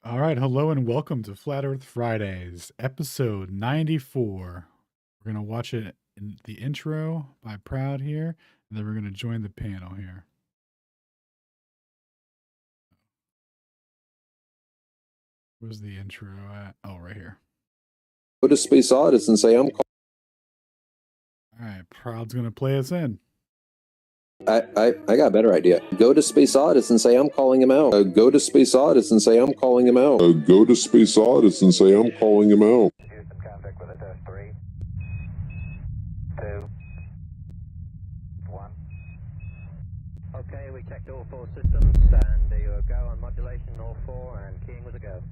All right, hello and welcome to Flat Earth Fridays, episode 94. We're going to watch it in the intro by Proud here, and then we're going to join the panel here. Where's the intro at? Oh, right here. Go to SpaceAudits and say, I'm calling. All right, Proud's going to play us in. I got a better idea. Go to SpaceAudits and say, I'm calling him out. Go to SpaceAudits and say, I'm calling him out. Go to SpaceAudits and say, I'm calling him out. Houston, contact with a test 3, 2, 1. Okay, we checked all 4 systems, and there you go on modulation, all 4, and keying was a go.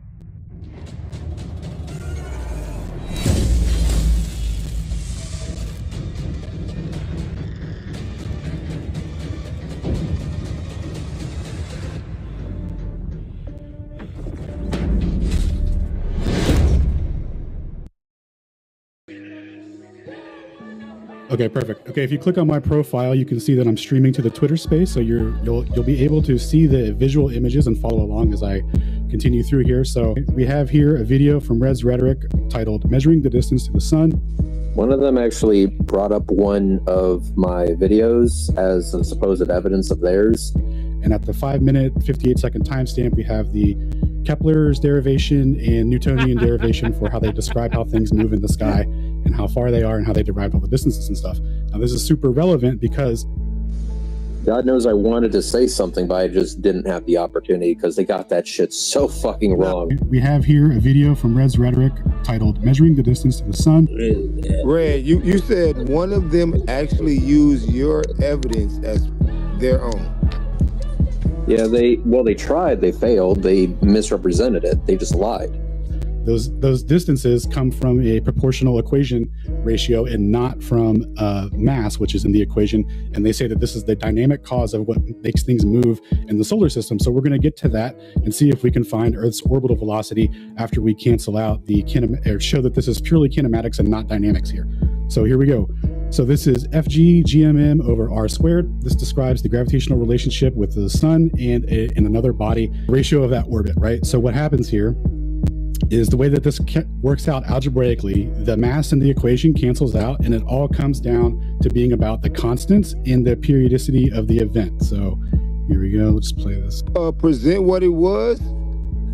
Okay, perfect. Okay, if you click on my profile, you can see that I'm streaming to the Twitter space, so you'll be able to see the visual images and follow along as I continue through here. So we have here a video from Rhetoric titled "Measuring the Distance to the Sun." One of them actually brought up one of my videos as a supposed evidence of theirs. And at the 5-minute, 58-second timestamp, we have the Kepler's derivation and Newtonian derivation for how they describe how things move in the sky and how far they are and how they derived all the distances and stuff. Now, this is super relevant because God knows I wanted to say something, but I just didn't have the opportunity because they got that shit so fucking wrong. We have here a video from Rhetoric titled "Measuring the Distance to the Sun." Red, you said one of them actually used your evidence as their own. Yeah, they tried, they failed, they misrepresented it, they just lied. Those distances come from a proportional equation ratio and not from mass, which is in the equation. And they say that this is the dynamic cause of what makes things move in the solar system. So we're going to get to that and see if we can find Earth's orbital velocity after we cancel out the or show that this is purely kinematics and not dynamics here. So here we go. So this is FG GMM over R squared. This describes the gravitational relationship with the sun and in another body, ratio of that orbit, right? So what happens here is the way that this works out algebraically, the mass in the equation cancels out and it all comes down to being about the constants and the periodicity of the event. So here we go, let's play this. Present what it was,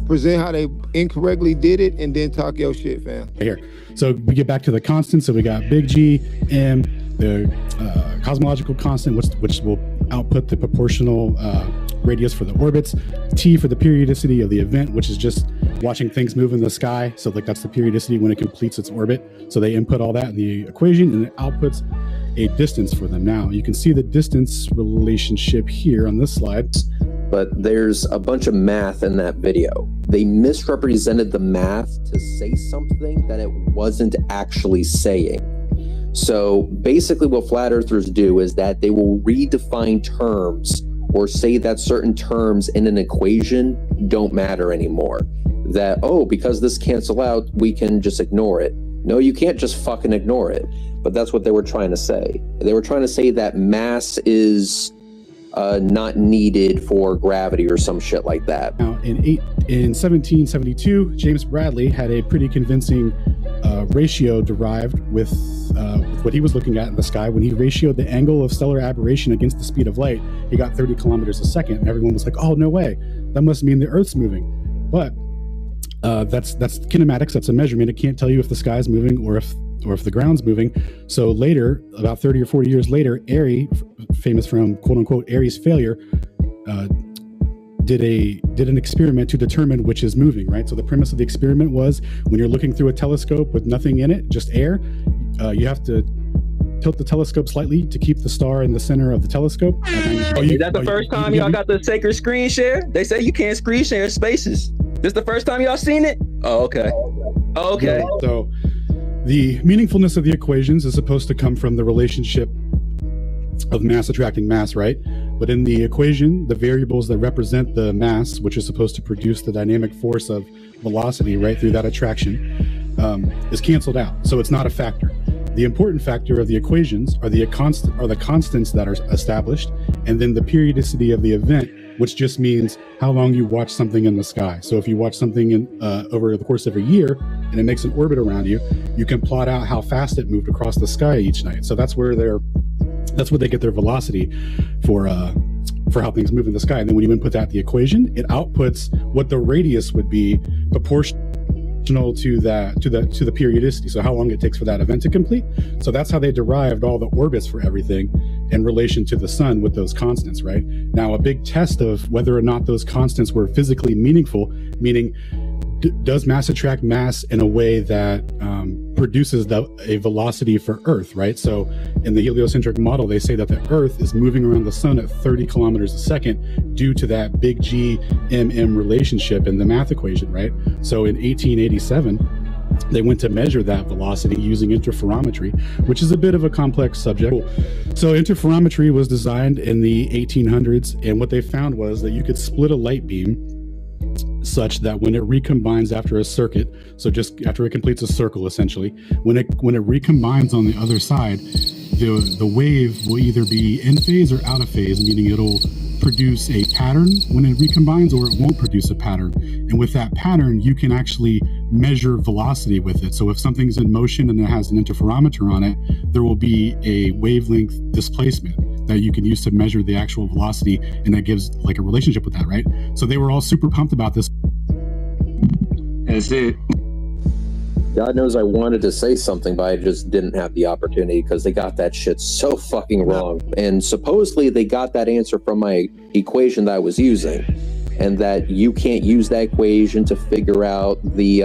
present how they incorrectly did it, and then talk your shit, fam. Here, so we get back to the constants. So we got big G, M, the cosmological constant, which will output the proportional radius for the orbits, T for the periodicity of the event, which is just watching things move in the sky. So like that's the periodicity when it completes its orbit. So they input all that in the equation and it outputs a distance for them. Now you can see the distance relationship here on this slide. But there's a bunch of math in that video. They misrepresented the math to say something that it wasn't actually saying. So basically what flat earthers do is that they will redefine terms or say that certain terms in an equation don't matter anymore. That, oh, because this cancel out, we can just ignore it. No, you can't just fucking ignore it. But that's what they were trying to say. They were trying to say that mass is not needed for gravity or some shit like that. Now, in 1772, James Bradley had a pretty convincing ratio derived with what he was looking at in the sky. When he ratioed the angle of stellar aberration against the speed of light, he got 30 kilometers a second. And everyone was like, oh, no way. That must mean the Earth's moving. But that's kinematics. That's a measurement. It can't tell you if the sky's moving or if the ground's moving. So later, about 30 or 40 years later, Airy, famous from quote unquote Airy's failure, did an experiment to determine which is moving, right? So the premise of the experiment was when you're looking through a telescope with nothing in it, just air, you have to tilt the telescope slightly to keep the star in the center of the telescope. Is that the first time y'all got the sacred screen share? They say you can't screen share spaces. This the first time y'all seen it? Oh, okay. Okay. So the meaningfulness of the equations is supposed to come from the relationship of mass attracting mass, right? But in the equation, the variables that represent the mass, which is supposed to produce the dynamic force of velocity right through that attraction, is canceled out. So it's not a factor. The important factor of the equations are the constants that are established, and then the periodicity of the event, which just means how long you watch something in the sky. So if you watch something in over the course of a year and it makes an orbit around you, you can plot out how fast it moved across the sky each night. So that's where they get their velocity for how things move in the sky. And then when you input that in the equation, it outputs what the radius would be proportional to the periodicity, so how long it takes for that event to complete. So that's how they derived all the orbits for everything in relation to the sun with those constants, right? Now, a big test of whether or not those constants were physically meaningful, meaning does mass attract mass in a way that produces a velocity for Earth, right? So in the heliocentric model, they say that the Earth is moving around the sun at 30 kilometers a second due to that big G-MM relationship in the math equation, right? So in 1887, they went to measure that velocity using interferometry, which is a bit of a complex subject. So interferometry was designed in the 1800s, and what they found was that you could split a light beam such that when it recombines after a circuit, so just after it completes a circle, essentially, when it recombines on the other side, the wave will either be in phase or out of phase, meaning it'll produce a pattern when it recombines, or it won't produce a pattern. And with that pattern, you can actually measure velocity with it. So if something's in motion and it has an interferometer on it, there will be a wavelength displacement that you can use to measure the actual velocity, and that gives like a relationship with that, right? So they were all super pumped about this. That's it. God knows I wanted to say something, but I just didn't have the opportunity because they got that shit so fucking wrong. And supposedly they got that answer from my equation that I was using, and that you can't use that equation to figure out the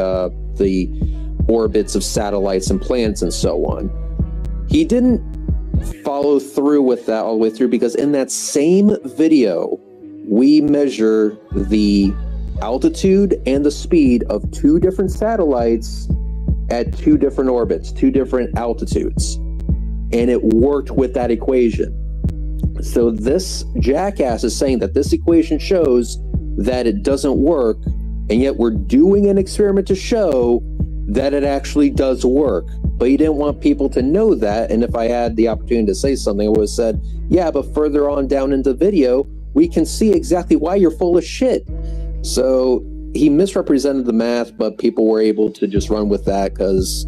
orbits of satellites and planets and so on. He didn't follow through with that all the way through, because in that same video, we measure the altitude and the speed of two different satellites at two different orbits, two different altitudes, and it worked with that equation. So this jackass is saying that this equation shows that it doesn't work, and yet we're doing an experiment to show that it actually does work. But he didn't want people to know that, and if I had the opportunity to say something, I would have said, yeah, but further on down in the video, we can see exactly why you're full of shit. So he misrepresented the math, but people were able to just run with that because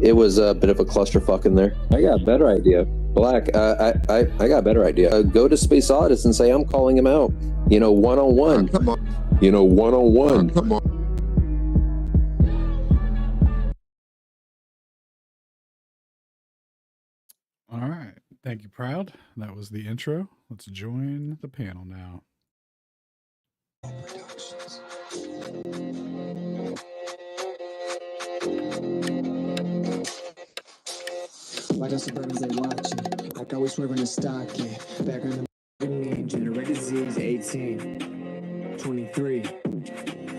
it was a bit of a clusterfuck in there. I got a better idea. Black, I got a better idea. Go to SpaceAudits and say, I'm calling him out. You know, one-on-one. Come on. You know, one-on-one. Come on. All right. Thank you, Proud. That was the intro. Let's join the panel now. Like a suburbans, they watching. Like I was swerving a stock, yeah. Back on the mean, generated Z's 18, 23.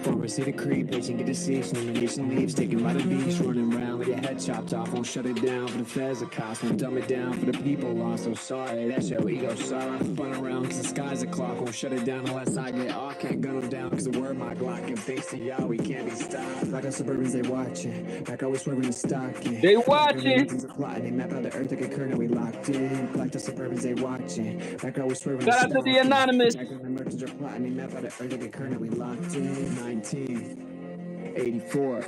Pharmacy to creep, patient get deceased, nomination leaves, taken by the beach, running around with your head chopped off, won't shut it down for the feds, the cost, won't dumb it down for the people lost, so sorry, that's your ego, sorry, spun around cause the sky's a clock, won't shut it down unless I get off, can't gun them down cause the word my Glock, and thanks to y'all, we can't be stopped. Like us suburbans, they watching, like always swerving the stock, yeah. They watching. They map out the earth like a curtain, we locked in, like the suburbans, they watching, like always swerving the Shout stock. out to the Anonymous. Back on the merchants are plotting, they map out the earth like a curtain, we locked in, 1984.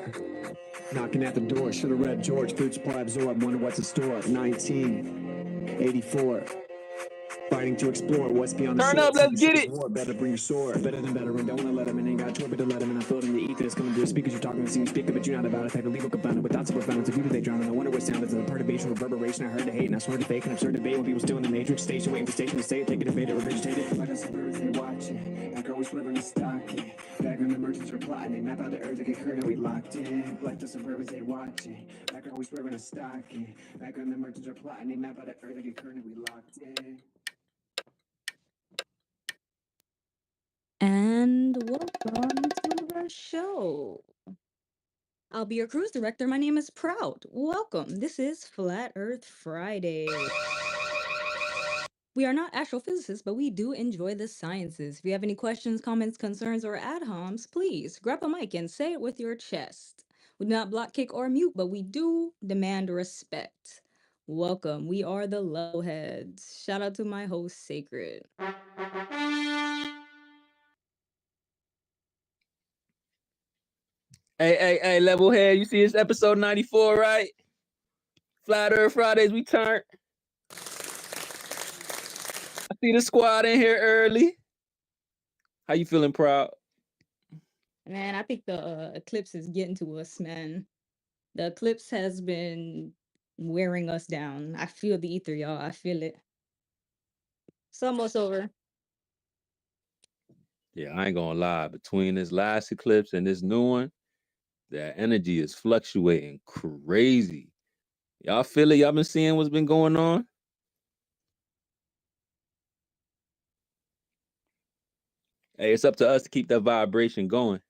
Knocking at the door, should've read George, food supply absorb, wonder what's in store. 1984. Fighting to explore what's beyond the Turn up, let's get it. war. Better bring your sword, better than better, and don't let him in. Ain't got a choice but to let him in. I feel it in the ether, it's coming through the speakers. You're talking, see you speaking, but you're not about it. Type of legal confounded with thoughts of profound. To view that they drown, and I wonder what sound is. The perturbation, reverberation. I heard the hate, and I swear to fake, and absurd debate when people still in the matrix station, waiting for station to say it, take it, evade it, regurgitate it. Like a suburbans, they watching. Like always living the stock. Back on the merchants are plotting, they map out the earth like a curtain, we locked in. Like the suburbans, they watching. Back on always living the stock. Back on the merchants are plotting, they map out the earth like a curtain, we locked in. And welcome to the show. I'll be your cruise director. My name is Proud. Welcome. This is Flat Earth Friday. We are not astrophysicists, but we do enjoy the sciences. If you have any questions, comments, concerns, or ad homs, please grab a mic and say it with your chest. We do not block, kick, or mute, but we do demand respect. Welcome. We are the Lowheads. Shout out to my host, Sacred. Hey, level head. You see it's episode 94, right? Flat Earth Fridays, we turn. I see the squad in here early. How you feeling, Proud? Man, I think the eclipse is getting to us, man. The eclipse has been wearing us down. I feel the ether, y'all. I feel it. It's almost over. Yeah, I ain't gonna lie. Between this last eclipse and this new one, that energy is fluctuating crazy. Y'all feel it? Y'all been seeing what's been going on? Hey, it's up to us to keep that vibration going.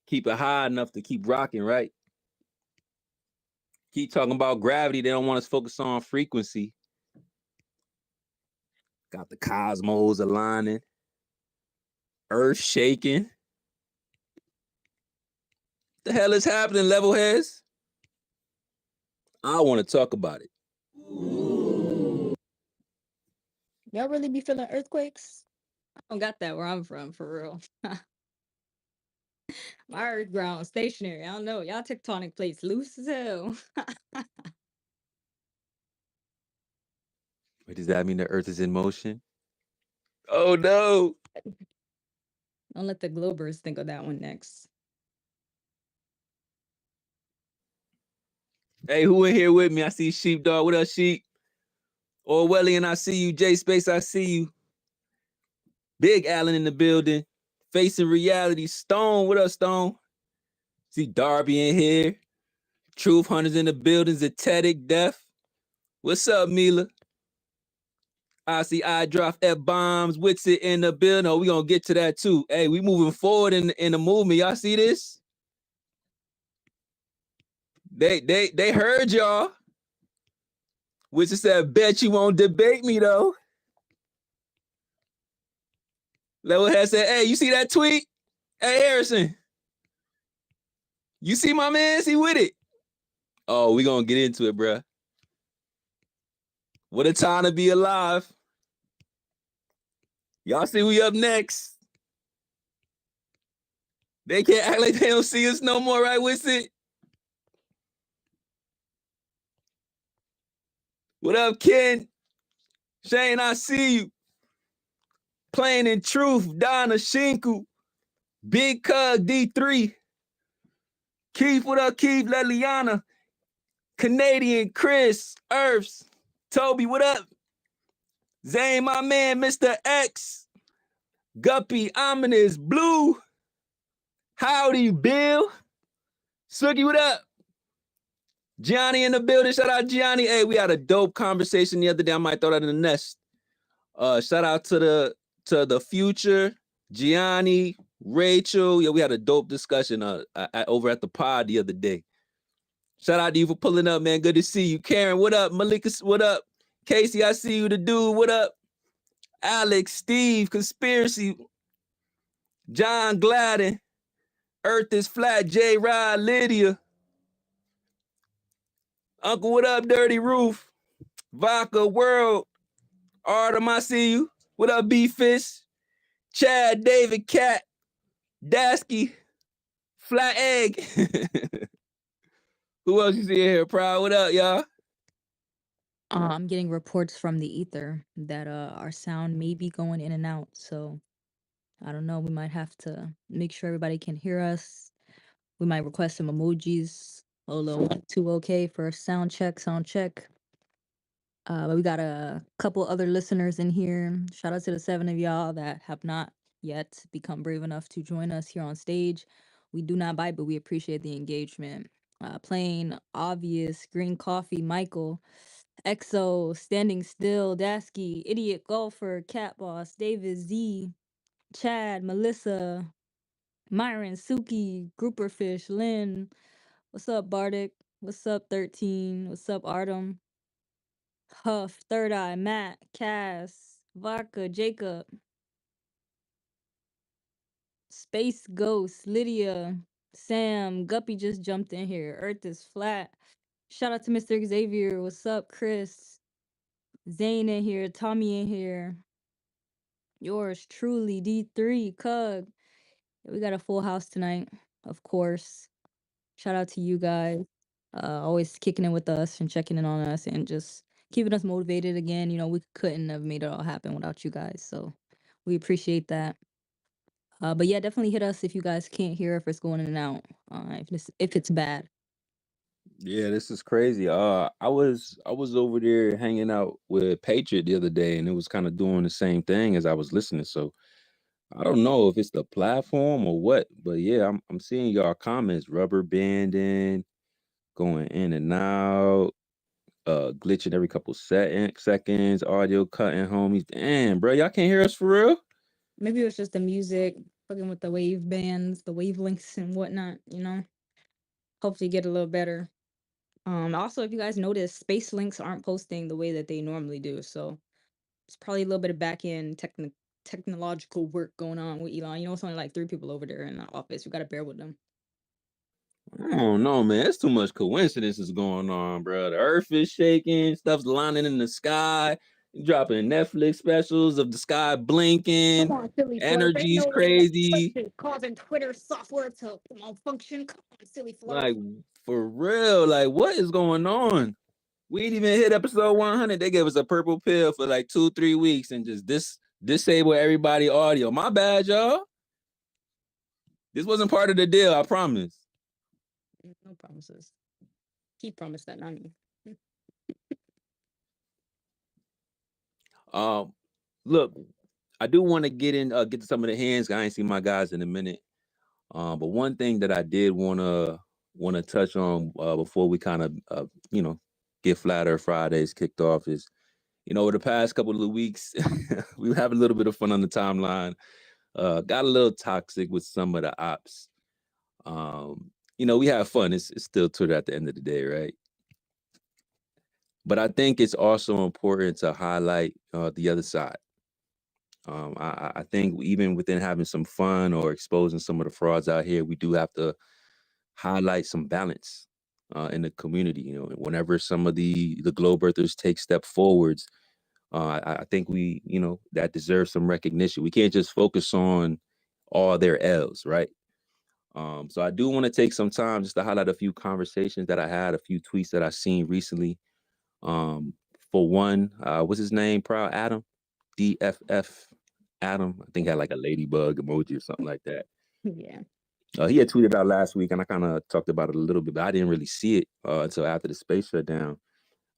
Keep it high enough to keep rocking, right? Keep talking about gravity. They don't want us to focus on frequency. Got the cosmos aligning. Earth shaking. What the hell is happening, level heads? I want to talk about it. Y'all really be feeling earthquakes? I don't got that where I'm from, for real. My earth ground stationary. I don't know. Y'all tectonic plates loose as hell. Wait, does that mean the Earth is in motion? Oh no! Don't let the Globers think of that one next. Hey, who in here with me? I see Sheepdog. What up, Sheep? Orwellian, I see you. J Space, I see you. Big Allen in the building. Facing reality. Stone, what up, Stone? See Darby in here. Truth Hunters in the building. Zetetic Death. What's up, Mila? I see I drop F-bombs. Witsit in the building. Oh, we gonna get to that too. Hey, we moving forward in the movement. Y'all see this? They heard y'all. Witsit said, bet you won't debate me though. Levelhead said, hey, you see that tweet? Hey, Harrison. You see my man? He with it. Oh, we gonna get into it, bruh. What a time to be alive. Y'all see we up next. They can't act like they don't see us no more, right, Witsit? What up, Ken? Shane, I see you. Playing in Truth, Donna Shinku. Big Cug D3. Keith, what up, Keith? Leliana. Canadian Chris, Earths. Toby, what up? Zane, my man, Mr. X. Guppy, Ominous, Blue. Howdy, Bill. Suki, what up? Gianni in the building. Shout out Gianni. Hey, we had a dope conversation the other day. I might throw that in the nest. Shout out to the future, Gianni, Rachel. Yeah, we had a dope discussion over at the pod the other day. Shout out to you for pulling up, man. Good to see you. Karen, what up? Malika, what up? Casey, I see you. The dude, what up? Alex, Steve, Conspiracy, John Gladden, Earth is Flat, J. Rod, Lydia. Uncle, what up? Dirty Roof, Vodka, World, Artem, I see you. What up, B-Fish? Chad, David, Cat, Dasky, Flat Egg. Who else you see here? Proud, what up, y'all? I'm getting reports from the ether that our sound may be going in and out. So I don't know. We might have to make sure everybody can hear us. We might request some emojis. Olo, 2 okay for sound check, sound check. But we got a couple other listeners in here. Shout out to the 7 of y'all that have not yet become brave enough to join us here on stage. We do not bite, but we appreciate the engagement. Plain, Obvious, Green Coffee, Michael, EXO, Standing Still, Dasky, Idiot Golfer, Cat Boss, David Z, Chad, Melissa, Myron, Suki, Grouperfish, Lynn. What's up, Bardic? What's up, 13? What's up, Artem? Huff, Third Eye, Matt, Cass, Vodka, Jacob, Space Ghost, Lydia, Sam, Guppy just jumped in here. Earth is Flat. Shout out to Mr. Xavier. What's up, Chris? Zane in here, Tommy in here. Yours truly, D3, Cug. We got a full house tonight. of course. Shout out to you guys. Always kicking in with us and checking in on us and just keeping us motivated again. You know, we couldn't have made it all happen without you guys. So we appreciate that. But yeah, definitely hit us if you guys can't hear, if it's going in and out, if it's bad. Yeah, this is crazy. I was over there hanging out with Patriot the other day, and it was kind of doing the same thing as I was listening. So I don't know if it's the platform or what, but yeah, I'm seeing y'all comments, rubber banding, going in and out, glitching every couple seconds, audio cutting, homies. Damn, bro, y'all can't hear us for real? Maybe it was just the music, fucking with the wave bands, the wavelengths and whatnot, you know. Hopefully get a little better. Also, if you guys notice, space links aren't posting the way that they normally do. So it's probably a little bit of back end technological work going on with Elon. You know, it's only like 3 people over there in the office. You got to bear with them. I don't know, man. It's too much coincidences going on, bro. The earth is shaking, stuff's lining in the sky, dropping Netflix specials of the sky blinking. Come on, silly flow. Energy's crazy. Causing Twitter software to malfunction. Come on, silly flow. Like, for real, like, what is going on? We ain't even hit episode 100. They gave us a purple pill for like 2-3 weeks and just disable everybody audio. My bad, y'all. This wasn't part of the deal, I promise. No promises. He promised that, not me. Look, I do want to get to some of the hands. I ain't seen my guys in a minute. But one thing that I did want to touch on before we kind of get Flat Earth Fridays kicked off is, over the past couple of weeks, we were having a little bit of fun on the timeline. Got a little toxic with some of the ops. We have fun. It's still Twitter at the end of the day, right? But I think it's also important to highlight the other side. I think even within having some fun or exposing some of the frauds out here, we do have to highlight some balance in the community. Whenever some of the globe earthers take step forwards, I think we, that deserves some recognition. We can't just focus on all their L's, right? So I do want to take some time just to highlight a few conversations that I had, a few tweets that I seen recently. For one, what's his name? Proud Adam, DFF Adam. I think had like a ladybug emoji or something like that. Yeah. He had tweeted out last week, and I kind of talked about it a little bit, but I didn't really see it until after the space shutdown.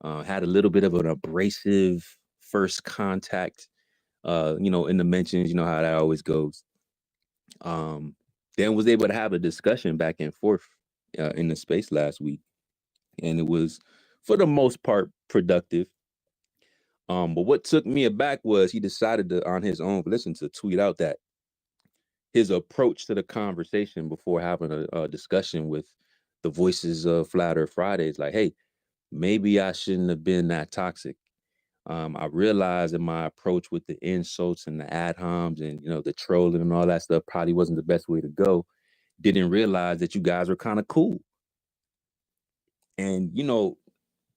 Had a little bit of an abrasive first contact, in the mentions, how that always goes. Then was able to have a discussion back and forth in the space last week. And it was, for the most part, productive. But what took me aback was he decided to, on his own volition, to tweet out that his approach to the conversation before having a discussion with the voices of Flat Earth Fridays, like, hey, maybe I shouldn't have been that toxic. I realized that my approach with the insults and the ad homs and, the trolling and all that stuff probably wasn't the best way to go. Didn't realize that you guys were kind of cool. And,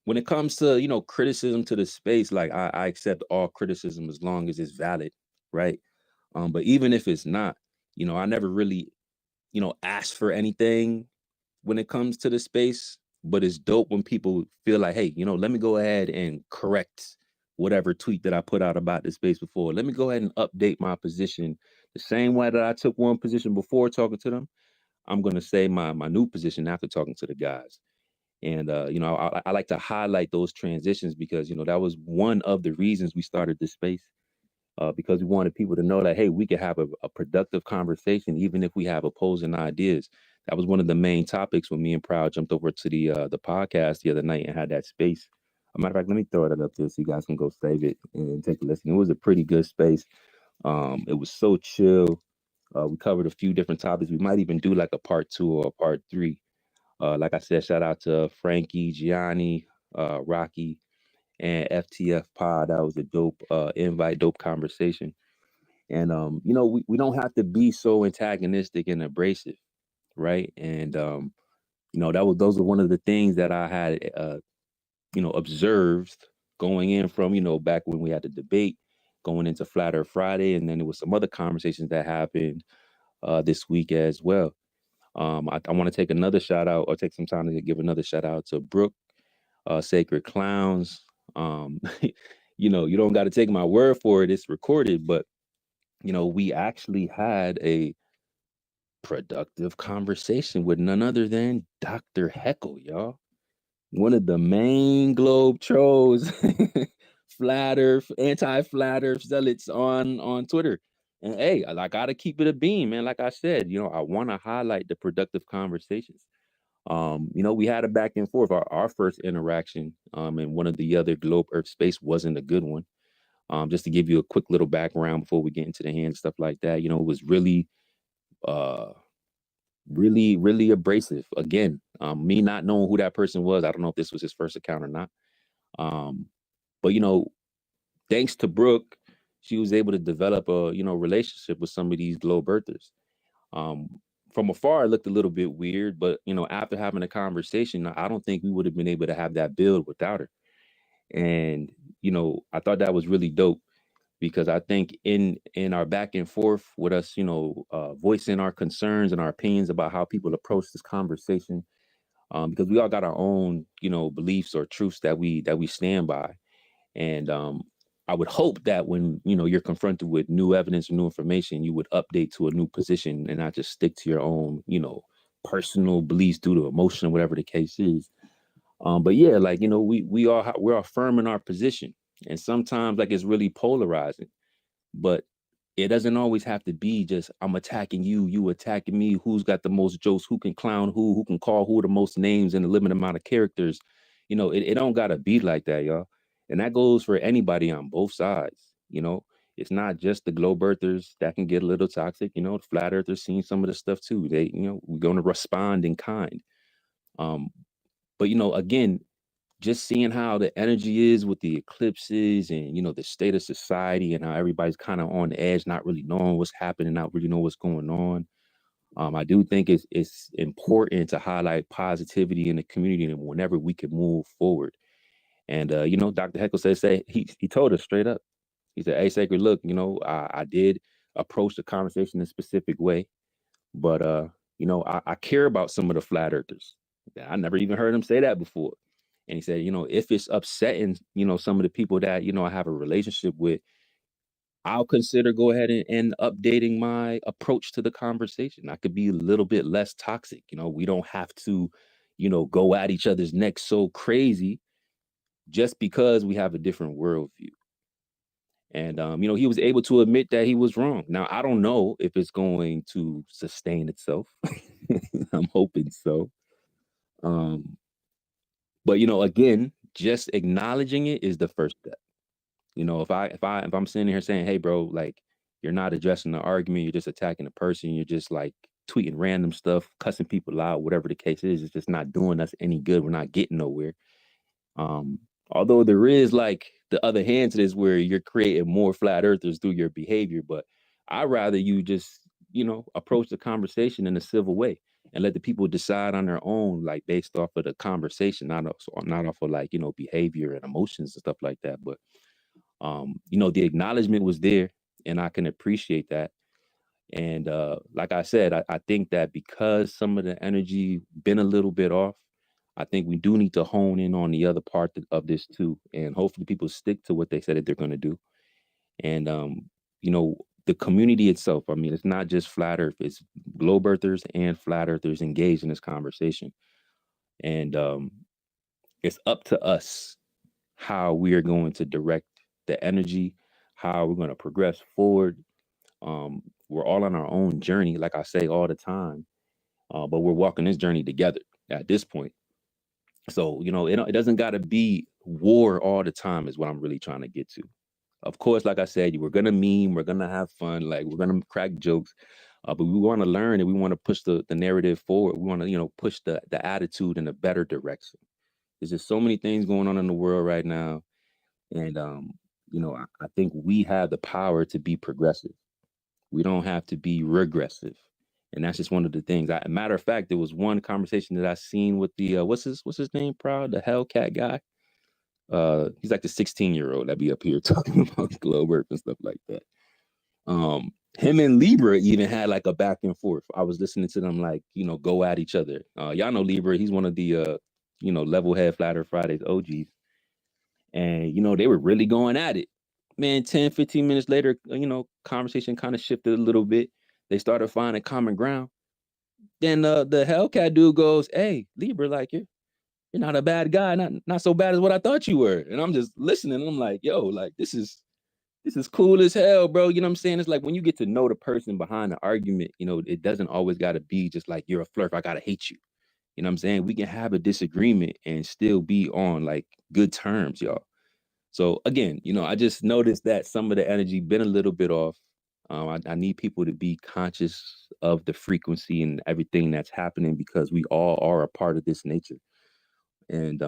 when it comes to, criticism to the space, like I accept all criticism as long as it's valid, right? But even if it's not, I never really, ask for anything when it comes to the space. But it's dope when people feel like, hey, let me go ahead and correct whatever tweet that I put out about this space before. Let me go ahead and update my position the same way that I took one position before talking to them. I'm going to say my new position after talking to the guys. And, I like to highlight those transitions because, that was one of the reasons we started this space, because we wanted people to know that, hey, we could have a productive conversation, even if we have opposing ideas. That was one of the main topics when me and Proud jumped over to the podcast the other night and had that space. As a matter of fact, let me throw that up there so you guys can go save it and take a listen. It was a pretty good space. It was so chill. We covered a few different topics. We might even do like a part 2 or a part 3. Like I said, shout out to Frankie, Gianni, Rocky, and FTF Pod. That was a dope invite, dope conversation. And, we don't have to be so antagonistic and abrasive, right? And, those are one of the things that I had, observed going in from, back when we had the debate, going into Flat Earth Friday. And then there was some other conversations that happened this week as well. I want to take another shout out, or take some time to give another shout out to Brooke, Sacred Clowns. You know, you don't got to take my word for it. It's recorded, but you know, we actually had a productive conversation with none other than Dr. Heckle, y'all. One of the main globe trolls, flat earth, anti-flat earth zealots on Twitter. And hey, I gotta keep it a beam, man. Like I said, you know, I want to highlight the productive conversations. You know, we had a back and forth. Our first interaction in one of the other globe earth space wasn't a good one. Just to give you a quick little background before we get into the hand stuff like that, you know, it was really really abrasive. Again, me not knowing who that person was, I don't know if this was his first account or not. But you know, thanks to Brooke, she was able to develop a relationship with some of these globe earthers. From afar, it looked a little bit weird, but you know, after having a conversation, I don't think we would have been able to have that build without her. And you know, I thought that was really dope, because I think in our back and forth with us, you know, voicing our concerns and our opinions about how people approach this conversation, because we all got our own, you know, beliefs or truths that we stand by. And I would hope that when, you know, you're confronted with new evidence or new information, you would update to a new position and not just stick to your own, you know, personal beliefs due to emotion, whatever the case is. But yeah, like, you know, we're affirming our position. And sometimes like it's really polarizing, but it doesn't always have to be just I'm attacking you, you attacking me, who's got the most jokes, who can clown who can call who the most names in a limited amount of characters. You know, it don't gotta be like that, y'all. And that goes for anybody on both sides. You know, it's not just the globe earthers that can get a little toxic. You know, the flat earthers seeing some of the stuff too. They, you know, we're gonna respond in kind. But you know, again, just seeing how the energy is with the eclipses and, you know, the state of society and how everybody's kind of on the edge, not really knowing what's happening, not really know what's going on. I do think it's important to highlight positivity in the community and whenever we can move forward. And, you know, Dr. Heckle he told us straight up. He said, hey, Sacred, look, you know, I did approach the conversation in a specific way, but, you know, I care about some of the flat earthers. I never even heard him say that before. And he said, you know, if it's upsetting, you know, some of the people that, you know, I have a relationship with, I'll consider go ahead and updating my approach to the conversation. I could be a little bit less toxic. You know, we don't have to, you know, go at each other's necks so crazy just because we have a different worldview. And, you know, he was able to admit that he was wrong. Now, I don't know if it's going to sustain itself. I'm hoping so. But, you know, again, just acknowledging it is the first step. You know, if I'm sitting here saying, hey, bro, like, you're not addressing the argument, you're just attacking the person, you're just like tweeting random stuff, cussing people out, whatever the case is, it's just not doing us any good. We're not getting nowhere. Although there is like the other hand to this where you're creating more flat earthers through your behavior, but I'd rather you just, you know, approach the conversation in a civil way and let the people decide on their own, like based off of the conversation, not off of like, you know, behavior and emotions and stuff like that. But you know, the acknowledgement was there and I can appreciate that. And like I said, I think that because some of the energy been a little bit off, I think we do need to hone in on the other part of this too. And hopefully people stick to what they said that they're going to do. And, you know, the community itself, I mean, it's not just flat earth, it's globe earthers and flat earthers engaged in this conversation. And it's up to us how we are going to direct the energy, how we're going to progress forward. We're all on our own journey, like I say all the time, but we're walking this journey together at this point. So, you know, it doesn't got to be war all the time is what I'm really trying to get to. Of course, like I said, we're going to meme, we're going to have fun, like we're going to crack jokes, but we want to learn and we want to push the narrative forward. We want to, you know, push the attitude in a better direction. There's just so many things going on in the world right now. And, you know, I think we have the power to be progressive. We don't have to be regressive. And that's just one of the things. Matter of fact, there was one conversation that I seen with the what's his name? Proud, the Hellcat guy. He's like the 16-year-old that be up here talking about globe earth and stuff like that. him and Libra even had like a back and forth. I was listening to them like, go at each other. Y'all know Libra, he's one of the level head Flat Earth Fridays OGs. And they were really going at it. Man, 10, 15 minutes later, conversation kind of shifted a little bit. They started finding common ground. Then the Hellcat dude goes, "Hey, Libra, like you're not a bad guy, not so bad as what I thought you were." And I'm just listening. And I'm like, "Yo, like this is cool as hell, bro." You know what I'm saying? It's like when you get to know the person behind the argument, it doesn't always got to be just like you're a flirt. I gotta hate you. You know what I'm saying? We can have a disagreement and still be on like good terms, y'all. So again, I just noticed that some of the energy been a little bit off. I need people to be conscious of the frequency and everything that's happening because we all are a part of this nature. And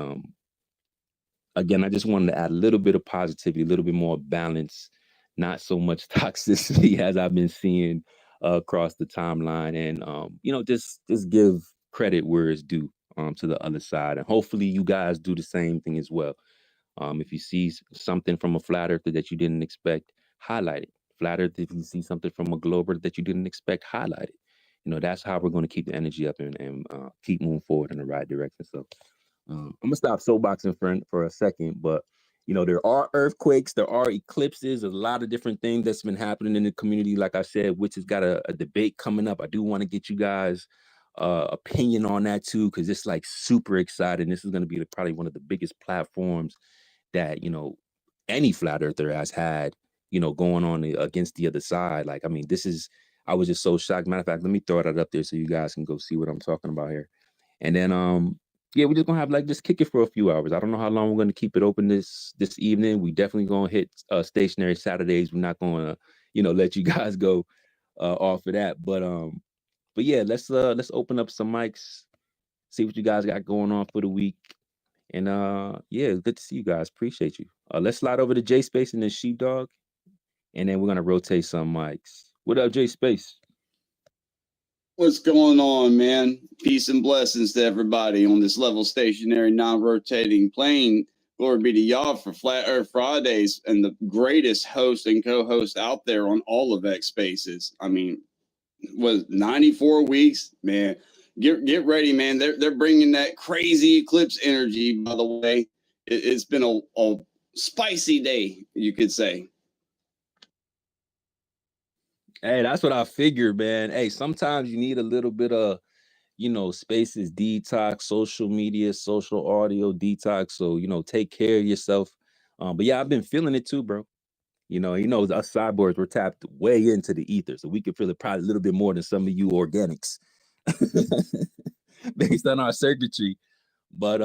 again, I just wanted to add a little bit of positivity, a little bit more balance, not so much toxicity as I've been seeing across the timeline, and just give credit where it's due to the other side, and hopefully you guys do the same thing as well. If you see something from a flat earther that you didn't expect, highlight it. Flat earth, if you see something from a glober that you didn't expect, highlight it. That's how we're going to keep the energy up and keep moving forward in the right direction. So I'm gonna stop soapboxing for a second, but there are earthquakes, there are eclipses, there's a lot of different things that's been happening in the community. Like I said, which has got a debate coming up. I do want to get you guys opinion on that too, because it's like super exciting. This is going to be probably one of the biggest platforms that any flat earther has had going on against the other side. Like, I mean, I was just so shocked. Matter of fact, let me throw that up there so you guys can go see what I'm talking about here. And then yeah, we're just gonna have just kick it for a few hours. I don't know how long we're gonna keep it open this evening. We definitely gonna hit stationary Saturdays. We're not gonna let you guys go off of that. But yeah, let's open up some mics, see what you guys got going on for the week. And yeah, good to see you guys. Appreciate you. Let's slide over to J Space and then Sheepdog, and then we're gonna rotate some mics. What up, J Space? What's going on, man? Peace and blessings to everybody on this level stationary, non-rotating plane. Glory be to y'all for Flat Earth Fridays and the greatest host and co-host out there on all of X Spaces. I mean, was 94 weeks, man. Get ready, man. They're bringing that crazy eclipse energy. By the way, it's been a spicy day, you could say. Hey, that's what I figured, man. Hey, sometimes you need a little bit of spaces detox, social media, social audio detox. So take care of yourself. But yeah, I've been feeling it too, bro. Us cyborgs, we're tapped way into the ether, so we can feel it probably a little bit more than some of you organics based on our circuitry. But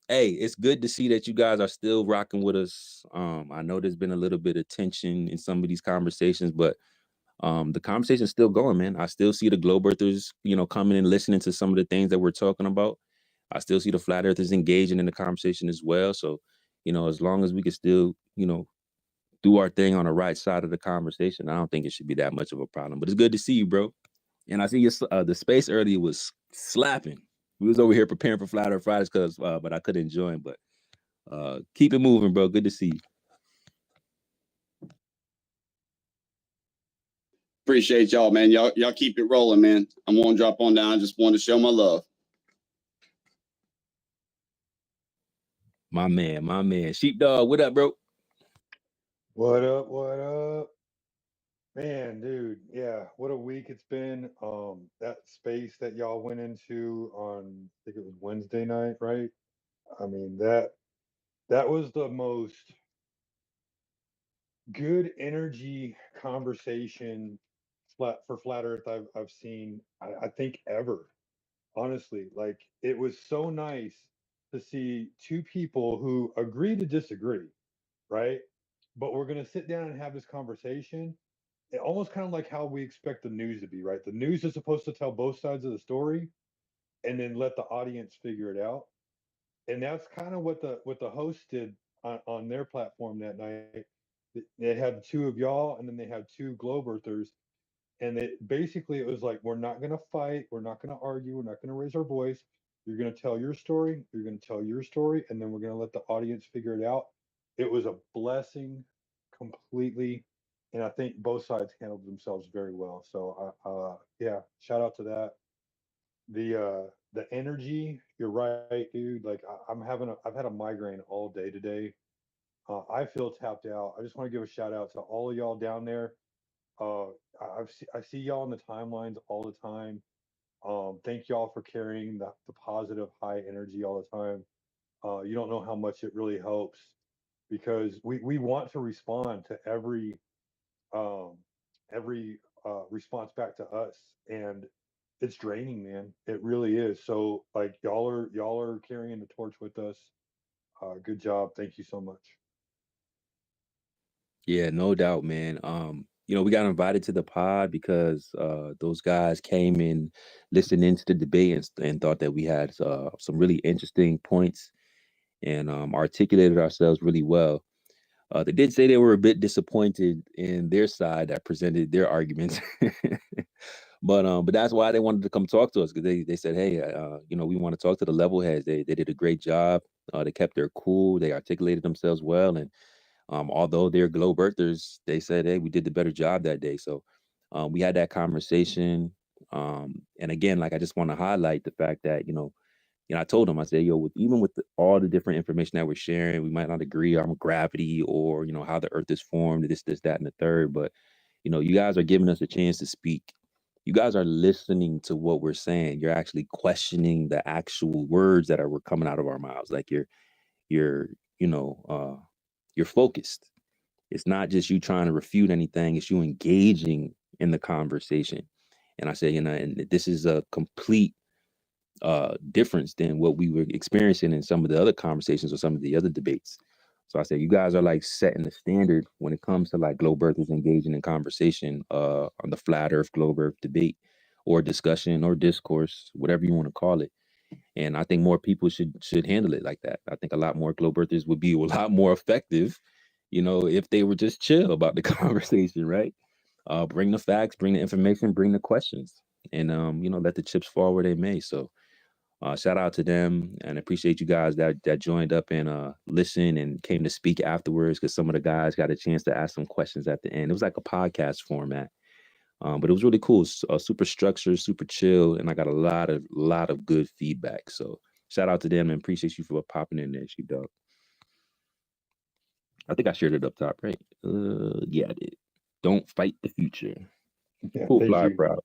hey, it's good to see that you guys are still rocking with us. I know there's been a little bit of tension in some of these conversations, but the conversation's still going, man. I still see the globe earthers, coming and listening to some of the things that we're talking about. I still see the flat earthers engaging in the conversation as well. So, as long as we can still, do our thing on the right side of the conversation, I don't think it should be that much of a problem. But it's good to see you, bro. And I see the space earlier was slapping. We was over here preparing for Flat Earth Fridays but I couldn't join. But keep it moving, bro. Good to see you. Appreciate y'all, man. Y'all keep it rolling, man. I'm gonna drop on down. I just want to show my love. My man. Sheepdog, what up, bro? What up? What up? Man, dude, yeah, what a week it's been. That space that y'all went into on, I think it was Wednesday night, right? I mean, that was the most good energy conversation for Flat Earth I've seen, I think ever. Honestly, like it was so nice to see two people who agree to disagree, right? But we're gonna sit down and have this conversation. Almost kind of like how we expect the news to be, right? The news is supposed to tell both sides of the story and then let the audience figure it out. And that's kind of what the host did on their platform that night. They had two of y'all, and then they had two globe earthers, and it was like, we're not going to fight, we're not going to argue, we're not going to raise our voice. You're going to tell your story, you're going to tell your story, and then we're going to let the audience figure it out. It was a blessing completely. and I think both sides handled themselves very well. So yeah, shout out to that. The energy, you're right, dude. Like I've had a migraine all day today. I feel tapped out. I just want to give a shout out to all of y'all down there. I see y'all on the timelines all the time. Thank y'all for carrying the positive high energy all the time. You don't know how much it really helps, because we want to respond to um every response back to us, and it's draining, man. It really is. So like y'all are carrying the torch with us. Good job. Thank you so much. Yeah, no doubt, man. We got invited to the pod because those guys came in, listened into the debate, and thought that we had some really interesting points and articulated ourselves really well. They did say they were a bit disappointed in their side that presented their arguments, but that's why they wanted to come talk to us, because they said, hey, we want to talk to the level heads. They did a great job. They kept their cool. They articulated themselves well, and although they're globe earthers, they said, hey, we did the better job that day. So we had that conversation. And again, like, I just want to highlight the fact that, I told them, I said, even with all the different information that we're sharing, we might not agree on gravity or, how the earth is formed, this, that, and the third. But, you guys are giving us a chance to speak. You guys are listening to what we're saying. You're actually questioning the actual words that were coming out of our mouths. Like you're focused. It's not just you trying to refute anything. It's you engaging in the conversation. And I say, and this is a complete difference than what we were experiencing in some of the other conversations or some of the other debates. So I say, you guys are like setting the standard when it comes to like globe earthers engaging in conversation on the flat earth, globe earth debate or discussion or discourse, whatever you want to call it. And I think more people should handle it like that. I think a lot more globe earthers would be a lot more effective, if they were just chill about the conversation, right? Bring the facts, bring the information, bring the questions, and let the chips fall where they may. So shout out to them, and appreciate you guys that joined up and listened and came to speak afterwards, because some of the guys got a chance to ask some questions at the end. It was like a podcast format. But it was really cool, super structured, super chill, and I got a lot of good feedback. So shout out to them and appreciate you for popping in there, Sheepdog. I think I shared it up top, right? Yeah, I did. Don't fight the future. Yeah, Cool, thank fly, you. proud.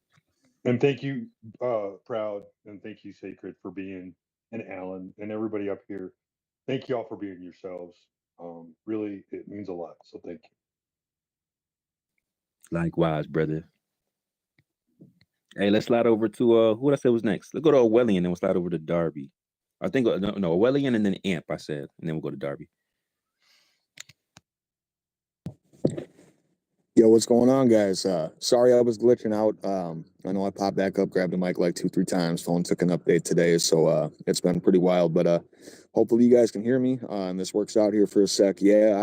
And thank you, Proud, and thank you, Sacred, for being, and Alan, and everybody up here. Thank you all for being yourselves. Really, it means a lot. So thank you. Likewise, brother. Hey, let's slide over to who did I say was next? Let's go to Orwellian, and we'll slide over to Darby. I think no, Orwellian and then Amp, I said, and then we'll go to Darby. Yo, what's going on, guys? Sorry I was glitching out. I know I popped back up, grabbed the mic like 2-3 times. Phone took an update today, so it's been pretty wild. But hopefully you guys can hear me, and this works out here for a sec. Yeah,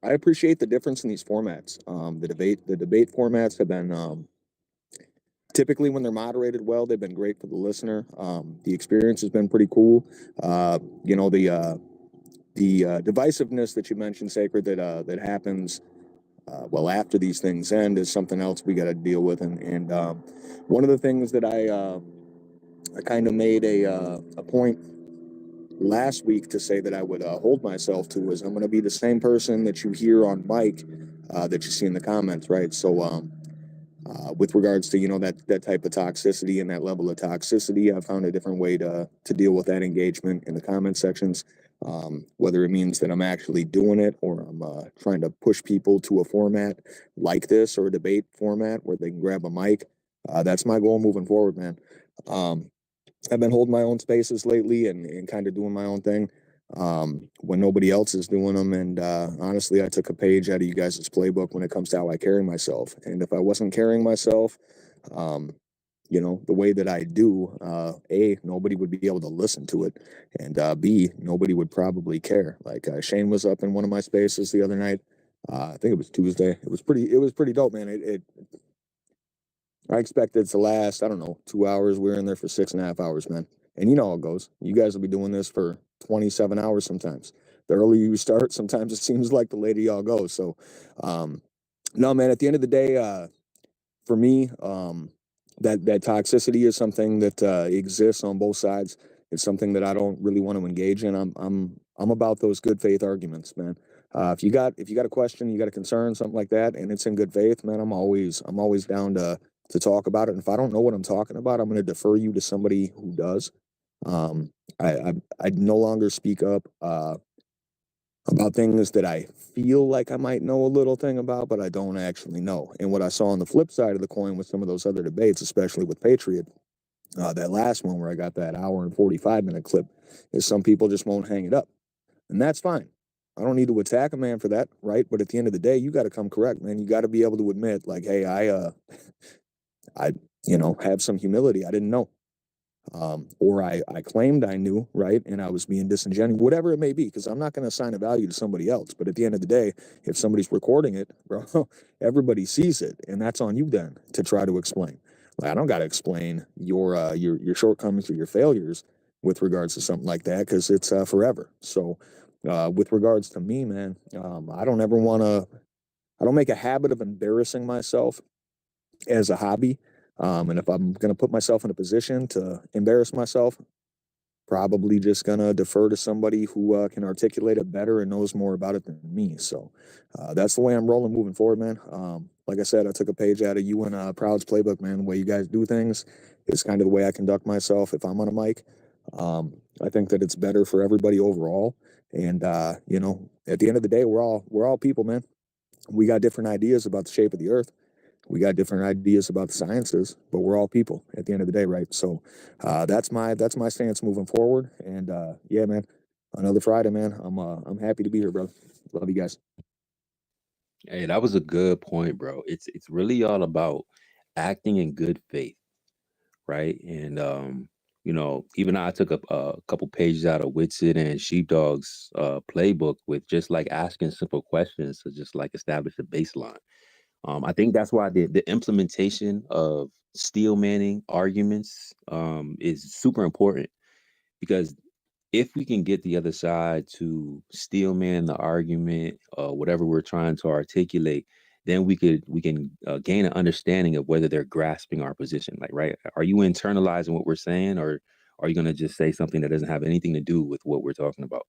I appreciate the difference in these formats. The debate formats have been typically, when they're moderated well, they've been great for the listener. The experience has been pretty cool. The divisiveness that you mentioned, Sacred, that happens after these things end is something else we got to deal with. And one of the things that I kind of made a point last week to say that I would hold myself to is I'm going to be the same person that you hear on mic that you see in the comments, right? So with regards to that type of toxicity and that level of toxicity, I found a different way to deal with that engagement in the comment sections. Whether it means that I'm actually doing it or I'm trying to push people to a format like this or a debate format where they can grab a mic. That's my goal moving forward, man. I've been holding my own spaces lately and kind of doing my own thing when nobody else is doing them. And honestly, I took a page out of you guys' playbook when it comes to how I carry myself. And if I wasn't carrying myself, the way that I do, A, nobody would be able to listen to it. And B, nobody would probably care. Like Shane was up in one of my spaces the other night. I think it was Tuesday. It was pretty dope, man. I expected it to last, I don't know, 2 hours. We were in there for 6.5 hours, man. And you know how it goes. You guys will be doing this for 27 hours sometimes. The earlier you start, sometimes it seems like the later y'all go. So No, man, at the end of the day, for me, that toxicity is something that exists on both sides. It's something that I don't really want to engage in. I'm about those good faith arguments, man. If you got a question, you got a concern, something like that, and it's in good faith, man, I'm always down to talk about it. And if I don't know what I'm talking about, I'm going to defer you to somebody who does. I no longer speak up about things that I feel like I might know a little thing about, but I don't actually know. And what I saw on the flip side of the coin with some of those other debates, especially with Patriot, that last one where I got that hour and 45-minute clip, is some people just won't hang it up. And that's fine. I don't need to attack a man for that, right? But at the end of the day, you got to come correct, man. You got to be able to admit, like, hey, I have some humility. I didn't know. Or I claimed I knew, right? And I was being disingenuous, whatever it may be, because I'm not going to assign a value to somebody else. But at the end of the day, if somebody's recording it, bro, everybody sees it. And that's on you then to try to explain. Like, I don't got to explain your shortcomings or your failures with regards to something like that, because it's forever. So with regards to me, man, I don't ever want to, I don't make a habit of embarrassing myself as a hobby. And if I'm going to put myself in a position to embarrass myself, probably just going to defer to somebody who can articulate it better and knows more about it than me. So that's the way I'm rolling moving forward, man. Like I said, I took a page out of you and Proud's playbook, man. The way you guys do things is kind of the way I conduct myself if I'm on a mic. I think that it's better for everybody overall. And, at the end of the day, we're all people, man. We got different ideas about the shape of the earth. We got different ideas about the sciences, but we're all people at the end of the day, right? So that's my stance moving forward. And yeah, man, another Friday, man. I'm happy to be here, brother. Love you guys. Hey, that was a good point, bro. It's really all about acting in good faith, right? And even I took a couple pages out of Witsit and Sheepdog's playbook with just like asking simple questions to just like establish a baseline. I think that's why the implementation of steel manning arguments is super important, because if we can get the other side to steel man the argument, whatever we're trying to articulate, then we can gain an understanding of whether they're grasping our position. Like, right, are you internalizing what we're saying, or are you going to just say something that doesn't have anything to do with what we're talking about?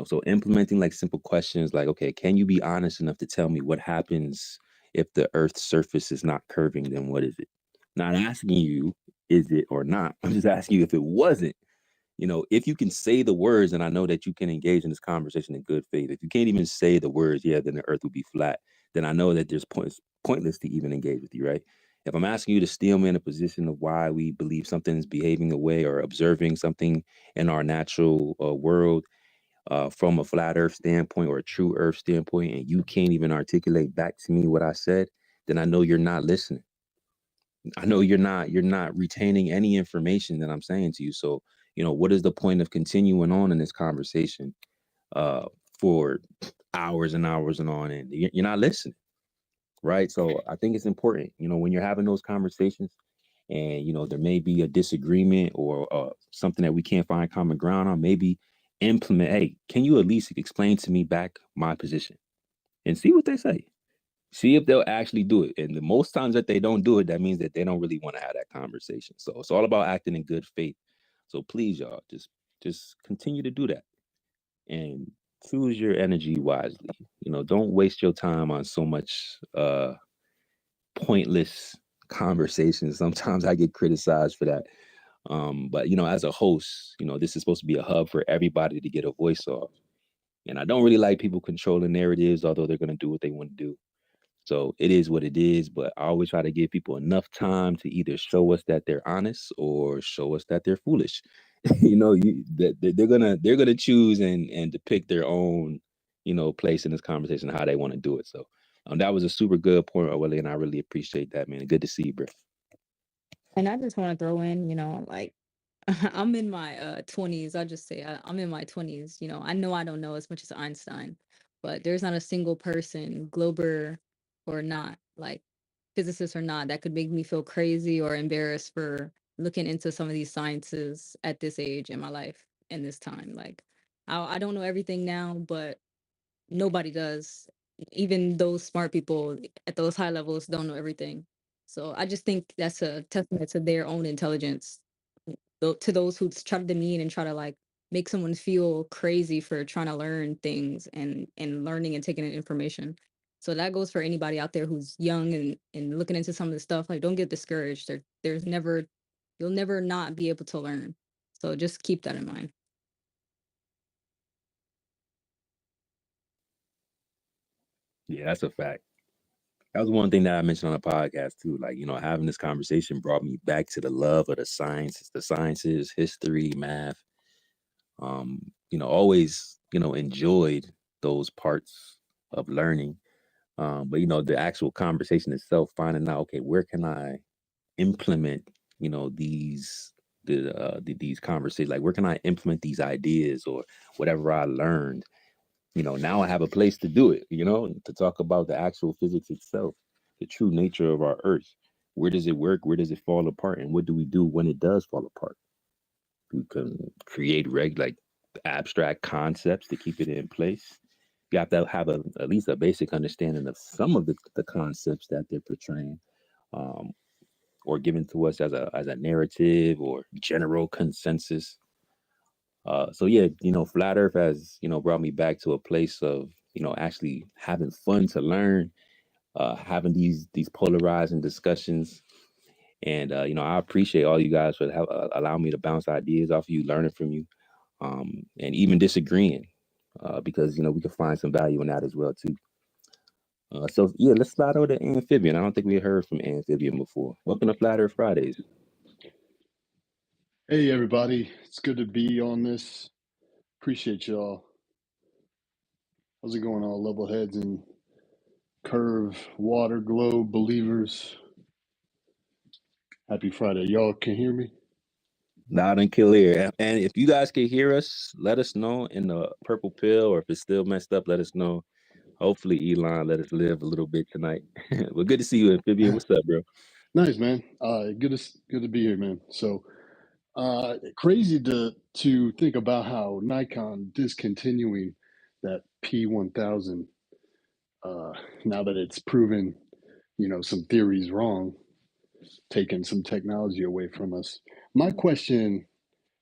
So implementing like simple questions like, okay, can you be honest enough to tell me what happens if the Earth's surface is not curving? Then what is it? Not asking you, is it or not? I'm just asking you if it wasn't. If you can say the words, and I know that you can engage in this conversation in good faith. If you can't even say the words, yeah, then the Earth would be flat. Then I know that there's pointless to even engage with you, right? If I'm asking you to steel me in a position of why we believe something's behaving away or observing something in our natural world, from a flat Earth standpoint or a true Earth standpoint, and you can't even articulate back to me what I said, then I know you're not listening. I know you're not retaining any information that I'm saying to you. So, what is the point of continuing on in this conversation for hours and hours and on, and you're not listening, right? So I think it's important, when you're having those conversations, and there may be a disagreement or something that we can't find common ground on, maybe implement, hey, can you at least explain to me back my position, and see what they say, see if they'll actually do it. And the most times that they don't do it, that means that they don't really want to have that conversation. So it's all about acting in good faith. So please, y'all, just continue to do that and choose your energy wisely. Don't waste your time on so much pointless conversations. Sometimes I get criticized for that. But as a host, this is supposed to be a hub for everybody to get a voice off. And I don't really like people controlling narratives, although they're going to do what they want to do. So it is what it is. But I always try to give people enough time to either show us that they're honest or show us that they're foolish. They're gonna choose and depict their own, place in this conversation, how they want to do it. So that was a super good point, Willie, and I really appreciate that, man. Good to see you, bro. And I just want to throw in, like I'm in my 20s. I'll just say I'm in my 20s. I know I don't know as much as Einstein, but there's not a single person, Glober or not, like physicist or not, that could make me feel crazy or embarrassed for looking into some of these sciences at this age in my life and this time. Like, I don't know everything now, but nobody does. even those smart people at those high levels don't know everything. So I just think that's a testament to their own intelligence. To those who try to demean and try to like make someone feel crazy for trying to learn things and learning and taking in information. So that goes for anybody out there who's young and looking into some of the stuff. Like, don't get discouraged. You'll never not be able to learn. So just keep that in mind. Yeah, that's a fact. That was one thing that I mentioned on the podcast too. Like, having this conversation brought me back to the love of the sciences, history, math. Always, enjoyed those parts of learning. But the actual conversation itself, finding out, okay, where can I implement, these conversations? Like, where can I implement these ideas or whatever I learned? Now I have a place to do it, to talk about the actual physics itself, the true nature of our Earth. Where does it work? Where does it fall apart? And what do we do when it does fall apart? We can create abstract concepts to keep it in place. You have to have at least a basic understanding of some of the concepts that they're portraying, or given to us as a narrative or general consensus. So yeah, Flat Earth has, brought me back to a place of, actually having fun to learn, having these polarizing discussions. And, I appreciate all you guys for allowing me to bounce ideas off of you, learning from you, and even disagreeing, because, we can find some value in that as well, too. So yeah, let's slide over to Amphibian. I don't think we heard from Amphibian before. Welcome to Flat Earth Fridays. Hey everybody, it's good to be on this. Appreciate y'all. How's it going, all level heads and curve water globe believers? Happy Friday. Y'all can hear me? Loud and clear. And if you guys can hear us, let us know in the purple pill, or if it's still messed up, let us know. Hopefully Elon let us live a little bit tonight. Well, good to see you, Amphibian. What's up, bro? Nice, man. Good to be here, man. So crazy to think about how Nikon discontinuing that P1000 now that it's proven, some theories wrong, taking some technology away from us. My question,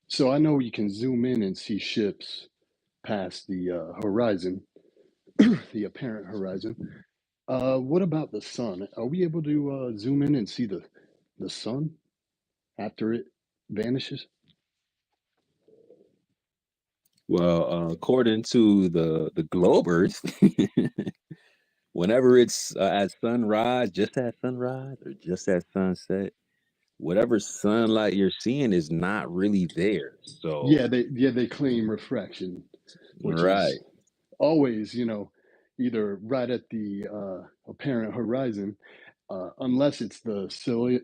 so I know you can zoom in and see ships past the horizon, the apparent horizon. What about the sun? Are we able to zoom in and see the sun after it vanishes? Well, according to the Globers, whenever it's at sunrise, just at sunrise or just at sunset, whatever sunlight you're seeing is not really there. So Yeah, they claim refraction, which right. is always, either right at the apparent horizon, unless it's the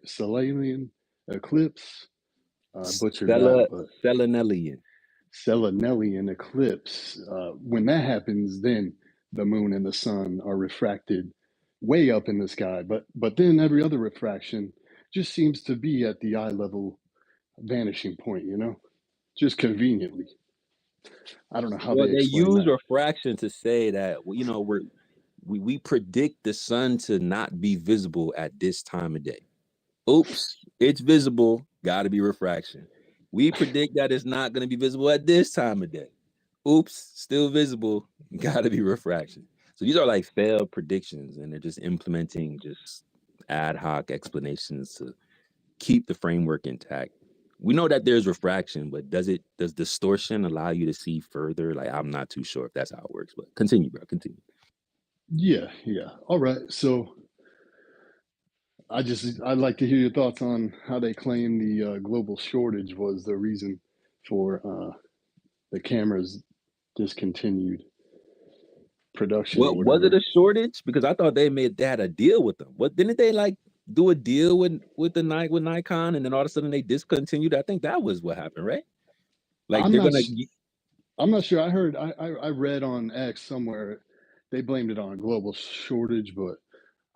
Selenian eclipse. Butchered that, but Selenelian. Selenelian eclipse. When that happens, then the moon and the sun are refracted way up in the sky. But then every other refraction just seems to be at the eye level vanishing point, just conveniently. I don't know how Well, they they explain use that. refraction to say that, we predict the sun to not be visible at this time of day. Oops, it's visible, got to be refraction. We predict that it's not going to be visible at this time of day. Oops, still visible, got to be refraction. So these are like failed predictions, and they're just implementing just ad hoc explanations to keep the framework intact. We know that there's refraction, but does distortion allow you to see further? Like, I'm not too sure if that's how it works, but continue, bro. Continue. Yeah. All right. So I'd like to hear your thoughts on how they claim the global shortage was the reason for the cameras discontinued production or What was it, whatever. a shortage? Because I thought they had a deal with them. What didn't they like do a deal with Nikon, and then all of a sudden they discontinued? I think that was what happened, right? Like I'm they're not. gonna. I'm not sure. I read on X somewhere they blamed it on a global shortage, but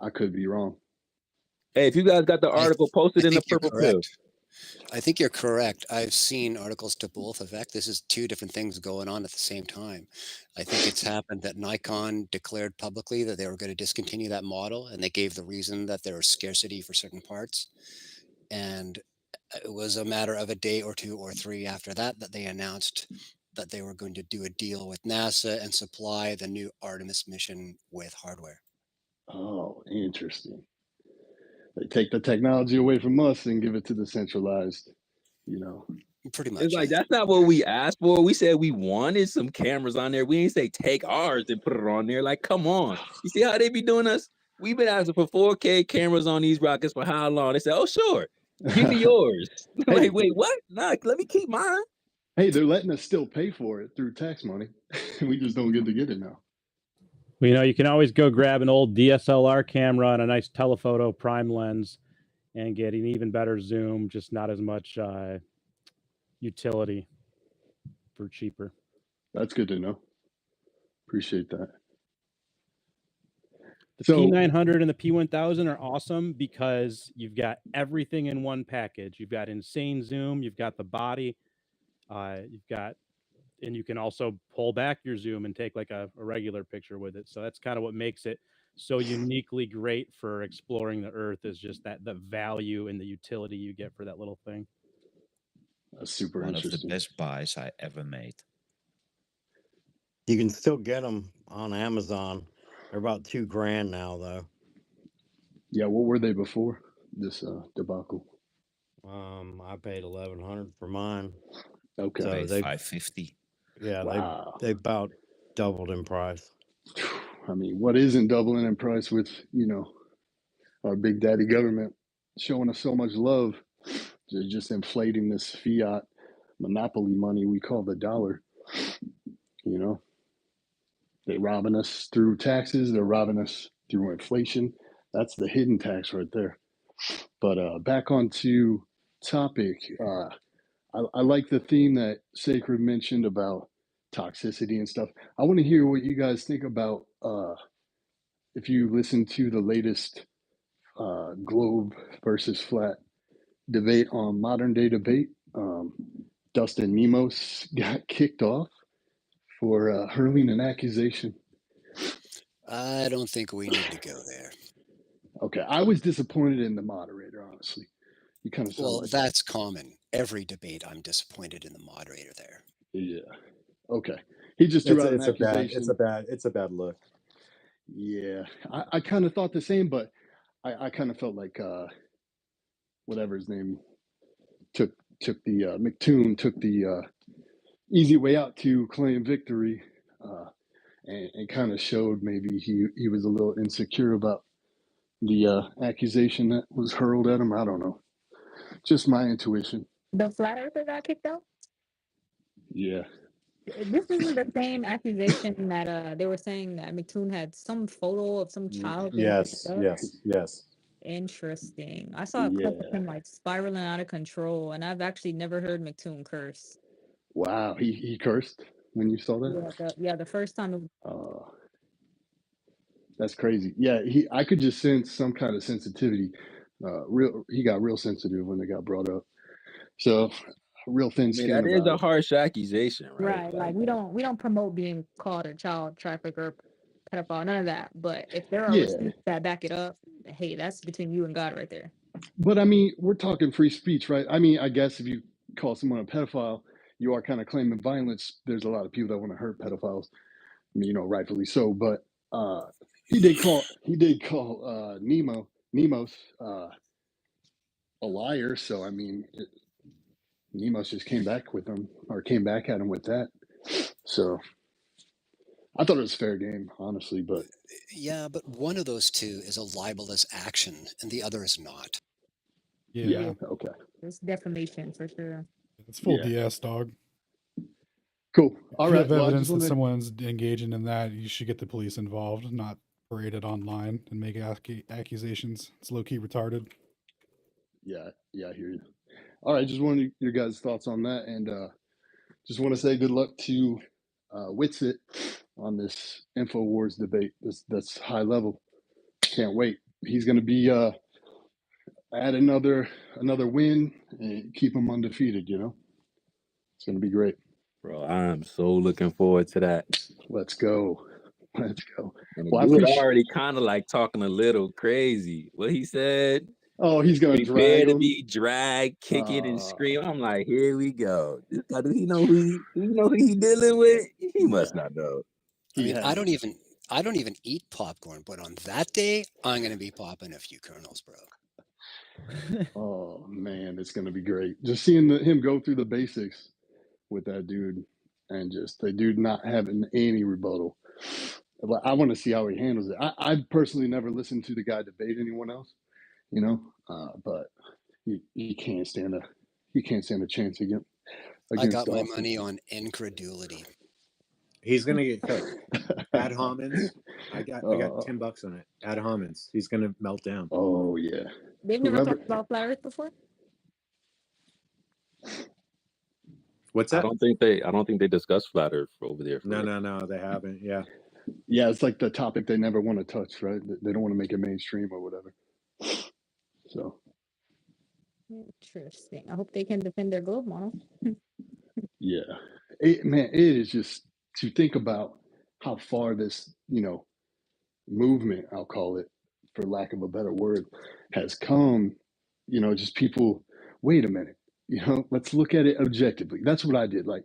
I could be wrong. Hey, if you guys got the article, post it in the think you're purple pill. correct. I think you're correct. I've seen articles to both effect. This is two different things going on at the same time. I think it's happened that Nikon declared publicly that they were going to discontinue that model, and they gave the reason that there was scarcity for certain parts. And it was a matter of a day or two or three after that that they announced that they were going to do a deal with NASA and supply the new Artemis mission with hardware. Oh, interesting. They take the technology away from us and give it to the centralized, you know. Pretty much. It's like, that's not what we asked for. We said we wanted some cameras on there. We ain't say take ours and put it on there. Like, come on. You see how they be doing us? We've been asking for 4K cameras on these rockets for how long? They said, oh, sure. Give me yours. Hey. Like, wait, what? Nah, let me keep mine. Hey, they're letting us still pay for it through tax money. We just don't get to get it now. Well, you know, you can always go grab an old DSLR camera and a nice telephoto prime lens and get an even better zoom, just not as much utility for cheaper. That's good to know. Appreciate that. The P900 and the P1000 are awesome because you've got everything in one package. You've got insane zoom, you've got the body, and you can also pull back your zoom and take like a regular picture with it. So that's kind of what makes it so uniquely great for exploring the Earth, is just that the value and the utility you get for that little thing. That's super interesting. One of the best buys I ever made. You can still get them on Amazon. They're about $2,000 now, though. Yeah, what were they before this debacle? I paid $1,100 for mine. Okay, so they $550. Yeah, wow. they about doubled in price. I mean, what isn't doubling in price with, you know, our big daddy government showing us so much love? They're just inflating this fiat monopoly money we call the dollar. You know, they're robbing us through taxes. They're robbing us through inflation. That's the hidden tax right there. But back onto topic. I like the theme that Sacred mentioned about toxicity and stuff. I want to hear what you guys think about if you listen to the latest globe versus flat debate on Modern Day Debate. Dustin Nemos got kicked off for hurling an accusation. I don't think we need to go there. Okay, I was disappointed in the moderator, honestly. You kind of well, that's common. Every debate, I'm disappointed in the moderator there. Yeah. Okay. He just threw out an accusation. It's a bad look. Yeah, I kind of thought the same, but I kind of felt like whatever his name took the McToon took the easy way out to claim victory, and kind of showed maybe he was a little insecure about the accusation that was hurled at him. I don't know, just my intuition. The flat earther got kicked out? Yeah. This isn't the same accusation that they were saying that McToon had some photo of some child. Yes. Interesting. I saw a clip of him like spiraling out of control, and I've actually never heard McToon curse. Wow, he cursed when you saw that? Yeah, the first time. That's crazy. Yeah, I could just sense some kind of sensitivity. He got real sensitive when it got brought up. So real thin skin. That is a harsh accusation, right? Like we don't promote being called a child trafficker, pedophile, none of that. But if there are receipts that back it up, hey, that's between you and God right there. But I mean, we're talking free speech, right? I mean, I guess if you call someone a pedophile, you are kind of claiming violence. There's a lot of people that want to hurt pedophiles. I mean, you know, rightfully so. But he did call Nemos a liar. So I mean, Nemos just came back at him with that. So I thought it was fair game, honestly. But yeah, but one of those two is a libelous action, and the other is not. Yeah. Okay. It's defamation for sure. It's full DS, dog. Cool. All right. If you have evidence that someone's engaging in that, you should get the police involved, not parade it online and make accusations. It's low-key retarded. Yeah, I hear you. All right, just wanted your guys' thoughts on that, and just want to say good luck to Witsit on this InfoWars debate. That's high level. Can't wait. He's going to be add another win and keep them undefeated. You know, it's gonna be great. Bro, I'm so looking forward to that. Let's go. Let's go. And the Well, I dude appreciate. already kind of like talking a little crazy. What he said, Oh, he's gonna prepare drag to him. be dragged, kicking and scream. I'm like, here we go. This guy, do he know who he dealing with? He must not know. I mean, I don't even eat popcorn, but on that day, I'm gonna be popping a few kernels, bro. Oh man, it's gonna be great. Just seeing him go through the basics with that dude, and just the dude not having any rebuttal. I want to see how he handles it. I personally never listened to the guy debate anyone else, you know, but he can't stand a chance against. I got my Austin. money on incredulity. He's gonna get cooked. Ad homins. I got $10 on it. Ad homins. He's gonna melt down. Oh yeah. They've never talked about flat Earth before. What's that? I don't think they discuss flat Earth over there. No, they haven't. Yeah. Yeah, it's like the topic they never want to touch, right? They don't want to make it mainstream or whatever. So. Interesting. I hope they can defend their globe model. Yeah, it is just to think about how far this, movement, I'll call it, for lack of a better word, has come. Just people, wait a minute, let's look at it objectively. That's what I did. Like,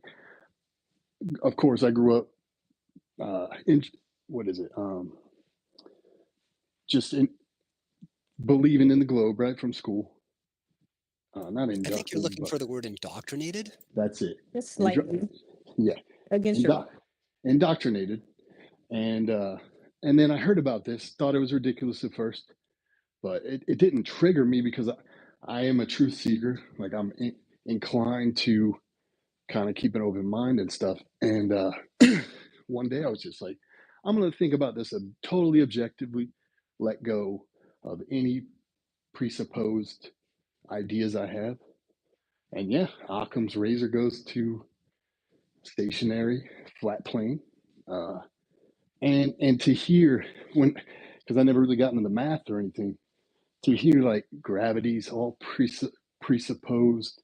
of course, I grew up just in believing in the globe, right, from school. Not I think you're looking for the word indoctrinated. That's it. Just slightly. Yeah. Against your indoctrinated. And then I heard about this, thought it was ridiculous at first, but it didn't trigger me because I am a truth seeker. Like, I'm inclined to kind of keep an open mind and stuff. And one day I was just like, I'm going to think about this totally objectively, let go of any presupposed ideas I have. And yeah, Occam's razor goes to stationary, flat plane. And to hear, because I never really got into the math or anything, to hear like gravity's all presupposed,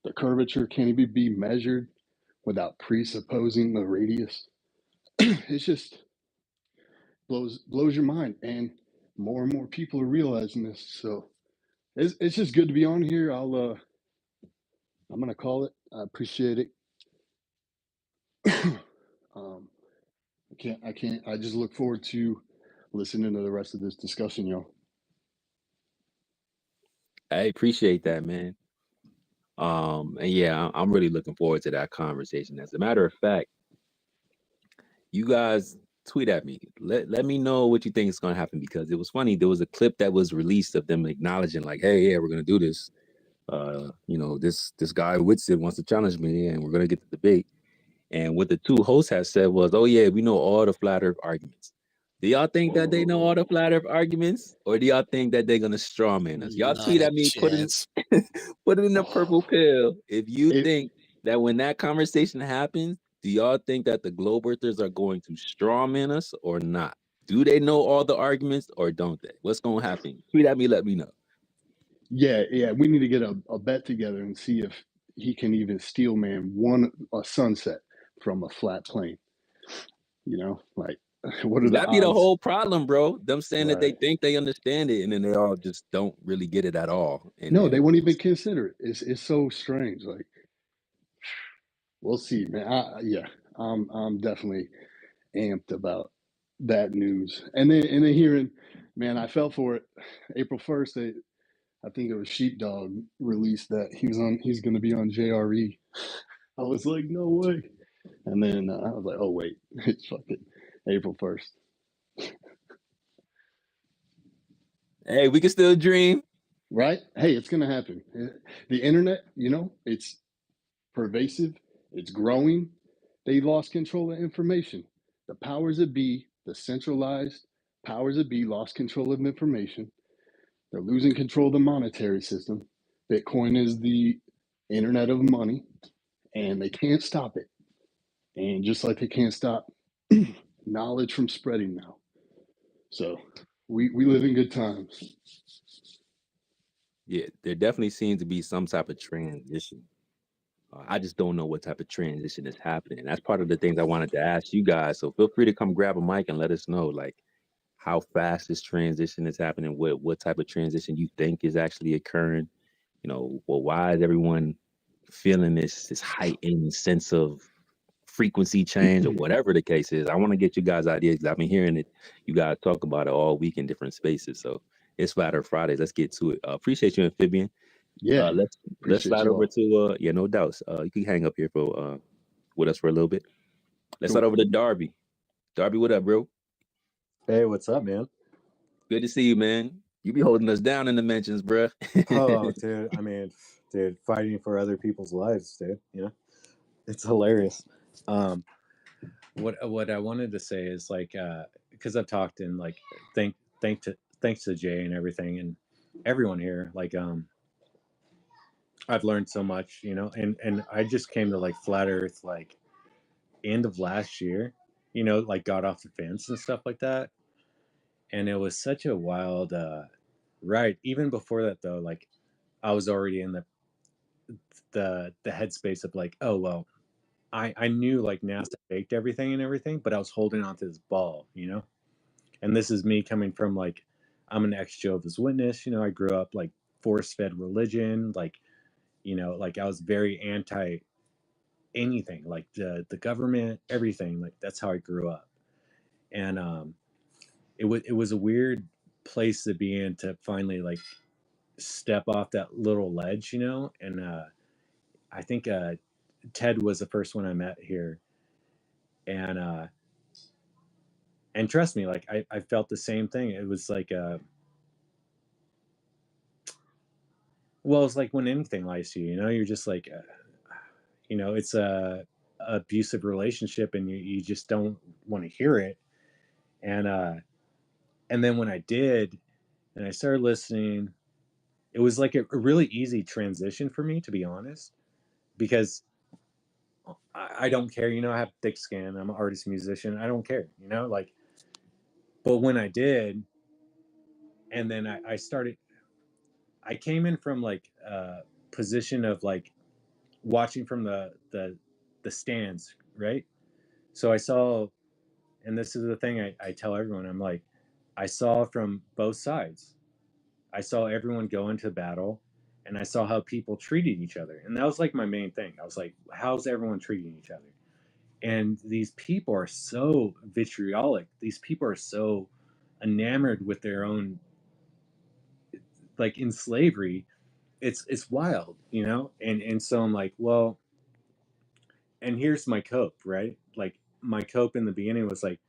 the curvature can't even be measured without presupposing the radius. It's just blows your mind, and more people are realizing this. So it's just good to be on here. I'm gonna call it. I appreciate it. I just look forward to listening to the rest of this discussion, y'all. I appreciate that, man. And yeah, I'm really looking forward to that conversation. As a matter of fact, you guys tweet at me. Let me know what you think is going to happen, because it was funny. There was a clip that was released of them acknowledging, like, hey, yeah, we're going to do this. This guy Whitson wants to challenge me, and we're going to get the debate. And what the two hosts have said was, oh yeah, we know all the flat Earth arguments. Do y'all think that they know all the flat Earth arguments, or do y'all think that they're gonna straw man us? Y'all tweet at me, put it in the purple pill if you think that when that conversation happens, do y'all think that the globe earthers are going to straw man us or not? Do they know all the arguments or don't they? What's gonna happen? Tweet at me, let me know. Yeah, we need to get a bet together and see if he can even steel man a sunset from a flat plane. Like, what are the odds? That'd be the whole problem, bro. Them saying that they think they understand it, and then they all just don't really get it at all. No, they won't even consider it. It's so strange. Like, we'll see, man. I'm definitely amped about that news. And then hearing, man, I fell for it. April 1st, I think it was Sheepdog released that he's going to be on JRE. I was like, no way. And then I was like, oh wait, it's fucking April 1st. Hey, we can still dream. Right? Hey, it's going to happen. The internet, it's pervasive. It's growing. They lost control of information. The powers that be, the centralized powers that be, lost control of information. They're losing control of the monetary system. Bitcoin is the internet of money, and they can't stop it. And just like they can't stop knowledge from spreading now. So we live in good times. Yeah, there definitely seems to be some type of transition. I just don't know what type of transition is happening. That's part of the things I wanted to ask you guys. So feel free to come grab a mic and let us know, like, how fast this transition is happening, what type of transition you think is actually occurring. You know, well, why is everyone feeling this heightened sense of frequency change or whatever the case is? I want to get you guys ideas because I've been hearing it. You guys talk about it all week in different spaces. So it's Flatter Fridays. Let's get to it. Appreciate you, Amphibian. Yeah, Let's appreciate slide you over all. to yeah, no doubts. You can hang up here for with us for a little bit. Let's Cool. start over to Darby. Darby, what up, bro? Hey, what's up, man? Good to see you, man. You be holding us down in the mentions, bro. Oh, dude, I mean, dude, fighting for other people's lives, dude. You know, it's hilarious. What I wanted to say is like, because I've talked and like, thanks to Jay and everything and everyone here. Like, I've learned so much, you know, and I just came to like Flat Earth like end of last year, you know, like got off the fence and stuff like that, and it was such a wild ride. Even before that, though, like I was already in the headspace of like, oh well, I knew like NASA faked everything and everything, but I was holding on to this ball, you know. And this is me coming from like, I'm an ex-Jehovah's Witness, you know. I grew up like force-fed religion, like, you know, like I was very anti anything, like the government, everything. Like that's how I grew up, and it was a weird place to be in to finally like step off that little ledge, you know. And I think Ted was the first one I met here, and trust me, like I felt the same thing. It was like well, it's like when anything lies to you, you know, you're just like you know, it's a abusive relationship and you just don't want to hear it. And then when I did and I started listening, it was like a really easy transition for me, to be honest, because I don't care, you know. I have thick skin, I'm an artist musician, I don't care, you know, like. But when I did, and then I started, I came in from like a position of like watching from the stands, right? So I saw, and this is the thing I tell everyone, I'm like, I saw from both sides. I saw everyone go into battle, and I saw how people treated each other. And that was like my main thing. I was like, how's everyone treating each other? And these people are so vitriolic. These people are so enamored with their own, like in slavery. It's wild, you know? And so I'm like, well, and here's my cope, right? Like my cope in the beginning was like,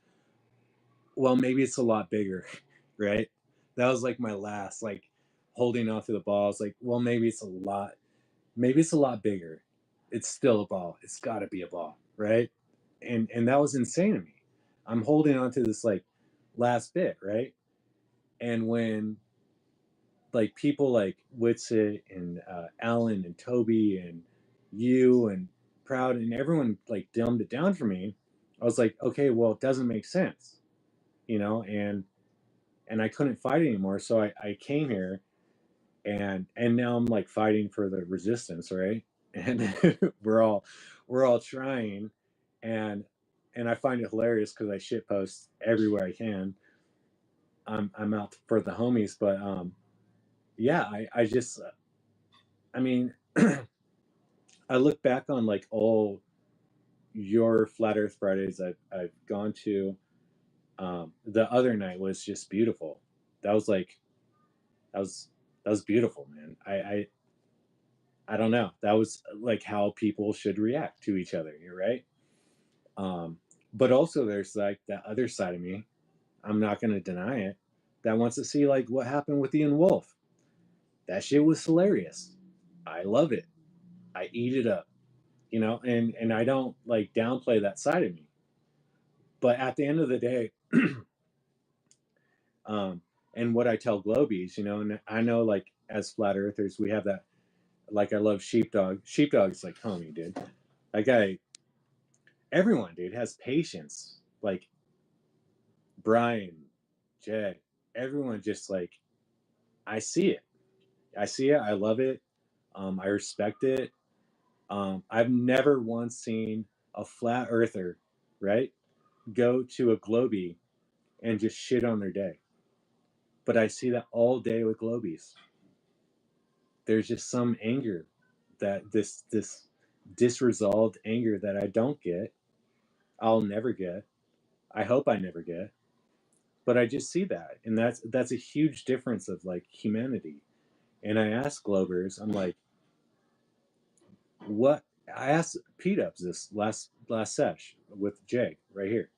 well, maybe it's a lot bigger, right? That was like my last, like holding on to the ball. It's like, well, maybe it's a lot bigger. It's still a ball. It's got to be a ball, right? And that was insane to me. I'm holding on to this like last bit, right? And when like people like Witsit and Alan and Toby and you and Proud and everyone like dumbed it down for me, I was like, okay, well, it doesn't make sense, you know. And I couldn't fight anymore, so I came here, and now I'm like fighting for the resistance, right? And we're all trying, and I find it hilarious because I shitpost everywhere I can. I'm out for the homies, but yeah, I just I mean I look back on like all your Flat Earth Fridays I've gone to. The other night was just beautiful. That was like that was that was beautiful, man. I don't know. That was like how people should react to each other. You're right. But also there's like that other side of me. I'm not gonna deny it. That wants to see like what happened with Ian Wolf. That shit was hilarious. I love it. I eat it up. You know, and I don't like downplay that side of me. But at the end of the day, and what I tell Globies, you know, and I know like as flat earthers, we have that, like I love Sheepdog. Sheepdog's like homie, dude. That guy, everyone, dude, has patience. Like Brian, Jed, everyone just like, I see it. I see it. I love it. I respect it. I've never once seen a flat earther, right, go to a Globie and just shit on their day. But I see that all day with Globies. There's just some anger, that this disresolved anger that I don't get. I'll never get. I hope I never get. But I just see that, and that's a huge difference of like humanity. And I asked Globers, I'm like, what? I asked Pete Ups this last sesh with Jay right here.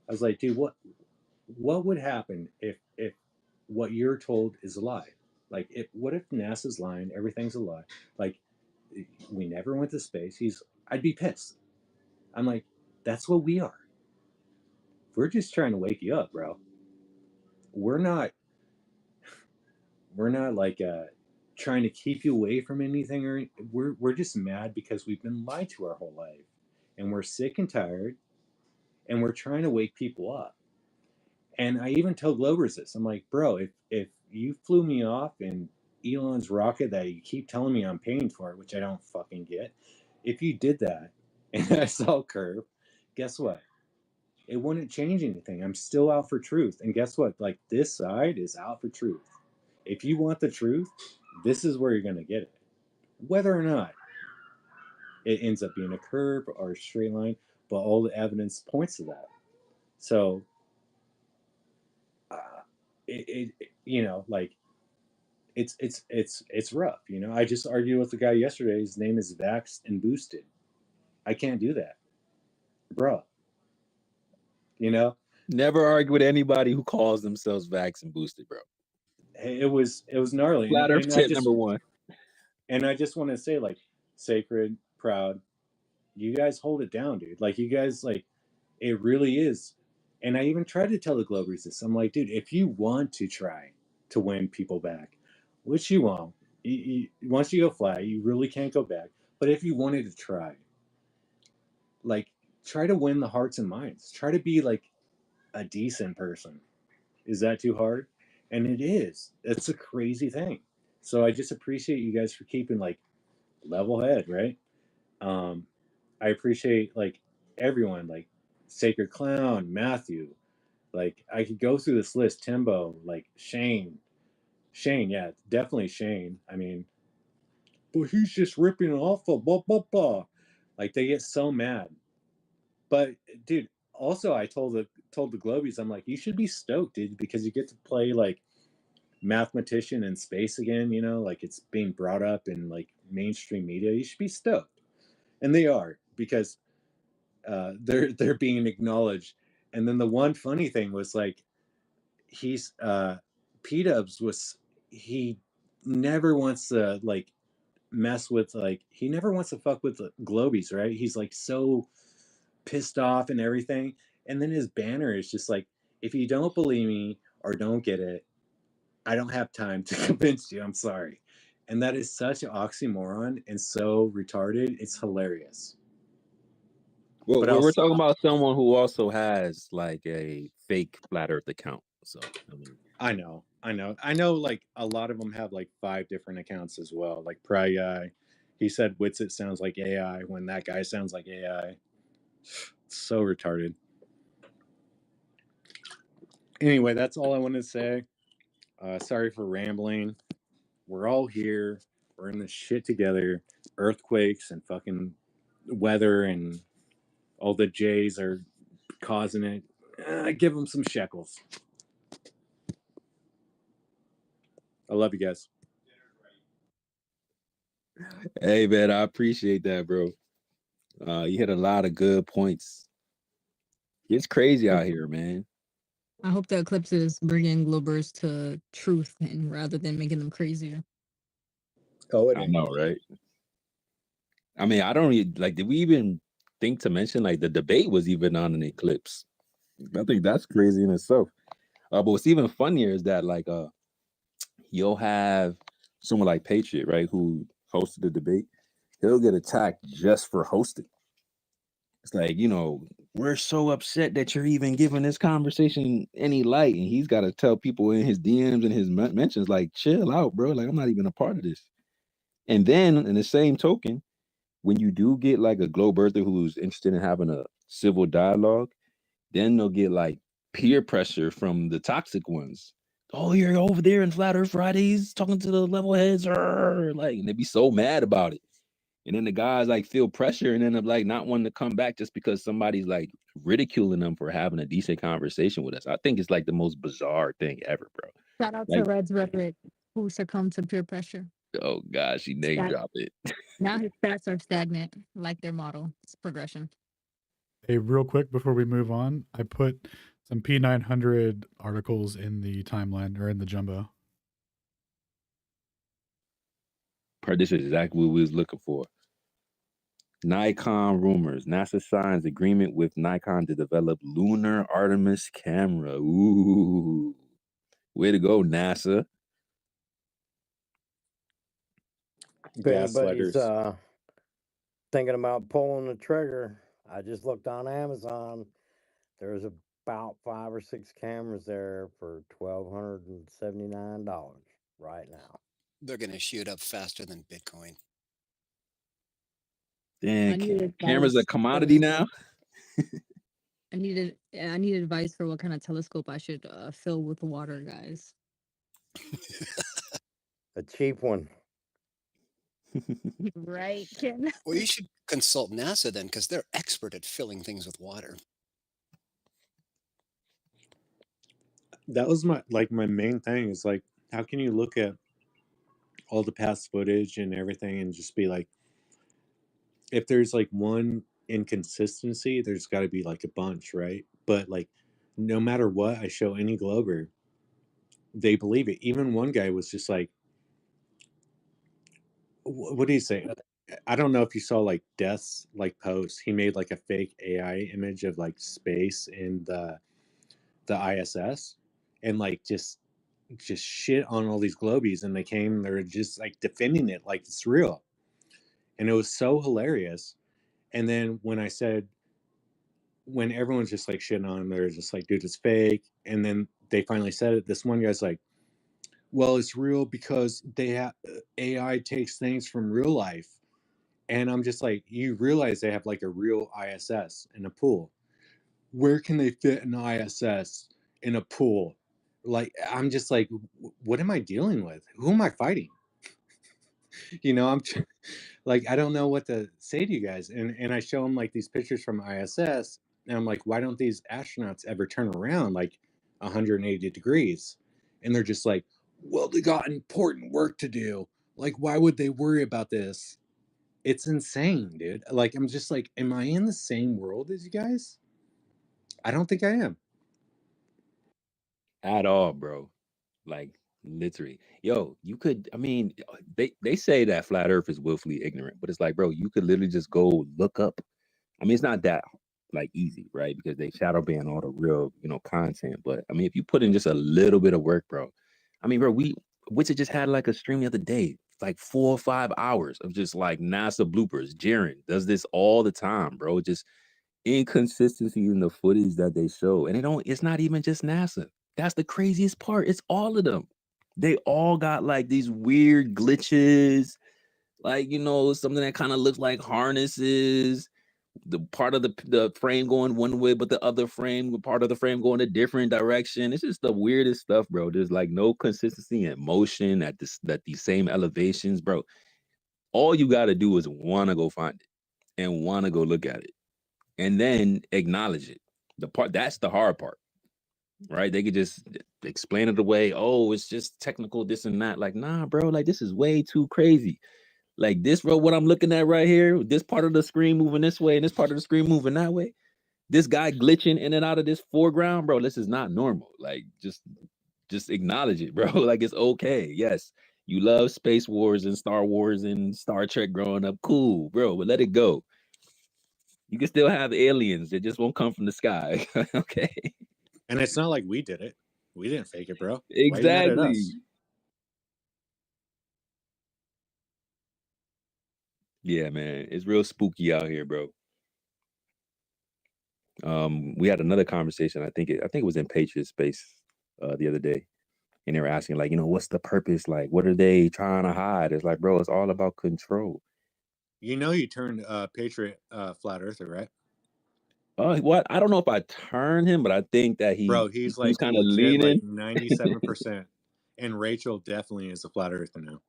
I was like, dude, what would happen if what you're told is a lie? Like, what if NASA's lying? Everything's a lie. Like, we never went to space. I'd be pissed. I'm like, that's what we are. We're just trying to wake you up, bro. We're not like trying to keep you away from anything, or we're just mad because we've been lied to our whole life, and we're sick and tired, and we're trying to wake people up. And I even told Globers this. I'm like, bro, if you flew me off in Elon's rocket that you keep telling me I'm paying for, which I don't fucking get, if you did that and I saw a curve, guess what? It wouldn't change anything. I'm still out for truth. And guess what? Like, this side is out for truth. If you want the truth, this is where you're going to get it. Whether or not it ends up being a curve or a straight line, but all the evidence points to that. So, you know, like, it's rough. You know, I just argued with the guy yesterday. His name is Vaxxed and Boosted. I can't do that, bro. You know, Never argue with anybody who calls themselves Vax and Boosted, bro. it was gnarly. Flat Earth tip number one. And I just want to say, like, Sacred, Proud, you guys hold it down, dude. Like, you guys, like, it really is. And I even tried to tell the Globers this. I'm like, dude, if you want to try to win people back, which you won't, once you go flat, you really can't go back. But if you wanted to try, like, try to win the hearts and minds. Try to be like a decent person. Is that too hard? And it is. It's a crazy thing. So I just appreciate you guys for keeping like level head, right? I appreciate like everyone, like Sacred Clown, Matthew. Like, I could go through this list, Timbo, like Shane, yeah, definitely Shane. I mean, but he's just ripping off of blah blah blah. Like, they get so mad. But dude, also I told the Globies, I'm like, you should be stoked, dude, because you get to play like mathematician in space again, you know, like it's being brought up in like mainstream media. You should be stoked. And they are, because they're being acknowledged. And then the one funny thing was like, he's P-Dubs was, he never wants to like mess with, like, he never wants to fuck with the Globies, right? He's like so pissed off and everything. And then his banner is just like, if you don't believe me or don't get it, I don't have time to convince you. I'm sorry. And that is such an oxymoron and so retarded. It's hilarious. Well, we're talking about someone who also has like a fake Flat Earth account. So, I mean, I know like a lot of them have like 5 different accounts as well. Like Pry Guy, he said Witsit sounds like AI when that guy sounds like AI. It's so retarded. Anyway, that's all I wanted to say. Sorry for rambling. We're all here. We're in this shit together. Earthquakes and fucking weather and all the J's are causing it. Give them some shekels. I love you guys. Hey man, I appreciate that, bro. You hit a lot of good points. It's crazy out here, man. I hope the eclipses bringing Globers to truth and rather than making them crazier. Oh, it I know, right? I mean, I don't even, like, did we even think to mention like the debate was even on an eclipse? I think that's crazy in itself. But what's even funnier is that like you'll have someone like Patriot, right, who hosted the debate. He'll get attacked just for hosting. It's like, we're so upset that you're even giving this conversation any light. And he's got to tell people in his DMs and his mentions, like, chill out, bro. Like, I'm not even a part of this. And then in the same token, when you do get like a globe earther who's interested in having a civil dialogue, then they'll get like peer pressure from the toxic ones. Oh, you're over there in Flat Earth Fridays talking to the level heads, like, and they be so mad about it. And then the guys like feel pressure and end up like not wanting to come back just because somebody's like ridiculing them for having a decent conversation with us. I think it's like the most bizarre thing ever, bro. Shout out Like, to Red's Rhetoric, who succumbed to peer pressure. oh gosh, she name dropped it. Now his stats are stagnant, like their model. It's progression. Hey, real quick before we move on, I put some P900 articles in the timeline or in the jumbo. This is exactly what we was looking for. Nikon rumors. NASA signs agreement with Nikon to develop lunar Artemis camera. Ooh, way to go, NASA. If anybody's Gaslighters. thinking about pulling the trigger, I just looked on Amazon. There's about 5 or 6 cameras there for $1,279 right now. They're going to shoot up faster than Bitcoin. Dang, cameras a commodity now. I need advice for what kind of telescope I should fill with water, guys. A cheap one. Right, Ken? Well, you should consult NASA then, because they're expert at filling things with water. That was my main thing is like, how can you look at all the past footage and everything and just be like, if there's like one inconsistency, there's got to be like a bunch, right? But like, no matter what I show any Glober, they believe it. Even one guy was just like, what do you say? I don't know if you saw like Death's like post. He made like a fake AI image of like space in the ISS, and like just shit on all these globies, and they're just like defending it like it's real, and it was so hilarious. And then when everyone's just like shitting on him, they're just like, dude, it's fake. And then they finally said it. This one guy's like, well, it's real because AI takes things from real life. And I'm just like, you realize they have like a real ISS in a pool. Where can they fit an ISS in a pool? Like, I'm just like, what am I dealing with? Who am I fighting? I'm like, I don't know what to say to you guys. And I show them like these pictures from ISS, and I'm like, why don't these astronauts ever turn around like 180 degrees? And they're just like, well, they got important work to do. Like, why would they worry about this? It's insane, dude. Like, I'm just like, am I in the same world as you guys? I don't think I am. At all, bro. Like, literally. Yo, you could, they say that flat earth is willfully ignorant, but it's like, bro, you could literally just go look up. It's not that like easy, right? Because they shadow ban all the real, content. But if you put in just a little bit of work, bro. Bro, Witcher just had like a stream the other day, like 4 or 5 hours of just like NASA bloopers. Jaren does this all the time, bro. Just inconsistency in the footage that they show. And it's not even just NASA. That's the craziest part. It's all of them. They all got like these weird glitches, like, something that kind of looks like harnesses, the part of the frame going one way, but the other part of the frame going a different direction. It's just the weirdest stuff, bro. There's like no consistency in motion at these same elevations, bro. All you got to do is want to go find it and want to go look at it and then acknowledge it. That's the hard part, right? They could just explain it away. Oh, it's just technical, this and that. Like, nah, bro, like this is way too crazy. Like this, bro, what I'm looking at right here, this part of the screen moving this way and this part of the screen moving that way. This guy glitching in and out of this foreground, bro, this is not normal. Like, just acknowledge it, bro. Like, it's okay. Yes, you love Space Wars and Star Wars and Star Trek growing up. Cool, bro, but let it go. You can still have aliens. They just won't come from the sky. Okay. And it's not like we did it. We didn't fake it, bro. Exactly. Why are you mad at us? Yeah, man. It's real spooky out here, bro. We had another conversation. I think it was in Patriot Space the other day, and they were asking like, what's the purpose? Like, what are they trying to hide? It's like, bro, it's all about control. You know, you turned Patriot flat earther, right? What? I don't know if I turned him, but I think that he's like kind of legit, leaning. like 97%. And Rachel definitely is a flat earther now.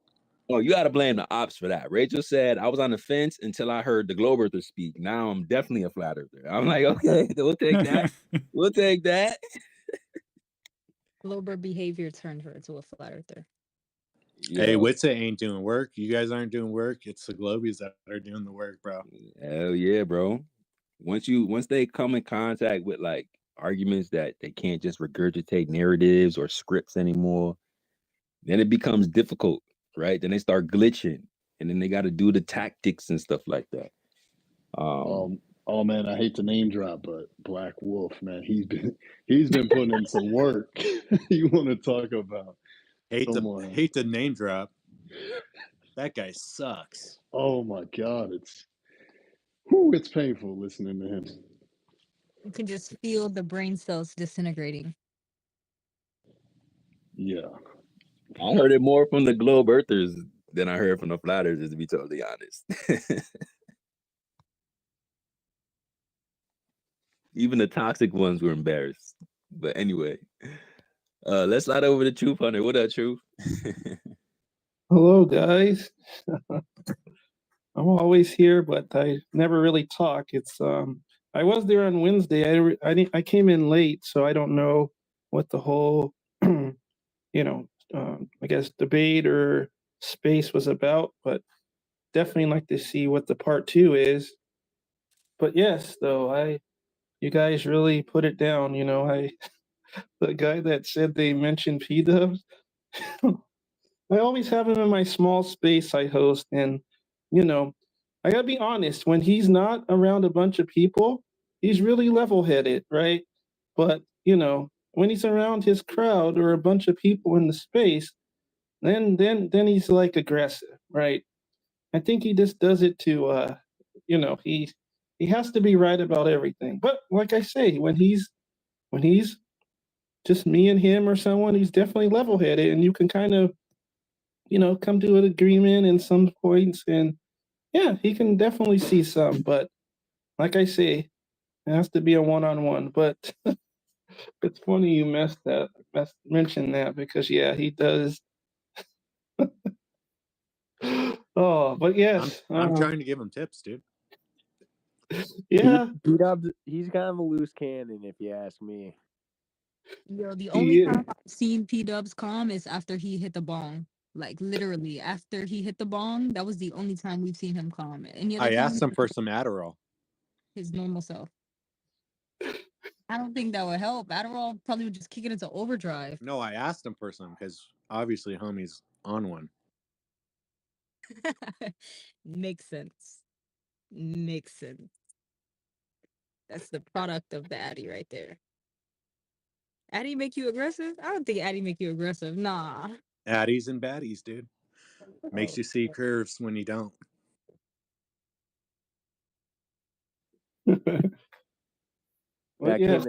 Oh, you got to blame the ops for that. Rachel said, I was on the fence until I heard the Globe Earther speak. Now I'm definitely a flat earther. I'm like, okay, we'll take that. We'll take that. Global behavior turned her into a flat earther. Hey, Witsa ain't doing work. You guys aren't doing work. It's the Globies that are doing the work, bro. Hell yeah, bro. Once they come in contact with like arguments that they can't just regurgitate narratives or scripts anymore, then it becomes difficult, right? Then they start glitching, and then they got to do the tactics and stuff like that. Oh man, I hate to name drop, but Black Wolf, man, he's been putting in some work. You want to talk about hate the name drop? That guy sucks. Oh my God, it's painful listening to him. You can just feel the brain cells disintegrating. Yeah. I heard it more from the Globe Earthers than I heard from the Flat Earthers, to be totally honest. Even the toxic ones were embarrassed. But anyway, let's slide over to Truth Hunter. What up, Truth? Hello, guys. I'm always here, but I never really talk. It's I was there on Wednesday. I came in late, so I don't know what the whole I guess debate or space was about, but definitely like to see what the part 2 is. But yes, though, you guys really put it down. The guy that said they mentioned P-dubs, I always have him in my small space I host, and I gotta be honest, when he's not around a bunch of people, he's really level-headed, right? But when he's around his crowd or a bunch of people in the space, then he's like aggressive, right? I think he just does it to he has to be right about everything. But like I say, when he's just me and him or someone, he's definitely level-headed, and you can kind of come to an agreement in some points, and yeah, he can definitely see some, but like I say, it has to be a one-on-one. But it's funny you mentioned that because yeah, he does. Oh, but yes, I'm trying to give him tips, dude. Yeah, P-Dubs, he's kind of a loose cannon, if you ask me. Yo, the only time I've seen P-Dubs calm is after he hit the bong. Like literally, after he hit the bong, that was the only time we've seen him calm. Any other I time, asked him for some Adderall. his normal self. I don't think that would help. Adderall probably would just kick it into overdrive. No, I asked him for some because obviously homie's on one. Makes sense. Makes sense. That's the product of the Addy right there. Addy make you aggressive? I don't think Addy make you aggressive. Nah. Addies and baddies, dude. Makes you see curves when you don't. Well, yeah.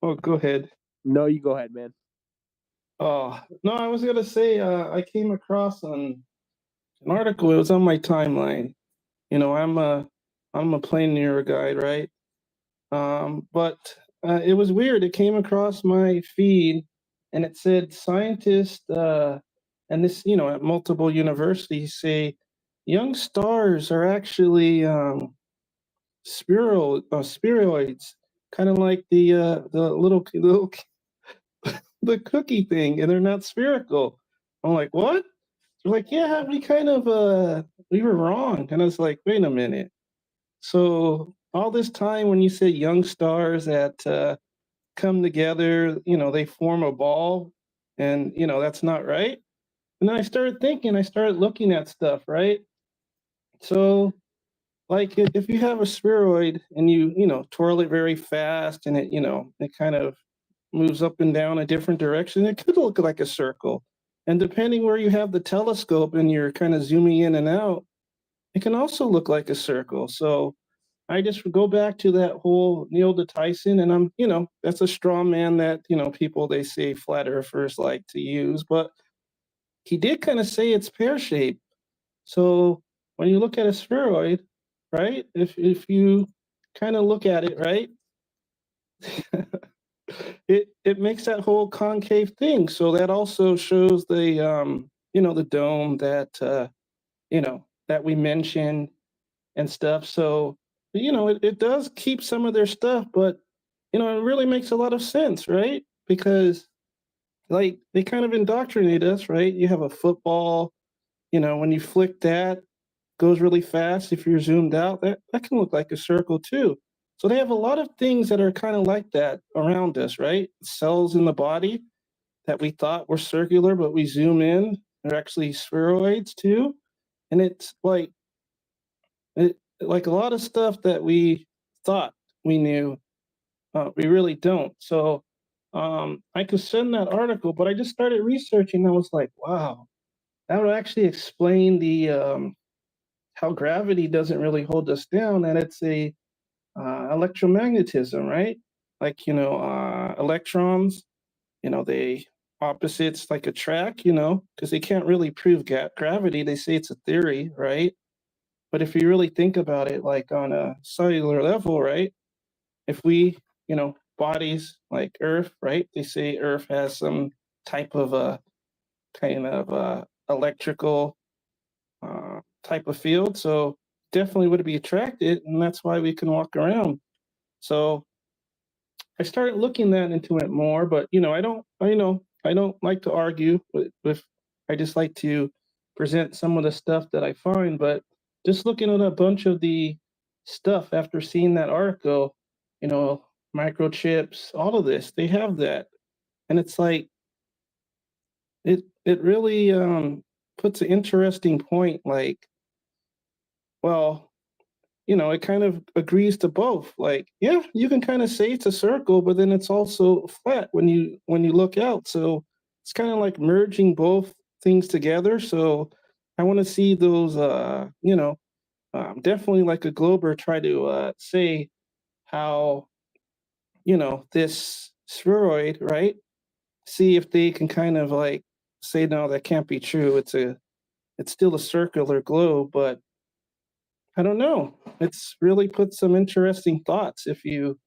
Oh, go ahead. No, you go ahead, man. Oh, no, I was gonna say I came across an article. It was on my timeline. I'm a plane Neuro guide, right? But it was weird. It came across my feed, and it said scientists and this, at multiple universities say young stars are actually spheroids, kind of like the little the cookie thing, and they're not spherical. I'm like, what? They're like, yeah, we kind of we were wrong. And I was like, wait a minute. So all this time when you say young stars that come together, they form a ball, and that's not right. And then I started looking at stuff, right? So like if you have a spheroid and you twirl it very fast, and it kind of moves up and down a different direction, it could look like a circle. And depending where you have the telescope and you're kind of zooming in and out, it can also look like a circle. So I just go back to that whole Neil deGrasse Tyson, and I'm, that's a straw man that, people, they say flat earthers like to use, but he did kind of say it's pear-shaped. So when you look at a spheroid, right, if you kind of look at it, right, it makes that whole concave thing. So that also shows the, the dome that, that we mentioned and stuff. So, it does keep some of their stuff, but, it really makes a lot of sense, right? Because, like, they kind of indoctrinate us, right? You have a football, when you flick that, goes really fast. If you're zoomed out, that can look like a circle too. So they have a lot of things that are kind of like that around us, right? Cells in the body that we thought were circular, but we zoom in, they're actually spheroids too. And it's like a lot of stuff that we thought we knew, we really don't. So I could send that article, but I just started researching. I was like, wow, that would actually explain the how gravity doesn't really hold us down, and it's a electromagnetism, right? Like, electrons, they opposites like attract, because they can't really prove gravity. They say it's a theory, right? But if you really think about it, like on a cellular level, right? If we, bodies like Earth, right? They say Earth has some type of a kind of electrical type of field. So definitely would be attracted, and that's why we can walk around. So I started looking that into it more, but I don't like to argue with I just like to present some of the stuff that I find. But just looking at a bunch of the stuff after seeing that article, microchips, all of this, they have that. And it's like it really puts an interesting point, like, well, it kind of agrees to both. Like, yeah, you can kind of say it's a circle, but then it's also flat when you look out. So it's kind of like merging both things together. So I want to see those, definitely like a glober try to say how, this spheroid, right? See if they can kind of like say, no, that can't be true. It's still a circular globe, but I don't know. It's really put some interesting thoughts if you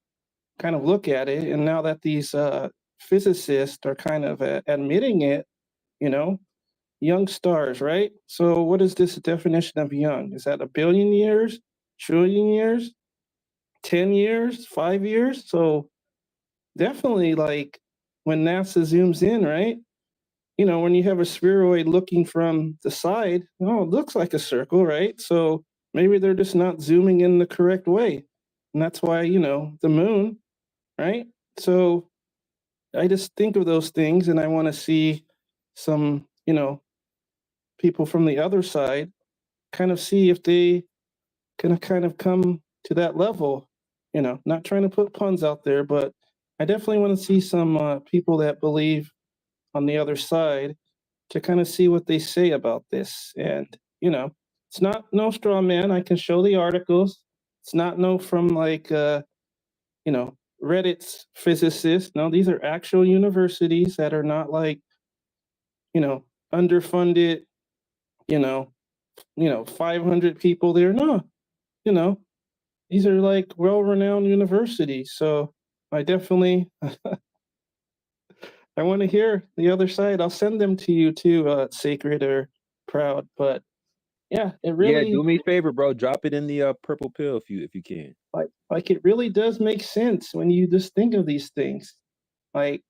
kind of look at it. And now that these physicists are kind of admitting it, young stars, right? So what is this definition of young? Is that 1 billion years, trillion years, 10 years, 5 years? So definitely, like, when NASA zooms in, right? When you have a spheroid looking from the side, it looks like a circle, right? So maybe they're just not zooming in the correct way. And that's why, the moon, right? So I just think of those things, and I want to see some, people from the other side kind of see if they can kind of come to that level, not trying to put puns out there, but I definitely want to see some people that believe on the other side to kind of see what they say about this. And, it's not no straw man. I can show the articles. It's not no from like, Reddit's physicists. No, these are actual universities that are not like, underfunded, you know, 500 people there. No, these are like well-renowned universities. So I definitely, I want to hear the other side. I'll send them to you too, Sacred or Proud. But yeah, it really, Yeah, do me a favor, bro. Drop it in the purple pill if you can. like it really does make sense when you just think of these things. Like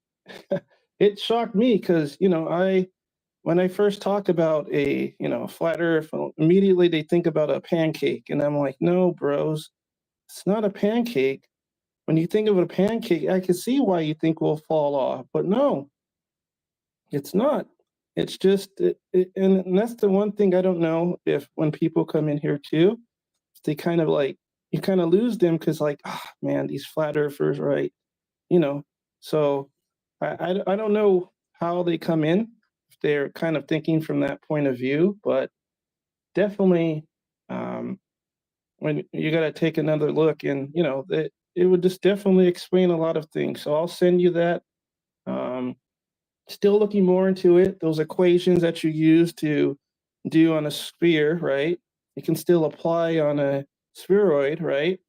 it shocked me because when I first talk about a flat Earth, immediately they think about a pancake, and I'm like, no, bros, it's not a pancake. When you think of a pancake, I can see why you think we'll fall off, but no, it's not. It's just, and that's the one thing I don't know if when people come in here too, they kind of like, you kind of lose them because like, man, these flat earthers, right? So I don't know how they come in, if they're kind of thinking from that point of view, but definitely, when you got to take another look, and you know that it would just definitely explain a lot of things. So I'll send you that. Still looking more into it. Those equations that you use to do on a sphere, right? You can still apply on a spheroid, right?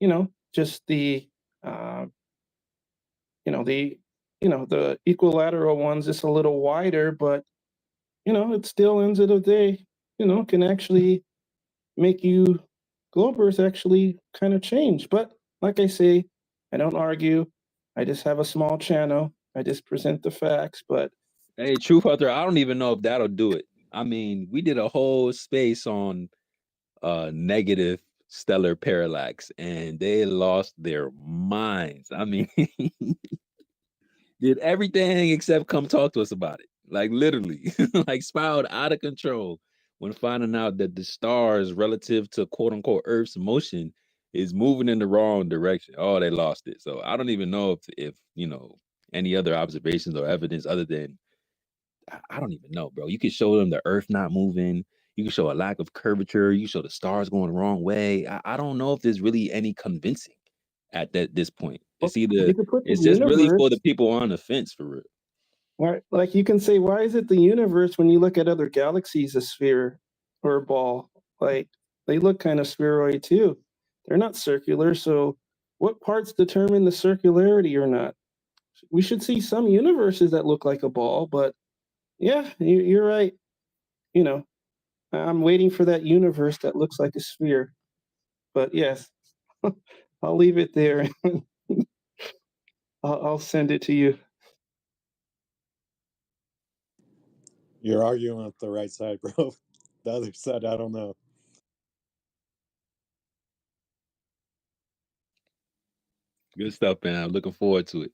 You know, just the the equilateral one's just a little wider, but you know, it still ends of the day, you know, can actually make you globe Earth actually kind of change. But like I say, I don't argue. I just have a small channel. I just present the facts. But Hey, Truth Hunter, I don't even know if that'll do it. I mean, we did a whole space on negative stellar parallax, and they lost their minds. I mean, did everything except come talk to us about it. Like literally, like spiraled out of control when finding out that the stars relative to quote unquote Earth's motion is moving in the wrong direction. Oh, they lost it. So I don't even know if you know any other observations or evidence other than I don't even know, bro. You could show them the Earth not moving. You can show a lack of curvature. You show the stars going the wrong way. I don't know if there's really any convincing at this point. It's either it's just really for the people on the fence for real. Right, like you can say, why is it the universe when you look at other galaxies a sphere or a ball? Like they look kind of spheroid too. They're not circular. So what parts determine the circularity or not? We should see some universes that look like a ball, but yeah, you're right. You know, I'm waiting for that universe that looks like a sphere. But yes, I'll leave it there. I'll send it to you. You're arguing with the right side, bro. The other side, I don't know. Good stuff, man. I'm looking forward to it.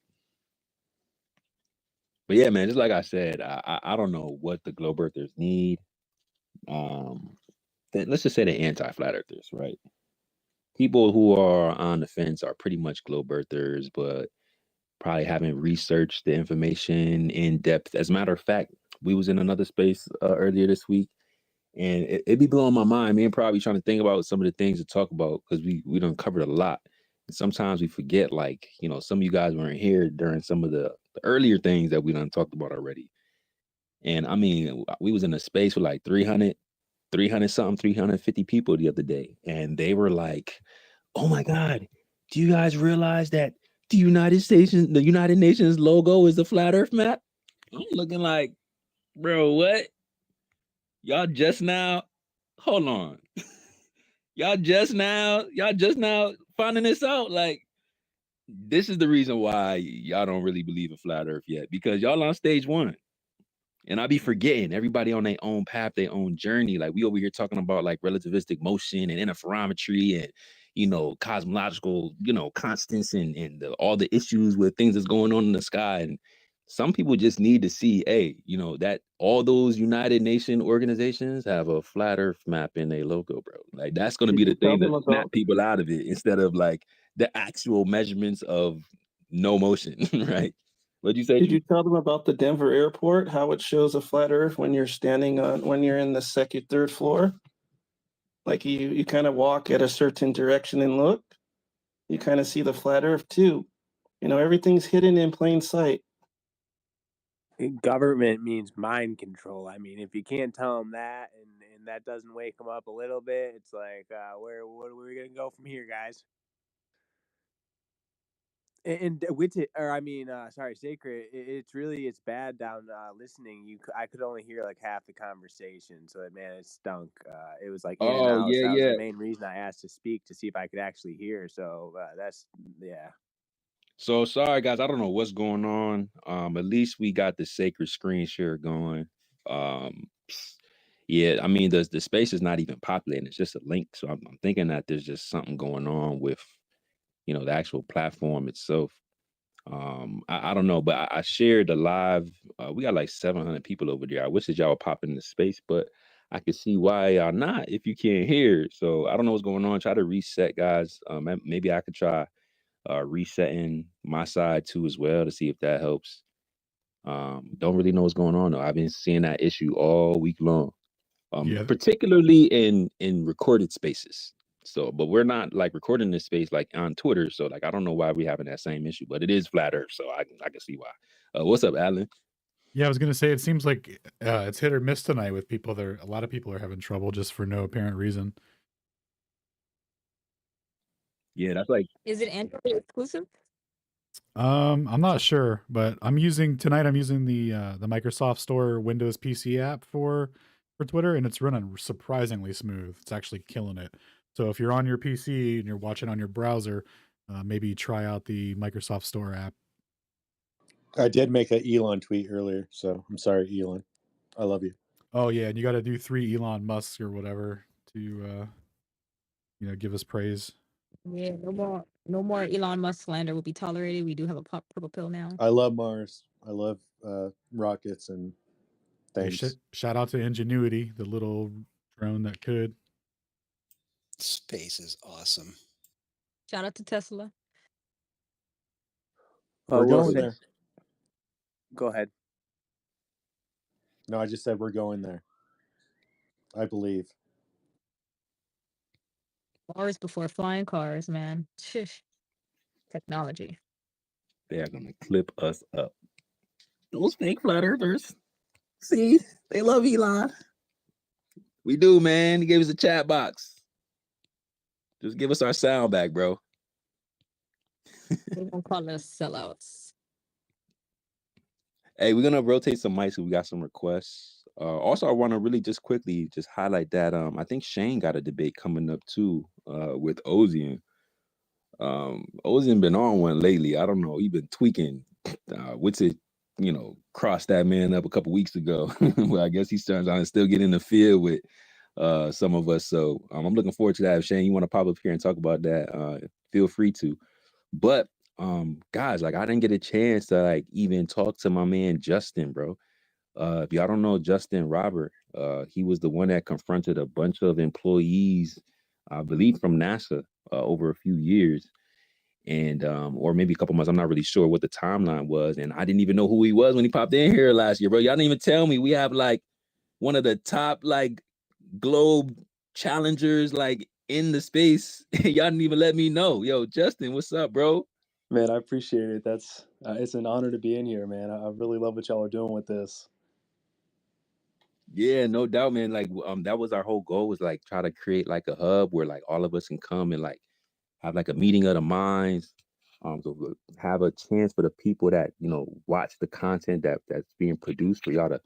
But yeah, man, just like I said, I don't know what the globe earthers need. Let's just say the anti-flat earthers, right? People who are on the fence are pretty much globe earthers, but probably haven't researched the information in depth. As a matter of fact, we was in another space earlier this week, and it'd be blowing my mind. Me and probably trying to think about some of the things to talk about because we done covered a lot. And sometimes we forget, like, you know, some of you guys weren't here during some of the earlier things that we done talked about already. And I mean, we was in a space with like 300 something, 350 people the other day. And they were like, oh my God, do you guys realize that the United Nations logo is the flat earth map? I'm looking like, bro, what? Y'all just now, hold on. y'all just now finding this out. Like, this is the reason why y'all don't really believe in flat earth yet, because y'all on stage one. And I be forgetting everybody on their own path, their own journey. Like we over here talking about like relativistic motion and interferometry and, you know, cosmological, you know, constants and all the issues with things that's going on in the sky. And some people just need to see, hey, you know, that all those United Nations organizations have a flat earth map in their logo, bro. Like that's going to be the thing that snap people out of it instead of like the actual measurements of no motion, right? What'd you say? Did you tell them about the Denver airport, how it shows a flat earth when you're when you're in the second, third floor? Like you kind of walk at a certain direction and look, you kind of see the flat earth too. You know, everything's hidden in plain sight. Government means mind control. I mean, if you can't tell them that and that doesn't wake them up a little bit, it's like, what are we going to go from here, guys? And with it, or I mean, sorry, Sacred. It's bad down listening. I could only hear like half the conversation, so man, it stunk. It was like in and out. Yeah, so that yeah. was the main reason I asked to speak to see if I could actually hear. So that's yeah. So sorry guys, I don't know what's going on. At least we got the sacred screen share going. Yeah, I mean the space is not even populating, it's just a link. So I'm thinking that there's just something going on with, you know, the actual platform itself. I don't know, but I shared the live. We got like 700 people over there. I wish that y'all would pop in the space, but I can see why y'all not if you can't hear. So I don't know what's going on. Try to reset, guys. Maybe I could try resetting my side too as well to see if that helps. Don't really know what's going on though. I've been seeing that issue all week long. Particularly in recorded spaces. So, but we're not like recording this space like on Twitter. So like, I don't know why we're having that same issue, but it is flat earth. So I can see why. What's up, Alan? Yeah, I was gonna say it seems like it's hit or miss tonight with people. A lot of people are having trouble just for no apparent reason. Yeah, that's like, Is it Android exclusive? I'm not sure, but I'm using the Microsoft Store Windows PC app for Twitter, and it's running surprisingly smooth. It's actually killing it. So if you're on your PC and you're watching on your browser, maybe try out the Microsoft Store app. I did make an Elon tweet earlier, so I'm sorry, Elon. I love you. Oh yeah, and you got to do 3 Elon Musks or whatever to give us praise. Yeah, no more Elon Musk slander will be tolerated. We do have a purple pill now. I love Mars. I love rockets and things. Hey, shout out to Ingenuity, the little drone that could. Space is awesome. Shout out to Tesla. We're going there. Go ahead. No, I just said we're going there. I believe. Mars before flying cars, man. Shish. Technology. They are gonna clip us up. Those fake flat earthers. See, they love Elon. We do, man. He gave us a chat box. Just give us our sound back, bro. They gonna call us sellouts. Hey, we're gonna rotate some mics. We got some requests. Also, I want to really just quickly just highlight that I think Shane got a debate coming up too with Ozian. Ozian been on one lately. I don't know. He been tweaking. What's it? Crossed that man up a couple weeks ago. Well, I guess he's starting to still get in the field with some of us. So I'm looking forward to that. If Shane, you want to pop up here and talk about that, feel free to. But guys, like I didn't get a chance to like even talk to my man Justin, bro. If y'all don't know Justin Robert, he was the one that confronted a bunch of employees, I believe from NASA, over a few years. And or maybe a couple months. I'm not really sure what the timeline was. And I didn't even know who he was when he popped in here last year, bro. Y'all didn't even tell me we have like one of the top like globe challengers like in the space. Y'all didn't even let me know. Yo, Justin, what's up, bro? Man, I appreciate it. That's it's an honor to be in here, man. I really love what y'all are doing with this. Yeah, no doubt, man. Like that was our whole goal, was like try to create like a hub where like all of us can come and like have like a meeting of the minds. So have a chance for the people that watch the content that's being produced, for y'all to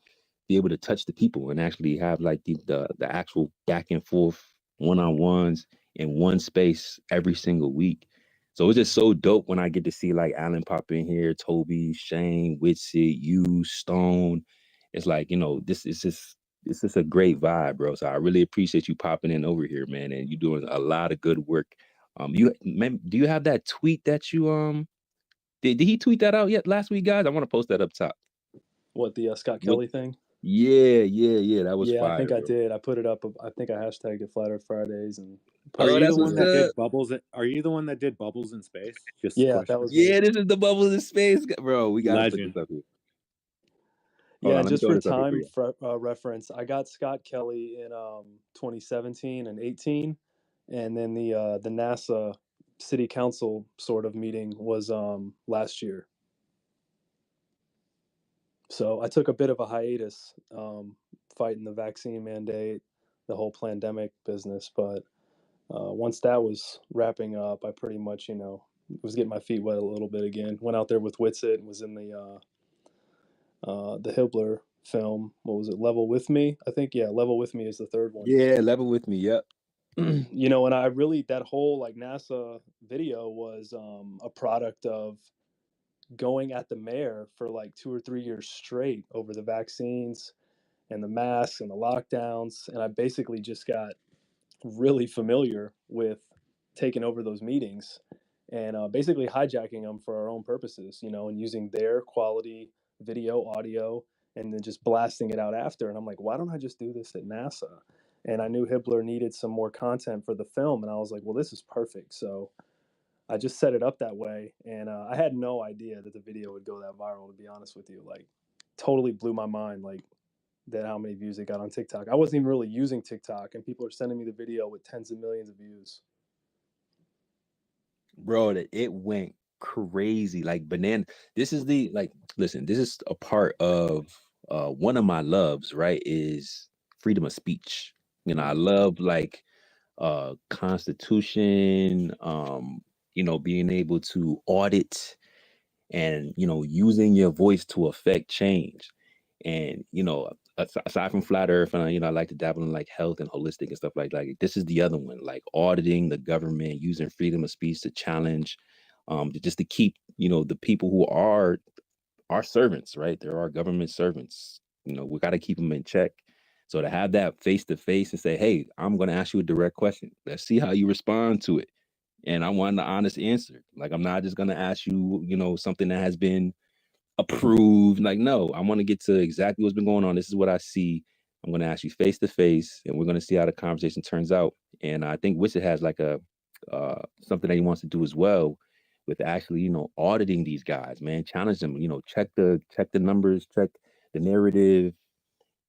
be able to touch the people and actually have like the actual back and forth one-on-ones in one space every single week. So it's just so dope when I get to see like Alan pop in here, Toby, Shane, Witsit, you, Stone. It's like, this is just a great vibe, bro. So I really appreciate you popping in over here, man. And you doing a lot of good work. Do you have that tweet that you did he tweet that out yet last week, guys? I want to post that up top. What, the Scott Kelly thing? Yeah. That was fire. I think bro. I did. I put it up. I think I hashtagged it Flat Earth Fridays and. Are you the one that did bubbles? Are you the one that did bubbles in space? Just yeah, that was me. Yeah, this is the bubbles in space, bro. We gotta put this up here. Yeah, just for time reference, I got Scott Kelly in 2017 and 18, and then the NASA City Council sort of meeting was last year. So I took a bit of a hiatus fighting the vaccine mandate, the whole pandemic business, but once that was wrapping up, I pretty much was getting my feet wet a little bit again. Went out there with Witsit and was in the Hibbler film. What was it? Level With Me? I think, yeah, Level With Me is the third one. Yeah, Level With Me, yep. And I really, that whole like NASA video was a product of going at the mayor for like 2 or 3 years straight over the vaccines and the masks and the lockdowns. And I basically just got really familiar with taking over those meetings and basically hijacking them for our own purposes, and using their quality video, audio, and then just blasting it out after. And I'm like, why don't I just do this at NASA? And I knew Hibbler needed some more content for the film. And I was like, well, this is perfect. So I just set it up that way. And I had no idea that the video would go that viral, to be honest with you. Like, totally blew my mind. Like, than how many views it got on TikTok. I wasn't even really using TikTok, and people are sending me the video with tens of millions of views. Bro, it went crazy, like banana. This is the like, listen, this is a part of one of my loves, right? Is freedom of speech. You know, I love like constitution, being able to audit and using your voice to affect change. And aside from flat earth, and I like to dabble in like health and holistic and stuff like this is the other one, like auditing the government, using freedom of speech to challenge, just to keep the people who are our servants, right? There are government servants. We got to keep them in check. So to have that face to face and say, hey, I'm going to ask you a direct question, let's see how you respond to it. And I want the honest answer. Like, I'm not just going to ask you, something that has been approved. Like, no, I want to get to exactly what's been going on. This is what I see. I'm going to ask you face to face, and we're going to see how the conversation turns out. And I think Witcher has like a something that he wants to do as well, with actually, auditing these guys, man. Challenge them, check the numbers, check the narrative,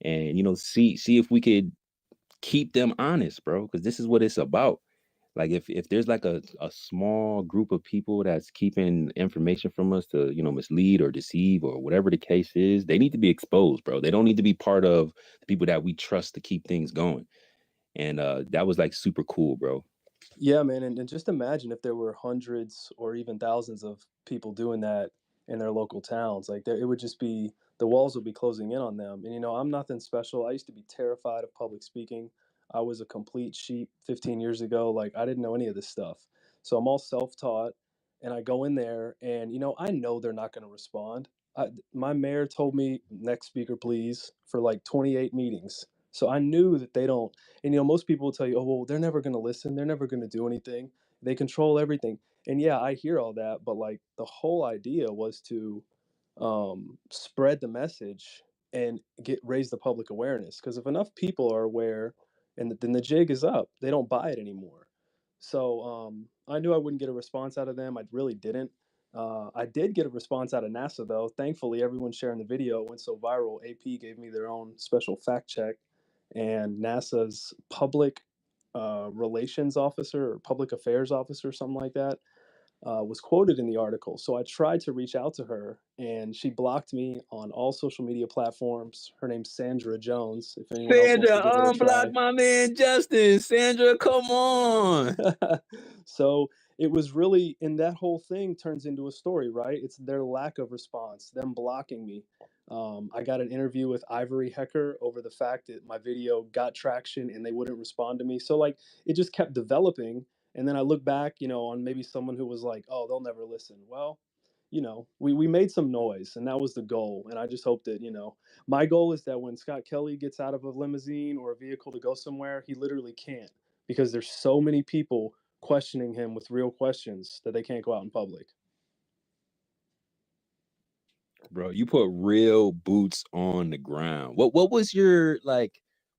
and see if we could keep them honest, bro. Because this is what it's about. Like if there's like a small group of people that's keeping information from us to, mislead or deceive or whatever the case is, they need to be exposed, bro. They don't need to be part of the people that we trust to keep things going. And that was like super cool, bro. Yeah, man. And just imagine if there were hundreds or even thousands of people doing that in their local towns. Like, it would just be, the walls would be closing in on them. And, I'm nothing special. I used to be terrified of public speaking. I was a complete sheep 15 years ago. Like, I didn't know any of this stuff. So I'm all self taught. And I go in there and, I know they're not going to respond. My mayor told me, next speaker, please, for like 28 meetings. So I knew that they don't. And most people will tell you, oh, well, they're never going to listen. They're never going to do anything. They control everything. And yeah, I hear all that. But like, the whole idea was to spread the message and raise the public awareness. Because if enough people are aware, then the jig is up. They don't buy it anymore. So I knew I wouldn't get a response out of them. I really didn't. I did get a response out of NASA, though. Thankfully, everyone's sharing the video. It went so viral. AP gave me their own special fact check, and NASA's public relations officer or public affairs officer, something like that, was quoted in the article. So I tried to reach out to her, and she blocked me on all social media platforms. Her name's Sandra Jones. If anyone else wants to Sandra, give it a try. unblock my man Justin. Sandra, come on. So it was really, and that whole thing turns into a story, right? It's their lack of response, them blocking me. I got an interview with Ivory Hecker over the fact that my video got traction and they wouldn't respond to me. So like, it just kept developing. And then I look back, on maybe someone who was like, oh, they'll never listen. Well, we made some noise, and that was the goal. And I just hope that, my goal is that when Scott Kelly gets out of a limousine or a vehicle to go somewhere, he literally can't, because there's so many people questioning him with real questions that they can't go out in public. Bro, you put real boots on the ground. What was your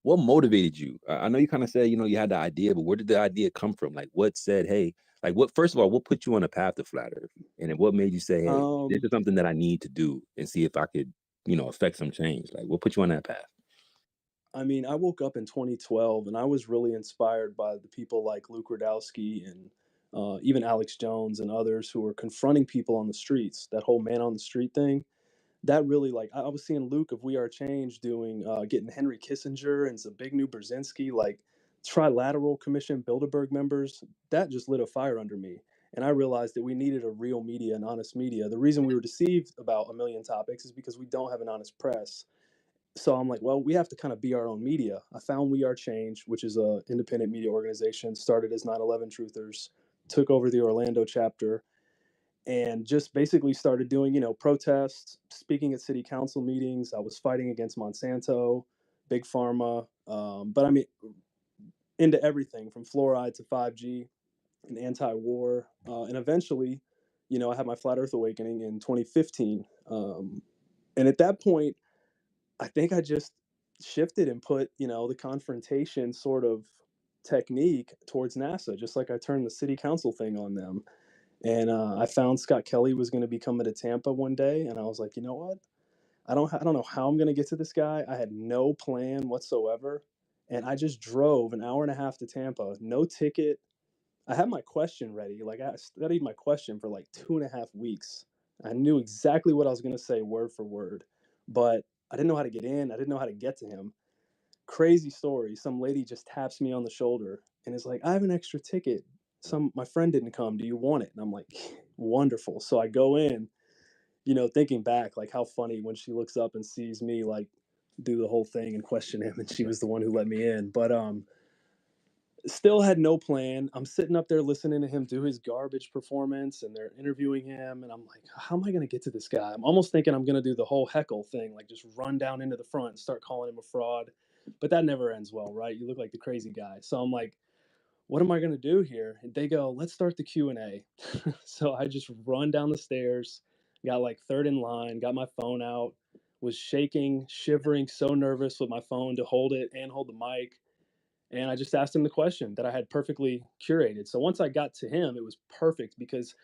what motivated you? I know you kind of said, you had the idea, but where did the idea come from? Like, what said, hey, like, what, first of all, what put you on the path to flat earth? And then what made you say, hey, this is something that I need to do and see if I could, affect some change? Like, what put you on that path? I mean, I woke up in 2012 and I was really inspired by the people like Luke Radowski and even Alex Jones and others who were confronting people on the streets. That whole man on the street thing, that really, like, I was seeing Luke of We Are Change doing, getting Henry Kissinger and Zbigniew Brzezinski, like Trilateral Commission Bilderberg members. That just lit a fire under me. And I realized that we needed a real media and honest media. The reason we were deceived about a million topics is because we don't have an honest press. So I'm like, well, we have to kind of be our own media. I found We Are Change, which is an independent media organization, started as 9/11 Truthers, took over the Orlando chapter, and just basically started doing, protests, speaking at city council meetings. I was fighting against Monsanto, Big Pharma, but I mean, into everything from fluoride to 5G and anti-war. And eventually, I had my Flat Earth awakening in 2015. And at that point, I think I just shifted and put, the confrontation sort of technique towards NASA, just like I turned the city council thing on them. And I found Scott Kelly was going to be coming to Tampa one day. And I was like, you know what? I don't know how I'm going to get to this guy. I had no plan whatsoever. And I just drove an hour and a half to Tampa, no ticket. I had my question ready. Like I studied my question for like 2.5 weeks. I knew exactly what I was going to say word for word, but I didn't know how to get in. I didn't know how to get to him. Crazy story. Some lady just taps me on the shoulder and is like, I have an extra ticket. My friend didn't come. Do you want it? And I'm like, wonderful. So I go in, thinking back, like how funny when she looks up and sees me like do the whole thing and question him, and she was the one who let me in. But still had no plan. I'm sitting up there listening to him do his garbage performance, and they're interviewing him, and I'm like, how am I going to get to this guy? I'm almost thinking I'm going to do the whole heckle thing, like just run down into the front and start calling him a fraud. But that never ends well, right? You look like the crazy guy. So I'm like, what am I going to do here? And they go, let's start the Q&A. So I just run down the stairs, got like third in line, got my phone out, was shaking, shivering, so nervous with my phone to hold it and hold the mic. And I just asked him the question that I had perfectly curated. So once I got to him, it was perfect because,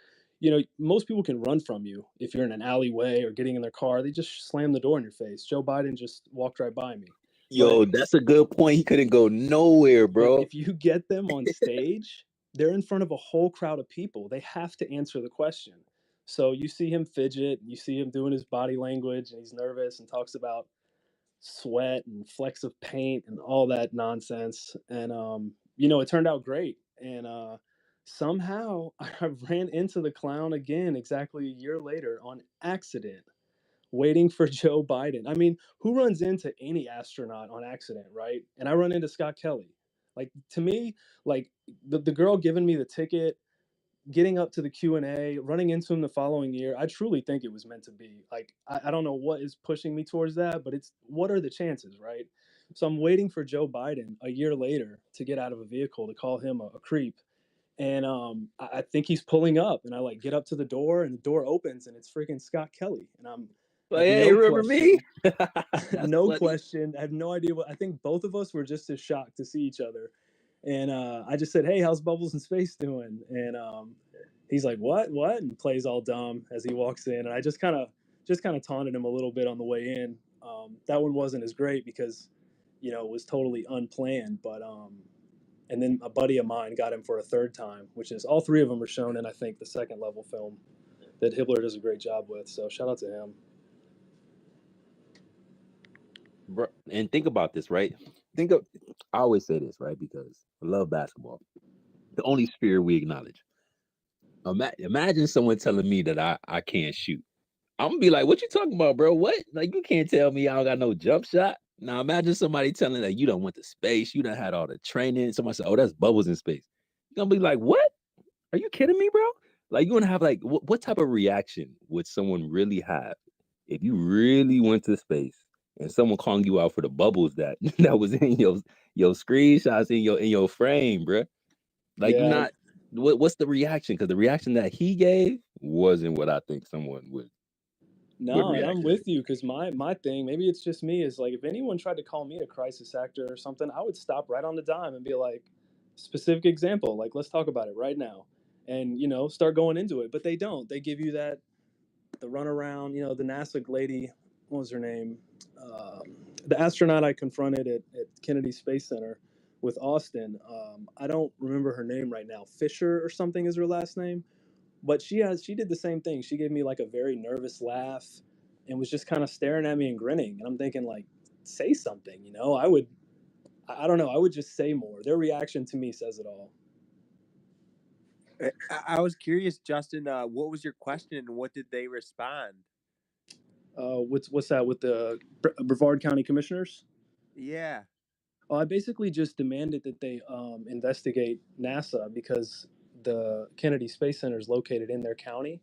most people can run from you if you're in an alleyway or getting in their car. They just slam the door in your face. Joe Biden just walked right by me. Yo, that's a good point. He couldn't go nowhere, But bro. if you get them on stage, they're in front of a whole crowd of people. They have to answer the question. So you see him fidget, you see him doing his body language, and he's nervous and talks about sweat and flecks of paint and all that nonsense. And it turned out great. And somehow I ran into the clown again exactly a year later on accident, waiting for Joe Biden. I mean, who runs into any astronaut on accident, right? And I run into Scott Kelly. Like, to me, like the girl giving me the ticket, getting up to the Q&A, running into him the following year, I truly think it was meant to be. Like, I don't know what is pushing me towards that, but what are the chances, right? So I'm waiting for Joe Biden a year later to get out of a vehicle to call him a creep. And I think he's pulling up, and I like get up to the door, and the door opens, and it's freaking Scott Kelly, and I'm Like, like, hey, no remember me? question, no question. I have no idea I think both of us were just as shocked to see each other, and I just said, hey, how's Bubbles in Space doing? And he's like, what, and plays all dumb as he walks in, and I just kind of taunted him a little bit on the way in. That one wasn't as great because, it was totally unplanned, but and then a buddy of mine got him for a third time, which is all three of them are shown in, I think, the second level film that Hibbler does a great job with. So shout out to him. Bro, and think about this, right? I always say this, right? Because I love basketball. The only sphere we acknowledge. Imagine someone telling me that I can't shoot. I'm gonna be like, what you talking about, bro? What? Like, you can't tell me I don't got no jump shot. Now imagine somebody telling that you don't went to space, you done had all the training. Somebody said, oh, that's Bubbles in space. You're gonna be like, what? Are you kidding me, bro? Like, you gonna have like what type of reaction would someone really have if you really went to space and someone calling you out for the bubbles that was in your screenshots in your frame, bro? Like, Yeah. you're not. What's the reaction? Because the reaction that he gave wasn't what I think someone would No, and react I'm to. with you because my thing, maybe it's just me, is like if anyone tried to call me a crisis actor or something, I would stop right on the dime and be like, specific example, like let's talk about it right now, and start going into it. But they don't. They give you the runaround. The NASA lady, what was her name? The astronaut I confronted at Kennedy Space Center with Austin. I don't remember her name right now. Fisher or something is her last name. But she did the same thing. She gave me like a very nervous laugh and was just kind of staring at me and grinning. And I'm thinking, like, say something, I don't know, I would just say more. Their reaction to me says it all. I was curious, Justin, what was your question and what did they respond? What's that with the Brevard County Commissioners? Yeah. I basically just demanded that they investigate NASA because the Kennedy Space Center is located in their county.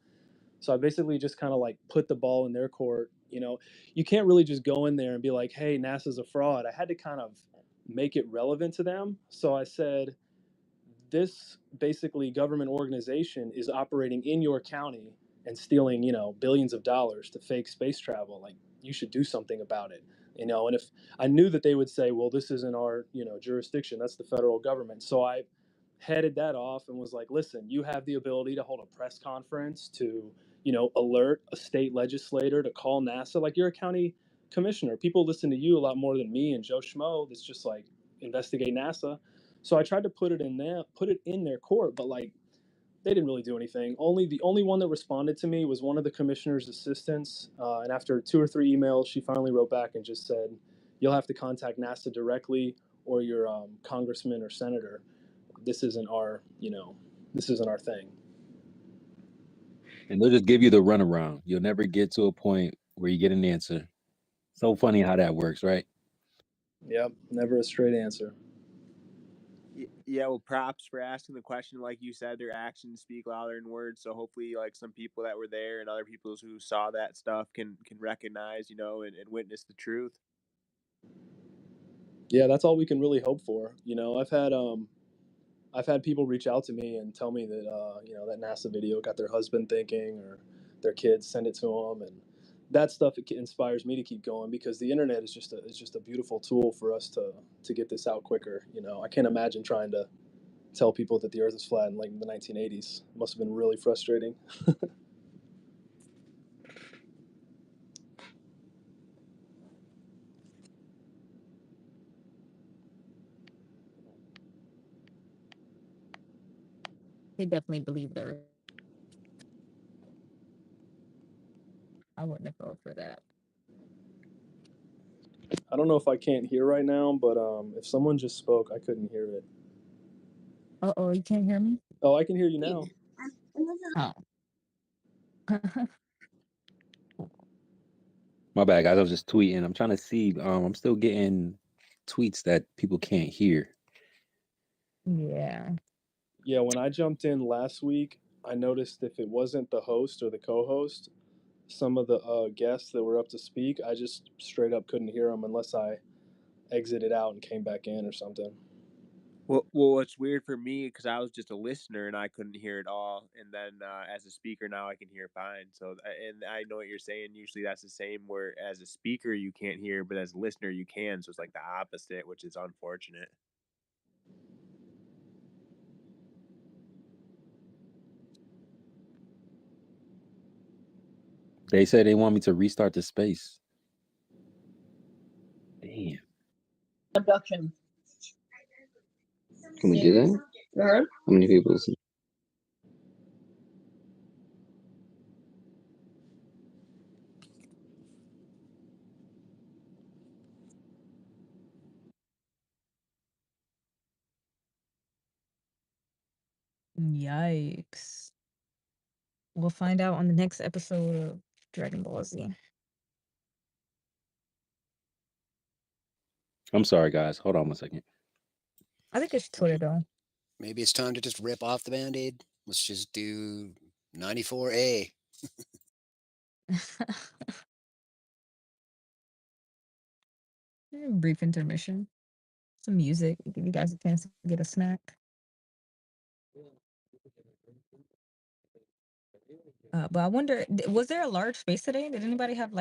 So I basically just kind of like put the ball in their court. You can't really just go in there and be like, hey, NASA's a fraud. I had to kind of make it relevant to them. So I said, this basically government organization is operating in your county and stealing, billions of dollars to fake space travel. Like, you should do something about it. And if I knew that they would say, well, this isn't our, jurisdiction, that's the federal government. So I headed that off and was like, listen, you have the ability to hold a press conference to, you know, alert a state legislator to call NASA. Like, you're a county commissioner. People listen to you a lot more than me and Joe Schmo that's just like investigate NASA. So I tried to put it in their court, but like they didn't really do anything. The only one that responded to me was one of the commissioner's assistants, and after 2 or 3 emails, she finally wrote back and just said, "You'll have to contact NASA directly or your congressman or senator. This isn't our, this isn't our thing." And they'll just give you the runaround. You'll never get to a point where you get an answer. So funny how that works, right? Yep, never a straight answer. Yeah, well, props for asking the question. Like you said, their actions speak louder than words. So hopefully, like some people that were there and other people who saw that stuff can recognize, and witness the truth. Yeah, that's all we can really hope for. I've had people reach out to me and tell me that that NASA video got their husband thinking, or their kids send it to them, and that stuff inspires me to keep going, because the internet is just a beautiful tool for us to get this out quicker. I can't imagine trying to tell people that the Earth is flat in like the 1980s. It must have been really frustrating. They definitely believe the. I wouldn't have voted for that. I don't know if I can't hear right now, but if someone just spoke, I couldn't hear it. Uh-oh, you can't hear me? Oh, I can hear you now. Oh. My bad, guys. I was just tweeting. I'm trying to see. I'm still getting tweets that people can't hear. Yeah. Yeah, when I jumped in last week, I noticed if it wasn't the host or the co-host, some of the guests that were up to speak, I just straight up couldn't hear them unless I exited out and came back in or something. Well, it's weird for me because I was just a listener and I couldn't hear it all, and then as a speaker now I can hear fine. So, and I know what you're saying. Usually that's the same. Where as a speaker you can't hear, but as a listener you can. So it's like the opposite, which is unfortunate. They said they want me to restart the space. Damn. Abduction. Can we do that? How many people? Yikes. We'll find out on the next episode of Dragon Ball Z. I'm sorry, guys. Hold on one second. I think it's Twitter though. Maybe it's time to just rip off the Band-Aid. Let's just do 94A. Brief intermission. Some music. Give you guys a chance to get a snack. But I wonder, was there a large space today? Did anybody have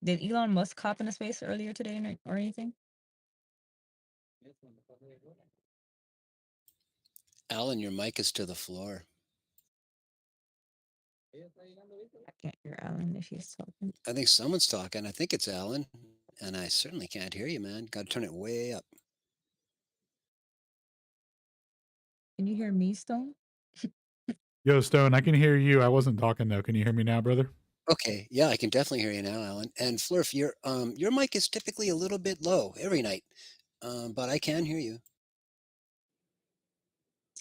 did Elon Musk hop into space earlier today or anything? Alan, your mic is to the floor. I can't hear Alan if he's talking. I think someone's talking. I think it's Alan. And I certainly can't hear you, man. Got to turn it way up. Can you hear me, Stone? Yo, Stone, I can hear you. I wasn't talking though. Can you hear me now, brother? Okay, yeah, I can definitely hear you now, Alan. And Flurf, your mic is typically a little bit low every night, but I can hear you.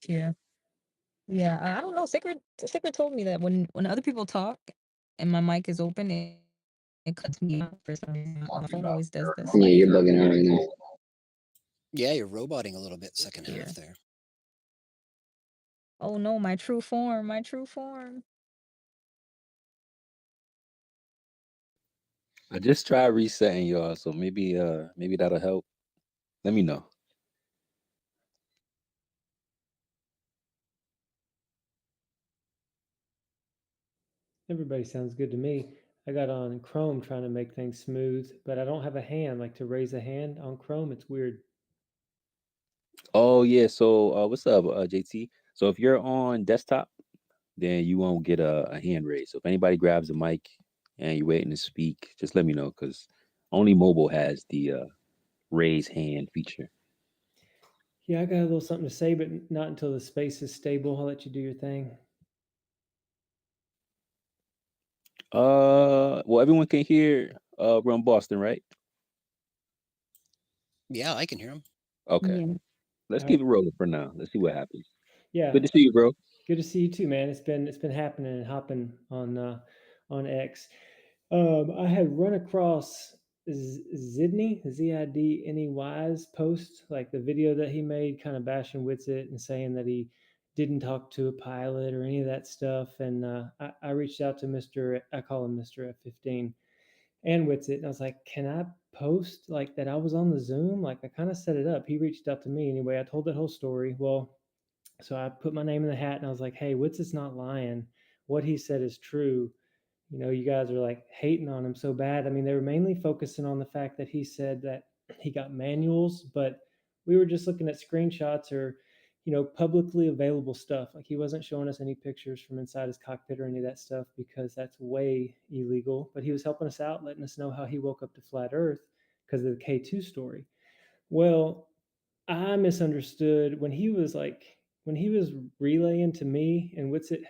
Yeah. Yeah, I don't know. Sacred told me that when other people talk and my mic is open, it cuts me out for some reason. My phone always does this. Yeah, you're bugging out right now. Yeah, you're roboting a little bit second half there. Oh no, my true form, my true form. I just tried resetting y'all, so maybe that'll help. Let me know. Everybody sounds good to me. I got on Chrome trying to make things smooth, but I don't have a hand. Like to raise a hand on Chrome, it's weird. Oh yeah. So what's up, JT? So if you're on desktop, then you won't get a hand raise. So if anybody grabs a mic and you're waiting to speak, just let me know because only mobile has the raise hand feature. Yeah, I got a little something to say, but not until the space is stable. I'll let you do your thing. Well, everyone can hear Ron Boston, right? Yeah, I can hear him. Okay. Yeah. Let's All keep right. it rolling for now. Let's see what happens. Yeah. Good to see you, bro. Good to see you too, man. It's been happening and hopping on X. I had run across Zidney Zidney's post, like the video that he made, kind of bashing Witsit and saying that he didn't talk to a pilot or any of that stuff. And I reached out to I call him Mr. F-15 and Witsit, and I was like, can I post like that I was on the Zoom? Like I kind of set it up. He reached out to me anyway. I told that whole story. Well, so I put my name in the hat and I was like, hey, Witsit's not lying. What he said is true. You know, you guys are like hating on him so bad. I mean, they were mainly focusing on the fact that he said that he got manuals, but we were just looking at screenshots or, publicly available stuff. Like he wasn't showing us any pictures from inside his cockpit or any of that stuff because that's way illegal. But he was helping us out, letting us know how he woke up to flat Earth because of the K2 story. Well, I misunderstood when he was relaying to me and what's it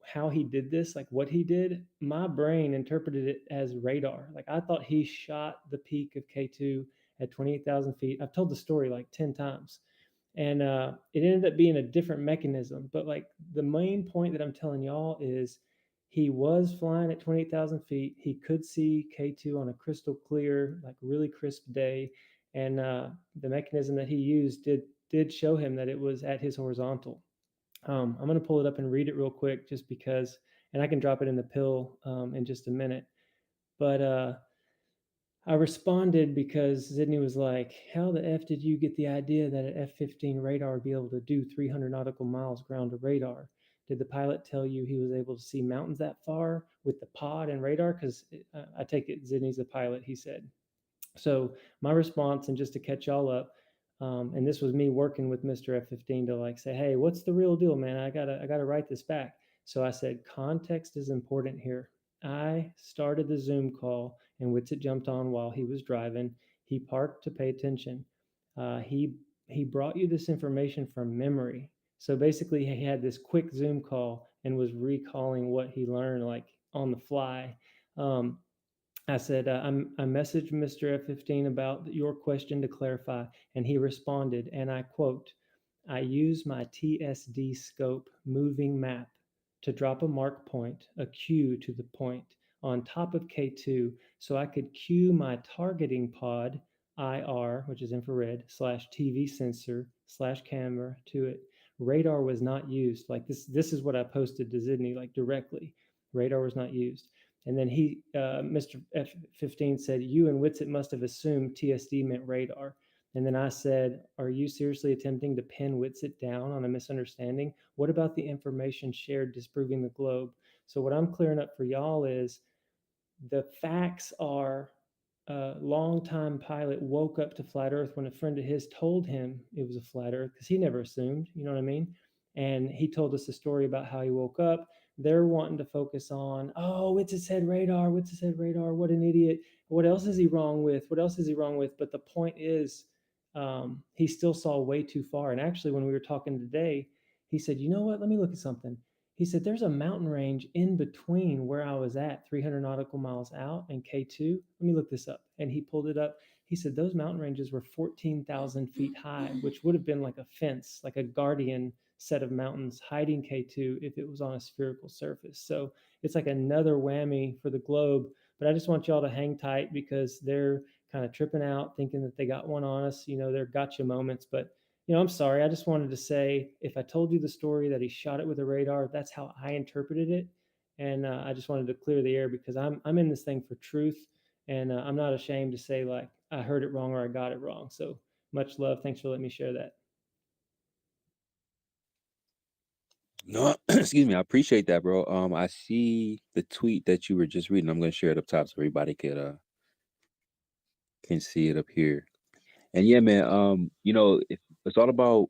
how he did this, like what he did, my brain interpreted it as radar. Like I thought he shot the peak of K2 at 28,000 feet. I've told the story like 10 times. And it ended up being a different mechanism. But like the main point that I'm telling y'all is he was flying at 28,000 feet. He could see K2 on a crystal clear, like really crisp day. And the mechanism that he used did show him that it was at his horizontal. I'm going to pull it up and read it real quick just because, and I can drop it in the pill in just a minute. But I responded because Sydney was like, how the F did you get the idea that an F-15 radar would be able to do 300 nautical miles ground to radar? Did the pilot tell you he was able to see mountains that far with the pod and radar? Because I take it Sydney's the pilot, he said. So my response, and just to catch y'all up, and this was me working with Mr. F-15 to like say, hey, what's the real deal, man? I gotta write this back. So I said, context is important here. I started the Zoom call and Witsit jumped on while he was driving. He parked to pay attention. He brought you this information from memory. So basically, he had this quick Zoom call and was recalling what he learned like on the fly. I said, I messaged Mr. F-15 about your question to clarify, and he responded, and I quote, I use my TSD scope moving map to drop a mark point, a cue to the point, on top of K2 so I could cue my targeting pod, IR, which is infrared, / TV sensor / camera to it. Radar was not used. Like this is what I posted to Sydney, like directly. Radar was not used. And then Mr. F-15 said, you and Witsit must have assumed TSD meant radar. And then I said, are you seriously attempting to pin Witsit down on a misunderstanding? What about the information shared disproving the globe? So what I'm clearing up for y'all is the facts are a longtime pilot woke up to flat Earth when a friend of his told him it was a flat Earth because he never assumed, you know what I mean? And he told us a story about how he woke up. They're wanting to focus on, oh, it's his head radar, what's his head radar, what an idiot. What else is he wrong with? What else is he wrong with? But the point is, he still saw way too far. And actually, when we were talking today, he said, you know what? Let me look at something. He said, there's a mountain range in between where I was at, 300 nautical miles out, and K2. Let me look this up. And he pulled it up. He said those mountain ranges were 14,000 feet high, which would have been like a fence, like a guardian set of mountains hiding K2 if it was on a spherical surface. So it's like another whammy for the globe. But I just want y'all to hang tight because they're kind of tripping out, thinking that they got one on us. They're gotcha moments. But I'm sorry. I just wanted to say, if I told you the story that he shot it with a radar, that's how I interpreted it, and I just wanted to clear the air because I'm in this thing for truth, and I'm not ashamed to say like I heard it wrong or I got it wrong. So much love. Thanks for letting me share that. No, excuse me. I appreciate that, bro. I see the tweet that you were just reading. I'm going to share it up top so everybody can see it up here. And yeah, man. it's all about,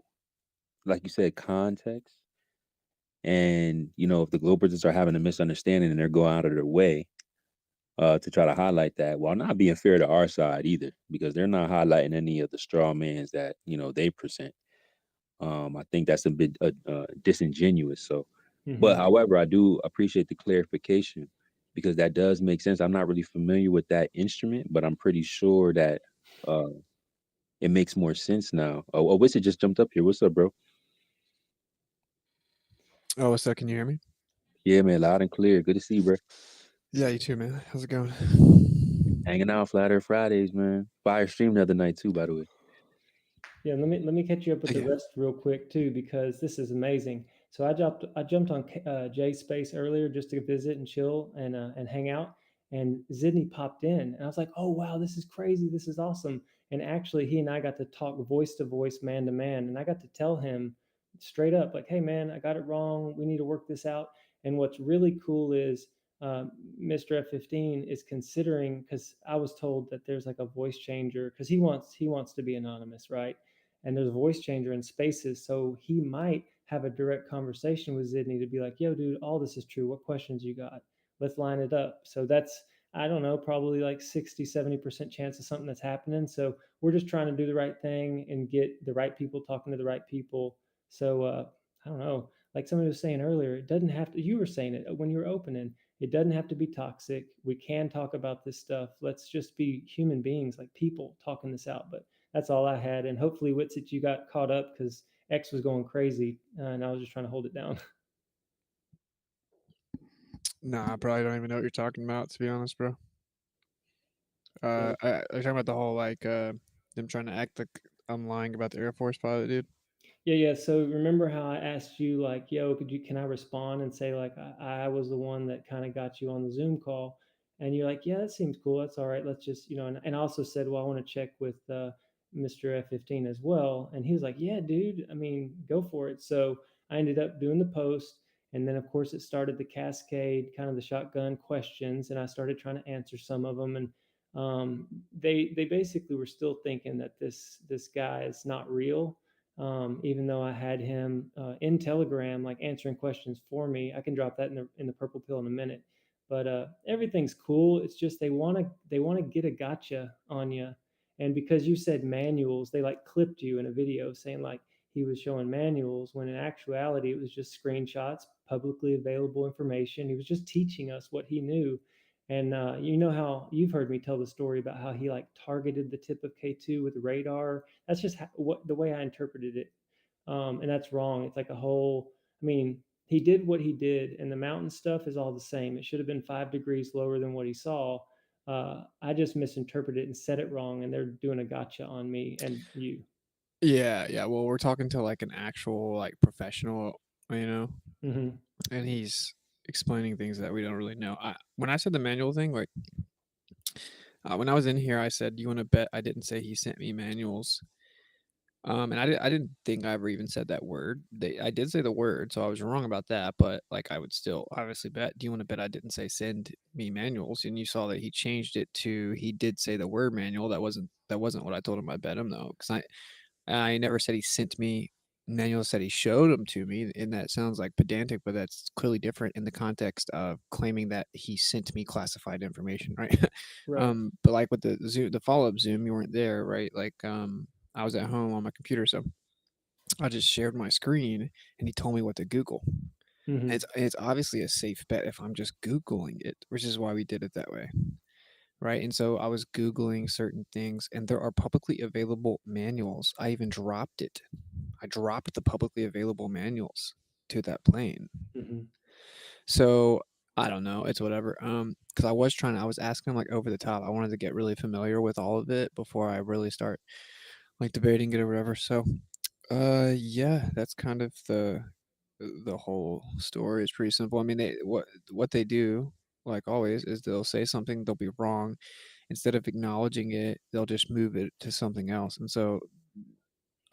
like you said, context. And if the Globalers are having a misunderstanding and they're going out of their way to try to highlight that, while not being fair to our side either, because they're not highlighting any of the straw mans that they present. I think that's a bit disingenuous. So, but however, I do appreciate the clarification because that does make sense. I'm not really familiar with that instrument, but I'm pretty sure that it makes more sense now. Oh, Wissett just jumped up here. What's up, bro? Oh, what's up? Can you hear me? Yeah, man, loud and clear. Good to see you, bro. Yeah, you too, man. How's it going? Hanging out Flat Earth Fridays, man. Fire stream the other night too, by the way. Yeah, let me catch you up with the rest real quick too, because this is amazing. So I jumped on Jay's space earlier just to visit and chill and hang out. And Zidney popped in, and I was like, "Oh wow, this is crazy! This is awesome!" And actually, he and I got to talk voice to voice, man to man, and I got to tell him straight up, like, "Hey man, I got it wrong. We need to work this out." And what's really cool is Mr. F-15 is considering, because I was told that there's like a voice changer, because he wants to be anonymous, right? And there's a voice changer in spaces, so he might have a direct conversation with Zidney to be like, "Yo, dude, all this is true. What questions you got? Let's line it up." So that's, I don't know, probably like 60-70% chance of something that's happening. So we're just trying to do the right thing and get the right people talking to the right people. So I don't know, like somebody was saying earlier, it doesn't have to, you were saying it when you were opening, it doesn't have to be toxic. We can talk about this stuff. Let's just be human beings, like people talking this out. But that's all I had. And hopefully, Witsit, you got caught up because X was going crazy, and I was just trying to hold it down. Nah, I probably don't even know what you're talking about, to be honest, bro. Are you talking about the whole like them trying to act like I'm lying about the Air Force pilot, dude? Yeah. So remember how I asked you, like, "Yo, can I respond and say like I was the one that kind of got you on the Zoom call?" And you're like, "Yeah, that seems cool. That's all right. Let's just, and I also said, well, I want to check with Mr. F-15 as well. And he was like, "Yeah, dude. I mean, go for it." So I ended up doing the post. And then, of course, it started the cascade, kind of the shotgun questions. And I started trying to answer some of them. And they basically were still thinking that this guy is not real. Even though I had him in Telegram, like answering questions for me. I can drop that in the purple pill in a minute. But everything's cool. It's just they want to get a gotcha on you. And because you said manuals, they like clipped you in a video saying like he was showing manuals, when in actuality it was just screenshots, publicly available information. He was just teaching us what he knew. And you know how you've heard me tell the story about how he like targeted the tip of K2 with radar. That's just what the way I interpreted it, and that's wrong. It's like a whole. I mean, he did what he did, and the mountain stuff is all the same. It should have been 5 degrees lower than what he saw. I just misinterpreted it and said it wrong, and they're doing a gotcha on me and you. Yeah. Well, we're talking to like an actual like professional, Mm-hmm. and he's explaining things that we don't really know. When I said the manual thing, like when I was in here, I said, "You want to bet?" I didn't say he sent me manuals. And I didn't think I ever even said that word. I did say the word, so I was wrong about that. But like, I would still obviously bet. Do you want to bet I didn't say send me manuals? And you saw that he changed it to he did say the word manual. That wasn't what I told him. I bet him though, because I never said he sent me manuals. Said he showed them to me, and that sounds like pedantic, but that's clearly different in the context of claiming that he sent me classified information, right? Right. But like with the Zoom, the follow up Zoom, you weren't there, right? Like I was at home on my computer, so I just shared my screen, and he told me what to Google. Mm-hmm. It's obviously a safe bet if I'm just Googling it, which is why we did it that way, right? And so I was Googling certain things, and there are publicly available manuals. I even dropped it. I dropped the publicly available manuals to that plane. Mm-hmm. So I don't know. It's whatever. Because I was asking him like over the top. I wanted to get really familiar with all of it before I really start like debating it or whatever. So yeah, that's kind of the whole story. Is pretty simple. I mean, what they do, like always, is they'll say something, they'll be wrong. Instead of acknowledging it, they'll just move it to something else. And so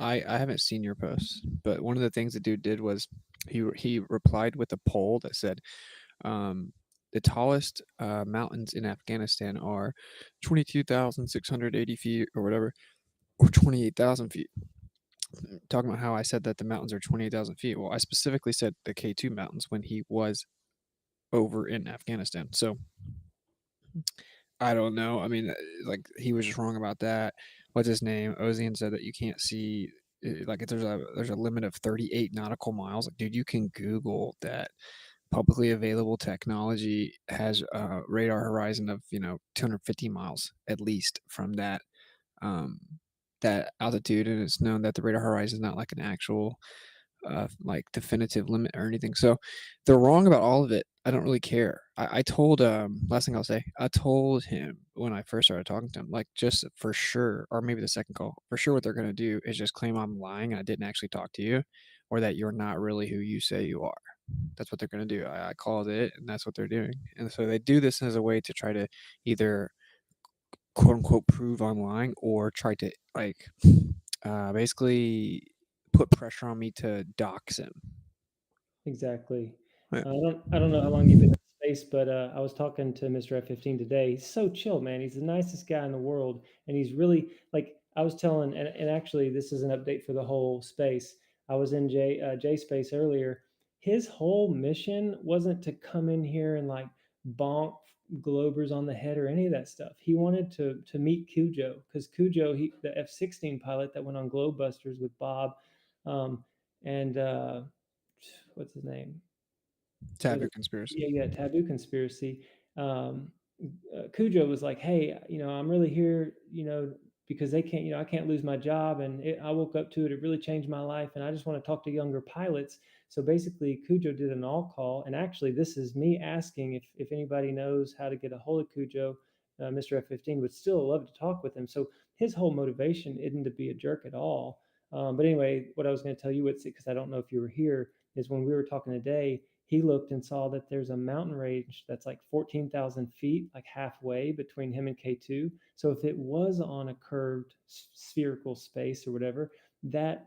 I haven't seen your post, but one of the things the dude did was he replied with a poll that said the tallest mountains in Afghanistan are 22,680 feet or whatever, or 28,000 feet. talking about how I said that the mountains are 28,000 feet. Well, I specifically said the K2 mountains when he was over in Afghanistan. So I don't know. I mean, like he was just wrong about that. What's his name? Ozian said that you can't see like if there's a limit of 38 nautical miles. Like, dude, you can Google that. Publicly available technology has a radar horizon of 250 miles at least from that that altitude, and it's known that the radar horizon is not like an actual like definitive limit or anything. So they're wrong about all of it. I don't really care. I told last thing I'll say, I told him when I first started talking to him, like just for sure, or maybe the second call, for sure what they're gonna do is just claim I'm lying and I didn't actually talk to you, or that you're not really who you say you are. That's what they're gonna do. I called it, and that's what they're doing. And so they do this as a way to try to either quote unquote prove I'm lying or try to like basically put pressure on me to dox him. Exactly. Yeah. I don't know how long you've been in space, but I was talking to Mr. F-15 today. He's so chill, man. He's the nicest guy in the world, and he's really like I was telling, and actually this is an update for the whole space. I was in J space earlier. His whole mission wasn't to come in here and like bonk Globers on the head or any of that stuff. He wanted to meet Cujo because Cujo, the F-16 pilot that went on Globebusters with Bob, and what's his name? Taboo Conspiracy. Yeah, Taboo Conspiracy. Cujo was like, hey, I'm really here, because they can't, I can't lose my job, and I woke up to it. It really changed my life, and I just want to talk to younger pilots. So basically, Cujo did an all call, and actually, this is me asking if anybody knows how to get a hold of Cujo. Mr. F-15 would still love to talk with him. So his whole motivation isn't to be a jerk at all. But anyway, what I was going to tell you, because I don't know if you were here, is when we were talking today, he looked and saw that there's a mountain range that's like 14,000 feet, like halfway between him and K2. So if it was on a curved spherical space or whatever, that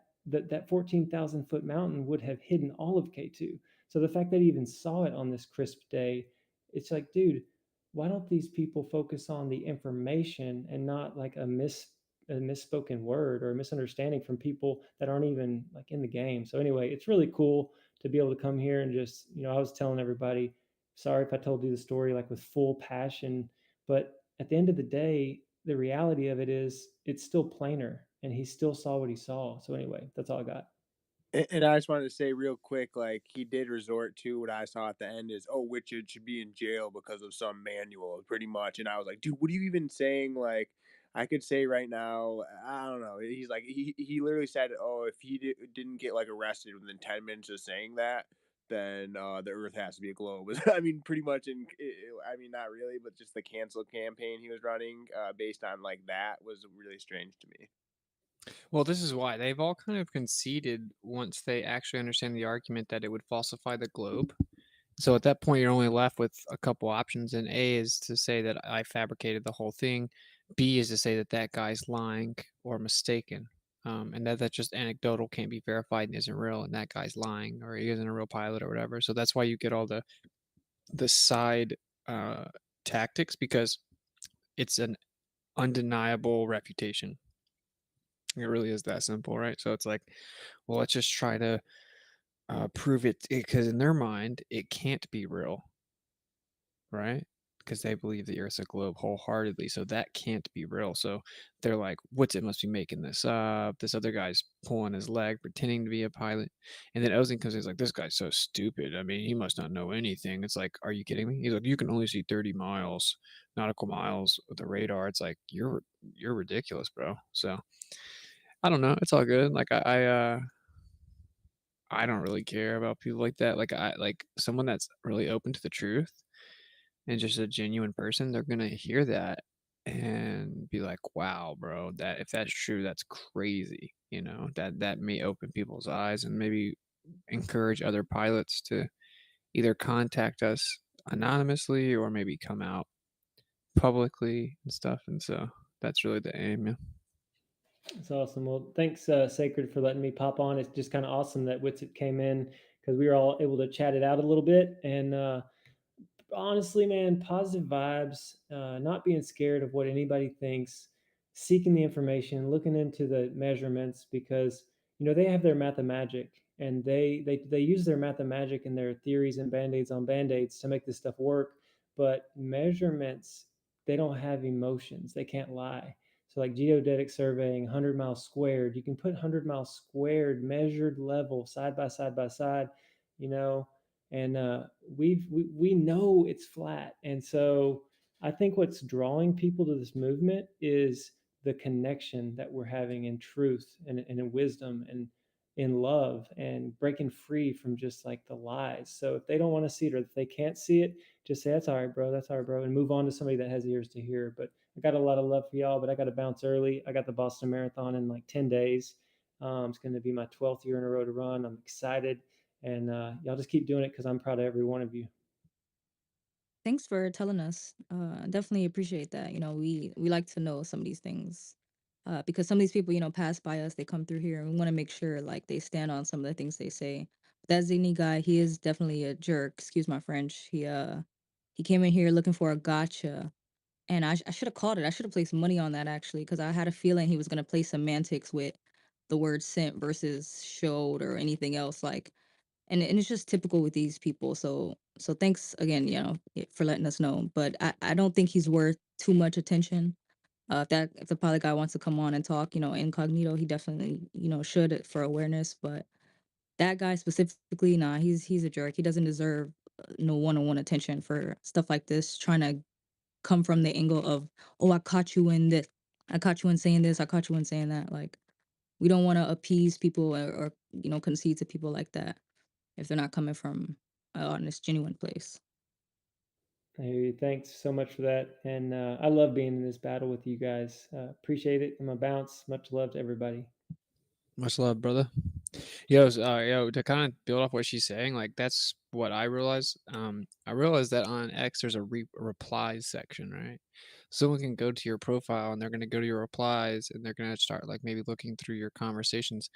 14,000 foot mountain would have hidden all of K2. So the fact that he even saw it on this crisp day, it's like, dude, why don't these people focus on the information and not like a misspoken word or a misunderstanding from people that aren't even like in the game? So anyway, it's really cool to be able to come here and just, I was telling everybody, sorry if I told you the story like with full passion, but at the end of the day, the reality of it is it's still plainer, and he still saw what he saw. So anyway, that's all I got. And I just wanted to say real quick, like he did resort to what I saw at the end is, oh, Richard should be in jail because of some manual, pretty much. And I was like, dude, what are you even saying? Like, I could say right now, I don't know. He's like, he literally said, oh, if he didn't get like arrested within 10 minutes of saying that, then the Earth has to be a globe. I mean, pretty much. I mean, not really, but just the cancel campaign he was running based on like that was really strange to me. Well, this is why they've all kind of conceded once they actually understand the argument that it would falsify the globe. So at that point, you're only left with a couple options, and A is to say that I fabricated the whole thing. B is to say that that guy's lying or mistaken, and that's just anecdotal, can't be verified, and isn't real, and that guy's lying or he isn't a real pilot or whatever. So that's why you get all the side tactics, because it's an undeniable refutation. It really is that simple, right? So it's like, well, let's just try to prove it, because in their mind, it can't be real, right? Because they believe the Earth's a globe wholeheartedly, so that can't be real. So they're like, "What's it? Must be making this up." This other guy's pulling his leg, pretending to be a pilot, and then Ozing comes in, he's like, "This guy's so stupid. I mean, he must not know anything." It's like, "Are you kidding me?" He's like, "You can only see 30 miles, nautical miles with the radar." It's like, you're ridiculous, bro. So I don't know. It's all good. Like I don't really care about people like that. Like I like someone that's really open to the truth and just a genuine person. They're gonna hear that and be like, "Wow, bro, that if that's true, that's crazy." That may open people's eyes and maybe encourage other pilots to either contact us anonymously or maybe come out publicly and stuff. And so that's really the aim. Yeah. That's awesome. Well, thanks, Sacred, for letting me pop on. It's just kind of awesome that Witsit came in because we were all able to chat it out a little bit. And honestly, man, positive vibes, not being scared of what anybody thinks, seeking the information, looking into the measurements, because they have their mathemagic, and they use their mathemagic and their theories and band-aids on band-aids to make this stuff work. But measurements, they don't have emotions. They can't lie. So like geodetic surveying, 100 miles squared, you can put 100 miles squared measured level side by side by side, and we know it's flat. And so I think what's drawing people to this movement is the connection that we're having in truth and in wisdom and in love, and breaking free from just like the lies. So if they don't want to see it, or if they can't see it, just say, that's all right, bro. That's all right, bro. And move on to somebody that has ears to hear. But I got a lot of love for y'all, but I got to bounce early. I got the Boston Marathon in like 10 days. It's going to be my 12th year in a row to run. I'm excited. And y'all just keep doing it, because I'm proud of every one of you. Thanks for telling us. Definitely appreciate that. We like to know some of these things, because some of these people, pass by us. They come through here, and we want to make sure like they stand on some of the things they say. That Zini guy, he is definitely a jerk. Excuse my French. He came in here looking for a gotcha, and I should have called it. I should have placed money on that actually, because I had a feeling he was gonna play semantics with the word sent versus showed or anything else like. And it's just typical with these people. So thanks again, for letting us know. But I don't think he's worth too much attention. If the pilot guy wants to come on and talk, incognito, he definitely, should for awareness. But that guy specifically, nah, he's a jerk. He doesn't deserve no one-on-one attention for stuff like this, trying to come from the angle of, oh, I caught you in this, I caught you in saying this, I caught you in saying that. Like, we don't want to appease people or concede to people like that if they're not coming from an honest, genuine place. Hey, thanks so much for that. And I love being in this battle with you guys. Appreciate it. I'm gonna bounce. Much love to everybody. Much love, brother. Yo, to kind of build off what she's saying, like that's what I realized. I realized that on X there's a replies section, right? Someone can go to your profile and they're going to go to your replies and they're going to start like maybe looking through your conversations.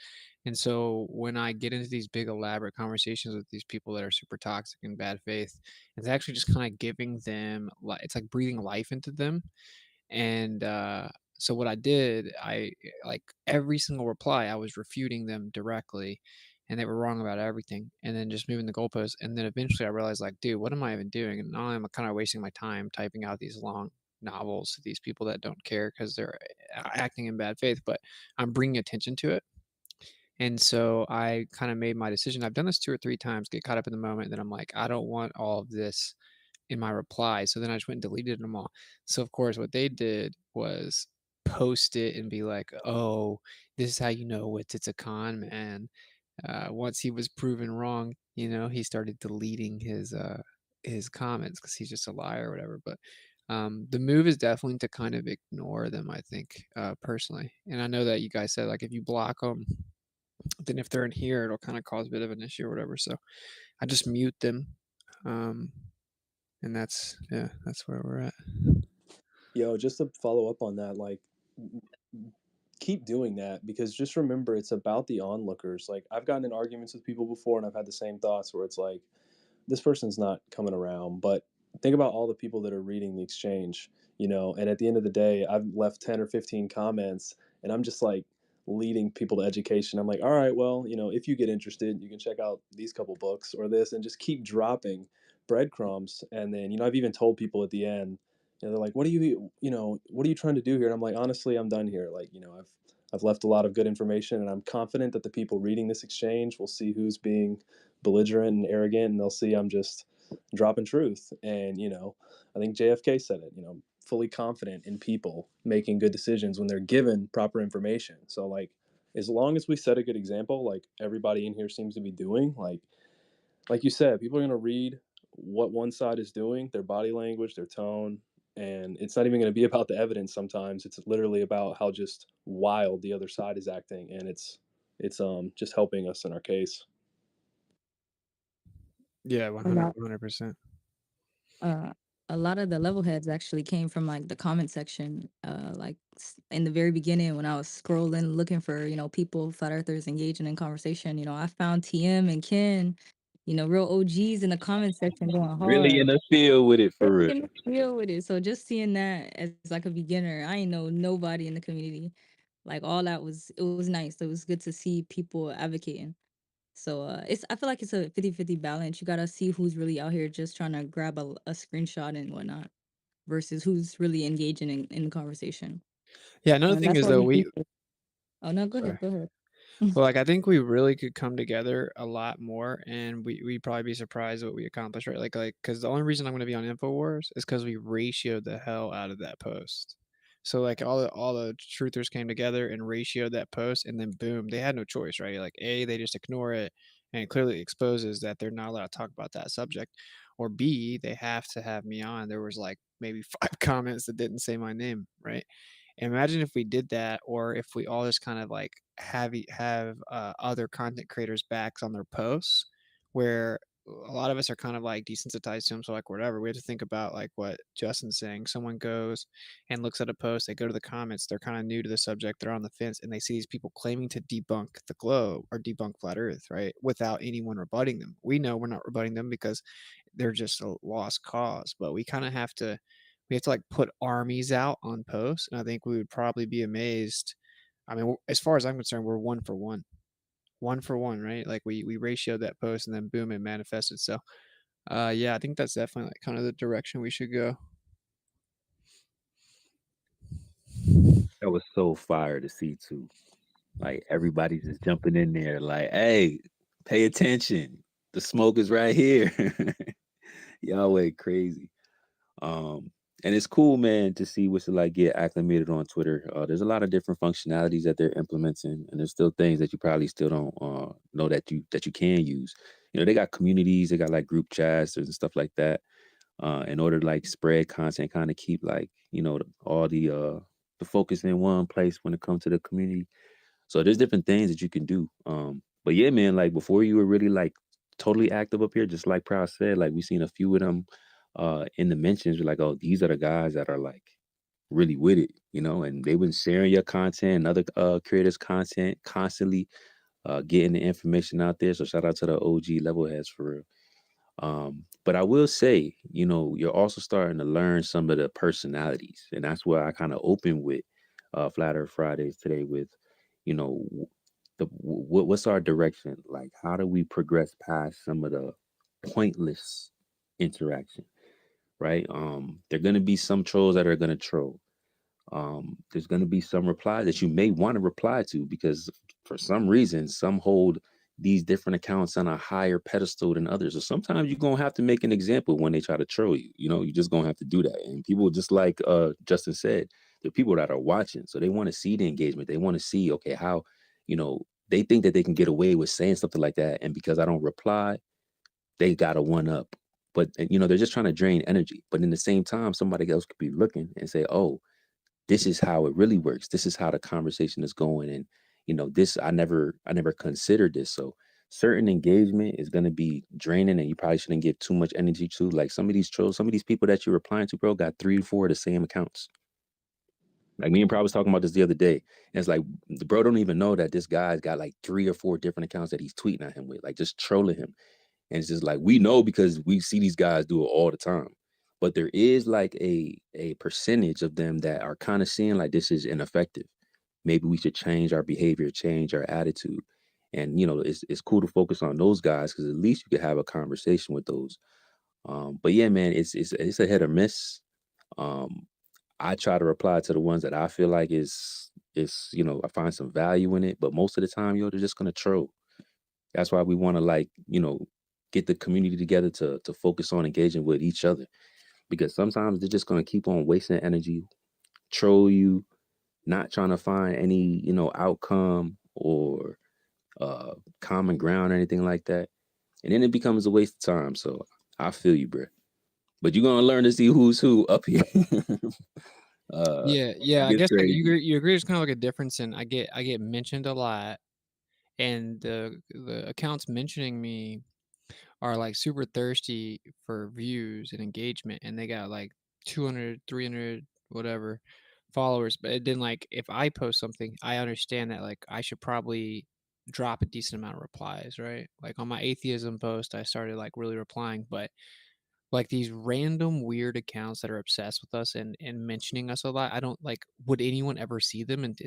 And so when I get into these big elaborate conversations with these people that are super toxic and bad faith, it's actually just kind of giving them it's like breathing life into them. And so what I did, like every single reply, I was refuting them directly, and they were wrong about everything, and then just moving the goalposts. And then eventually I realized, like, dude, what am I even doing? And now I'm kind of wasting my time typing out these long novels to these people that don't care because they're acting in bad faith, but I'm bringing attention to it. And so I kind of made my decision. I've done this 2 or 3 times, get caught up in the moment, and then I'm like, I don't want all of this in my reply. So then I just went and deleted them all. So of course, what they did was post it and be like, "Oh, this is how you know it's a con man." Once he was proven wrong, he started deleting his comments because he's just a liar or whatever. But the move is definitely to kind of ignore them, I think, personally. And I know that you guys said like if you block them, then if they're in here, it'll kind of cause a bit of an issue or whatever. So I just mute them. And that's where we're at. Yo, just to follow up on that, like, keep doing that, because just remember, it's about the onlookers. Like, I've gotten in arguments with people before, and I've had the same thoughts where it's like, this person's not coming around. But think about all the people that are reading the exchange, and at the end of the day, I've left 10 or 15 comments, and I'm just like leading people to education. I'm like, all right, well, if you get interested, you can check out these couple books or this, and just keep dropping breadcrumbs. And then, I've even told people at the end, they're like, what are you trying to do here? And I'm like, honestly, I'm done here. Like, I've left a lot of good information, and I'm confident that the people reading this exchange will see who's being belligerent and arrogant, and they'll see I'm just dropping truth. And I think JFK said it, fully confident in people making good decisions when they're given proper information. So like, as long as we set a good example, like everybody in here seems to be doing, like you said, people are going to read what one side is doing, their body language, their tone, and it's not even going to be about the evidence. Sometimes it's literally about how just wild the other side is acting, and it's just helping us in our case. Yeah, 100%. A lot of the level heads actually came from like the comment section. Like in the very beginning when I was scrolling looking for people, flat earthers engaging in conversation. I found TM and Ken, real OGs in the comment section going hard. Really in the field with it, for Really real. in the field with it. So just seeing that as like a beginner, I ain't know nobody in the community. Like all that was, it was nice. It was good to see people advocating. So I feel like it's a 50-50 balance. You gotta see who's really out here just trying to grab a screenshot and whatnot versus who's really engaging in the conversation. Yeah, another And thing that's is what though, we we do. Oh no, go sorry. ahead, go ahead. Well, like I think we really could come together a lot more, and we'd probably be surprised what we accomplish, right? Like, because the only reason I'm going to be on Infowars is because we ratioed the hell out of that post. So like all the truthers came together and ratioed that post, and then boom, they had no choice, right? Like A, they just ignore it, and it clearly exposes that they're not allowed to talk about that subject, or B, they have to have me on. There was like maybe 5 comments that didn't say my name, right? Imagine if we did that, or if we all just kind of like have other content creators' backs on their posts, where a lot of us are kind of like desensitized to them. So like whatever, we have to think about like what Justin's saying. Someone goes and looks at a post, they go to the comments, they're kind of new to the subject, they're on the fence, and they see these people claiming to debunk the globe or debunk flat Earth, right? Without anyone rebutting them. We know we're not rebutting them because they're just a lost cause, but we kind of have to like put armies out on posts, and I think we would probably be amazed. I mean, as far as I'm concerned, we're 1 for 1, 1 for 1, right? Like we ratioed that post, and then boom, it manifested. So, yeah, I think that's definitely like kind of the direction we should go. That was so fire to see too. Like everybody just jumping in there, like, hey, pay attention. The smoke is right here. Y'all went crazy. And it's cool, man, to see what's like get acclimated on Twitter. There's a lot of different functionalities that they're implementing, and there's still things that you probably still don't know that you can use. You know, they got communities, they got like group chats and stuff like that. In order to like spread content, kind of keep like all the focus in one place when it comes to the community. So there's different things that you can do. But yeah, man, like before you were really like totally active up here, just like Proud said, like we seen a few of them in the mentions. We're like, oh, these are the guys that are like really with it, and they've been sharing your content and other creators' content constantly, getting the information out there. So shout out to the OG level heads for real. But I will say, you're also starting to learn some of the personalities, and that's where I kind of open with Flat Earth Fridays today with, what's our direction? Like, how do we progress past some of the pointless interaction, right? There are gonna be some trolls that are gonna troll. There's gonna be some replies that you may want to reply to because for some reason some hold these different accounts on a higher pedestal than others. So sometimes you're gonna have to make an example when they try to troll you. You're just gonna have to do that. And people, just like Justin said, there are people that are watching, so they want to see the engagement. They want to see, okay, how, they think that they can get away with saying something like that, and because I don't reply, they got a one up. But they're just trying to drain energy. But in the same time, somebody else could be looking and say, oh, this is how it really works. This is how the conversation is going. And, this, I never considered this. So certain engagement is going to be draining, and you probably shouldn't give too much energy to. Like some of these trolls, some of these people that you're replying to, bro, got 3 or 4 of the same accounts. Like me and Bro was talking about this the other day. And it's like the bro don't even know that this guy's got like 3 or 4 different accounts that he's tweeting at him with, like just trolling him. And it's just like, we know because we see these guys do it all the time. But there is like a percentage of them that are kind of seeing like this is ineffective. Maybe we should change our behavior, change our attitude. And it's cool to focus on those guys because at least you could have a conversation with those. But yeah, man, it's a hit or miss. I try to reply to the ones that I feel like is I find some value in it. But most of the time, they're just gonna troll. That's why we want to like, get the community together to focus on engaging with each other. Because sometimes they're just gonna keep on wasting energy, troll you, not trying to find any, outcome or common ground or anything like that. And then it becomes a waste of time. So I feel you, bro. But you're gonna learn to see who's who up here. Yeah. I It's guess like crazy. you agree. There's kind of like a difference in I get mentioned a lot, and the accounts mentioning me are like super thirsty for views and engagement, and they got like 200, 300, whatever followers. But it didn't like if I post something, I understand that like I should probably drop a decent amount of replies, right? Like on my atheism post, I started like really replying, but like these random weird accounts that are obsessed with us and mentioning us a lot. I don't like, would anyone ever see them? And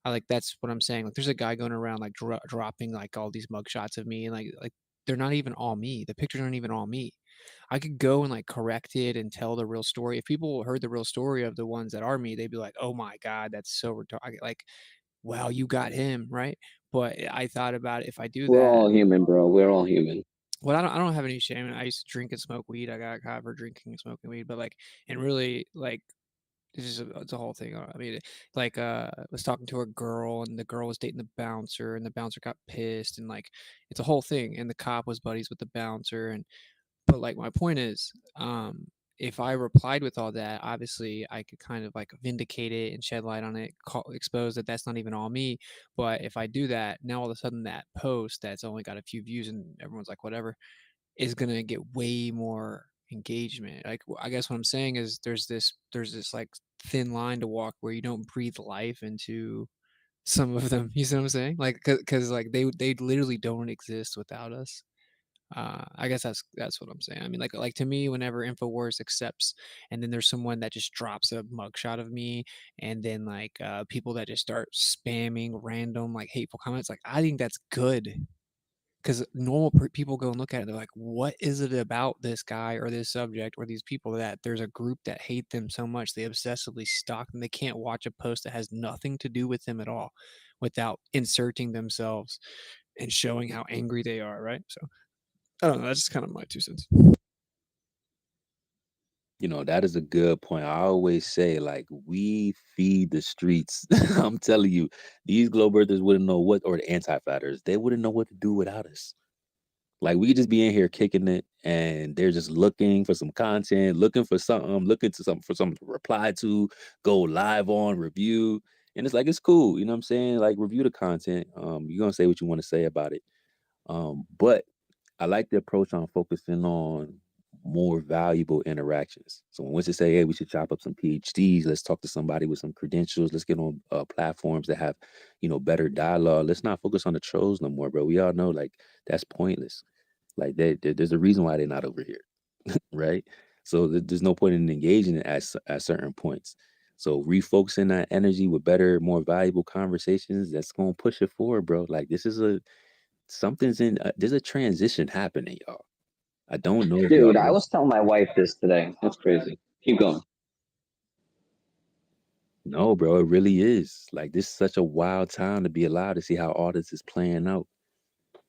I like, that's what I'm saying. Like there's a guy going around like dropping like all these mugshots of me, and like they're not even all me. The pictures aren't even all me. I could go and like correct it and tell the real story. If people heard the real story of the ones that are me, they'd be like, "Oh my God, that's so retarded." Like, wow, you got him, right? But I thought about it, if I do We're that, all human, bro. We're all human. well, I don't have any shame. I used to drink and smoke weed. I got caught for drinking and smoking weed, but like, and really, like, it's a whole thing. I mean, like, I was talking to a girl, and the girl was dating the bouncer, and the bouncer got pissed, and like, it's a whole thing. And the cop was buddies with the bouncer, and but like, my point is, if I replied with all that, obviously I could kind of like vindicate it and shed light on it, expose that that's not even all me. But if I do that, now all of a sudden that post that's only got a few views and everyone's like, whatever, is gonna get way more engagement. Like, I guess what I'm saying is there's this like thin line to walk where you don't breathe life into some of them. You see what I'm saying? Like, because like they literally don't exist without us. I guess that's what I'm saying. I mean, like to me, whenever Infowars accepts, and then there's someone that just drops a mugshot of me, and then like people that just start spamming random like hateful comments, like I think that's good, because normal people go and look at it, they're like, what is it about this guy or this subject or these people that there's a group that hate them so much they obsessively stalk them? They can't watch a post that has nothing to do with them at all without inserting themselves and showing how angry they are, right? So I don't know. That's just kind of my 2 cents. You know, that is a good point. I always say, like, we feed the streets. I'm telling you, these globe earthers wouldn't know what, or the anti-fatters, they wouldn't know what to do without us. Like, we could just be in here kicking it, and they're just looking for some content, looking for something, looking to something for something to reply to, go live on, review. And it's like, it's cool. You know what I'm saying? Like, review the content. You're gonna say what you want to say about it. But I like the approach on focusing on more valuable interactions. So when Winston say, hey, we should chop up some PhDs, let's talk to somebody with some credentials, let's get on platforms that have, better dialogue. Let's not focus on the trolls no more, bro. We all know, like, that's pointless. Like, there's a reason why they're not over here, right? So there's no point in engaging at certain points. So refocusing that energy with better, more valuable conversations, that's going to push it forward, bro. Like, this is there's a transition happening, y'all. I don't know if y'all Dude, I know. was telling my wife this today. That's crazy. Keep going. No, bro, it really is. Like, this is such a wild time to be alive to see how all this is playing out.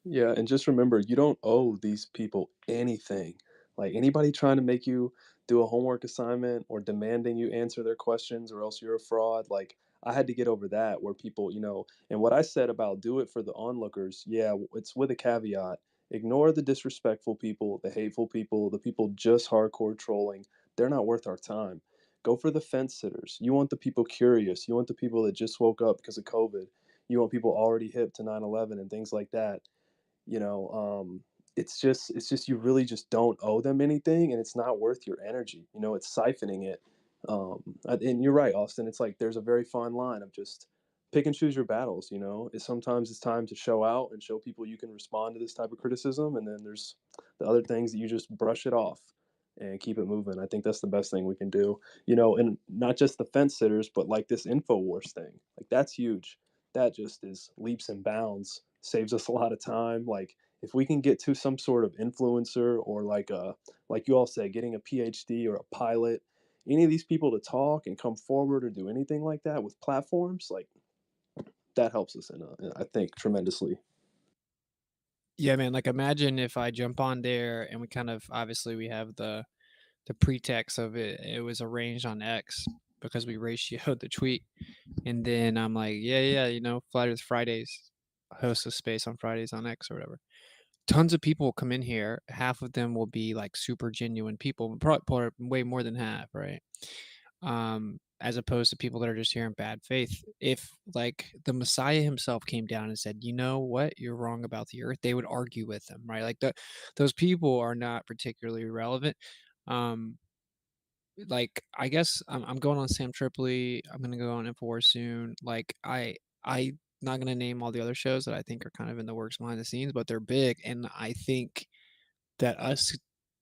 Yeah, and just remember, you don't owe these people anything. Like anybody trying to make you do a homework assignment or demanding you answer their questions or else you're a fraud. Like I had to get over that where people, and what I said about do it for the onlookers, yeah, it's with a caveat. Ignore the disrespectful people, the hateful people, the people just hardcore trolling. They're not worth our time. Go for the fence sitters. You want the people curious. You want the people that just woke up because of COVID. You want people already hip to 9/11 and things like that. you know it's just you really just don't owe them anything, and it's not worth your energy. It's siphoning it. And you're right, Austin, it's like there's a very fine line of just pick and choose your battles. Sometimes it's time to show out and show people you can respond to this type of criticism, and then there's the other things that you just brush it off and keep it moving. I think that's the best thing we can do. And not just the fence sitters, but like this InfoWars thing, like that's huge. That just is leaps and bounds, saves us a lot of time. Like if we can get to some sort of influencer, or like you all say, getting a PhD or a pilot, any of these people to talk and come forward or do anything like that with platforms, like that helps us I think tremendously. Yeah, man. Like, imagine if I jump on there and we kind of, obviously we have the pretext of it was arranged on X because we ratioed the tweet, and then I'm like, yeah, Flat Earth Fridays, host a space on Fridays on X or whatever. Tons of people will come in here. Half of them will be like super genuine people, probably way more than half, right? As opposed to people that are just here in bad faith. If like the Messiah himself came down and said, you know what, you're wrong about the earth, they would argue with him, right? Like those people are not particularly relevant. Um, like I guess I'm going on Sam Tripoli. I'm gonna go on Infowars soon. Like I not gonna name all the other shows that I think are kind of in the works behind the scenes, but they're big, and I think that us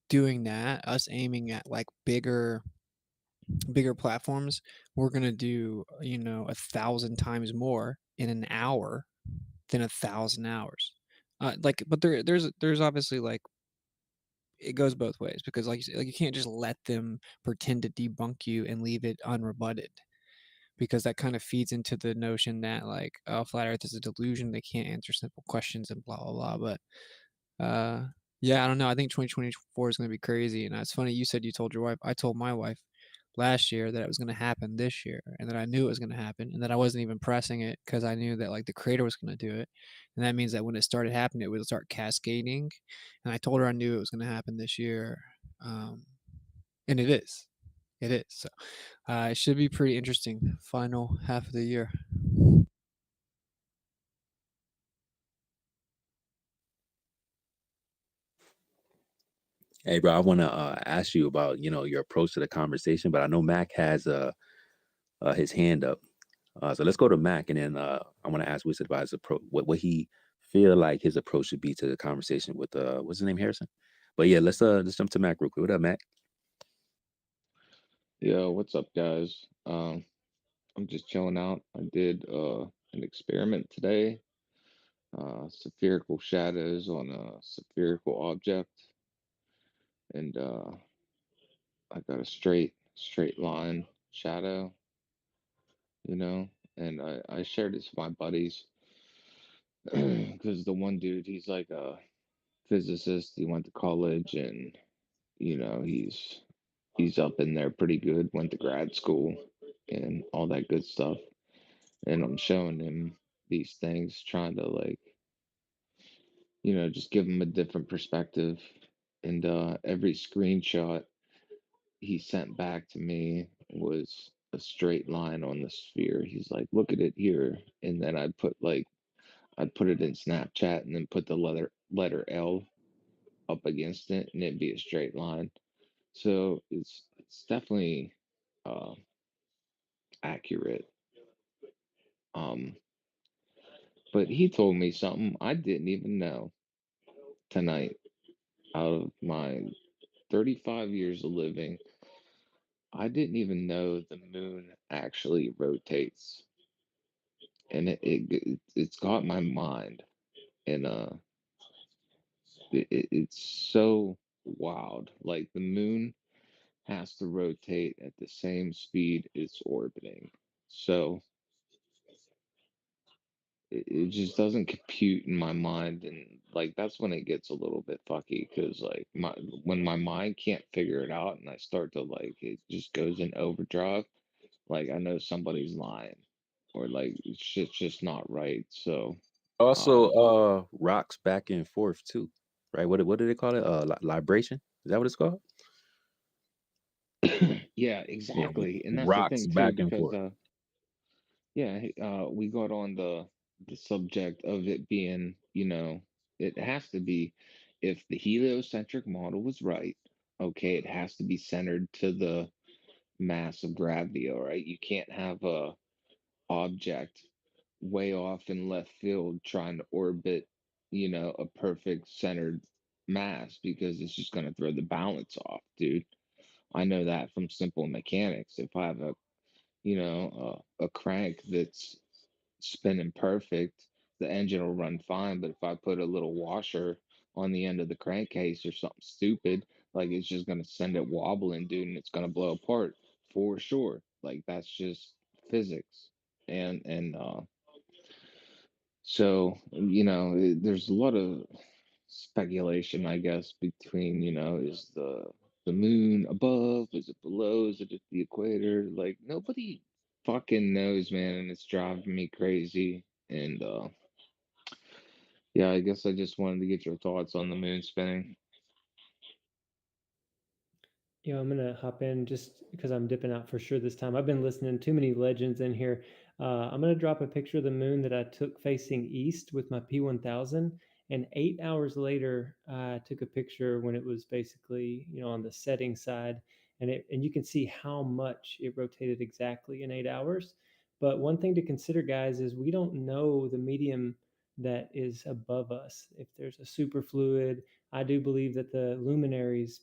doing that, us aiming at like bigger platforms, we're gonna do 1,000 times more in an hour than 1,000 hours. But there's obviously like it goes both ways because like you said, like you can't just let them pretend to debunk you and leave it unrebutted because that kind of feeds into the notion that like flat earth is a delusion, they can't answer simple questions and blah blah blah. But yeah, I don't know, I think 2024 is going to be crazy. And it's funny you said you told your wife. I told my wife last year that it was going to happen this year and that I knew it was going to happen and that I wasn't even pressing it because I knew that like the creator was going to do it, and that means that when it started happening it would start cascading, and I told her I knew it was going to happen this year. And it is. So it should be pretty interesting final half of the year. Hey, bro, I want to ask you about your approach to the conversation, but I know Mac has his hand up, so let's go to Mac, and then I want to ask Wizard about his approach, what he feel like his approach should be to the conversation with what's his name, Harrison. But yeah, let's jump to Mac real quick. What up, Mac? Yo, what's up, guys? I'm just chilling out. I did an experiment today. Spherical shadows on a spherical object, and I got a straight line shadow, and I shared this with my buddies because the one dude, he's like a physicist. He went to college, and he's up in there pretty good. Went to grad school and all that good stuff. And I'm showing him these things, trying to like, just give him a different perspective. And every screenshot he sent back to me was a straight line on the sphere. He's like, look at it here. And then I'd put it in Snapchat and then put the letter L up against it and it'd be a straight line. So it's definitely uh, accurate. Um, but he told me something I didn't even know tonight. Out of my 35 years of living, I didn't even know the moon actually rotates, and it's got my mind, and it's so wild. Like the moon has to rotate at the same speed it's orbiting, so it just doesn't compute in my mind, and like that's when it gets a little bit fucky because like when my mind can't figure it out and I start to like it just goes in overdrive, like I know somebody's lying or like shit's just not right. So Also, rocks back and forth too, right? What do they call it? Libration? Is that what it's called? yeah, Yeah, exactly, and that's the rocks thing too back and because forth. yeah, we got on the subject of it being, it has to be, if the heliocentric model was right, okay, it has to be centered to the mass of gravity, all right? You can't have a object way off in left field trying to orbit, a perfect centered mass because it's just going to throw the balance off, dude. I know that from simple mechanics. If I have a crank that's spinning perfect, the engine will run fine. But if I put a little washer on the end of the crankcase or something stupid, like it's just gonna send it wobbling, dude, and it's gonna blow apart for sure. Like that's just physics. And so there's a lot of speculation, I guess, between is the moon above, is it below, is it at the equator? Like nobody fucking knows, man, and it's driving me crazy. And yeah, I guess I just wanted to get your thoughts on the moon spinning. I'm gonna hop in just because I'm dipping out for sure this time. I've been listening too many legends in here. I'm gonna drop a picture of the moon that I took facing east with my P1000, and 8 hours later, I took a picture when it was basically on the setting side, and you can see how much it rotated exactly in 8 hours. But one thing to consider, guys, is we don't know the medium that is above us. If there's a superfluid, I do believe that the luminaries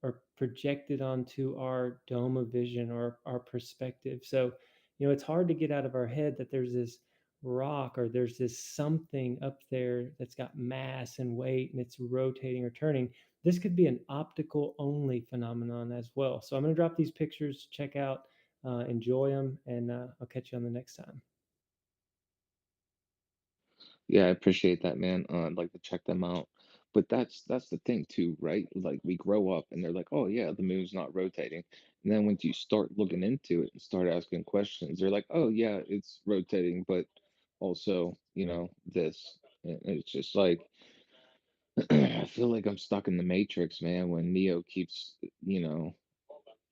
are projected onto our dome of vision or our perspective. So, it's hard to get out of our head that there's this rock or there's this something up there that's got mass and weight and it's rotating or turning. This could be an optical only phenomenon as well. So I'm going to drop these pictures, check out, enjoy them, and I'll catch you on the next time. Yeah, I appreciate that, man. I'd like to check them out. But that's the thing too, right? Like we grow up and they're like, "Oh yeah, the moon's not rotating." And then once you start looking into it and start asking questions, they're like, "Oh yeah, it's rotating, but also, this." And it's just like I feel like I'm stuck in the Matrix, man, when Neo keeps,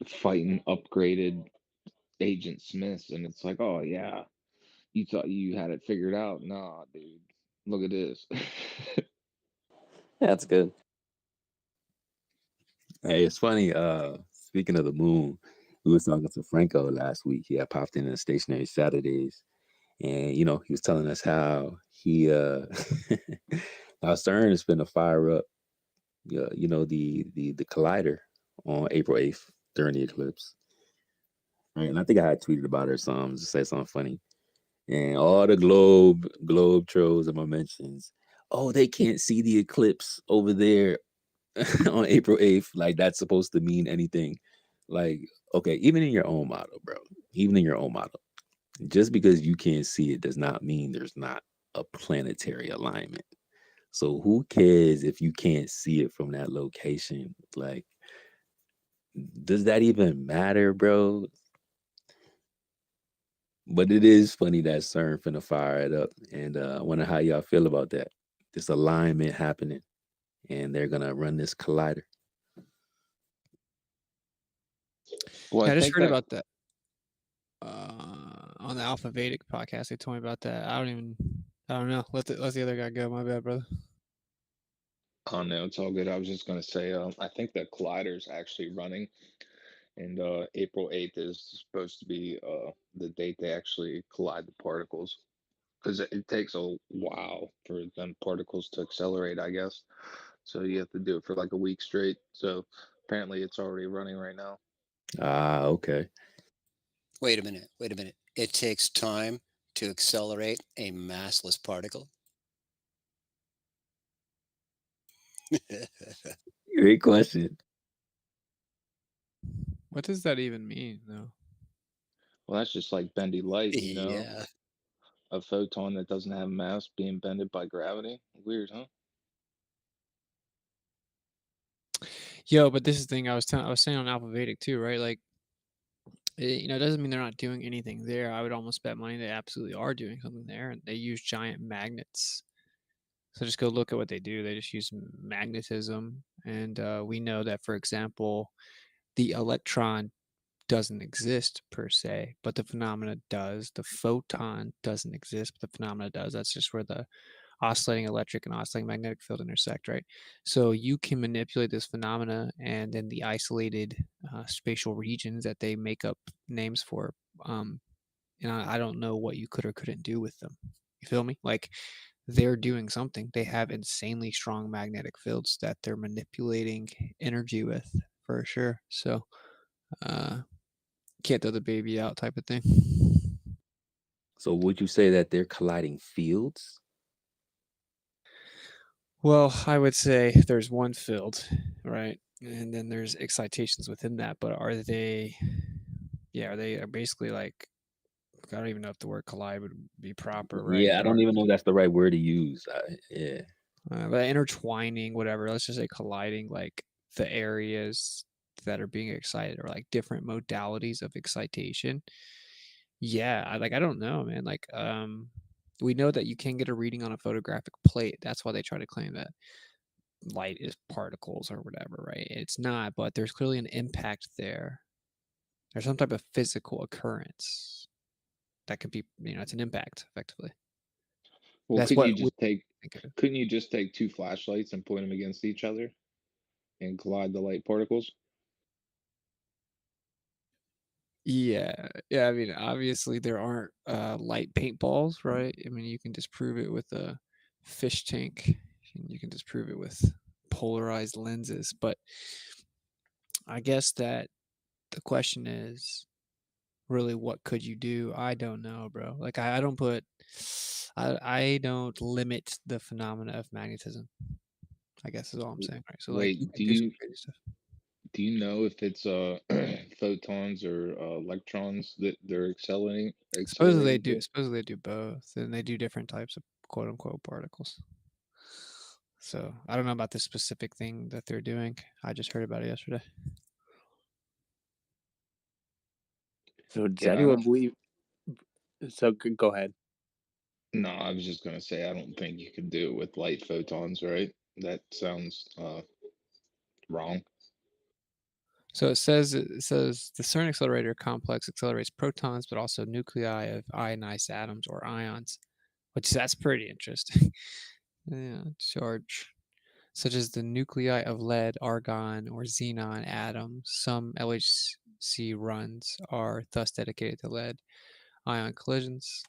fighting upgraded Agent Smiths and it's like, "Oh yeah, you thought you had it figured out. Nah, dude. Look at this." That's good. Hey, it's funny. Speaking of the moon, we was talking to Franco last week. He had popped in the Stationary Saturdays, and he was telling us how he how CERN is going to fire up, the collider on April 8th during the eclipse. Right, and I think I had tweeted about it or something, just say something funny, and all the globe trolls and my mentions. Oh, they can't see the eclipse over there on April 8th, like that's supposed to mean anything. Like, okay, even in your own model, bro, even in your own model, just because you can't see it does not mean there's not a planetary alignment. So who cares if you can't see it from that location? Like, does that even matter, bro? But it is funny that CERN finna fire it up, and I wonder how y'all feel about that. This alignment happening, and they're gonna run this collider. Well, Yeah, I I just think heard that about that on the Alpha Vedic podcast. They told me about that. I don't know. Let the other guy go. My bad, brother. oh no, it's all good. I was just gonna say, I think the collider's actually running, and April 8th is supposed to be the date they actually collide the particles, because it takes a while for them particles to accelerate, I guess. So you have to do it for like a week straight. So apparently, it's already running right now. Ah, okay. Wait a minute. It takes time to accelerate a massless particle? Great question. What does that even mean, though? Well, that's just like bendy light, Yeah. a photon that doesn't have mass being bended by gravity. Weird, huh? Yo, but this is the thing I was saying on Alpha Vedic too, right? Like, it doesn't mean they're not doing anything there. I would almost bet money they absolutely are doing something there, and they use giant magnets. So just go look at what they do. They just use magnetism, and we know that, for example, the electron doesn't exist per se, but the phenomena does. The photon doesn't exist, but the phenomena does. That's just where the oscillating electric and oscillating magnetic field intersect, right? So you can manipulate this phenomena, and then the isolated spatial regions that they make up names for. And I don't know what you could or couldn't do with them. You feel me? Like, they're doing something. They have insanely strong magnetic fields that they're manipulating energy with, for sure. So can't throw the baby out type of thing. So would you say that they're colliding fields? Well, I would say there's one field, right? And then there's excitations within that, but are they basically like, I don't even know if the word collide would be proper, right? Yeah, I But don't even know if that's the right word to use. Yeah. but intertwining, whatever, let's just say colliding, like the areas that are being excited or like different modalities of excitation. Yeah, I don't know, man. Like, we know that you can get a reading on a photographic plate. That's why they try to claim that light is particles or whatever, right? It's not, but there's clearly an impact there. There's some type of physical occurrence that could be, it's an impact, effectively. Well, That's what we think of. couldn't you just take two flashlights and point them against each other and collide the light particles? Yeah, yeah. I mean, obviously there aren't light paintballs, right? I mean, you can disprove it with a fish tank, and you can disprove it with polarized lenses. But I guess that the question is really, what could you do? I don't know, bro. Like I don't limit the phenomena of magnetism, I guess is all I'm saying, right? So like you Wait, can do some crazy stuff. do you know if it's photons or electrons that they're Supposedly accelerating to? they do both, and they do different types of quote unquote particles. So I don't know about the specific thing that they're doing. I just heard about it yesterday. So does Yeah, I anyone don't. believe? So go ahead. No, I was just gonna say I don't think you could do it with light photons, right? That sounds wrong. So it says the CERN accelerator complex accelerates protons, but also nuclei of ionized atoms or ions, which that's pretty interesting. Yeah, charge such as the nuclei of lead, argon, or xenon atoms. Some LHC runs are thus dedicated to lead ion collisions.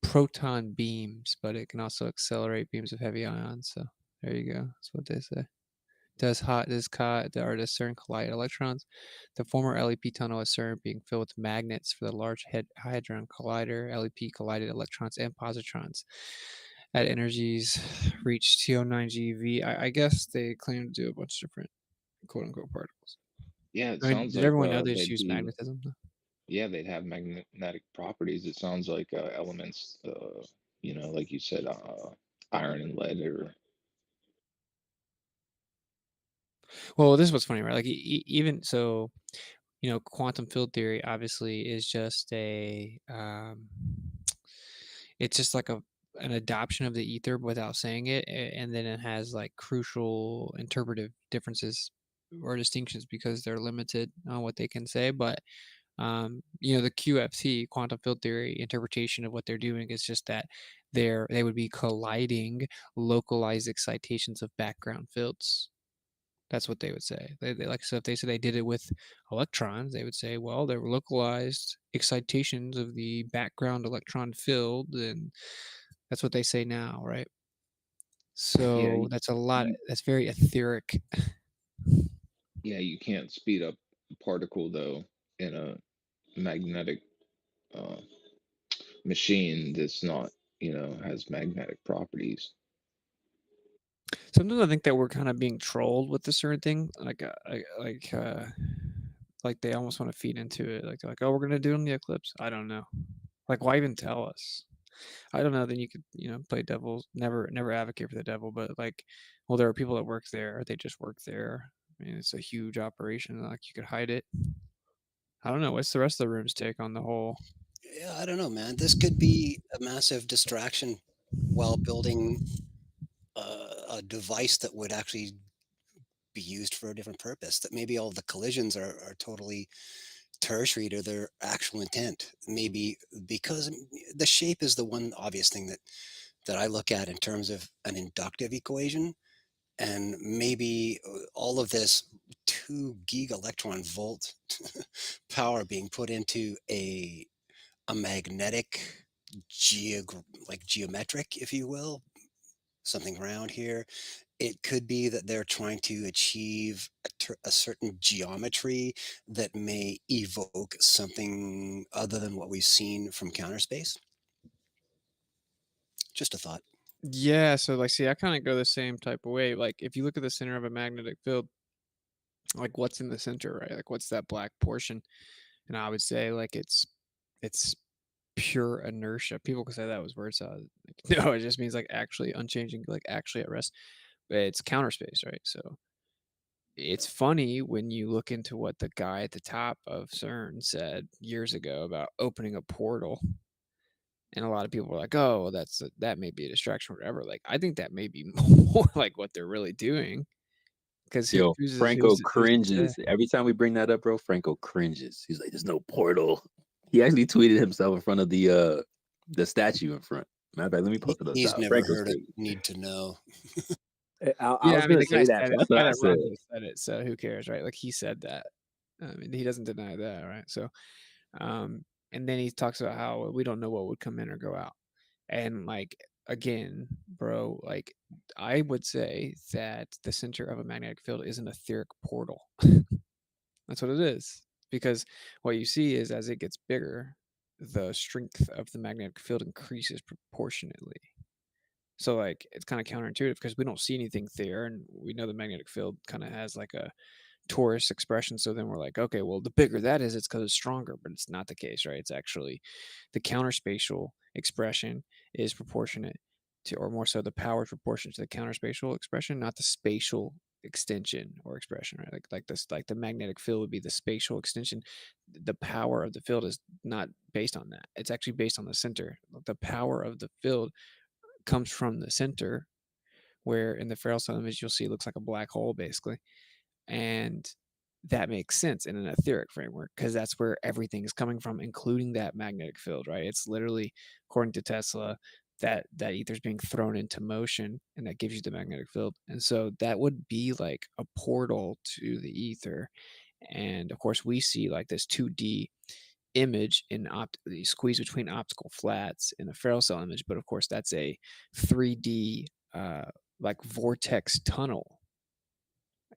Proton beams, but it can also accelerate beams of heavy ions. So there you go. That's what they say. Does CERN collide electrons? The former LEP tunnel at CERN being filled with magnets for the Large Hadron Collider. LEP collided electrons and positrons at energies reached TO9 GeV. I guess they claim to do a bunch of different quote unquote particles. Yeah, it I mean, sounds did like everyone know they just they'd use be. magnetism? Yeah, they'd have magnetic properties. It sounds like elements, like you said, iron and lead, or Well, this is what's funny, right? Like even so, quantum field theory obviously is just it's just like an adoption of the ether without saying it, and then it has like crucial interpretive differences or distinctions because they're limited on what they can say. But the QFT, quantum field theory interpretation of what they're doing is just that they would be colliding localized excitations of background fields. That's what they would say. They like, so if they said they did it with electrons, they would say, well, there were localized excitations of the background electron field, and that's what they say now, right? yeah, So that's a lot. That's very etheric. you can't speed up a particle though in a magnetic uh, machine that's not, has magnetic properties. Sometimes I think that we're kind of being trolled with this certain thing, like they almost want to feed into it. Like they're like, oh, we're gonna do it on the eclipse. I don't know. Like, why even tell us? I don't know. Then you could, play devil. Never advocate for the devil, but like, well, there are people that work there. They just work there. I mean, it's a huge operation. Like, you could hide it. I don't know. What's the rest of the room's take on the whole? Yeah, I don't know, man. This could be a massive distraction while building a device that would actually be used for a different purpose. That maybe all the collisions are totally tertiary to their actual intent. Maybe because the shape is the one obvious thing that I look at in terms of an inductive equation. And maybe all of this 2 giga-electron volt power being put into a magnetic geometric, if you will, something around here. It could be that they're trying to achieve a certain geometry that may evoke something other than what we've seen from counter space. Just a thought. Yeah. So like, see, I kind of go the same type of way. Like, if you look at the center of a magnetic field, like what's in the center, right? Like, what's that black portion? And I would say like it's pure inertia. People could say that was word salad. No, it just means like actually unchanging, like actually at rest. But it's counter space, right? So it's funny when you look into what the guy at the top of CERN said years ago about opening a portal. And a lot of people were like, "Oh, well, that may be a distraction or whatever." Like, I think that may be more like what they're really doing. Because Yo, who's Franco who's to say? cringes every time we bring that up, bro. Franco cringes. He's like, "There's no portal." He actually tweeted himself in front of the statue in front. Matter of fact, let me post it up He's top. never Franco's heard of crazy. Need to Know. I Yeah, was I mean, gonna the guy say that. said it. That's The what guy I that said. runs it said it, so who cares, right? Like, he said that. I mean, he doesn't deny that, right? So, and then he talks about how we don't know what would come in or go out, and like again, bro, like I would say that the center of a magnetic field is an etheric portal. That's what it is. Because what you see is as it gets bigger, the strength of the magnetic field increases proportionately. So like it's kind of counterintuitive because we don't see anything there, and we know the magnetic field kind of has like a torus expression. So then we're like, okay, well, the bigger that is, it's because it's stronger, but it's not the case, right? It's actually the counterspatial expression is proportionate to, or more so, the power is proportionate to the counterspatial expression, not the spatial extension or expression, right? Like this, like the magnetic field would be the spatial extension. The power of the field is not based on that. It's actually based on the center. The power of the field comes from the center, where in the Farrell cell image you'll see it looks like a black hole basically, and that makes sense in an etheric framework because that's where everything is coming from, including that magnetic field, right? It's literally, according to Tesla, that ether is being thrown into motion, and that gives you the magnetic field. And so that would be like a portal to the ether. And of course, we see like this 2D image in squeeze between optical flats in a Farrell cell image, but of course that's a 3D like vortex tunnel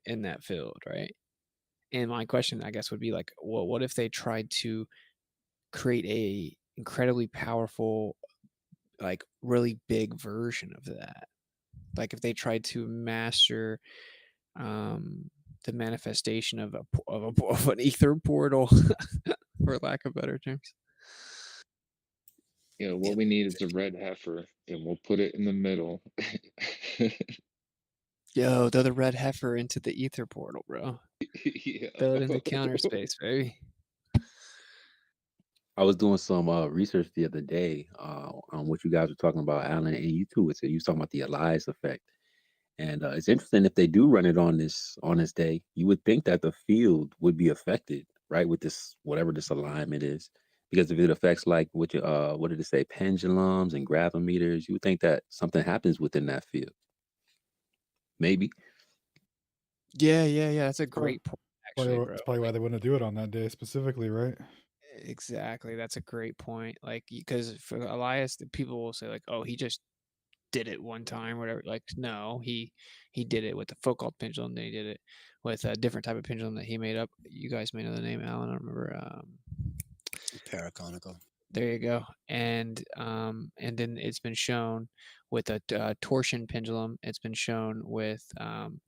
in that field, right? And my question, I guess, would be like, well, what if they tried to create a incredibly powerful, like really big version of that? Like if they tried to master the manifestation of an ether portal, for lack of better terms. You know, what we need is a red heifer, and we'll put it in the middle. Yo, throw the red heifer into the ether portal, bro. Yeah. Throw it into counter space, baby. I was doing some research the other day on what you guys were talking about, Alan, and you too. You was talking about the Elias effect, and it's interesting if they do run it on this day. You would think that the field would be affected, right, with this whatever this alignment is, because if it affects like what did it say, pendulums and gravimeters, you would think that something happens within that field. Maybe. Yeah. That's a great point, actually, bro. That's probably why they wouldn't do it on that day specifically, right? Exactly. That's a great point. Like, because for Elias, the people will say like, "Oh, he just did it one time, whatever." Like, no, he did it with the Foucault pendulum. Then he did it with a different type of pendulum that he made up. You guys may know the name, Alan. I don't remember. Paraconical. There you go. And then it's been shown with a torsion pendulum. It's been shown with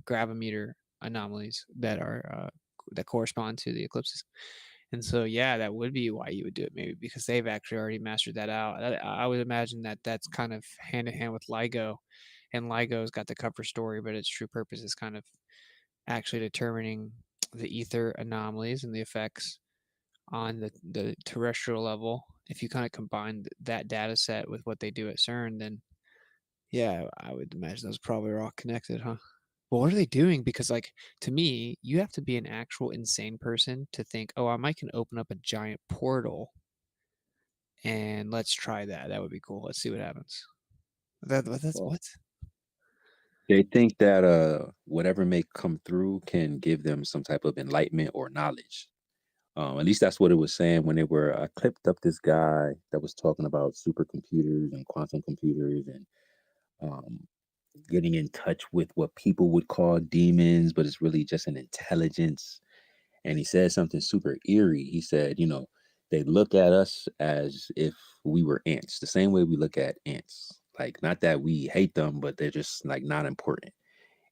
gravimeter anomalies that are that correspond to the eclipses. And so, yeah, that would be why you would do it, maybe because they've actually already mastered that out. I would imagine that that's kind of hand in hand with LIGO, and LIGO's got the cover story, but its true purpose is kind of actually determining the ether anomalies and the effects on the terrestrial level. If you kind of combine that data set with what they do at CERN, then yeah, I would imagine those probably are all connected, huh? Well, what are they doing? Because, like, to me, you have to be an actual insane person to think, oh, I might can open up a giant portal and let's try that. That would be cool. Let's see what happens. That's what? They think that whatever may come through can give them some type of enlightenment or knowledge. At least that's what it was saying when they were. I clipped up this guy that was talking about supercomputers and quantum computers and getting in touch with what people would call demons, but it's really just an intelligence. And he said something super eerie. He said, they look at us as if we were ants, the same way we look at ants. Like, not that we hate them, but they're just like not important.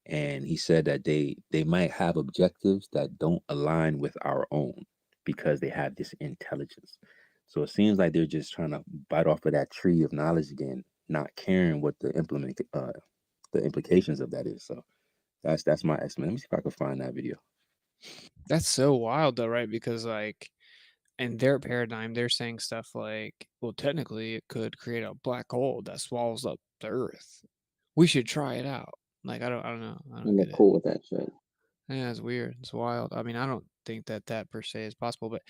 And he said that they might have objectives that don't align with our own because they have this intelligence. So it seems like they're just trying to bite off of that tree of knowledge again, not caring what the implications of that is. So that's my estimate. Let me see if I can find that video. That's so wild, though, right? Because, like, in their paradigm, they're saying stuff like, well, technically, it could create a black hole that swallows up the Earth. We should try it out. Like, I don't know. I don't I'm get not it. cool with that shit. Yeah, it's weird. It's wild. I mean, I don't think that per se is possible, but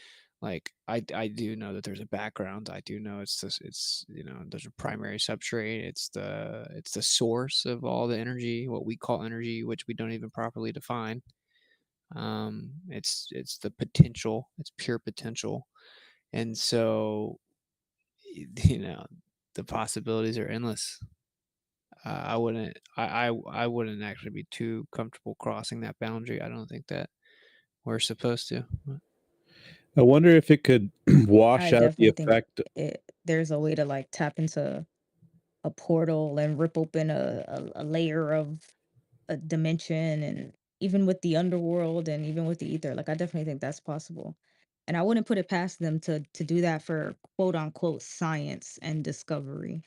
like, I do know that there's a background. I do know it's there's a primary substrate. It's the source of all the energy, what we call energy, which we don't even properly define. It's the potential. It's pure potential, and so the possibilities are endless. I wouldn't. I wouldn't actually be too comfortable crossing that boundary. I don't think that we're supposed to. I wonder if it could wash I out the definitely think effect. there's a way to like tap into a portal and rip open a layer of a dimension, and even with the underworld and even with the ether, like I definitely think that's possible. And I wouldn't put it past them to do that for quote unquote science and discovery.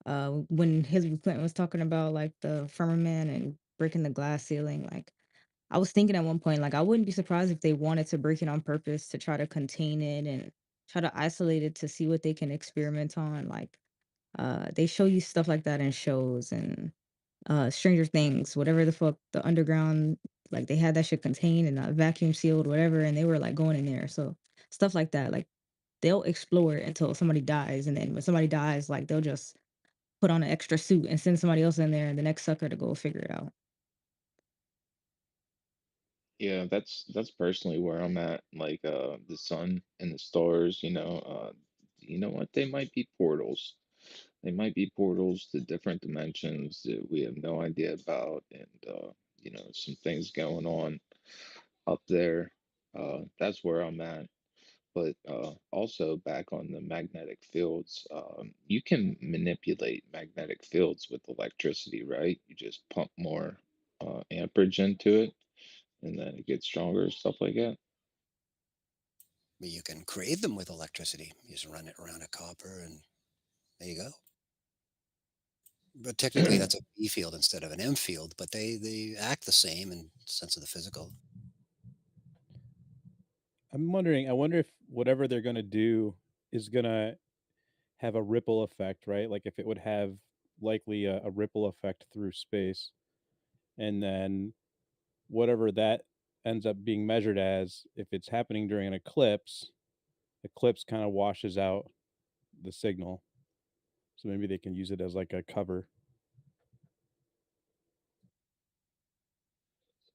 When Hillary Clinton was talking about like the firmament and breaking the glass ceiling, like I was thinking at one point, like I wouldn't be surprised if they wanted to break it on purpose to try to contain it and try to isolate it to see what they can experiment on. Like they show you stuff like that in shows and Stranger Things, whatever the fuck, the underground, like they had that shit contained and vacuum sealed, whatever, and they were like going in there. So stuff like that, like they'll explore it until somebody dies, and then when somebody dies, like they'll just put on an extra suit and send somebody else in there and the next sucker to go figure it out. Yeah, that's personally where I'm at. Like the sun and the stars, you know what? They might be portals. They might be portals to different dimensions that we have no idea about, and some things going on up there. That's where I'm at. But also back on the magnetic fields, you can manipulate magnetic fields with electricity, right? You just pump more amperage into it, and then it gets stronger, stuff like that. You can create them with electricity. You just run it around a copper and there you go. But technically that's a B field instead of an M field, but they act the same in sense of the physical. I'm wondering, I wonder if whatever they're going to do is going to have a ripple effect, right? Like if it would have likely a ripple effect through space, and then whatever that ends up being measured as, if it's happening during an eclipse kind of washes out the signal. So maybe they can use it as like a cover.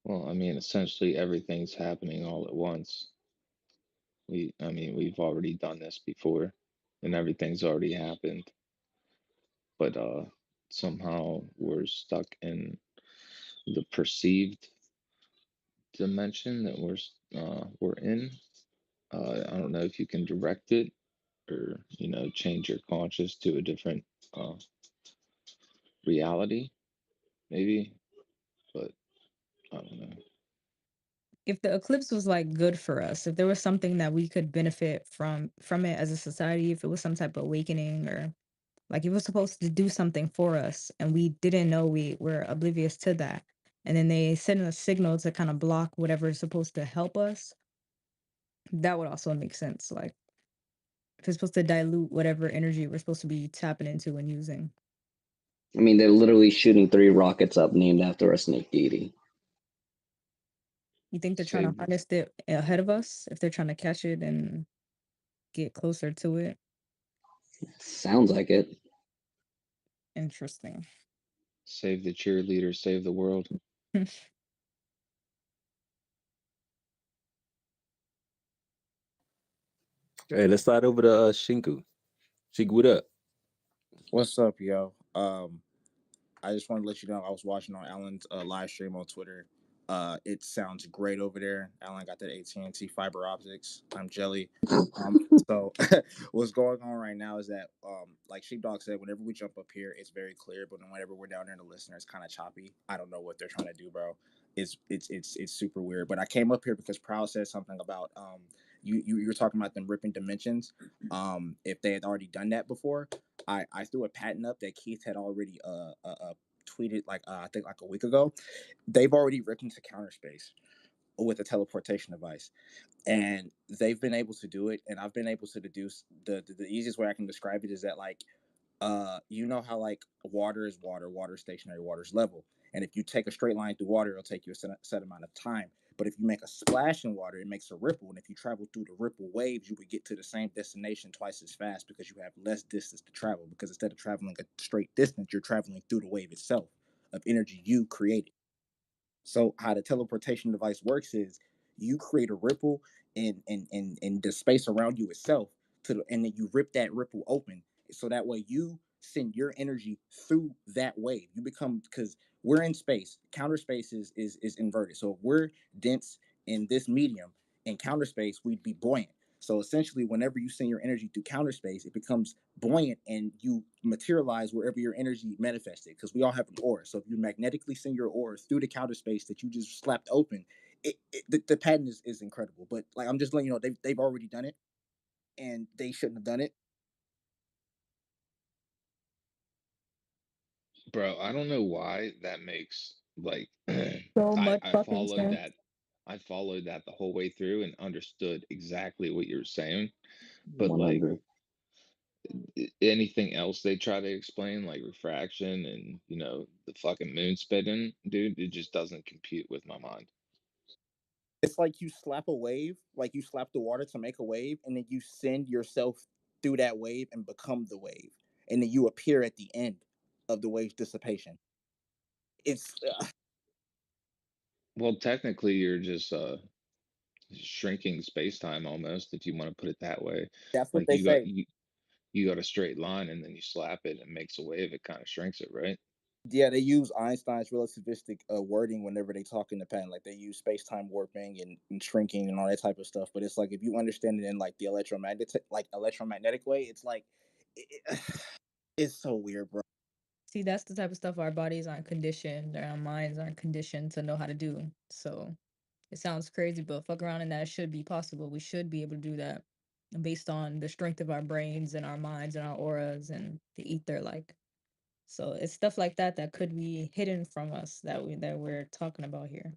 Well, I mean, essentially everything's happening all at once. We've already done this before, and everything's already happened. But somehow we're stuck in the perceived dimension that we're in. I don't know if you can direct it or change your conscious to a different uh, reality, maybe. But I don't know. If the eclipse was like good for us, if there was something that we could benefit from it as a society, if it was some type of awakening, or like it was supposed to do something for us and we didn't know, we were oblivious to that, and then they send a signal to kind of block whatever is supposed to help us, that would also make sense. Like if it's supposed to dilute whatever energy we're supposed to be tapping into and using. I mean, they're literally shooting 3 rockets up named after a snake deity. You think they're trying to Save harness it ahead of us, if they're trying to catch it and get closer to it? Sounds like it. Interesting. save the cheerleader, save the world. Hey, let's slide over to Shinku. Shinku, what up? What's up, yo? I just want to let you know I was watching on Alan's live stream on Twitter. It sounds great over there. Alan got that AT&T fiber optics. I'm jelly. So what's going on right now is that, like Sheepdog said, whenever we jump up here, it's very clear. But whenever we're down there in the listener, it's kind of choppy. I don't know what they're trying to do, bro. It's super weird. But I came up here because Proud said something about you were talking about them ripping dimensions. If they had already done that before, I threw a patent up that Keith had already tweeted like I think like a week ago. They've already ripped into counter space with a teleportation device, and they've been able to do it. And I've been able to deduce the easiest way I can describe it is that like you know how like water is water, water is stationary, water is level. And if you take a straight line through water, it'll take you a set amount of time. But if you make a splash in water, it makes a ripple. And if you travel through the ripple waves, you would get to the same destination twice as fast because you have less distance to travel. Because instead of traveling a straight distance, you're traveling through the wave itself of energy you created. So how the teleportation device works is you create a ripple in the space around you itself and then you rip that ripple open so that way you send your energy through that wave. You become, because we're in space. Counter space is inverted. So if we're dense in this medium, in counter space, we'd be buoyant. So essentially, whenever you send your energy through counter space, it becomes buoyant and you materialize wherever your energy manifested. Because we all have an aura. So if you magnetically send your aura through the counter space that you just slapped open, the pattern is incredible. But like, I'm just letting you know, they've already done it, and they shouldn't have done it. Bro, I don't know why that makes like So much I fucking followed sense. that. I followed that the whole way through and understood exactly what you were saying. But like 100. anything else they try to explain, like refraction and the fucking moon spinning, dude, it just doesn't compute with my mind. It's like you slap a wave, like you slap the water to make a wave, and then you send yourself through that wave and become the wave, and then you appear at the end of the wave's dissipation. It's Well, technically, you're just shrinking space time almost, if you want to put it that way. that's what Like they say. you got a straight line and then you slap it and it makes a wave. It kind of shrinks it, right? Yeah, they use Einstein's relativistic wording whenever they talk in the pen. Like they use space time warping and shrinking and all that type of stuff. But it's like if you understand it in like the electromagnetic way, it's like it's so weird, bro. See, that's the type of stuff our bodies aren't conditioned, or our minds aren't conditioned to know how to do. So it sounds crazy, but fuck around and that should be possible. We should be able to do that based on the strength of our brains and our minds and our auras and the ether, like. So it's stuff like that that could be hidden from us that we're talking about here.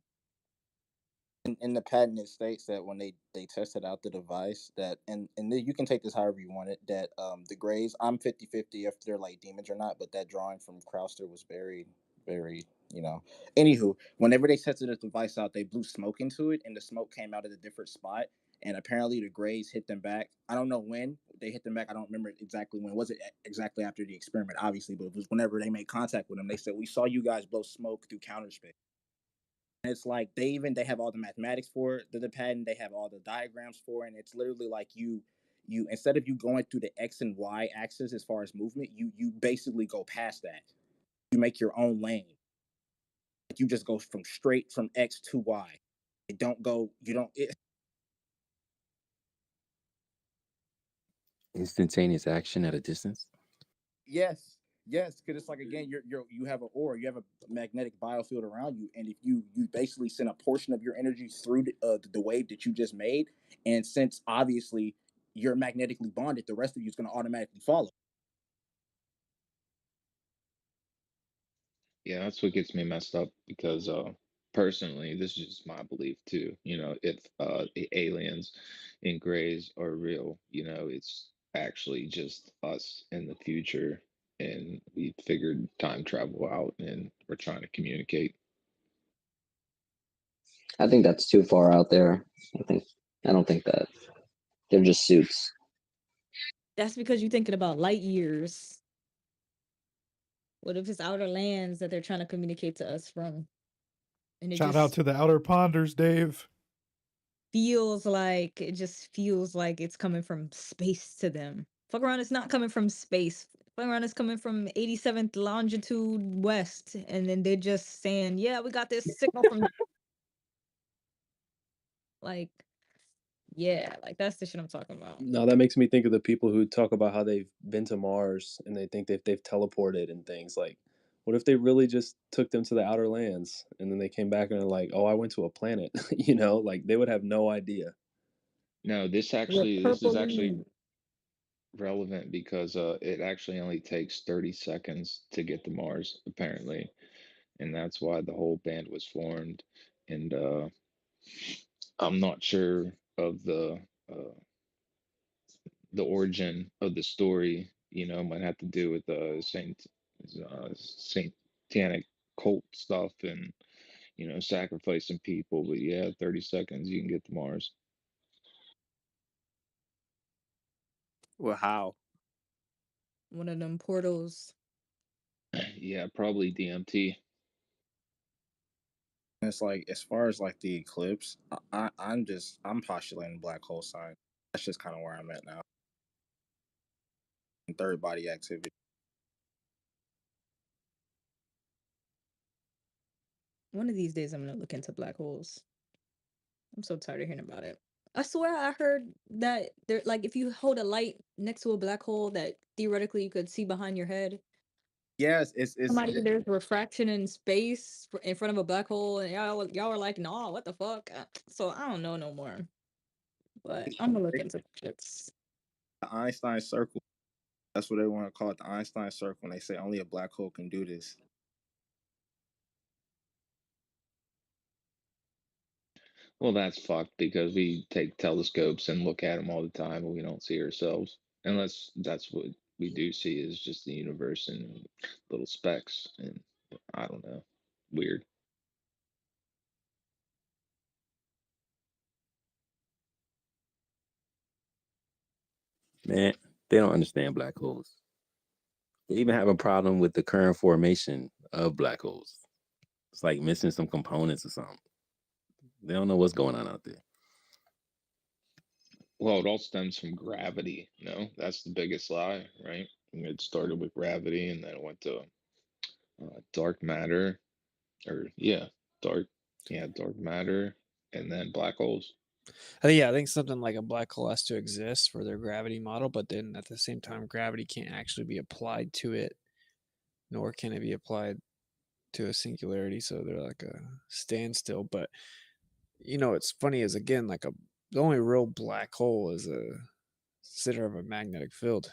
In the patent, it states that when they tested out the device, that and you can take this however you want it, that the grays, I'm 50-50 if they're like demons or not, but that drawing from Krauster was very very anywho, whenever they tested the device out, they blew smoke into it and the smoke came out at a different spot, and apparently the grays hit them back. I don't know when they hit them back. I don't remember exactly when. Was it exactly after the experiment? Obviously, but it was whenever they made contact with them. They said, we saw you guys blow smoke through counter space. And it's like they have all the mathematics for it, the patent, they have all the diagrams for it, and it's literally like you instead of you going through the X and Y axis as far as movement, you basically go past that. You make your own lane. Like you just go straight from X to Y. It don't go, you don't Instantaneous action at a distance. Yes, because it's like, again, you have an aura, you have a magnetic biofield around you, and if you basically send a portion of your energy through the wave that you just made, and since obviously you're magnetically bonded, the rest of you is going to automatically follow. Yeah, that's what gets me messed up because personally, this is just my belief too. If the aliens in grays are real, it's actually just us in the future and we figured time travel out and we're trying to communicate. I think that's too far out there. I don't think that. They're just suits. That's because you're thinking about light years. What if it's outer lands that they're trying to communicate to us from? And Shout out to the Outer Ponders, Dave. it just feels like it's coming from space to them. Fuck around, it's not coming from space. Fuck around, it's coming from 87th longitude west, and then they're just saying, "Yeah, we got this signal from." Like, yeah, like that's the shit I'm talking about. No, that makes me think of the people who talk about how they've been to Mars and they think they've teleported and things. Like, what if they really just took them to the outer lands and then they came back and they're like, "Oh, I went to a planet," like they would have no idea. No, this We're is actually purpley. relevant because it actually only takes 30 seconds to get to Mars, apparently. And that's why the whole band was formed. And I'm not sure of uh, the origin of the story. Might have to do with satanic cult stuff and sacrificing people. But yeah, 30 seconds you can get to Mars. Well, how? One of them portals. Yeah, probably DMT. And it's like, as far as like the eclipse, I'm postulating black hole sign. That's just kind of where I'm at now. Third body activity. One of these days, I'm gonna look into black holes. I'm so tired of hearing about it. I swear I heard that there, like, if you hold a light next to a black hole, that theoretically you could see behind your head. Yes, it's Somebody, there's refraction in space in front of a black hole, and y'all are like, no, what the fuck? So I don't know no more. But I'm gonna look into shits. the Einstein circle. That's what they want to call it, the Einstein circle. And they say only a black hole can do this. Well, that's fucked because we take telescopes and look at them all the time and we don't see ourselves. Unless that's what we do see is just the universe and little specks. And I don't know. Weird. Man, they don't understand black holes. They even have a problem with the current formation of black holes. It's like missing some components or something. They don't know what's going on out there. Well, it all stems from gravity. No, that's the biggest lie, right? It started with gravity and then it went to dark matter, or dark matter, and then black holes. I think something like a black hole has to exist for their gravity model, but then at the same time, gravity can't actually be applied to it, nor can it be applied to a singularity. So they're like a standstill. But it's funny is again like the only real black hole is a center of a magnetic field.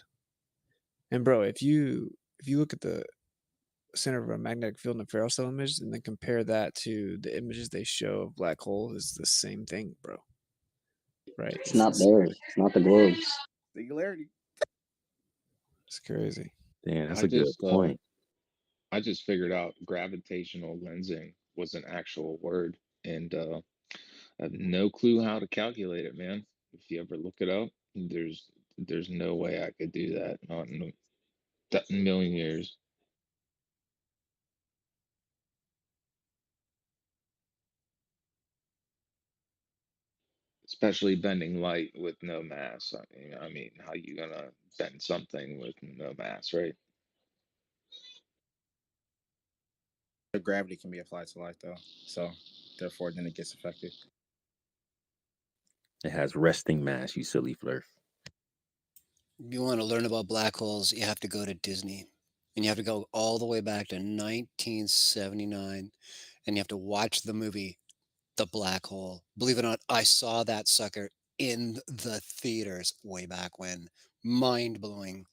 And bro, if you look at the center of a magnetic field in a Farrell cell image and then compare that to the images they show of black holes, it's the same thing, bro. Right? It's not theirs. It's not the globes. Singularity. It's crazy. Damn, that's I a good just point. I just figured out gravitational lensing was an actual word, and I have no clue how to calculate it, man. If you ever look it up, there's no way I could do that. Not in a million years. Especially bending light with no mass. I mean, how you gonna bend something with no mass, right? The gravity can be applied to light, though. So, therefore, then it gets affected. It has resting mass, you silly flirt. If you want to learn about black holes, you have to go to Disney. And you have to go all the way back to 1979. And you have to watch the movie The Black Hole. Believe it or not, I saw that sucker in the theaters way back when. Mind blowing.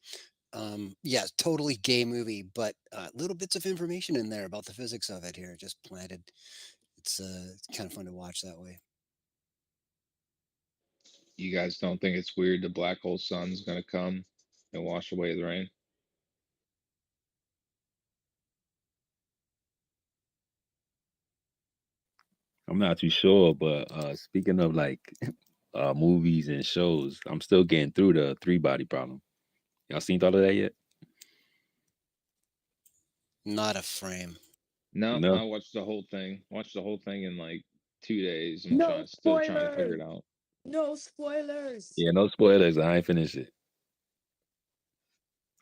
Yeah, totally gay movie, but little bits of information in there about the physics of it here, just planted. It's kind of fun to watch that way. You guys don't think it's weird the black hole sun's gonna come and wash away the rain? I'm not too sure, but speaking of like movies and shows, I'm still getting through the 3-body problem. Y'all seen all of that yet? Not a frame. No, No. I watched the whole thing. Watched the whole thing in like 2 days. I'm No still trying to figure spoilers. it out. No spoilers. Yeah, no spoilers. I ain't finished it.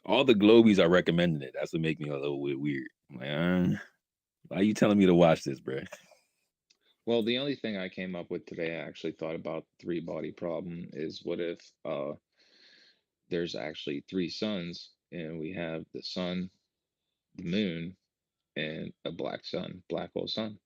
All the Globies are recommending it. That's what makes me a little bit weird. I'm like, why are you telling me to watch this, bro? Well, the only thing I came up with today, I actually thought about the 3-body problem, is what if there's actually 3 suns and we have the sun, the moon, and a black hole sun.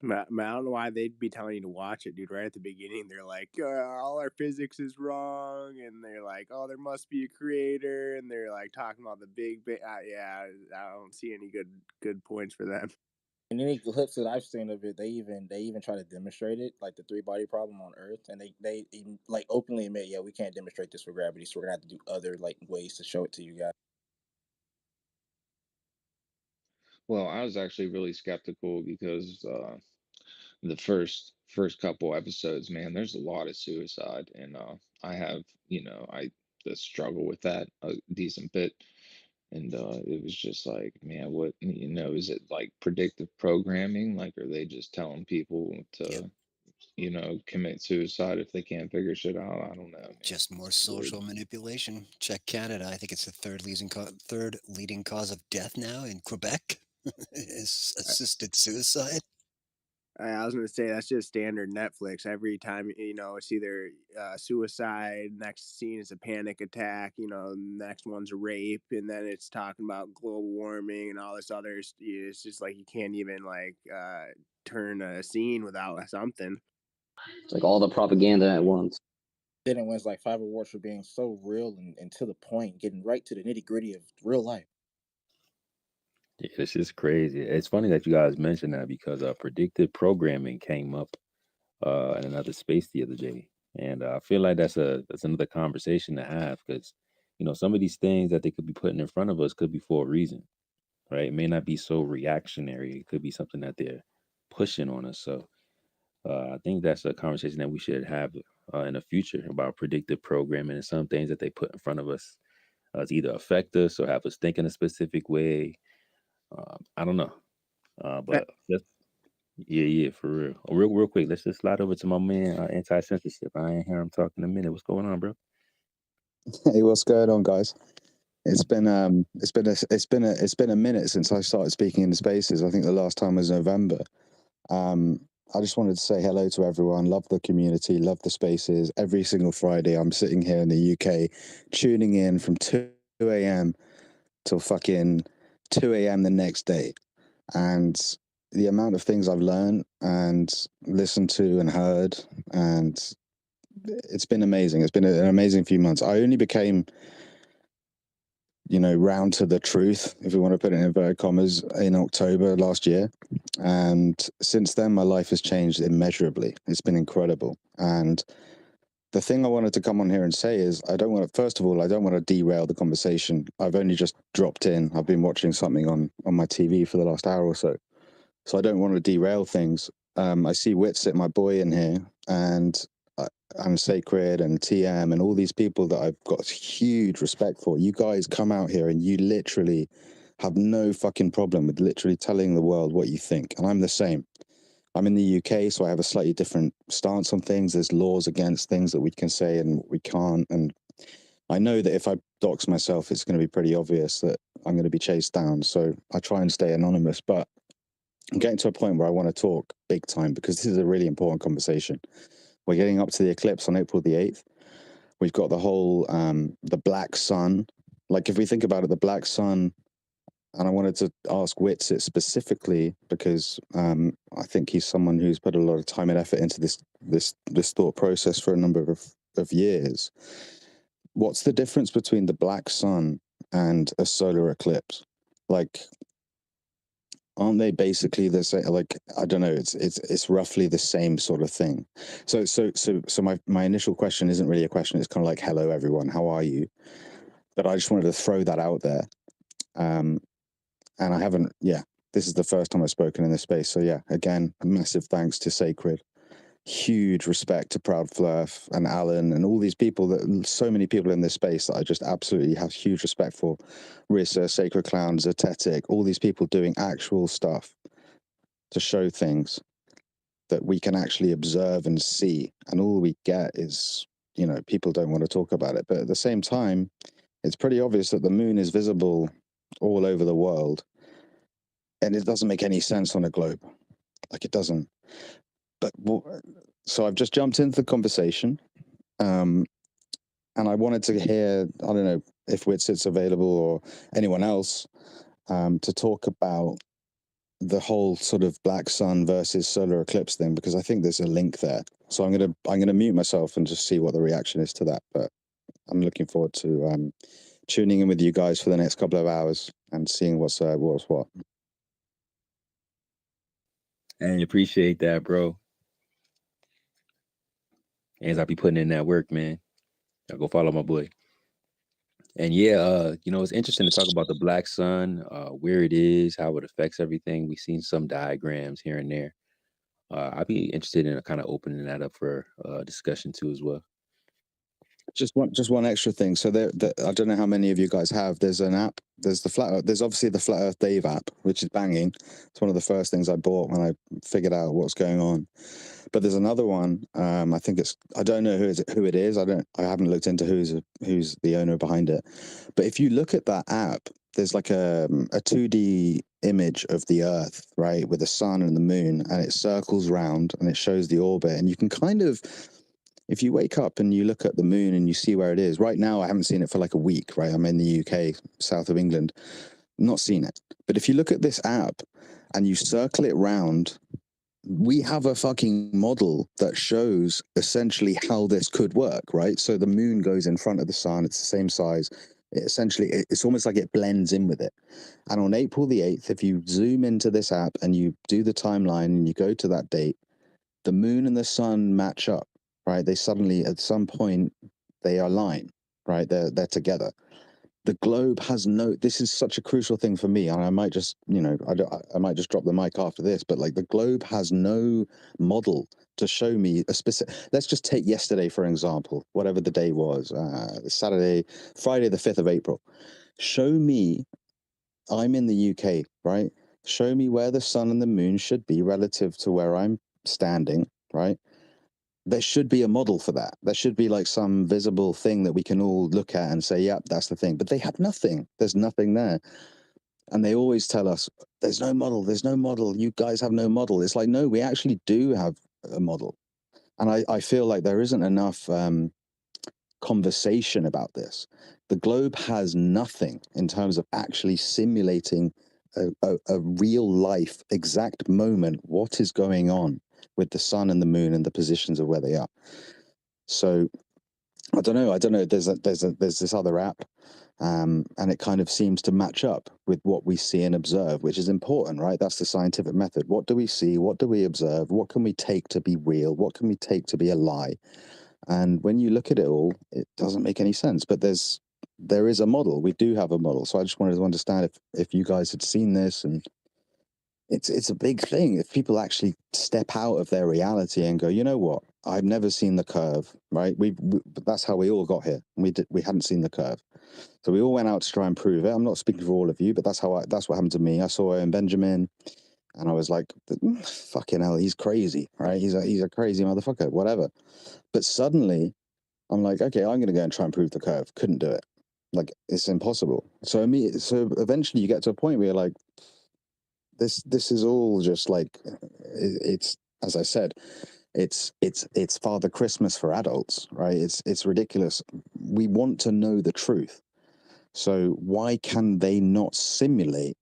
I don't know why they'd be telling you to watch it, dude. Right at the beginning, they're like, all our physics is wrong. And they're like, oh, there must be a creator. And they're like talking about the big bang. Yeah, I don't see any good points for them. In any clips that I've seen of it, they even try to demonstrate it, like the 3-body problem on Earth, and they even, like, openly admit, yeah, we can't demonstrate this for gravity, so we're gonna have to do other like ways to show it to you guys. Well, I was actually really skeptical because the first couple episodes, man, there's a lot of suicide, and I have, I struggle with that a decent bit, and it was just like, man, what, is it like predictive programming? Like, are they just telling people to, commit suicide if they can't figure shit out? I don't know, man. Just more It's weird. social manipulation. Check Canada. I think it's the third leading cause of death now in Quebec. Assisted suicide. I was gonna say that's just standard Netflix. Every time it's either suicide, next scene is a panic attack, next one's a rape, and then it's talking about global warming and all this other. It's just like you can't even turn a scene without something. It's like all the propaganda at once. Didn't wins like 5 awards for being so real and to the point, getting right to the nitty gritty of real life. Yeah, this is crazy. It's funny that you guys mentioned that because predictive programming came up in another space the other day, and I feel like that's another conversation to have because some of these things that they could be putting in front of us could be for a reason, right? It may not be so reactionary. It could be something that they're pushing on us. So I think that's a conversation that we should have in the future about predictive programming and some things that they put in front of us to either affect us or have us think in a specific way. I don't know, but just yeah, for real. Oh, real quick, let's just slide over to my man, anti-censorship. I ain't hear him talk in a minute. What's going on, bro? Hey, what's going on, guys? It's been a minute since I started speaking in the spaces. I think the last time was November. I just wanted to say hello to everyone. Love the community, love the spaces. Every single Friday, I'm sitting here in the UK, tuning in from 2 a.m. till fucking 2 a.m. the next day, and the amount of things I've learned and listened to and heard, and it's been amazing. It's been an amazing few months. I only became round to the truth, if we want to put it in inverted commas, in October last year. And since then, my life has changed immeasurably. It's been incredible. And the thing I wanted to come on here and say is, first of all, I don't want to derail the conversation. I've only just dropped in. I've been watching something on my TV for the last hour or so. So I don't want to derail things. I see Witsit, my boy, in here, and I'm Sacred and TM and all these people that I've got huge respect for. You guys come out here and you literally have no fucking problem with literally telling the world what you think. And I'm the same. I'm in the UK, so I have a slightly different stance on things. There's laws against things that we can say and what we can't. And I know that if I dox myself, it's going to be pretty obvious that I'm going to be chased down. So I try and stay anonymous. But I'm getting to a point where I want to talk big time because this is a really important conversation. We're getting up to the eclipse on April the 8th. We've got the whole, the black sun. Like, if we think about it, the black sun, and I wanted to ask Witsit specifically because I think he's someone who's put a lot of time and effort into this thought process for a number of years. What's the difference between the black sun and a solar eclipse? Like, aren't they basically the same? Like, I don't know. It's roughly the same sort of thing. So my initial question isn't really a question. It's kind of like, hello everyone, how are you? But I just wanted to throw that out there. And I haven't. Yeah, this is the first time I've spoken in this space. So yeah, again, a massive thanks to Sacred. Huge respect to Proud Fluff and Alan and all these people so many people in this space that I just absolutely have huge respect for. Rissa, Sacred Clown, Zetetic, all these people doing actual stuff to show things that we can actually observe and see. And all we get is, people don't want to talk about it. But at the same time, it's pretty obvious that the moon is visible all over the world. And it doesn't make any sense on a globe. Like, it doesn't. But so I've just jumped into the conversation, and I wanted to hear, I don't know if Witsit's available or anyone else, to talk about the whole sort of black sun versus solar eclipse thing, because I think there's a link there. So I'm gonna mute myself and just see what the reaction is to that. But I'm looking forward to tuning in with you guys for the next couple of hours and seeing what's what. And appreciate that, bro. As I be putting in that work, man. I'll go follow my boy. And yeah, it's interesting to talk about the black sun, where it is, how it affects everything. We've seen some diagrams here and there. I'd be interested in kind of opening that up for discussion too as well. Just one extra thing. So I don't know how many of you guys have. There's an app. There's obviously the Flat Earth Dave app, which is banging. It's one of the first things I bought when I figured out what's going on. But there's another one. I think I don't know who it is. I haven't looked into who's the owner behind it. But if you look at that app, there's like a 2D image of the Earth, right, with the sun and the moon, and it circles round and it shows the orbit, and you can kind of, if you wake up and you look at the moon and you see where it is. Right now, I haven't seen it for like a week, right? I'm in the UK, south of England, not seen it. But if you look at this app and you circle it round, we have a fucking model that shows essentially how this could work, right? So the moon goes in front of the sun, it's the same size. It's almost like it blends in with it. And on April the 8th, if you zoom into this app and you do the timeline and you go to that date, the moon and the sun match up, right? They suddenly, at some point, they align, right? They're together. The globe has no, this is such a crucial thing for me, and I might just, I might just drop the mic after this, but like the globe has no model to show me a specific, let's just take yesterday, for example, whatever the day was, Friday the 5th of April. Show me, I'm in the UK, right? Show me where the sun and the moon should be relative to where I'm standing, right? There should be a model for that. There should be like some visible thing that we can all look at and say, yep, that's the thing. But they have nothing. There's nothing there. And they always tell us, there's no model. There's no model. You guys have no model. It's like, no, we actually do have a model. And I feel like there isn't enough conversation about this. The globe has nothing in terms of actually simulating a real life exact moment. What is going on with the sun and the moon and the positions of where they are? So I don't know. There's this other app, and it kind of seems to match up with what we see and observe, which is important, right? That's the scientific method. What do we see? What do we observe? What can we take to be real? What can we take to be a lie? And when you look at it all, it doesn't make any sense. But there is a model. We do have a model. So I just wanted to understand if you guys had seen this, and it's a big thing. If people actually step out of their reality and go, you know what? I've never seen the curve, right? But that's how we all got here. We hadn't seen the curve. So we all went out to try and prove it. I'm not speaking for all of you, but that's what happened to me. I saw Owen Benjamin, and I was like, fucking hell, he's crazy, right? He's a crazy motherfucker, whatever. But suddenly, I'm like, okay, I'm going to go and try and prove the curve. Couldn't do it. Like, it's impossible. So eventually you get to a point where you're like, this is all just like, it's, as I said, it's Father Christmas for adults, right? It's ridiculous. We want to know the truth. So why can they not simulate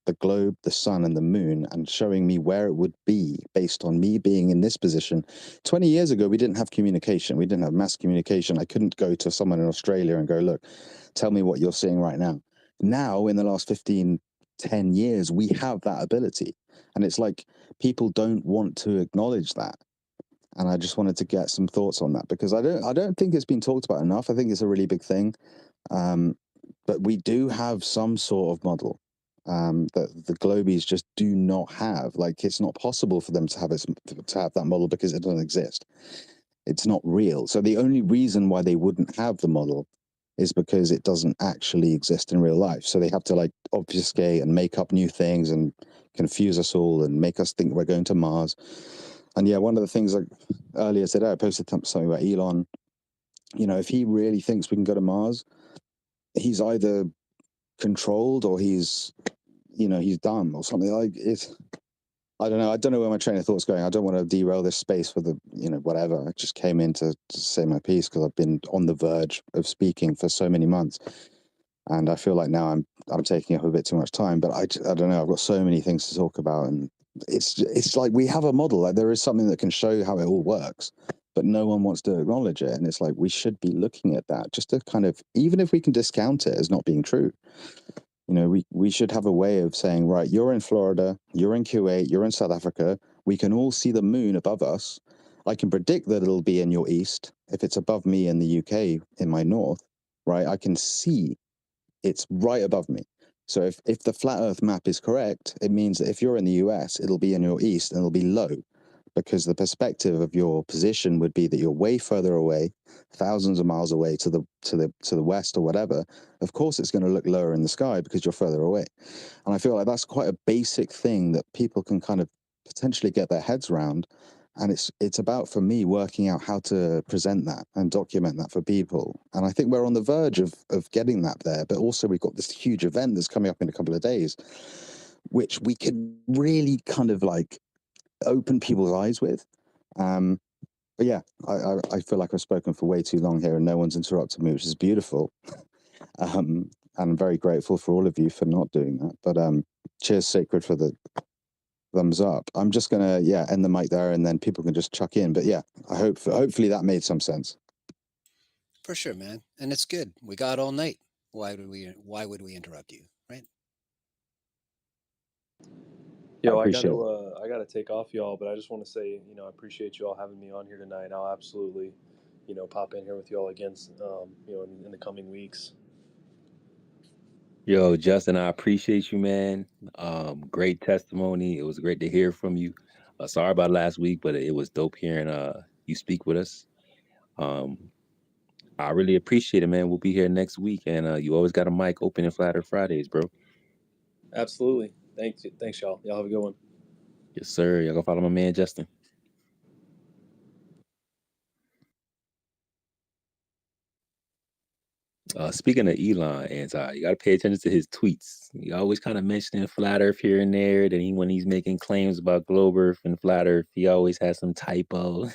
the globe, the sun, and the moon, and showing me where it would be based on me being in this position? 20 years ago, we didn't have communication. We didn't have mass communication. I couldn't go to someone in Australia and go, look, tell me what you're seeing right now. Now, in the last 10 years, we have that ability. And it's like people don't want to acknowledge that. And I just wanted to get some thoughts on that, because I don't think it's been talked about enough. I think it's a really big thing. But we do have some sort of model that the Globies just do not have. Like, it's not possible for them to have that model because it doesn't exist. It's not real. So the only reason why they wouldn't have the model is because it doesn't actually exist in real life. So they have to like obfuscate and make up new things and confuse us all and make us think we're going to Mars. And yeah, one of the things, like earlier today, I posted something about Elon. You know, if he really thinks we can go to Mars, he's either controlled or he's dumb or something. Like, it's, I don't know where my train of thought's going. I don't want to derail this space for the, whatever. I just came in to say my piece because I've been on the verge of speaking for so many months, and I feel like now I'm taking up a bit too much time. But I don't know. I've got so many things to talk about, and it's like we have a model. Like, there is something that can show how it all works, but no one wants to acknowledge it. And it's like we should be looking at that just to kind of, even if we can discount it as not being true. We should have a way of saying, right, you're in Florida, you're in Kuwait, you're in South Africa. We can all see the moon above us. I can predict that it'll be in your east. If it's above me in the UK, in my north, right, I can see it's right above me. So if the flat Earth map is correct, it means that if you're in the US, it'll be in your east and it'll be low, because the perspective of your position would be that you're way further away, thousands of miles away to the west or whatever. Of course, it's going to look lower in the sky because you're further away. And I feel like that's quite a basic thing that people can kind of potentially get their heads around. And it's about, for me, working out how to present that and document that for people. And I think we're on the verge of getting that there. But also we've got this huge event that's coming up in a couple of days, which we could really kind of like open people's eyes with. But yeah, I feel like I've spoken for way too long here and no one's interrupted me, which is beautiful. And I'm very grateful for all of you for not doing that. But cheers, Sacred, for the thumbs up. I'm just gonna end the mic there, and then people can just chuck in. But yeah, hopefully that made some sense. For sure, man. And it's good. We got all night. Why would we interrupt you, right? Yo, I appreciate gotta take off, y'all. But I just want to say, I appreciate you all having me on here tonight. I'll absolutely, pop in here with y'all again, in the coming weeks. Yo, Justin, I appreciate you, man. Great testimony. It was great to hear from you. Sorry about last week, but it was dope hearing you speak with us. I really appreciate it, man. We'll be here next week, and you always got a mic open in Flat Earth Fridays, bro. Absolutely. Thanks, y'all. Y'all have a good one. Yes, sir. Y'all go follow my man, Justin. Speaking of Elon, Anti, you got to pay attention to his tweets. He always kind of mentioning Flat Earth here and there. Then when he's making claims about Globe Earth and Flat Earth, he always has some typo.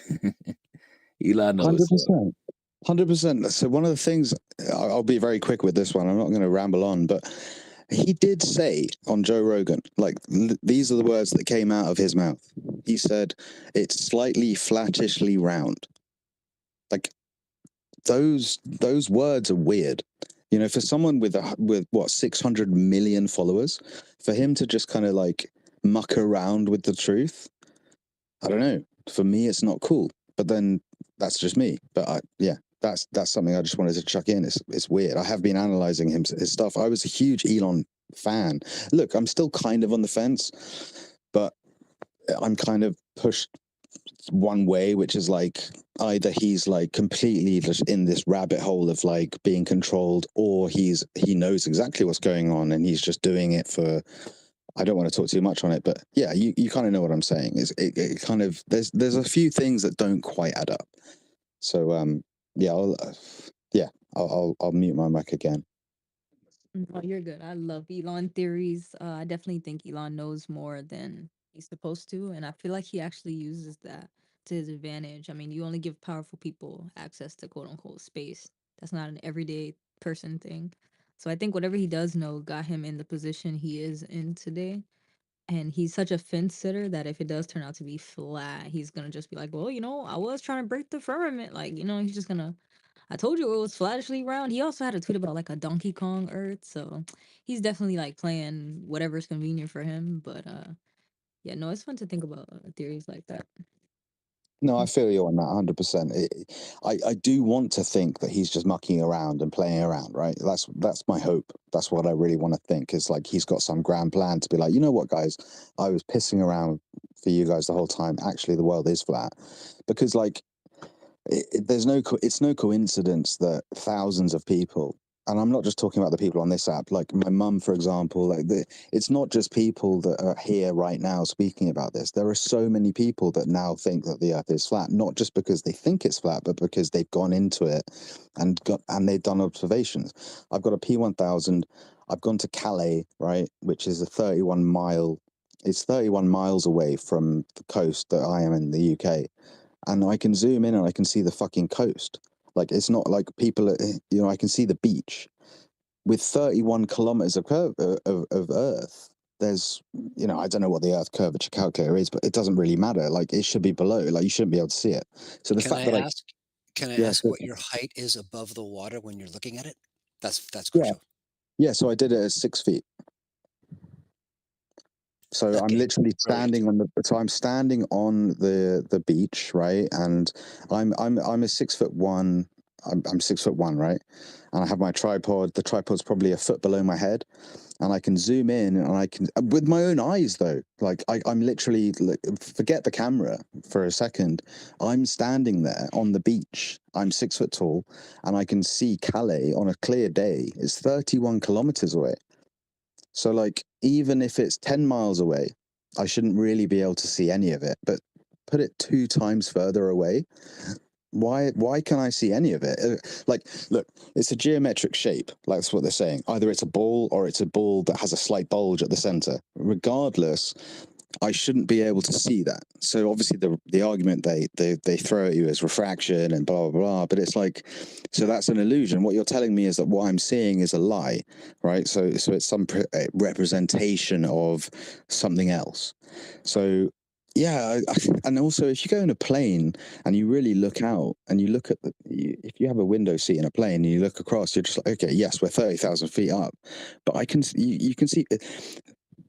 Elon knows. 100%. So one of the things, I'll be very quick with this one. I'm not going to ramble on, but he did say on Joe Rogan, like, these are the words that came out of his mouth. He said, it's slightly flattishly round. Like, those words are weird. For someone with what, 600 million followers, for him to just kind of like muck around with the truth, I don't know. For me, it's not cool. But then that's just me. But that's something I just wanted to chuck in. It's weird. I have been analyzing his stuff. I was a huge Elon fan. Look, I'm still kind of on the fence, but I'm kind of pushed one way, which is like either he's like completely just in this rabbit hole of like being controlled, or he knows exactly what's going on and he's just doing it for. I don't want to talk too much on it, but yeah, you kind of know what I'm saying. It kind of there's a few things that don't quite add up. So I'll mute my mic again. No, you're good. I love Elon theories. I definitely think Elon knows more than he's supposed to, and I feel like he actually uses that to his advantage. I mean, you only give powerful people access to quote unquote space. That's not an everyday person thing. So I think whatever he does know got him in the position he is in today. And he's such a fence sitter that if it does turn out to be flat, he's gonna just be like, well, I was trying to break the firmament. Like, he's just gonna I told you it was flatishly round. He also had a tweet about like a Donkey Kong Earth, so he's definitely like playing whatever's convenient for him. But yeah, no, it's fun to think about theories like that. No, I feel you on that 100%. I do want to think that he's just mucking around and playing around, right? That's my hope. That's what I really want to think, is like he's got some grand plan to be like, you know what, guys, I was pissing around for you guys the whole time. Actually, the world is flat, because like it's no coincidence that thousands of people, and I'm not just talking about the people on this app, like my mum, for example, like it's not just people that are here right now speaking about this. There are so many people that now think that the earth is flat, not just because they think it's flat, but because they've gone into it and they've done observations. I've got a P1000. I've gone to Calais, right, which is it's 31 miles away from the coast that I am in the UK. And I can zoom in and I can see the fucking coast. Like, it's not like people, I can see the beach. With 31 kilometers of Earth, there's, I don't know what the Earth curvature calculator is, but it doesn't really matter. Like, it should be below. Like, you shouldn't be able to see it. So the fact that Can I ask what your height is above the water when you're looking at it? That's crucial. Yeah, so I did it at 6 feet. So I'm literally standing I'm standing on the beach, right? And I'm a 6'1". I'm 6'1", right? And I have my tripod. The tripod's probably a foot below my head, and I can zoom in and I can, with my own eyes though. Like I'm literally, forget the camera for a second. I'm standing there on the beach. I'm 6 foot tall, and I can see Calais on a clear day. It's 31 kilometers away. So, like, even if it's 10 miles away, I shouldn't really be able to see any of it. But put it 2 times further away. Why can't I see any of it? Like, look, it's a geometric shape. Like, that's what they're saying. Either it's a ball or it's a ball that has a slight bulge at the center. Regardless, I shouldn't be able to see that. So obviously the argument they throw at you is refraction and blah, blah, blah. But it's like, so that's an illusion. What you're telling me is that what I'm seeing is a lie, right? So it's some representation of something else. So yeah, and also if you go in a plane and you really look out and you look at if you have a window seat in a plane and you look across, you're just like, okay, yes, we're 30,000 feet up, but you can see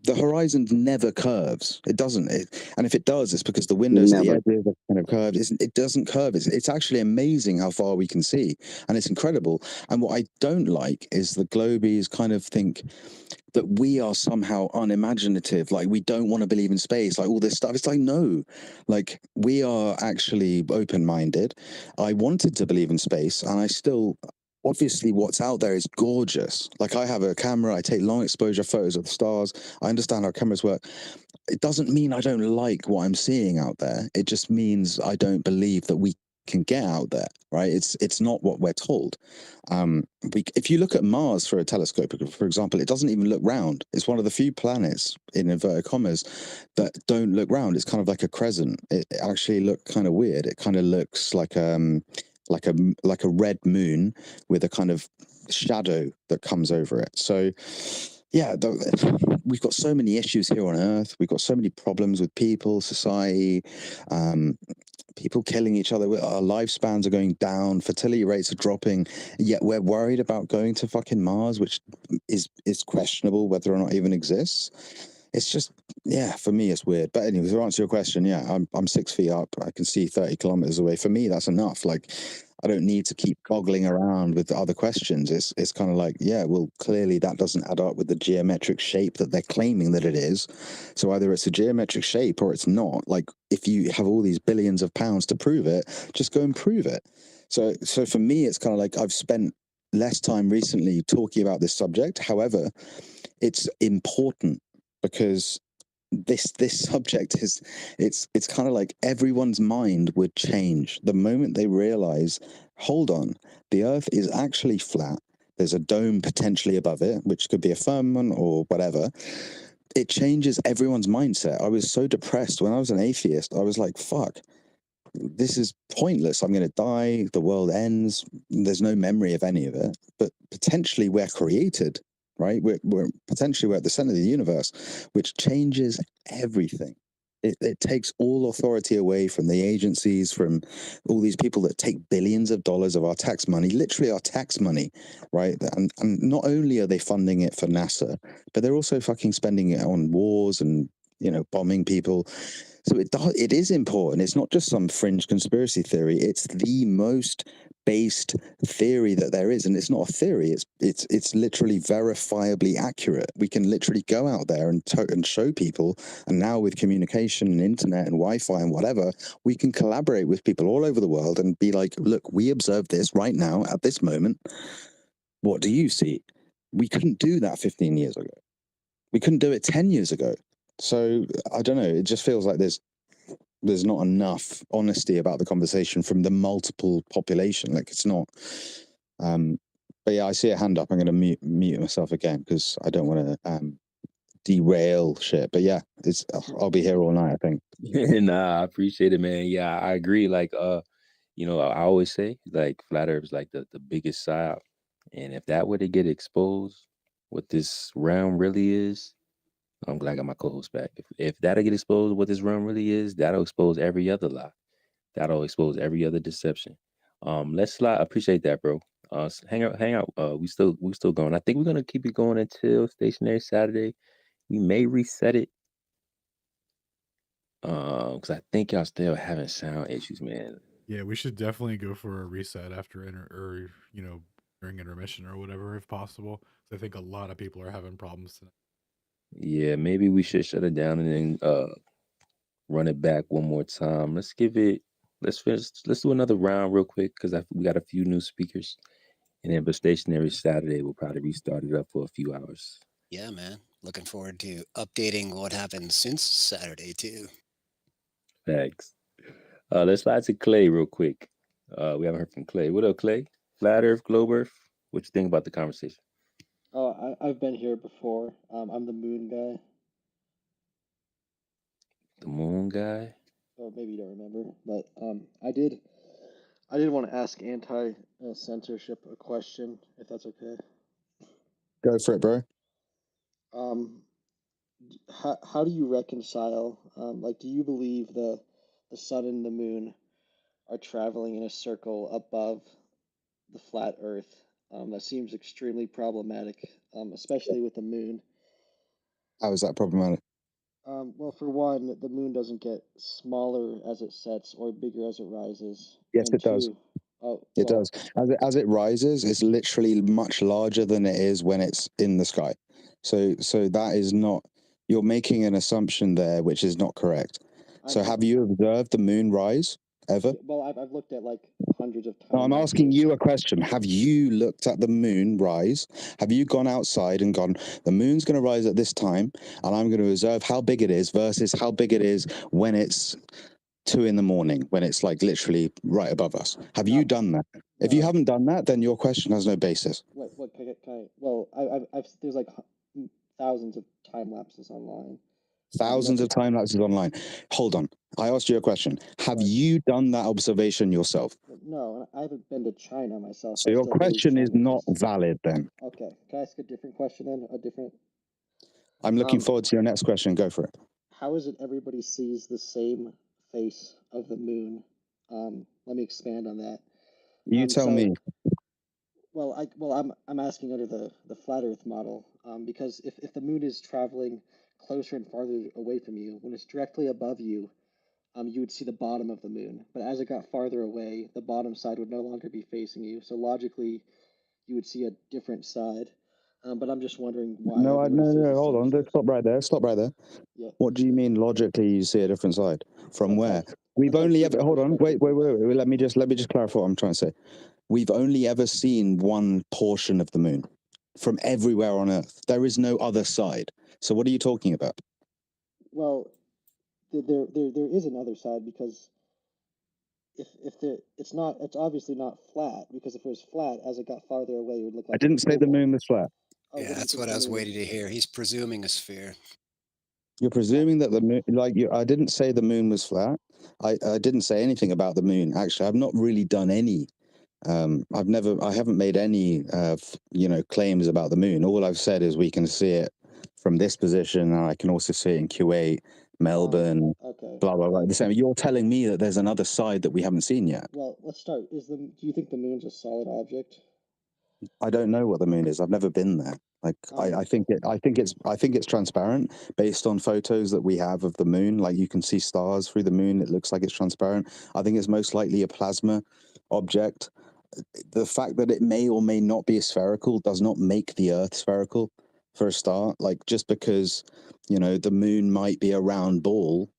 the horizon never curves. It doesn't. And if it does, it's because the windows, the Never. edges are kind of curved. It doesn't curve. It's actually amazing how far we can see, and it's incredible. And what I don't like is the globies kind of think that we are somehow unimaginative, like we don't want to believe in space, like all this stuff. It's like, no, like we are actually open-minded. I wanted to believe in space, and I still, obviously what's out there is gorgeous. Like I have a camera, I take long exposure photos of the stars, I understand how cameras work. It doesn't mean I don't like what I'm seeing out there. It just means I don't believe that we can get out there, right? It's not what we're told. If you look at Mars through a telescope, for example, it doesn't even look round. It's one of the few planets, in inverted commas, that don't look round. It's kind of like a crescent. It actually looked kind of weird. It kind of looks like a red moon with a kind of shadow that comes over it. So yeah, we've got so many issues here on Earth. We've got so many problems with people, society, people killing each other. Our lifespans are going down, fertility rates are dropping, yet we're worried about going to fucking Mars, which is questionable whether or not it even exists. It's just, yeah, for me it's weird. But anyway, to answer your question, yeah, I'm 6 feet up. I can see 30 kilometers away. For me, that's enough. Like, I don't need to keep goggling around with the other questions. It's kind of like, yeah, well, clearly that doesn't add up with the geometric shape that they're claiming that it is. So either it's a geometric shape or it's not. Like, if you have all these billions of pounds to prove it, just go and prove it. So for me, it's kind of like I've spent less time recently talking about this subject. However, it's important because this subject is it's kind of like everyone's mind would change the moment they realize, hold on, the Earth is actually flat. There's a dome potentially above it, which could be a firmament or whatever. It changes everyone's mindset. I was so depressed when I was an atheist. I was like, fuck, this is pointless. I'm going to die. The world ends. There's no memory of any of it. But potentially we're created, right? We're potentially at the center of the universe, which changes everything. It takes all authority away from the agencies, from all these people that take billions of dollars of our tax money, literally our tax money, right? And not only are they funding it for NASA, but they're also fucking spending it on wars and, bombing people. So it is important. It's not just some fringe conspiracy theory. It's the most based theory that there is, and it's not a theory. It's literally verifiably accurate. We can literally go out there and show people. And now with communication and internet and Wi-Fi and whatever, we can collaborate with people all over the world and be like, look, we observe this right now at this moment. What do you see? We couldn't do that 15 years ago. We couldn't do it 10 years ago. So I don't know. It just feels like there's not enough honesty about the conversation from the multiple population. Like, it's not. But yeah, I see a hand up. I'm going to mute myself again because I don't want to derail shit. But yeah, I'll be here all night, I think. Nah, I appreciate it, man. Yeah, I agree. Like, I always say, like, flat Earth is like the biggest psyop, and if that were to get exposed, what this realm really is, I'm glad I got my co-host back. If that'll get exposed, what this realm really is, that'll expose every other lie. That'll expose every other deception. Let's slide. Appreciate that, bro. Hang out. We still going. I think we're gonna keep it going until Stationary Saturday. We may reset it. Because I think y'all still having sound issues, man. Yeah, we should definitely go for a reset after during intermission or whatever, if possible. I think a lot of people are having problems tonight. Yeah, maybe we should shut it down and then run it back one more time. Let's do another round real quick because we got a few new speakers. And then, but Stationary Saturday, we'll probably restart it up for a few hours. Yeah, man. Looking forward to updating what happened since Saturday, too. Thanks. Let's slide to Clay real quick. We haven't heard from Clay. What up, Clay? Flat Earth, Globe Earth. What you think about the conversation? Oh, I've been here before. I'm the moon guy. The moon guy? Or maybe you don't remember, but I did want to ask anti-censorship a question, if that's okay. Go for it, bro. How do you reconcile, like, do you believe the sun and the moon are traveling in a circle above the flat Earth? That seems extremely problematic, especially with the moon. How is that problematic? Well, for one, the moon doesn't get smaller as it sets or bigger as it rises. Yes, And it does. two, oh, It well, does. As it rises, it's literally much larger than it is when it's in the sky. So that is not. You're making an assumption there, which is not correct. So, have you observed the moon rise ever? well, I've looked at like hundreds of No, time I'm asking lapses. you a question. Have you looked at the moon rise? Have you gone outside and gone, the moon's going to rise at this time, and I'm going to observe how big it is versus how big it is when it's 2 a.m, when it's like literally right above us? Have you done that? If you haven't done that, then your question has no basis. What can I? Well, I've there's like thousands of time lapses online. Thousands of time lapses online. Hold on. I asked you a question. Have you done that observation yourself? No, I haven't been to China myself. So your question is not valid then. Okay, can I ask a different question then? A different. I'm looking forward to your next question. Go for it. How is it everybody sees the same face of the moon? Let me expand on that. You tell me. Well, I'm asking under the flat Earth model, because if the moon is traveling closer and farther away from you, when it's directly above you, you would see the bottom of the moon. But as it got farther away, the bottom side would no longer be facing you. So logically, you would see a different side. But I'm just wondering why. No, hold on. Stop right there. Stop right there. Yeah. What do you mean logically you see a different side? From where? We've That's only like ever, hold on, wait. Let me just clarify what I'm trying to say. We've only ever seen one portion of the moon from everywhere on Earth. There is no other side. So what are you talking about? Well, there is another side, because it's obviously not flat, because if it was flat, as it got farther away, it would look like I didn't say the moon was flat. Yeah, that's what I was waiting to hear. He's presuming a sphere. You're presuming that the moon, I didn't say the moon was flat. I didn't say anything about the moon. Actually, I've not really done any. I haven't made any, claims about the moon. All I've said is we can see it from this position, and I can also see it in Kuwait, Melbourne, blah blah blah. The same. You're telling me that there's another side that we haven't seen yet. Well, let's start. Do you think the moon's a solid object? I don't know what the moon is. I've never been there. I think it's transparent based on photos that we have of the moon. Like, you can see stars through the moon. It looks like it's transparent. I think it's most likely a plasma object. The fact that it may or may not be spherical does not make the Earth spherical, for a start. Like, just because, the moon might be a round ball,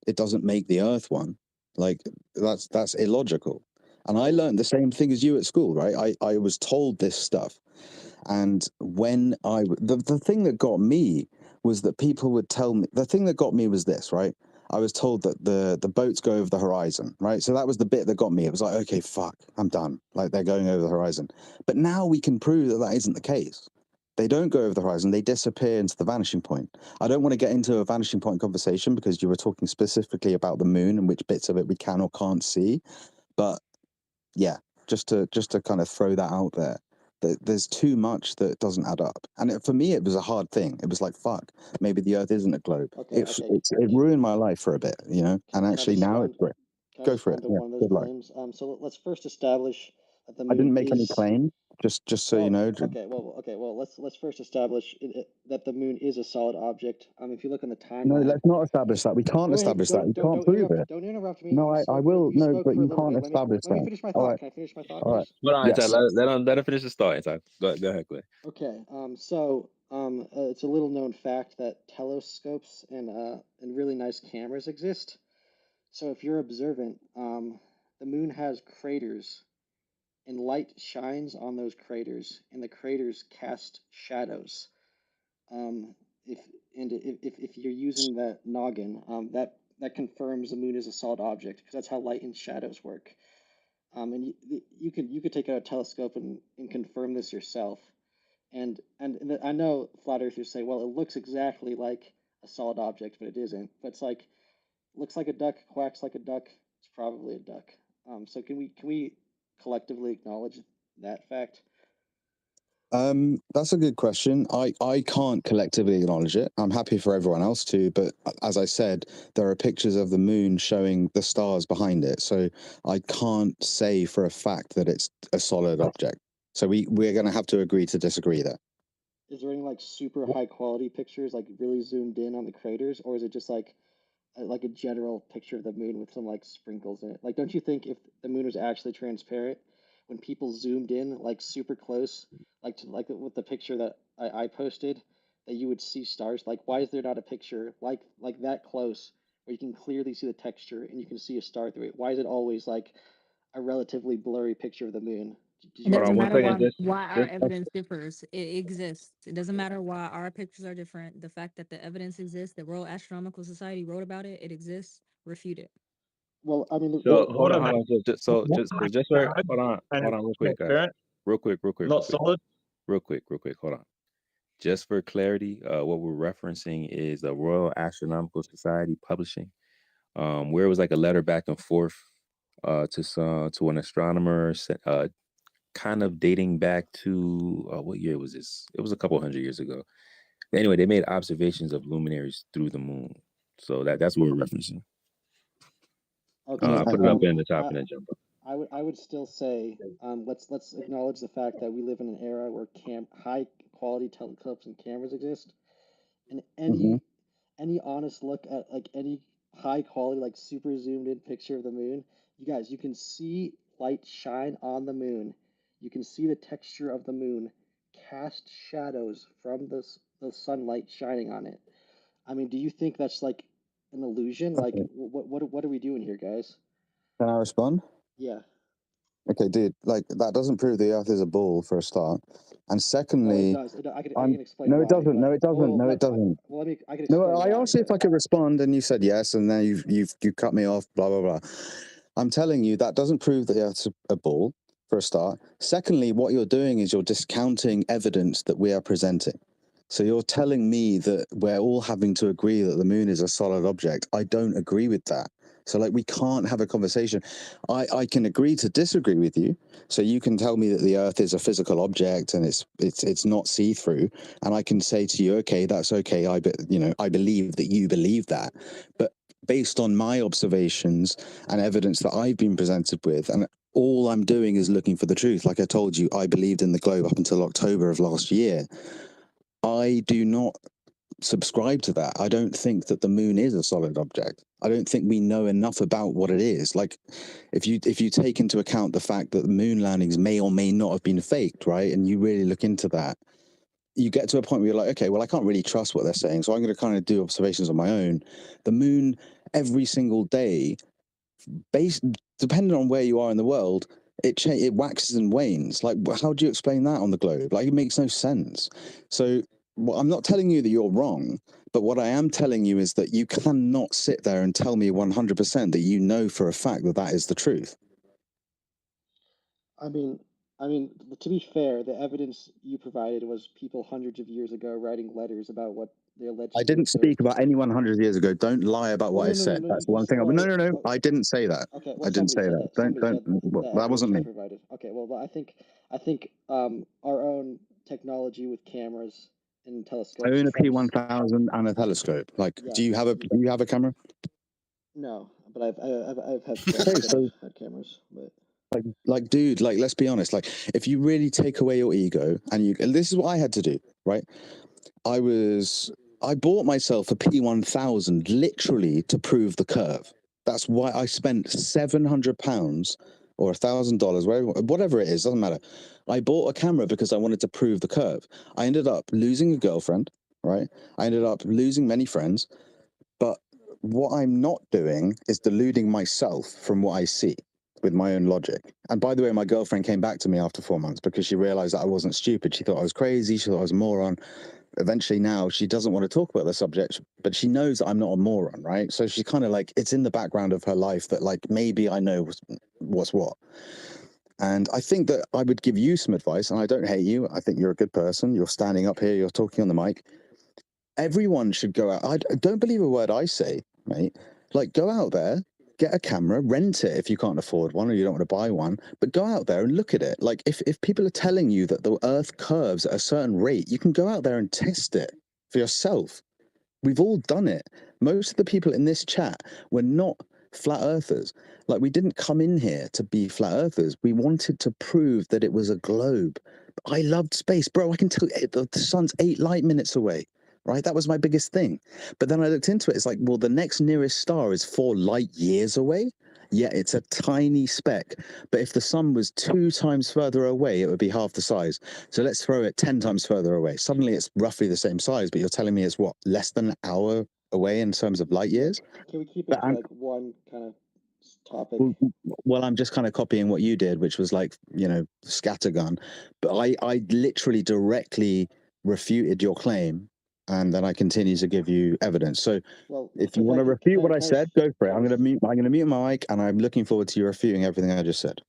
it doesn't make the Earth one. Like, that's illogical. And I learned the same thing as you at school, right? I was told this stuff. And when the thing that got me was that people would tell me, the thing that got me was this, right? I was told that the boats go over the horizon, right? So that was the bit that got me. It was like, okay, fuck, I'm done. Like, they're going over the horizon. But now we can prove that isn't the case. They don't go over the horizon. They disappear into the vanishing point. I don't want to get into a vanishing point conversation because you were talking specifically about the moon and which bits of it we can or can't see. But yeah, just to kind of throw that out there. There's too much that doesn't add up. And for me, it was a hard thing. It was like, fuck, maybe the Earth isn't a globe. It ruined my life for a bit, And actually now it's great. Go for it. Yeah, one of good those luck. claims. So let's first establish that the moon I didn't make any claim, just so you know. Well, let's first establish that the moon is a solid object. If you look on the timeline. No, let's not establish that. We can't establish that. You can't prove it. Don't interrupt me. No, I will. No, but you can't establish that. Let me finish my thought. All right. Can I finish my thought, All right. please? Hold on, Yes. let him finish the story. Go ahead, Clay. Okay. It's a little known fact that telescopes and really nice cameras exist. So if you're observant, the moon has craters, and light shines on those craters, and the craters cast shadows. If you're using that noggin, that confirms the moon is a solid object, because that's how light and shadows work. And you could take out a telescope and confirm this yourself. And I know flat earthers say, well, it looks exactly like a solid object, but it isn't. But it's like, looks like a duck, quacks like a duck. It's probably a duck. So can we collectively acknowledge that fact? That's a good question. I can't collectively acknowledge it. I'm happy for everyone else to, but as I said, there are pictures of the moon showing the stars behind it. So I can't say for a fact that it's a solid object. So we're going to have to agree to disagree there. Is there any like super high quality pictures, like really zoomed in on the craters, or is it just like a general picture of the moon with some like sprinkles in it? Like, don't you think if the moon was actually transparent, when people zoomed in like super close, like to like with the picture that I posted, that you would see stars? Like, why is there not a picture like that close where you can clearly see the texture and you can see a star through it? Why is it always like a relatively blurry picture of the moon? It Hold doesn't on one matter second. why our evidence differs. It exists. It doesn't matter why our pictures are different. The fact that the evidence exists, the Royal Astronomical Society wrote about it, it exists. Refute it. Well, I mean, So the, hold on, the, hold on. Just for hold on, real quick, guys. Real quick. Not solid. Real quick. Hold on. Just for clarity, what we're referencing is the Royal Astronomical Society publishing, where it was like a letter back and forth to an astronomer, kind of dating back to what year was this? It was a couple hundred years ago. Anyway, they made observations of luminaries through the moon, so that's what we're referencing. okay, I put it up in the top and then jump up. I would still say let's acknowledge the fact that we live in an era where high quality telescopes and cameras exist, and any honest look at like any high quality like super zoomed in picture of the moon, you can see light shine on the moon. You can see the texture of the moon cast shadows from the sunlight shining on it. I mean, do you think that's like an illusion? Like, what are we doing here, guys? Can I respond? Yeah. Okay, dude, like that doesn't prove the Earth is a ball for a start. And secondly, No, it does. I can explain no, why. it doesn't. No, it doesn't. Well, No, it doesn't. well, I can No, explain I why. asked you if I could respond, and you said yes, and then you cut me off. Blah blah blah. I'm telling you that doesn't prove that the Earth's a ball for a start. Secondly, what you're doing is you're discounting evidence that we are presenting. So you're telling me that we're all having to agree that the moon is a solid object. I don't agree with that. So like we can't have a conversation. I can agree to disagree with you. So you can tell me that the Earth is a physical object and it's not see-through, and I can say to you, okay, that's okay. I believe that you believe that, but based on my observations and evidence that I've been presented with, and all I'm doing is looking for the truth. Like I told you, I believed in the globe up until October of last year. I do not subscribe to that. I don't think that the moon is a solid object. I don't think we know enough about what it is. Like, if you take into account the fact that the moon landings may or may not have been faked, right, and you really look into that, you get to a point where you're like, okay, well, I can't really trust what they're saying, so I'm going to kind of do observations on my own. The moon, every single day, depending on where you are in the world, it waxes and wanes. Like, how do you explain that on the globe? Like, it makes no sense. So, well, I'm not telling you that you're wrong, but what I am telling you is that you cannot sit there and tell me 100% that you know for a fact that that is the truth. I mean, to be fair, the evidence you provided was people hundreds of years ago writing letters about what they alleged. I didn't speak about anyone 100 years ago. Don't lie about what I said. That's the one thing. No. I didn't say that. Okay, well, I didn't say that. Don't. That wasn't me. Provided. Okay, well, I think our own technology with cameras and telescopes. I own a P1000 and a telescope. Like, do you have a camera? No, but I've had friends that had cameras, but. Like, dude, like, let's be honest. Like, if you really take away your ego, and this is what I had to do, right? I bought myself a P1000 literally to prove the curve. That's why I spent £700 or $1,000, whatever it is, doesn't matter. I bought a camera because I wanted to prove the curve. I ended up losing a girlfriend, right? I ended up losing many friends, but what I'm not doing is deluding myself from what I see with my own logic. And by the way, my girlfriend came back to me after 4 months because she realized that I wasn't stupid. She thought I was crazy. She thought I was a moron. eventually now she doesn't want to talk about the subject, but she knows that I'm not a moron, right? So she's kind of like, it's in the background of her life that like maybe I know what's what. And I think that I would give you some advice, and I don't hate you. I think you're a good person. You're standing up here, you're talking on the mic. Everyone should go out. I don't believe a word I say, mate. Like, go out there, get a camera, rent it if you can't afford one or you don't want to buy one, but go out there and look at it. Like, if people are telling you that the Earth curves at a certain rate, you can go out there and test it for yourself. We've all done it. Most of the people in this chat were not flat earthers. Like, we didn't come in here to be flat earthers. We wanted to prove that it was a globe. I loved space, bro. I can tell you the sun's 8 light minutes away, right? That was my biggest thing. But then I looked into it. It's like, well, the next nearest star is 4 light years away. Yeah, it's a tiny speck. But if the sun was 2 times further away, it would be half the size. So let's throw it 10 times further away. Suddenly it's roughly the same size, but you're telling me it's what, less than an hour away in terms of light years? Can we keep it to like one kind of topic? Well, I'm just kind of copying what you did, which was like, you know, scattergun. But I literally directly refuted your claim, and then I continue to give you evidence. So if you want to refute what I said, go for it. I'm going to mute my mic, and I'm looking forward to you refuting everything I just said.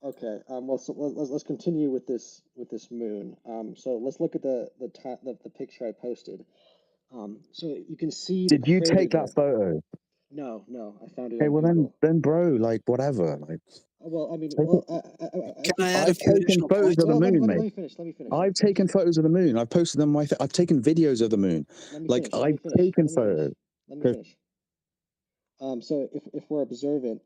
Okay. Well, so let's continue with this moon. So let's look at the picture I posted. So you can see. Did you take that photo? No, I found it Okay, on well Google. then, bro, like whatever. Like, well, I mean, Can I add a few taken additional photos points? of the moon, let mate. me finish. I've taken photos of the moon. I've posted them on my. I've taken videos of the moon. Like, I've taken photos. Let me finish. So if we're observant,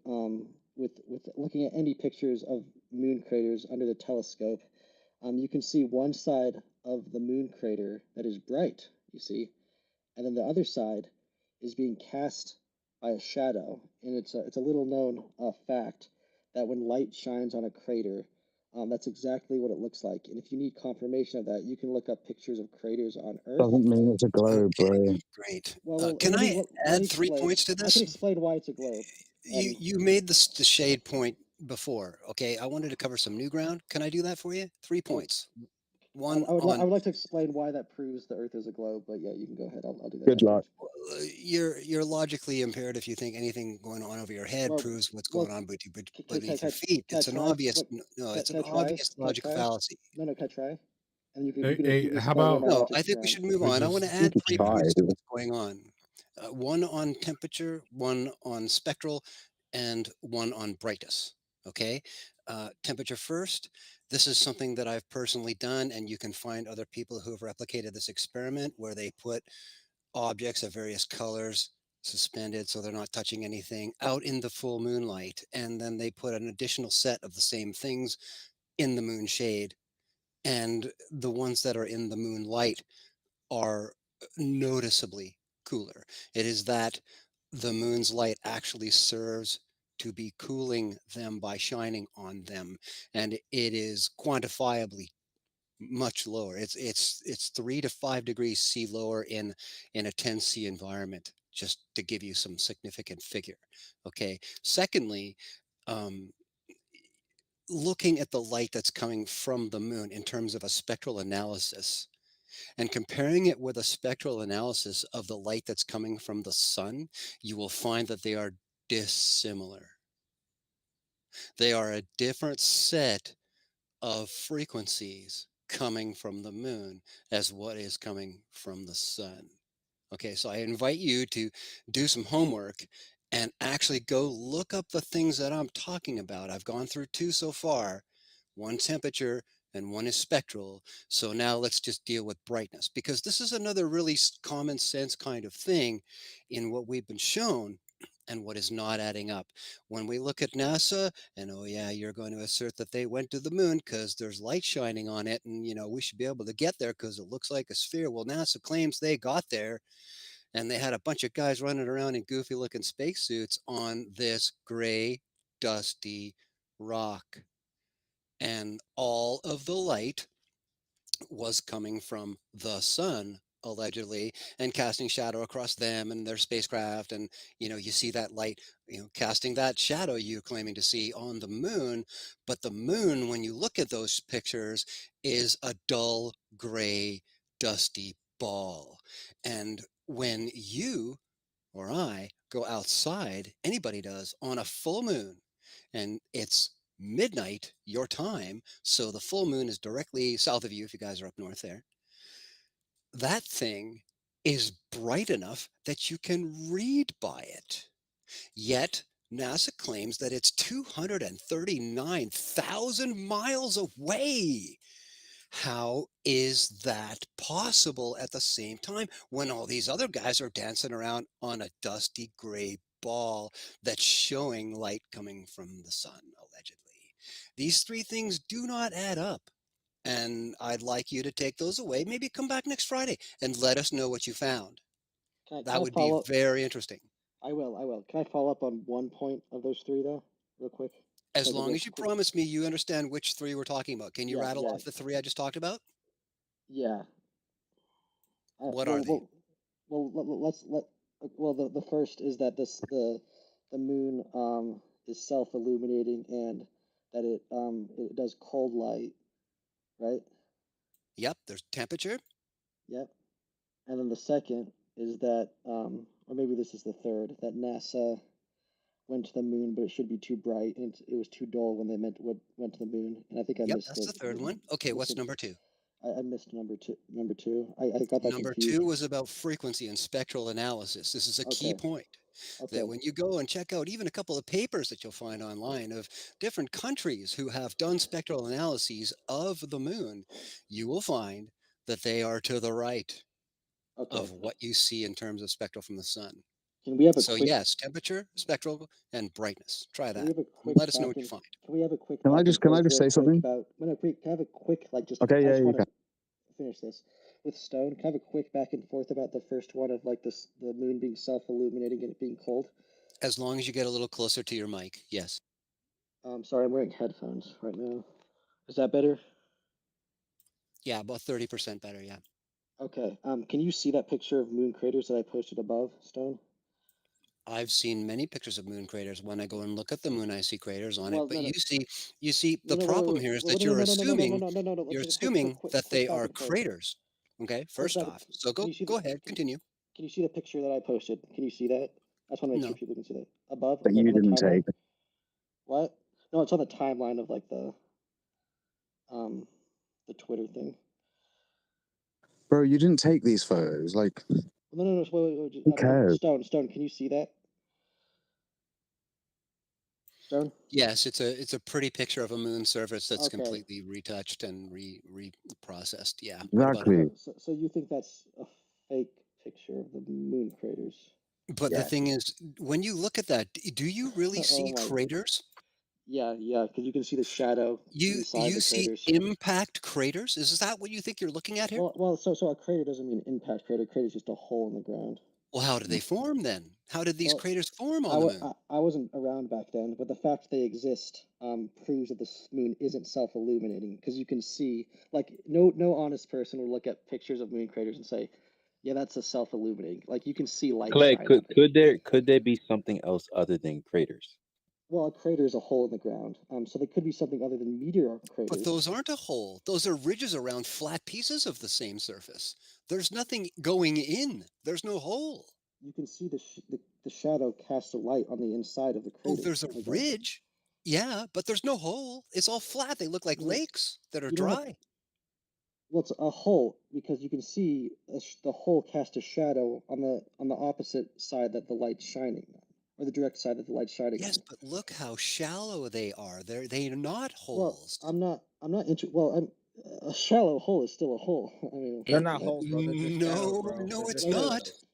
with looking at any pictures of moon craters under the telescope, you can see one side of the moon crater that is bright, you see, and then the other side is being cast by a shadow. And it's a little known fact that when light shines on a crater, that's exactly what it looks like. And if you need confirmation of that, you can look up pictures of craters on Earth. Doesn't mean it's a globe, bro. Great. Well, Can I add 3 explain. points to I this? can explain why it's a globe. You made the shade point before. Okay, I wanted to cover some new ground. Can I do that for you? 3 points. One I would on. like to explain why that proves the Earth is a globe, but yeah, you can go ahead. I'll do that. Good luck. You're logically impaired if you think anything going on over your head proves what's going on beneath your feet. It's an obvious logical fallacy. No, can I try? And you Hey, how about? No, I think we should move on. I want to add 3 points to what's going on. One on temperature, one on spectral, and one on brightness. Okay, temperature first. This is something that I've personally done, and you can find other people who have replicated this experiment where they put objects of various colors suspended so they're not touching anything out in the full moonlight, and then they put an additional set of the same things in the moon shade, and the ones that are in the moonlight are noticeably cooler. It is that the moon's light actually serves to be cooling them by shining on them, and it is quantifiably much lower. It's 3 to 5 degrees C lower in a 10 C environment, just to give you some significant figure. Okay. Secondly, looking at the light that's coming from the moon in terms of a spectral analysis and comparing it with a spectral analysis of the light that's coming from the sun, you will find that they are dissimilar. They are a different set of frequencies coming from the moon as what is coming from the sun. Okay, so I invite you to do some homework and actually go look up the things that I'm talking about. I've gone through 2 so far, one temperature and one is spectral. So now let's just deal with brightness, because this is another really common sense kind of thing in what we've been shown and what is not adding up. When we look at NASA and, oh yeah, you're going to assert that they went to the moon because there's light shining on it and, you know, we should be able to get there because it looks like a sphere. Well, NASA claims they got there and they had a bunch of guys running around in goofy looking spacesuits on this gray, dusty rock. And all of the light was coming from the sun, allegedly, and casting shadow across them and their spacecraft. And, you know, you see that light, you know, casting that shadow you're claiming to see on the moon. But the moon, when you look at those pictures, is a dull, gray, dusty ball. And when you or I go outside, anybody does, on a full moon, and it's midnight your time, so the full moon is directly south of you if you guys are up north there. That thing is bright enough that you can read by it. Yet NASA claims that it's 239,000 miles away. How is that possible at the same time when all these other guys are dancing around on a dusty gray ball that's showing light coming from the sun, allegedly? These three things do not add up. And I'd like you to take those away. Maybe come back next Friday and let us know what you found. Can That I would be follow up? very interesting. I will. Can I follow up on one point of those three though, real quick? As Like a long real as you quick. promise me you understand which three we're talking about. Can you Yeah, rattle yeah, off the three I just talked about? yeah. What are Well, they? well, the first is that the moon is self-illuminating and that it does cold light, right? Yep, there's temperature. Yep. And then the second is that or maybe this is the third, that NASA went to the moon, but it should be too bright, and it was too dull when they went to the moon. And I think I Yep, missed that's the third one. Okay, what's number two? I missed number two. Number two, I got that Number confused. two was about frequency and spectral analysis. This is a key Okay. point. That Okay. when you go and check out even a couple of papers that you'll find online of different countries who have done spectral analyses of the moon, you will find that they are to the right Okay. of what you see in terms of spectral from the sun. Can we have a So quick? yes, temperature, spectral, and brightness. Try Can we that. have a quick Let us know back what you and? find. Can we have a quick Can I back and just forth real say quick something? about? No, quick. Can I have a quick just? Okay, I yeah, just you want can. to finish this with Stone. Can I have a quick back and forth about the first one of like this, the moon being self-illuminating and it being cold? As long as you get a little closer to your mic, yes. Sorry, I'm wearing headphones right now. Is that better? Yeah, about 30% better, yeah. Okay. Can you see that picture of moon craters that I posted above, Stone? I've seen many pictures of moon craters. When I go and look at the moon, I see craters on it. Well, But no, no, you see, the no, no, problem wait, here is wait, that no, no, you're no, no, no, no, no, no, assuming no, no, no. Let's have a quick, that quick they back are and forth. craters. Okay, Quick first back. off. So Can you see go ahead, continue. Can you see the picture that I posted? Can you see that? I just want to make sure No. people can see that. Above That on the you didn't timeline. take. What? No, it's on the timeline of like the Twitter thing. Bro, you didn't take these photos. Like, No, no, no. Wait. who cares? Stone. Can you see that? Stone. Yes, it's a pretty picture of a moon surface that's Okay. completely retouched and reprocessed. Yeah. What about it? Exactly. Okay. So you think that's a fake picture of the moon craters? But the Yes. thing is, when you look at that, do you really Oh see my. craters? Yeah, because you can see the shadow inside You the see craters. impact craters? Is that what you think you're looking at here? Well, so a crater doesn't mean impact crater. Crater is just a hole in the ground. Well, how did they form then? How did these Well, craters form on the moon? I wasn't around back then, but the fact they exist proves that the moon isn't self-illuminating because you can see, like, no honest person would look at pictures of moon craters and say, yeah, that's a self-illuminating. Like, you can see light Clay, shine on it. could there be something else other than craters? Well, a crater is a hole in the ground, so they could be something other than meteor But craters. those aren't a hole. Those are ridges around flat pieces of the same surface. There's nothing going in. There's no hole. You can see the shadow cast a light on the inside of the Oh, crater. there's a Like ridge. Yeah, but there's no hole. It's all flat. They look like you know, lakes that are you don't have. dry. Well, it's a hole because you can see the hole cast a shadow on the opposite side that the light's shining on, or the direct side that the light's shining Yes, on. but look how shallow they are. They're not Well, holes. I'm not Well, a shallow hole is still a hole. I mean, They're not right? holes, bro. They're just shadows, No, bro. no, They're it's just Wait, not. shadows.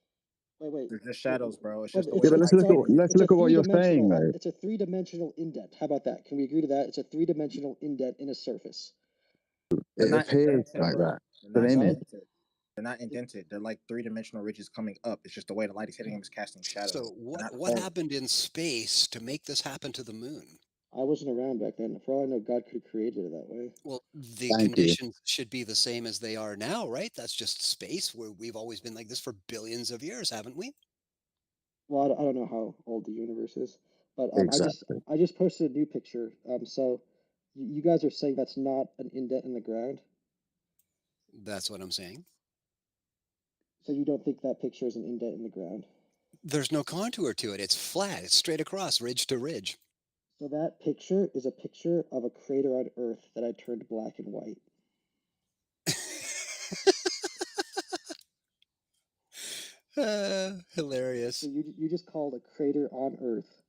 wait. They're just shadows, bro. It's But just the way Yeah, the but light's hitting them. let's it's a look at what you're saying, three-dimensional. though. It's a three-dimensional indent. How about that? Can we agree to that? It's a three-dimensional indent in a surface. They're It not appears indented, like bro. that. They're It's an not What? image. indented. They're not indented. They're like three-dimensional ridges coming up. It's just the way the light is hitting them is casting shadows. So They're not what holes. happened in space to make this happen to the moon? I wasn't around back then. For all I know, God could have created it that way. Well, the Thank you. conditions should be the same as they are now, right? That's just space where we've always been like this for billions of years, haven't we? Well, I don't know how old the universe is, but Exactly. I just posted a new picture. So you guys are saying that's not an indent in the ground? That's what I'm saying. So you don't think that picture is an indent in the ground? There's no contour to it. It's flat. It's straight across, ridge to ridge. So that picture is a picture of a crater on Earth that I turned black and white. Hilarious. So you just called a crater on Earth,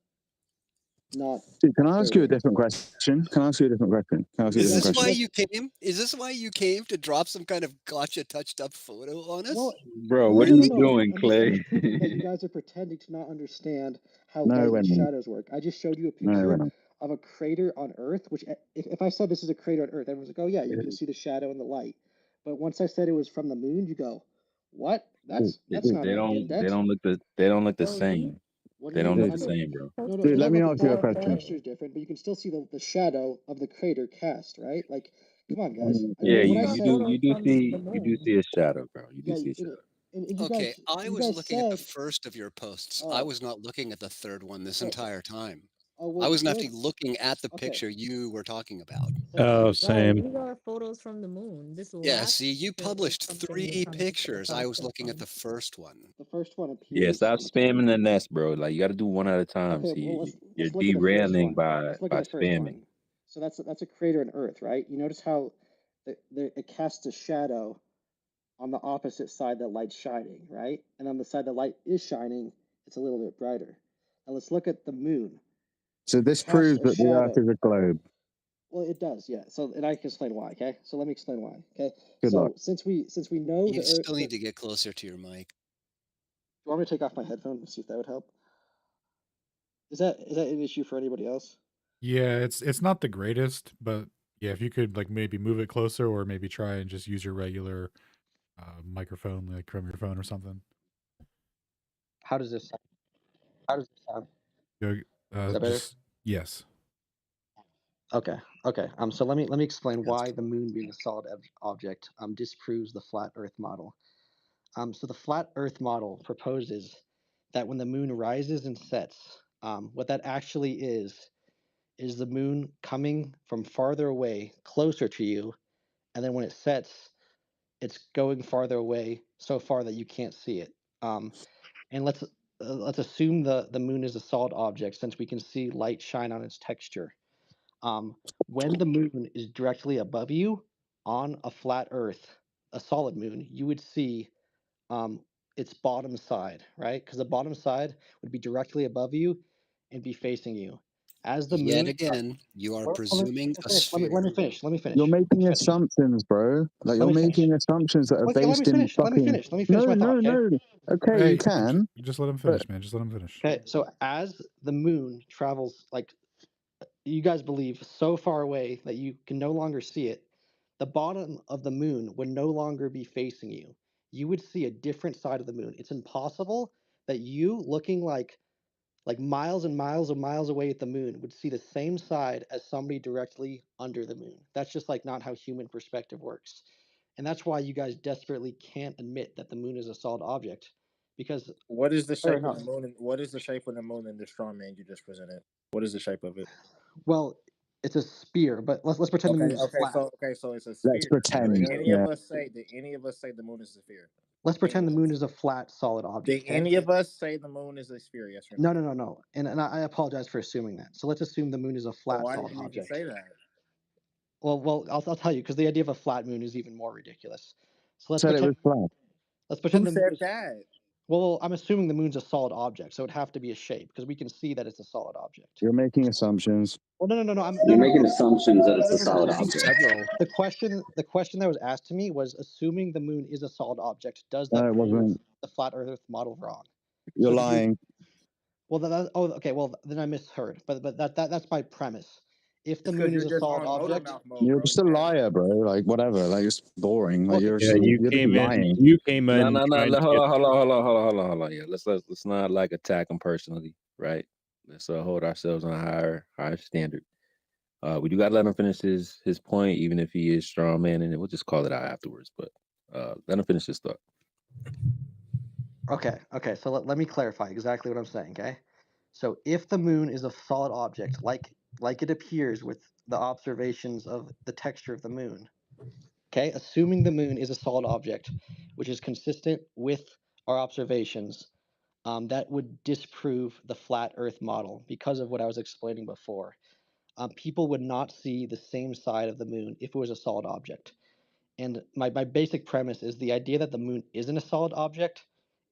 not. Dude, can I ask you a different question? Can I ask you a different question? Can I ask you a Is different this why question? you came? Is this why you came to drop some kind of gotcha touched up photo on us? Well, Bro, no, what no, are no, you no. doing, I'm Clay? proving that you guys are pretending to not understand how No, light we're and not. shadows work. I just showed you a No, we're picture not. of a crater on Earth, which if I said this is a crater on Earth, everyone's like, oh yeah, you can see the shadow and the light. But once I said it was from the moon, you go, what? That's not They an don't indent. look the Bro, same. What do They you don't mean? look I the mean, same, bro. no, Dude, it's let not me like ask you a the question. texture is different, but you can still see the shadow of the crater cast, right? Like, come on, guys. Yeah, When I these are said, photos from the you do moon. see a shadow, bro. You do yeah, see a shadow. and you Okay, guys, I you was guys looking at the said, first of your posts. I was not looking at the third one this okay, entire time. oh I well, wasn't you actually looking at the okay. picture you were talking about. Oh, Bro, same. these are photos from the moon. This Yeah, last see, you picture is published something you're 3 trying to get pictures. I yourself was looking at from. the first one. The first one Yeah, appears stop on the picture. spamming the nest, bro. Like you got to do one at a time. Okay, See, well you're let's look at the first derailing one. Let's look at by the first spamming. one. So that's a crater on Earth, right? You notice how it casts a shadow on the opposite side that light's shining, right? And on the side that light is shining, it's a little bit brighter. Now let's look at the moon. So this Casts proves a that the Earth shadow. is a globe. Well, it does, yeah. So, and I can explain why. Okay, so let me explain why. Okay, Good luck. so since we know You the Earth, still need to get closer to your mic. do you want me to take off my headphones and see if that would help? Is that an issue for anybody else? Yeah, it's not the greatest, but yeah, if you could like maybe move it closer or maybe try and just use your regular microphone, like from your phone or something. How does this sound? How does it sound? Go, Is that better? just yes. Okay. So let me explain why the moon being a solid object disproves the flat Earth model. So the flat Earth model proposes that when the moon rises and sets, what that actually is the moon coming from farther away, closer to you, and then when it sets, it's going farther away, so far that you can't see it. And let's assume the moon is a solid object, since we can see light shine on its texture. When the moon is directly above you on a flat Earth, a solid moon, you would see its bottom side, right? Because the bottom side would be directly above you and be facing you. As the Yet moon, again, you are let presuming a me sphere. finish. You're making assumptions, bro. Like you're making assumptions that are Okay, let me based in finish. Let me fucking. finish. Let me finish No, my thought. no, Okay. no. Okay, you Hey, can. just let him But finish, man. Just let him finish. Okay. So as the moon travels, like you guys believe, so far away that you can no longer see it, the bottom of the moon would no longer be facing you. You would see a different side of the moon. It's impossible that you, looking like miles and miles and miles away at the moon, would see the same side as somebody directly under the moon. That's just like not how human perspective works. And that's why you guys desperately can't admit that the moon is a solid object, because What is the fair shape of enough. the moon? What is the shape of the moon in the straw man you just presented? What is the shape of it? Well, it's a sphere, but let's pretend the moon is flat. So it's a sphere. let's pretend. Did any Yeah. of us say the moon is a sphere? Let's pretend the moon is a flat, solid object. Did any of us say the moon is a sphere? Yes or no? No. And I apologize for assuming that. So let's assume the moon is a flat, Why solid did you need to object. say that? Well, I'll tell you, because the idea of a flat moon is even more ridiculous. So let's Said it pretend. was flat. Let's pretend Who the moon said is. that? Well, I'm assuming the moon's a solid object, so it'd have to be a shape because we can see that it's a solid object. You're making assumptions. Well, no. You're making assumptions that it's a solid No. object. The question that was asked to me was, assuming the moon is a solid object, does No, that it prove wasn't. the flat Earth model wrong? You're So lying. okay. Well, then I misheard. But that's my premise. If the It's moon because is you're a just solid on motor object, mouth mode, You're bro. just a liar, bro. Like whatever. Like it's boring. Like Well, Yeah, you you're just came in. lying. You came in. No. trying to Hold get- on. Yeah, let's not like attack him personally, right? Let's hold ourselves on a higher standard. We do gotta let him finish his point, even if he is strong man, and we'll just call it out afterwards. But let him finish his thought. Okay. So let me clarify exactly what I'm saying. Okay. So if the moon is a solid object, like it appears with the observations of the texture of the moon, okay, assuming the moon is a solid object, which is consistent with our observations, that would disprove the flat Earth model because of what I was explaining before. People would not see the same side of the moon if it was a solid object. And my basic premise is the idea that the moon isn't a solid object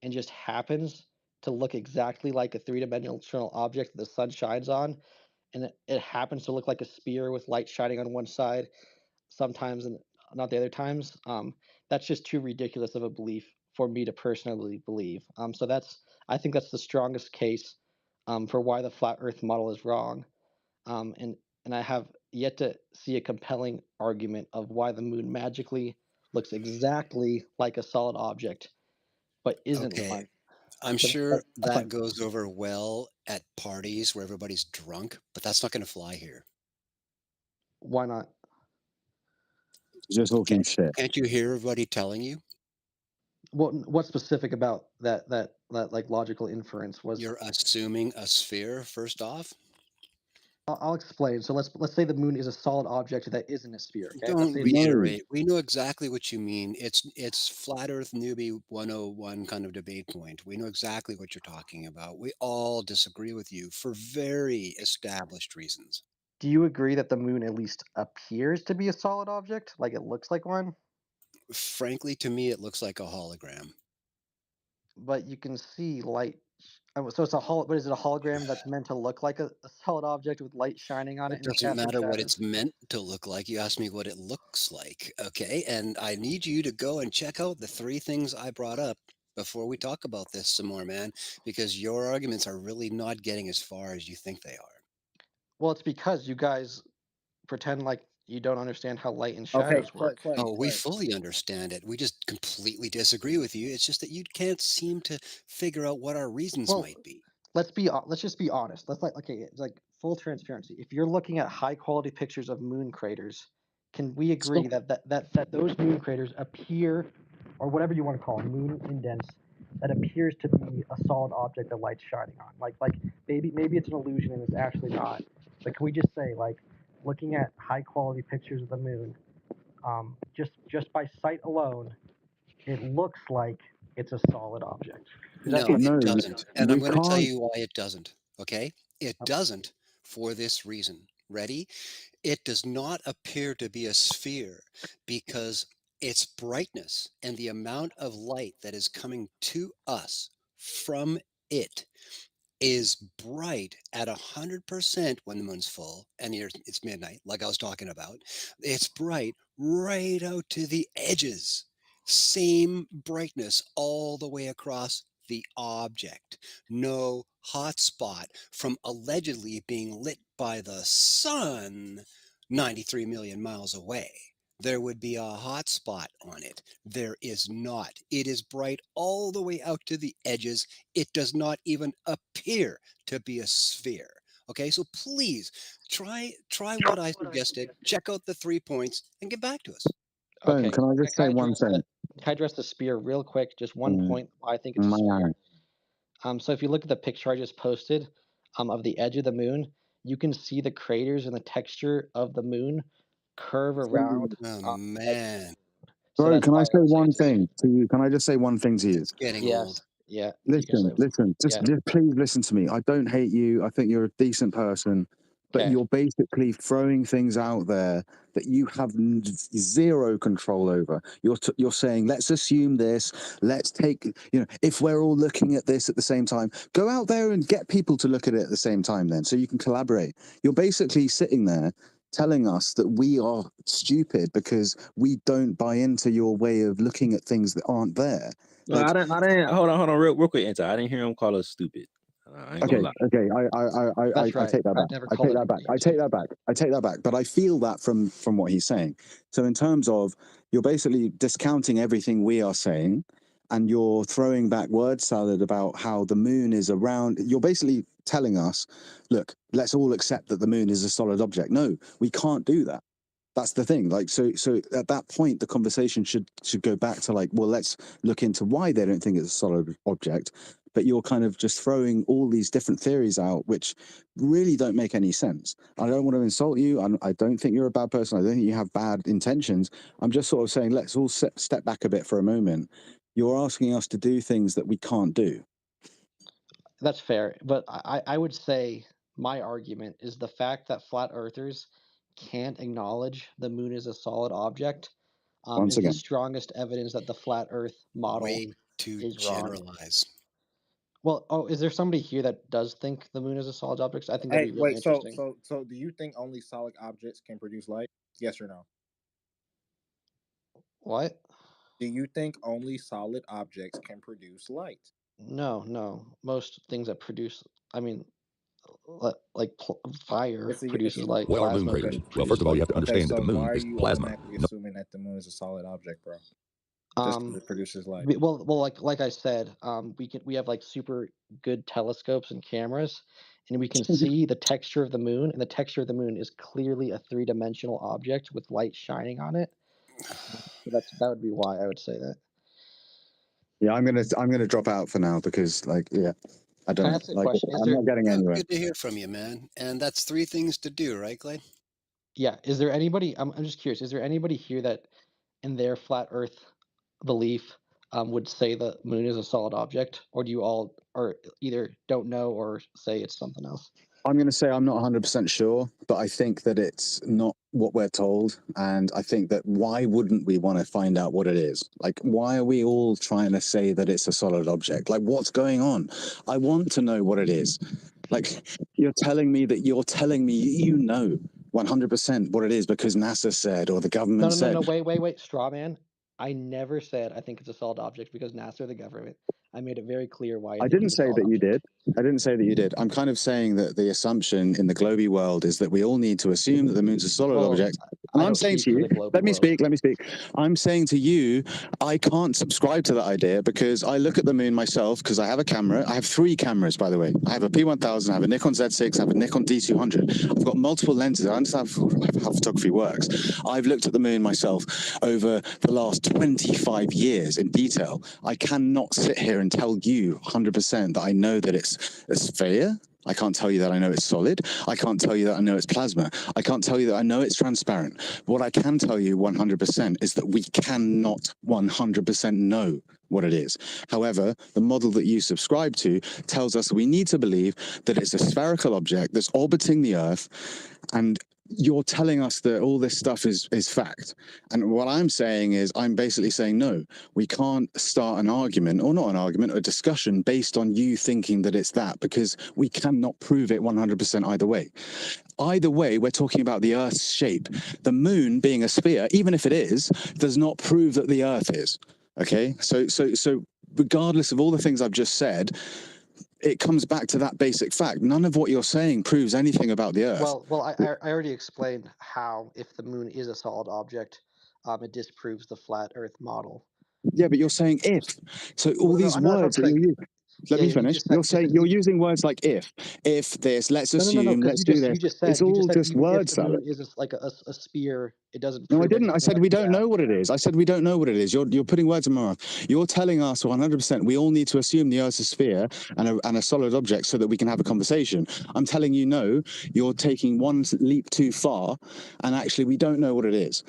and just happens to look exactly like a three-dimensional object that the sun shines on, and it happens to look like a spear with light shining on one side sometimes and not the other times. That's just too ridiculous of a belief for me to personally believe. So I think that's the strongest case for why the flat Earth model is wrong. And I have yet to see a compelling argument of why the moon magically looks exactly like a solid object, but isn't Okay. one. I'm So sure that's that fine. goes over well at parties where everybody's drunk, but that's not going to fly here. Why not? Just talking shit. Can't you hear everybody telling you? What's specific about that like logical inference was? You're assuming a sphere, first off. I'll explain. So let's say the moon is a solid object that isn't a sphere. Okay. Let's Don't say reiterate. We know exactly what you mean. It's flat Earth newbie 101 kind of debate point. We know exactly what you're talking about. We all disagree with you for very established reasons. Do you agree that the moon at least appears to be a solid object, like it looks like one? Frankly, to me, it looks like a hologram. But you can see light. So it's what is it? A hologram that's meant to look like a solid object with light shining on it It and doesn't casting matter what shadows? it's meant to look like. You asked me what it looks like, okay? And I need you to go and check out the 3 things I brought up before we talk about this some more, man, because your arguments are really not getting as far as you think they are. Well, it's because you guys pretend like you don't understand how light and Okay, shadows work. Oh, we fully understand it. We just completely disagree with you. It's just that you can't seem to figure out what our reasons Well, might be. let's just be honest. It's like full transparency. If you're looking at high quality pictures of moon craters, can we agree that those moon craters appear, or whatever you want to call them, moon indents, that appears to be a solid object that light's shining on? Like maybe it's an illusion and it's actually not. But can we just say, like, looking at high quality pictures of the moon, just by sight alone, it looks like it's a solid object? No, it doesn't. And I'm going to tell you why it doesn't. Okay? It doesn't for this reason. Ready? It does not appear to be a sphere because its brightness and the amount of light that is coming to us from it is bright at 100% when the moon's full and it's midnight, like I was talking about. It's bright right out to the edges. Same brightness all the way across the object. No hot spot from allegedly being lit by the sun 93 million miles away. There would be a hot spot on it. There is not. It is bright all the way out to the edges. It does not even appear to be a sphere. Okay, so please try what I suggested. Check out the 3 points and get back to us. Okay. Can I just say one thing? Can I address the spear real quick? Just one point. I think it's a Man. spear. So if you look at the picture I just posted of the edge of the moon, you can see the craters and the texture of the moon curve around. Oh, man. Bro, can I say one thing to you? Can I just say one thing to you? It's getting old. Yeah. Listen. Just please listen to me. I don't hate you. I think you're a decent person. But you're basically throwing things out there that you have zero control over. You're saying, let's assume this. Let's take, if we're all looking at this at the same time, go out there and get people to look at it at the same time then, so you can collaborate. You're basically sitting there telling us that we are stupid because we don't buy into your way of looking at things that aren't there. No, I didn't. Hold on, real quick, answer. I didn't hear him call us stupid. I ain't gonna lie. Okay. I take that back. I take that back. But I feel that from what he's saying. So in terms of, you're basically discounting everything we are saying, and you're throwing back word salad about how the moon is around. You're basically telling us, look, let's all accept that the moon is a solid object. No, we can't do that. That's the thing. Like, so at that point, the conversation should go back to, like, well, let's look into why they don't think it's a solid object. But you're kind of just throwing all these different theories out, which really don't make any sense. I don't want to insult you. I don't think you're a bad person. I don't think you have bad intentions. I'm just sort of saying, let's all step back a bit for a moment. You're asking us to do things that we can't do. That's fair, but I would say my argument is the fact that flat earthers can't acknowledge the moon is a solid object Once is the again, strongest evidence that the flat Earth model Way to is wrong. generalize. Well, is there somebody here that does think the moon is a solid object? I think that'd Hey, be really wait. So interesting. do you think only solid objects can produce light? Yes or no? What? Do you think only solid objects can produce light? No. Most things that produce, I mean, like fire produces light. What are moon Plasma craters? produces Well, first of all, you light. have to understand that so the moon why are is you plasma. automatically assuming that the moon is a solid object, bro? Just because it produces light. Well, like I said, we have like super good telescopes and cameras, and we can see the texture of the moon, and the texture of the moon is clearly a three-dimensional object with light shining on it. So that would be why I would say that. Yeah, I'm gonna drop out for now because I Can I don't ask a like. question? I'm not getting anywhere. Good to hear from you, man. And that's 3 things to do, right, Clay? Yeah. Is there anybody? I'm just curious. Is there anybody here that, in their flat Earth belief, would say the moon is a solid object, or do you all, or either don't know or say it's something else? I'm going to say I'm not 100% sure, but I think that it's not what we're told. And I think that why wouldn't we want to find out what it is? Like, why are we all trying to say that it's a solid object? Like, what's going on? I want to know what it is. Like, you're telling me you know 100% what it is because NASA said or the government said. No, wait, straw man. I never said I think it's a solid object because NASA or the government. I made it very clear why I didn't say that you did. I didn't say that you did. I'm kind of saying that the assumption in the globy world is that we all need to assume that the moon's a solid object. And I'm saying to you, let me speak. I'm saying to you, I can't subscribe to that idea because I look at the moon myself because I have a camera. I have 3 cameras, by the way. I have a P1000, I have a Nikon Z6, I have a Nikon D200. I've got multiple lenses. I understand how photography works. I've looked at the moon myself over the last 25 years in detail. I cannot sit here and tell you 100% that I know that it's a sphere. I can't tell you that I know it's solid. I can't tell you that I know it's plasma. I can't tell you that I know it's transparent. What I can tell you 100% is that we cannot 100% know what it is. However, the model that you subscribe to tells us we need to believe that it's a spherical object that's orbiting the Earth, and you're telling us that all this stuff is fact. And what I'm saying is, I'm basically saying, no, we can't start an argument, or not an argument, a discussion based on you thinking that it's that, because we cannot prove it 100% either way. Either way, we're talking about the Earth's shape. The moon being a sphere, even if it is, does not prove that the Earth is. Okay? So regardless of all the things I've just said, it comes back to that basic fact. None of what you're saying proves anything about the Earth. Well, I already explained how, if the moon is a solid object, it disproves the flat Earth model. Yeah, but you're saying if. So all these words that you use. Let me finish. You're using words like if this, let's assume, let's do this. It's all just word salad. Is like a sphere, it doesn't. No, I didn't. I said we don't know what it is. I said we don't know what it is. You're putting words in my mouth. You're telling us 100% we all need to assume the Earth's a sphere and a solid object so that we can have a conversation. I'm telling you no. You're taking one leap too far, and actually we don't know what it is.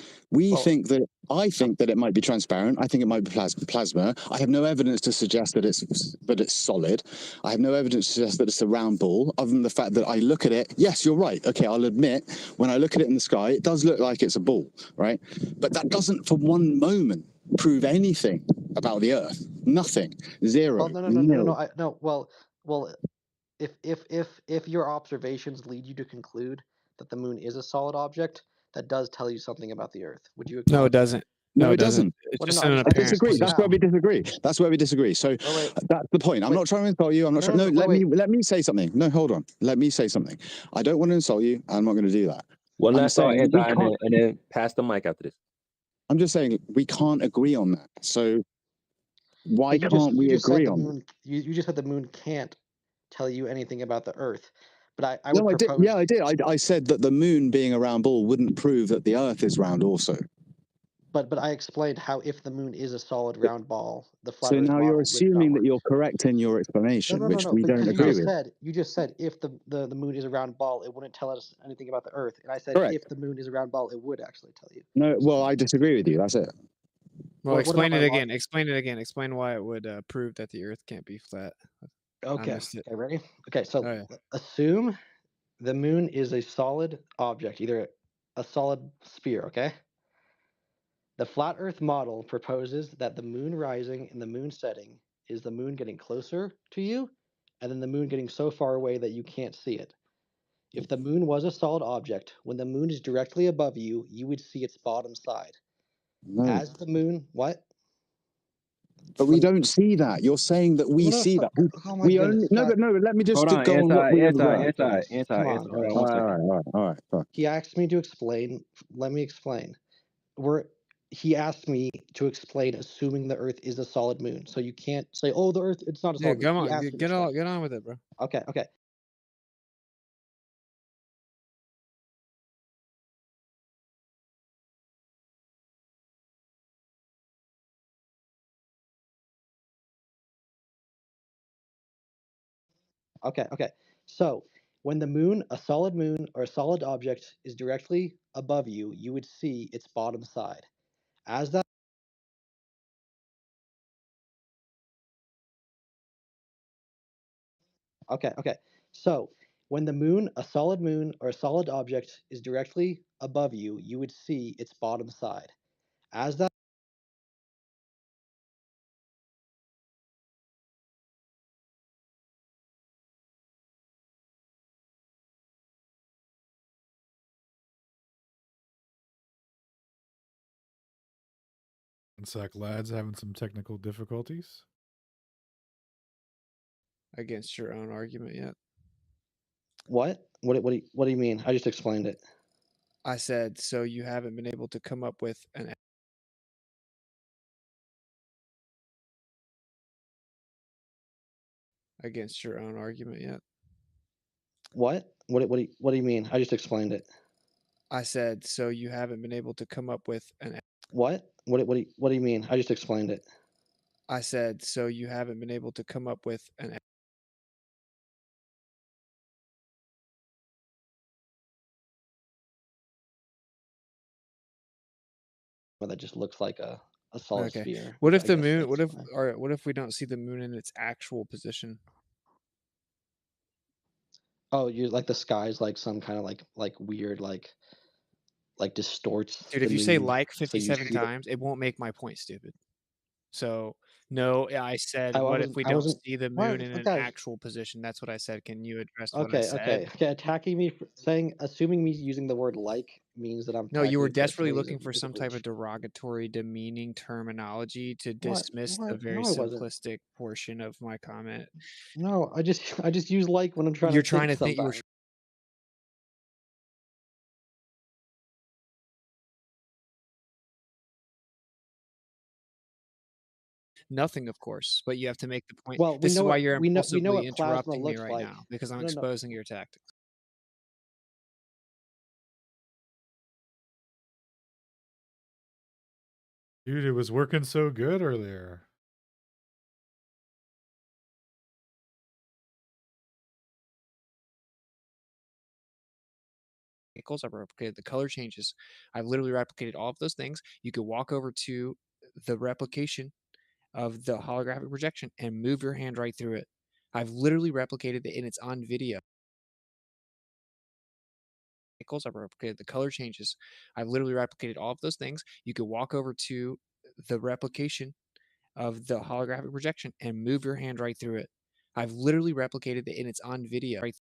I think that it might be transparent. I think it might be plasma. I have no evidence to suggest that it's solid. I have no evidence to suggest that it's a round ball, other than the fact that I look at it. Yes, you're right. Okay, I'll admit, when I look at it in the sky, it does look like it's a ball, right? But that doesn't for one moment prove anything about the Earth. Nothing. Zero. No. Well, if your observations lead you to conclude that the moon is a solid object, that does tell you something about the Earth. Would you? No, it doesn't. No, it doesn't. It's Well, just no, an I I appearance. disagree. That's where we disagree. That's where we disagree. So that's the point. I'm not trying to insult you. I'm not trying. No, let me say something. No, hold on. Let me say something. I don't want to insult you. I'm not going to do that. Well, I'm let's all saying answer and then pass the mic after this. I'm just saying we can't agree on that. So why can't we agree on that? You just said the moon can't tell you anything about the Earth. But I No, would I did. propose. Yeah, I did. I said that the moon being a round ball wouldn't prove that the Earth is round also. But I explained how, if the moon is a solid round ball, the flat So Earth now model you're would assuming not that you're correct in your explanation, which we don't agree with. You just said if the moon is a round ball, it wouldn't tell us anything about the Earth. And I said Correct. if the moon is a round ball, it would actually tell you. No, well, I disagree with you. That's it. Well, What explain about it my again. Explain it again. Explain why it would prove that the Earth can't be flat. I Okay. missed it. Okay. Ready? Okay. So Oh, yeah. assume the moon is a solid object, either a solid sphere. Okay. The flat Earth model proposes that the moon rising and the moon setting is the moon getting closer to you, and then the moon getting so far away that you can't see it. If the moon was a solid object, when the moon is directly above you, you would see its bottom side. No, As the moon, what? but we don't see that. You're saying that we No, see that. oh my We only goodness, no, God. but no. Let me just Hold on, go on what we observe. Come on, Hold on All one right, second. all right. Fine. He asked me to explain. Let me explain. He asked me to explain, assuming the Earth is a solid moon. So you can't say, "Oh, the Earth, it's not a Yeah, solid moon." come He on. asked me to explain. Get on with it, bro. Okay, okay. Okay, okay. So when the moon, a solid moon or a solid object, is directly above you, you would see its bottom side. As that Okay, okay. So when the moon, a solid moon or a solid object, is directly above you, you would see its bottom side. As that One sec, lads, having some technical difficulties. Against your own argument yet? What? What do you mean? I just explained it. I said, so you haven't been able to come up with an against your own argument yet? What? What do you mean? I just explained it. I said, so you haven't been able to come up with an What? What do you mean? I just explained it. I said, so you haven't been able to come up with an That just looks like a solid Okay. sphere. What which if I the guess moon? that's What if? fine. All right. What if we don't see the moon in its actual position? Oh, you're like the sky's like some kind of like weird like distorts Dude, the if you say moon, like so you 57 see the. times, it won't make my point stupid. So, no, I said, what if we I don't wasn't. see the moon What? in an Okay. actual position? That's what I said. Can you address what I Okay. said? Okay. Okay. Attacking me for saying, assuming me using the word like means that I'm No, you were attacking you desperately personally looking for is a some type of reach. derogatory, demeaning terminology to What? dismiss the What? very No, I wasn't. simplistic portion of my comment. No, I just use like when I'm trying You're to trying think to think you were sometimes. nothing, of course, but you have to make the point. Well, This is why you're we know impulsively what plasma interrupting me looks right like. now because I'm No, no. exposing your tactics. Dude, it was working so good earlier. I've replicated the color changes. I've literally replicated all of those things. You could walk over to the replication of the holographic projection and move your hand right through it. I've literally replicated it and it's on video. I've replicated the color changes. I've literally replicated all of those things. You could walk over to the replication of the holographic projection and move your hand right through it. I've literally replicated it and it's on video. Right.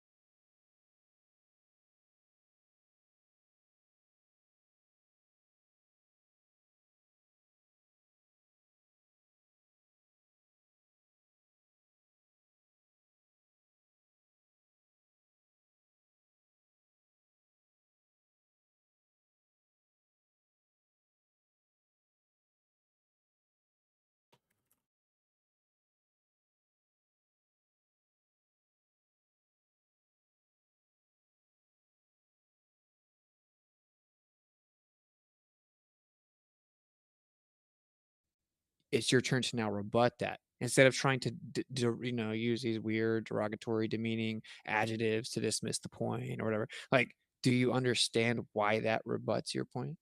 It's your turn to now rebut that instead of trying to use these weird derogatory demeaning adjectives to dismiss the point or whatever. Like, do you understand why that rebuts your point?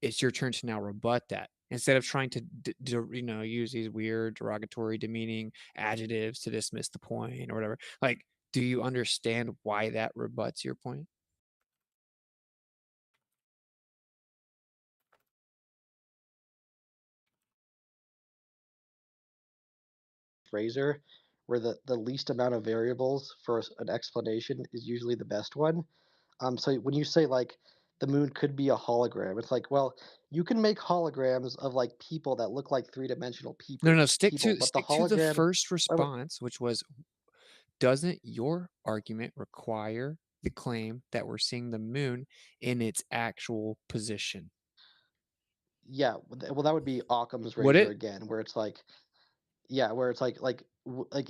it's your turn to now rebut that. Instead of trying to use these weird derogatory demeaning adjectives to dismiss the point or whatever. Like, do you understand why that rebuts your point? Razor, where the least amount of variables for an explanation is usually the best one. So when you say like the moon could be a hologram, it's like, well, you can make holograms of like people that look like three-dimensional people. No, stick to But the the hologram. first response, which was, doesn't your argument require the claim that we're seeing the moon in its actual position? Yeah, well, that would be Occam's Would razor it? again, where it's like, yeah, where it's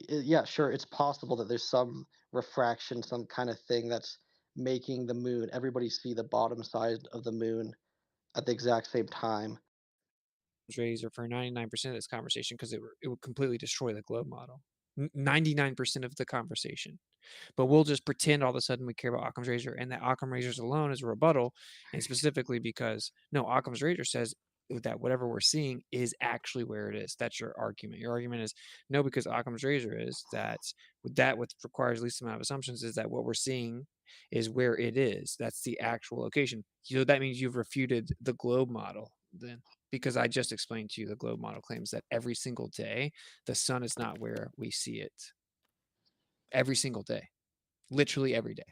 yeah, sure, it's possible that there's some refraction, some kind of thing that's making the moon, everybody see the bottom side of the moon at the exact same time. Razor for 99% of this conversation because it would completely destroy the globe model. 99% of the conversation. But we'll just pretend all of a sudden we care about Occam's razor, and that Occam's razor alone is a rebuttal, and specifically because no, Occam's razor says that whatever we're seeing is actually where it is. That's your argument. Your argument is no, because Occam's razor is that what requires least amount of assumptions is that what we're seeing is where it is. That's the actual location. So that means you've refuted the globe model then, because I just explained to you the globe model claims that every single day the sun is not where we see it. Every single day, literally every day.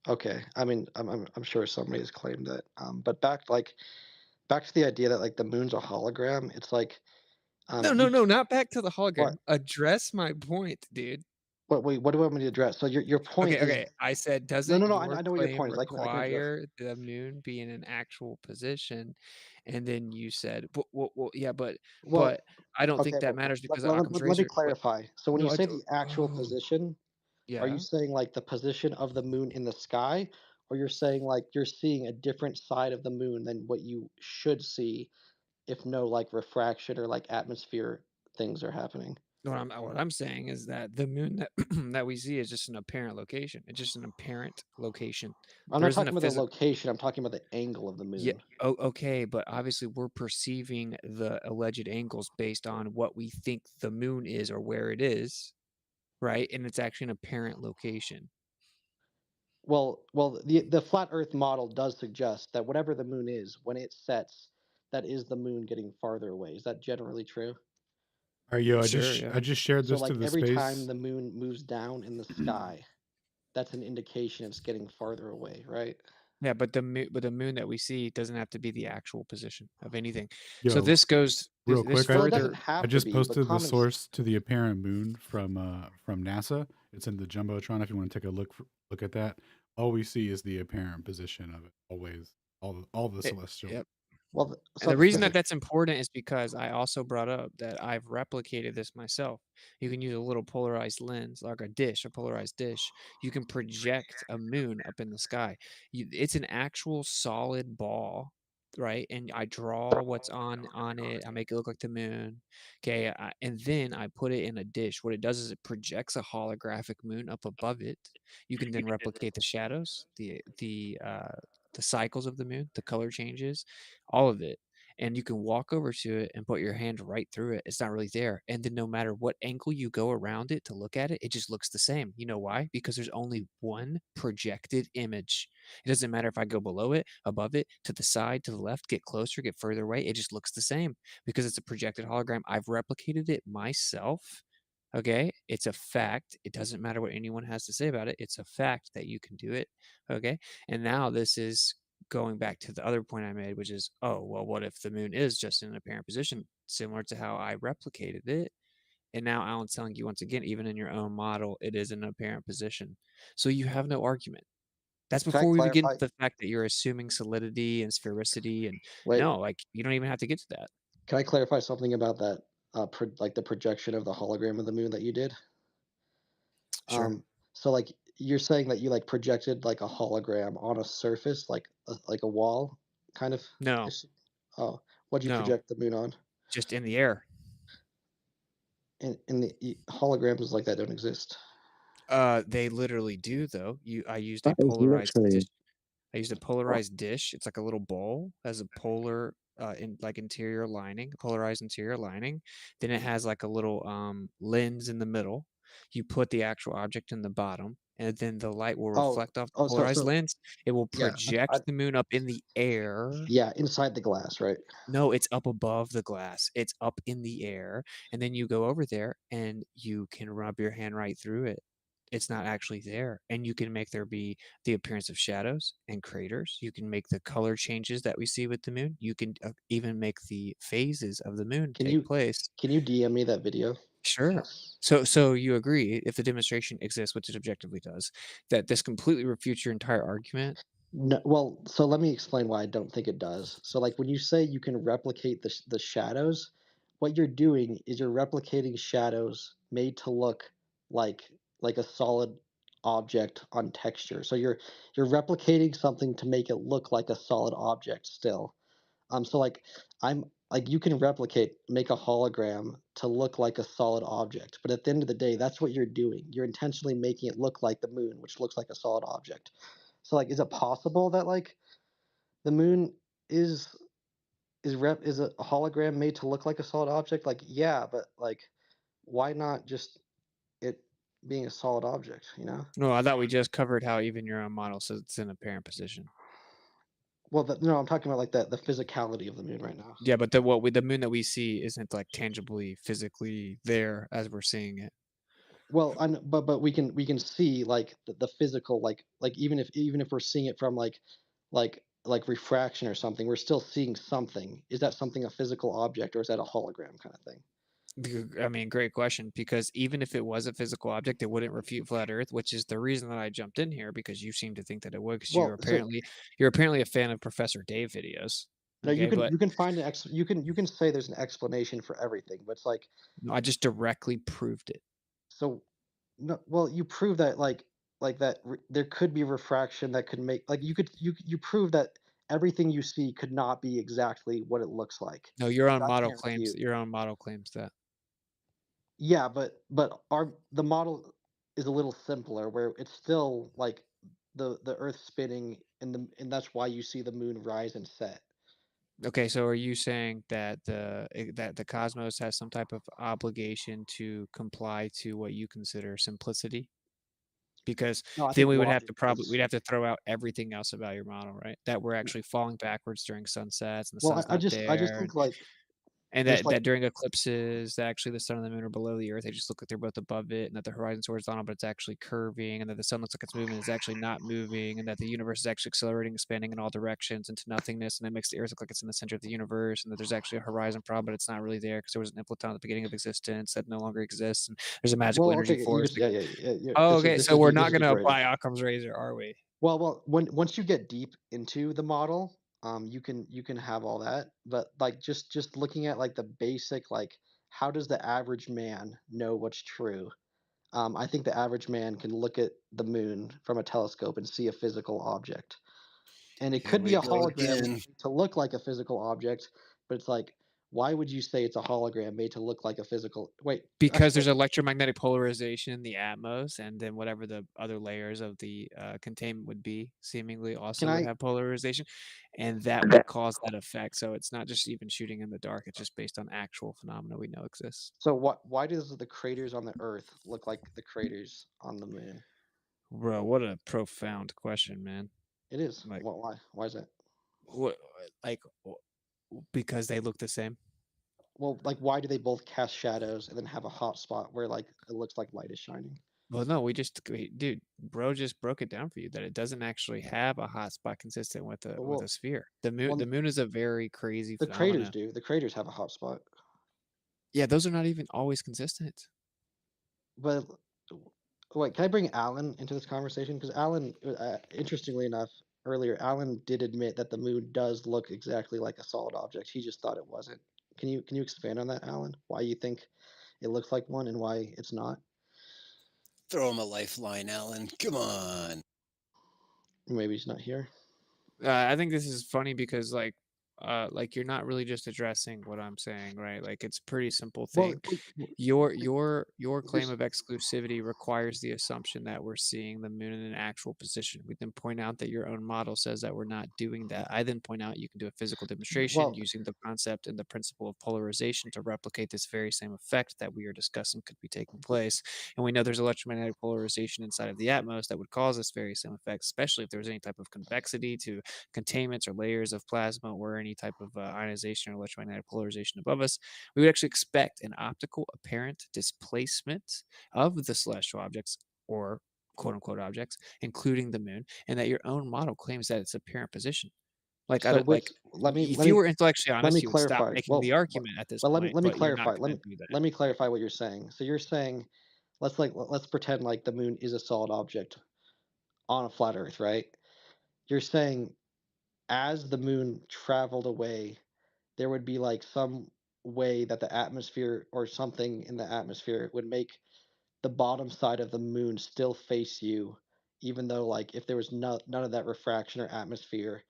Okay, I mean, I'm sure somebody has claimed that. But back to the idea that like the moon's a hologram. It's like, No, not back to the hologram. What? Address my point, dude. Wait, what do I want me to address? So your point is Okay. I said, no, doesn't no, your I know what your claim point is. I can address. require the moon be in an actual position? And then you said, well, yeah, but Well, I don't okay, think that but matters because of let, Occam's let, let me razor. clarify. So when No, you say the actual position, are you yeah. saying like the position of the moon in the sky, or you're saying like you're seeing a different side of the moon than what you should see if no like refraction or like atmosphere things are happening? What I'm saying is that the moon that that we see is just an apparent location. It's just an apparent location. I'm There not isn't talking a about the physical. location. I'm talking about the angle of the Yeah. moon. Oh, okay. But obviously, we're perceiving the alleged angles based on what we think the moon is or where it is, right? And it's actually an apparent location. Well, the flat Earth model does suggest that whatever the moon is, when it sets, that is the moon getting farther away. Is that generally true? All right, yo, Sure. Yeah. I just shared So this to like the every time space. the moon moves down in the sky, that's an indication it's getting farther away, right? Yeah, but the moon that we see doesn't have to be the actual position of anything. So Yo, this goes real this quick, Well, it further. doesn't I have to just be, but posted the common. source to the apparent moon from NASA. It's in the jumbotron. If you want to take a look at that, all we see is the apparent position of it. Always, all the celestial. Yep. Well, And the reason that that's important is because I also brought up that I've replicated this myself. You can use a little polarized lens, like a polarized dish. You can project a moon up in the sky. It's an actual solid ball, right? And I draw what's on it. I make it look like the moon. Okay, and then I put it in a dish. What it does is it projects a holographic moon up above it. You can then replicate the shadows, the cycles of the moon, the color changes, all of it. And you can walk over to it and put your hand right through it. It's not really there. And then no matter what angle you go around it to look at it, it just looks the same. You know why? Because there's only one projected image. It doesn't matter if I go below it, above it, to the side, to the left, get closer, get further away. It just looks the same because it's a projected hologram. I've replicated it myself. Okay. It's a fact. It doesn't matter what anyone has to say about it. It's a fact that you can do it. Okay. And now this is going back to the other point I made, which is, oh, well, what if the moon is just in an apparent position, similar to how I replicated it? And now Alan's telling you once again, even in your own model, it is an apparent position. So you have no argument. That's Can I before we even get clarify? into the fact that you're assuming solidity and sphericity. And Wait, no, like you don't even have to get to that. can I clarify something about that? Like the projection of the hologram of the moon that you did. Sure. So like you're saying that you like projected like a hologram on a surface, like a wall, kind of. No, Oh, what'd you no, project the moon on? just in the air. And the holograms like that don't exist. They literally do though. I used That a is polarized literally dish. I used a polarized dish. It's like a little bowl, has a polar interior lining, polarized interior lining. Then it has like a little lens in the middle. You put the actual object in the bottom, and then the light will reflect off the polarized lens. It will project the moon up in the air. Yeah, inside the glass, right? No, it's up above the glass. It's up in the air, and then you go over there and you can rub your hand right through it. It's not actually there, and you can make there be the appearance of shadows and craters. You can make the color changes that we see with the moon. You can even make the phases of the moon take place. Can you DM me that video? Sure. So you agree, if the demonstration exists, which it objectively does, that this completely refutes your entire argument? No, well, so let me explain why I don't think it does. So, like, when you say you can replicate the shadows, what you're doing is you're replicating shadows made to look like a solid object on texture. So you're replicating something to make it look like a solid object still. So like you can make a hologram to look like a solid object, but at the end of the day, that's what you're doing. You're intentionally making it look like the moon, which looks like a solid object. So like, is it possible that like the moon is is a hologram made to look like a solid object? Like, yeah, but like, why not just it being a solid object? You know? No, I thought we just covered how even your own model says it's in a parent position. Well, no, I'm talking about like the physicality of the moon right now. Yeah, but the moon that we see isn't like tangibly, physically there as we're seeing it. Well, but we can see like the physical, like even if we're seeing it from like refraction or something, we're still seeing something. Is that something a physical object, or is that a hologram kind of thing? I mean, great question, because even if it was a physical object, it wouldn't refute flat Earth, which is the reason that I jumped in here, because you seem to think that it would, because Well, you're apparently a fan of Professor Dave videos. No, Okay, but you can find you can say there's an explanation for everything, but it's like, no, I just directly proved it. so no, well, you prove that that there could be refraction that could make, like, you prove that everything you see could not be exactly what it looks like. No, your own I model can't claims refute. your own model claims that. Yeah, but the model is a little simpler, where it's still like the Earth spinning, and that's why you see the moon rise and set. Okay, so are you saying that the cosmos has some type of obligation to comply to what you consider simplicity? Because No, I then think we would have logic to is. we'd have to throw out everything else about your model, right? That we're actually falling backwards during sunsets and the Well, sun's I not just there, think like and there's like that during eclipses, that actually the sun and the moon are below the Earth. They just look like they're both above it, and that the horizon's horizontal, but it's actually curving, and that the sun looks like it's moving, it's actually not moving, and that the universe is actually accelerating, expanding in all directions into nothingness, and it makes the Earth look like it's in the center of the universe, and that there's actually a horizon problem, but it's not really there because there was an inflaton at the beginning of existence that no longer exists, and there's a magical Well, energy okay, force. yeah. Oh, This is okay, this so is we're this not is going to degrading. apply Occam's razor, are we? Well, once you get deep into the model, you can have all that, but like just looking at like the basic, like, how does the average man know what's true? I think the average man can look at the moon from a telescope and see a physical object, and it Here could be we a go hologram again. to look like a physical object, but it's like, why would you say it's a hologram made to look like a physical? Wait, Because actually, there's electromagnetic polarization in the atmos, and then whatever the other layers of the containment would be, seemingly can also would I? have polarization, and that would cause that effect. So it's not just even shooting in the dark; it's just based on actual phenomena we know exists. So why does the craters on the Earth look like the craters on the moon? Bro, what a profound question, man. It is. Like, Why? Why is that? what, like, because they look the same. Well, like, why do they both cast shadows and then have a hot spot where like it looks like light is shining? Well, no, dude, bro just broke it down for you that it doesn't actually have a hot spot consistent with a sphere. The moon is a very crazy the craters phenomena. do. The craters have a hot spot. Yeah, those are not even always consistent. But wait, can I bring Alan into this conversation? Because Alan, interestingly enough, earlier Alan did admit that the moon does look exactly like a solid object. He just thought it wasn't. Can you expand on that, Alan? Why you think it looks like one and why it's not? Throw him a lifeline, Alan. Come on. Maybe he's not here. I think this is funny because, like, like you're not really just addressing what I'm saying, right? Like it's a pretty simple Well, thing. wait, Your claim there's of exclusivity requires the assumption that we're seeing the moon in an actual position. We then point out that your own model says that we're not doing that. I then point out you can do a physical demonstration well, using the concept and the principle of polarization to replicate this very same effect that we are discussing could be taking place. And we know there's electromagnetic polarization inside of the atmos that would cause this very same effect, especially if there's any type of convexity to containments or layers of plasma or any type of ionization or electromagnetic polarization above us. We would actually expect an optical apparent displacement of the celestial objects or quote unquote objects, including the moon, and that your own model claims that its apparent position. Like, I so don't like if you were intellectually let me honest, you would stop clarify. making the argument at this Well, point, let me but you're not clarify. going to do that. Let me clarify what you're saying. So you're saying, let's pretend like the moon is a solid object on a flat Earth, right? You're saying as the moon traveled away, there would be like some way that the atmosphere or something in the atmosphere would make the bottom side of the moon still face you, even though like if there was none of that refraction or atmosphere,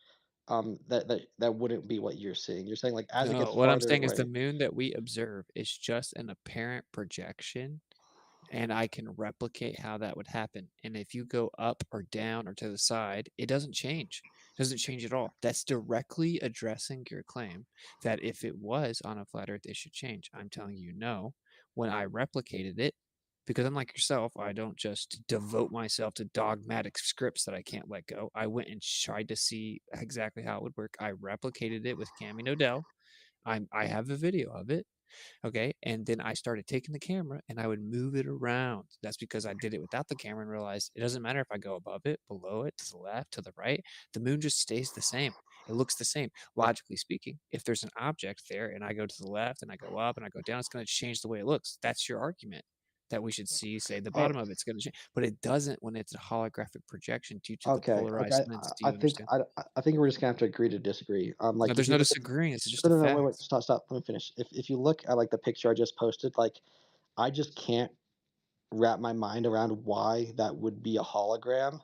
that wouldn't be what you're seeing. You're saying like as it No, gets what I'm farther saying is the away. moon that we observe is just an apparent projection, and I can replicate how that would happen. And if you go up or down or to the side, it doesn't change. It doesn't change at all. That's directly addressing your claim that if it was on a flat Earth, it should change. I'm telling you no. When I replicated it, because unlike yourself, I don't just devote myself to dogmatic scripts that I can't let go. I went and tried to see exactly how it would work. I replicated it with Cami Nodell. I have a video of it. Okay. And then I started taking the camera and I would move it around. That's because I did it without the camera and realized it doesn't matter if I go above it, below it, to the left, to the right. The moon just stays the same. It looks the same. Logically speaking, if there's an object there and I go to the left and I go up and I go down, it's going to change the way it looks. That's your argument that we should see, say, the Oh, bottom of it's going to change. But it doesn't when it's a holographic projection due to the okay, polarized okay. lens. Do I you think understand? I think we're just gonna have to agree to disagree. No, Like if there's you no look at disagreeing. It's just no, a no, no, wait, fact. stop. Let me finish. If you look at like the picture I just posted, like I just can't wrap my mind around why that would be a hologram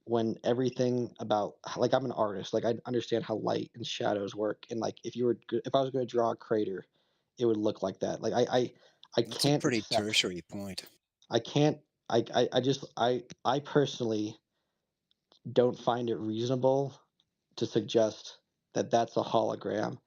when everything about like I'm an artist, like I understand how light and shadows work, and like if I was going to draw a crater, it would look like that. Like I That's a can't pretty accept. tertiary point. I can't. I just I personally don't find it reasonable to suggest that that's a hologram,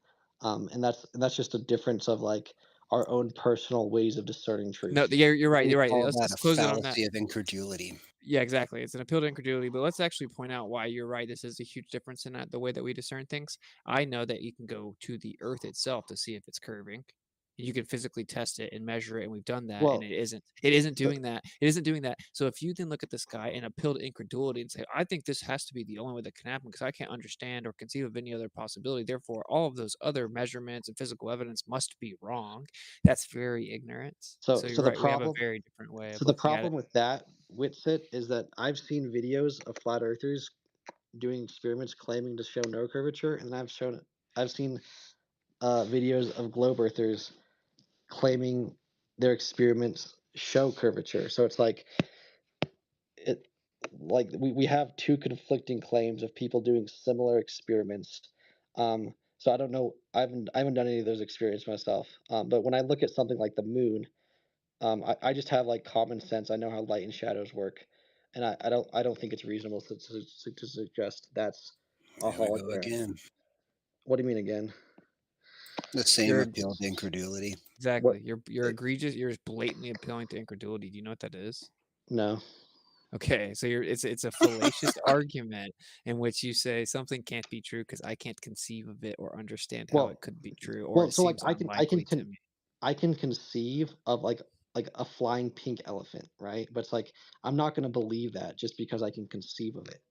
and that's just a difference of like our own personal ways of discerning No, truth. you're right. We You're right. call Let's that a just close it on that. fallacy of incredulity. Yeah, exactly. It's an appeal to incredulity, but let's actually point out why you're right. This is a huge difference in that the way that we discern things. I know that you can go to the Earth itself to see if it's curving. You can physically test it and measure it, and we've done that, and Well, it isn't. It isn't so doing that. It isn't doing that. So if you then look at the sky and appeal to incredulity and say, "I think this has to be the only way that can happen because I can't understand or conceive of any other possibility. Therefore, all of those other measurements and physical evidence must be wrong." That's very ignorant. So so you're right. We have a very different way of the looking at it. problem with that, Witsit, is that I've seen videos of flat earthers doing experiments claiming to show no curvature, and I've seen videos of globe earthers claiming their experiments show curvature. So it's like it like we have two conflicting claims of people doing similar experiments. So I don't know. I haven't done any of those experiments myself. But when I look at something like the moon, I just have like common sense. I know how light and shadows work, and I don't think it's reasonable to suggest that's a There we go hologram. again. What do you mean again? The same You're appeal to incredulity. What? exactly. You're egregious. You're just blatantly appealing to incredulity. Do you know what that is? No. Okay, so it's a fallacious argument in which you say something can't be true because I can't conceive of it or understand how it Well, could be true, or it so like seems unlikely to me. I can conceive of like a flying pink elephant, right? But it's like I'm not gonna believe that just because I can conceive of it.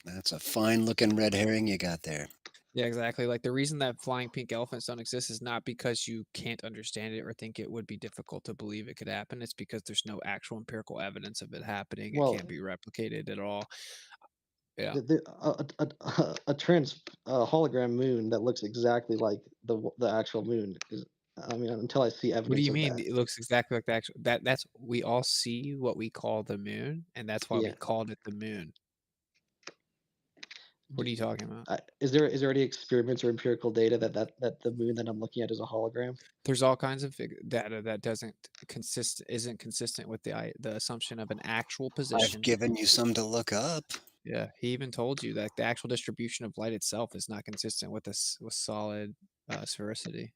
That's a fine looking red herring you got there. Yeah, exactly. Like the reason that flying pink elephants don't exist is not because you can't understand it or think it would be difficult to believe it could happen. It's because there's no actual empirical evidence of it happening. It Well, can't be replicated at all. Yeah. a hologram moon that looks exactly like the actual moon is. I mean, until I see What do evidence you of mean? that. It looks exactly like the actual that's we all see what we call the moon, and that's why we Yeah. called it the moon. What are you talking about? Is there any experiments or empirical data that the moon that I'm looking at is a hologram? There's all kinds of data that isn't consistent with the assumption of an actual I've position. given you some to look up. Yeah, he even told you that the actual distribution of light itself is not consistent with with solid sphericity.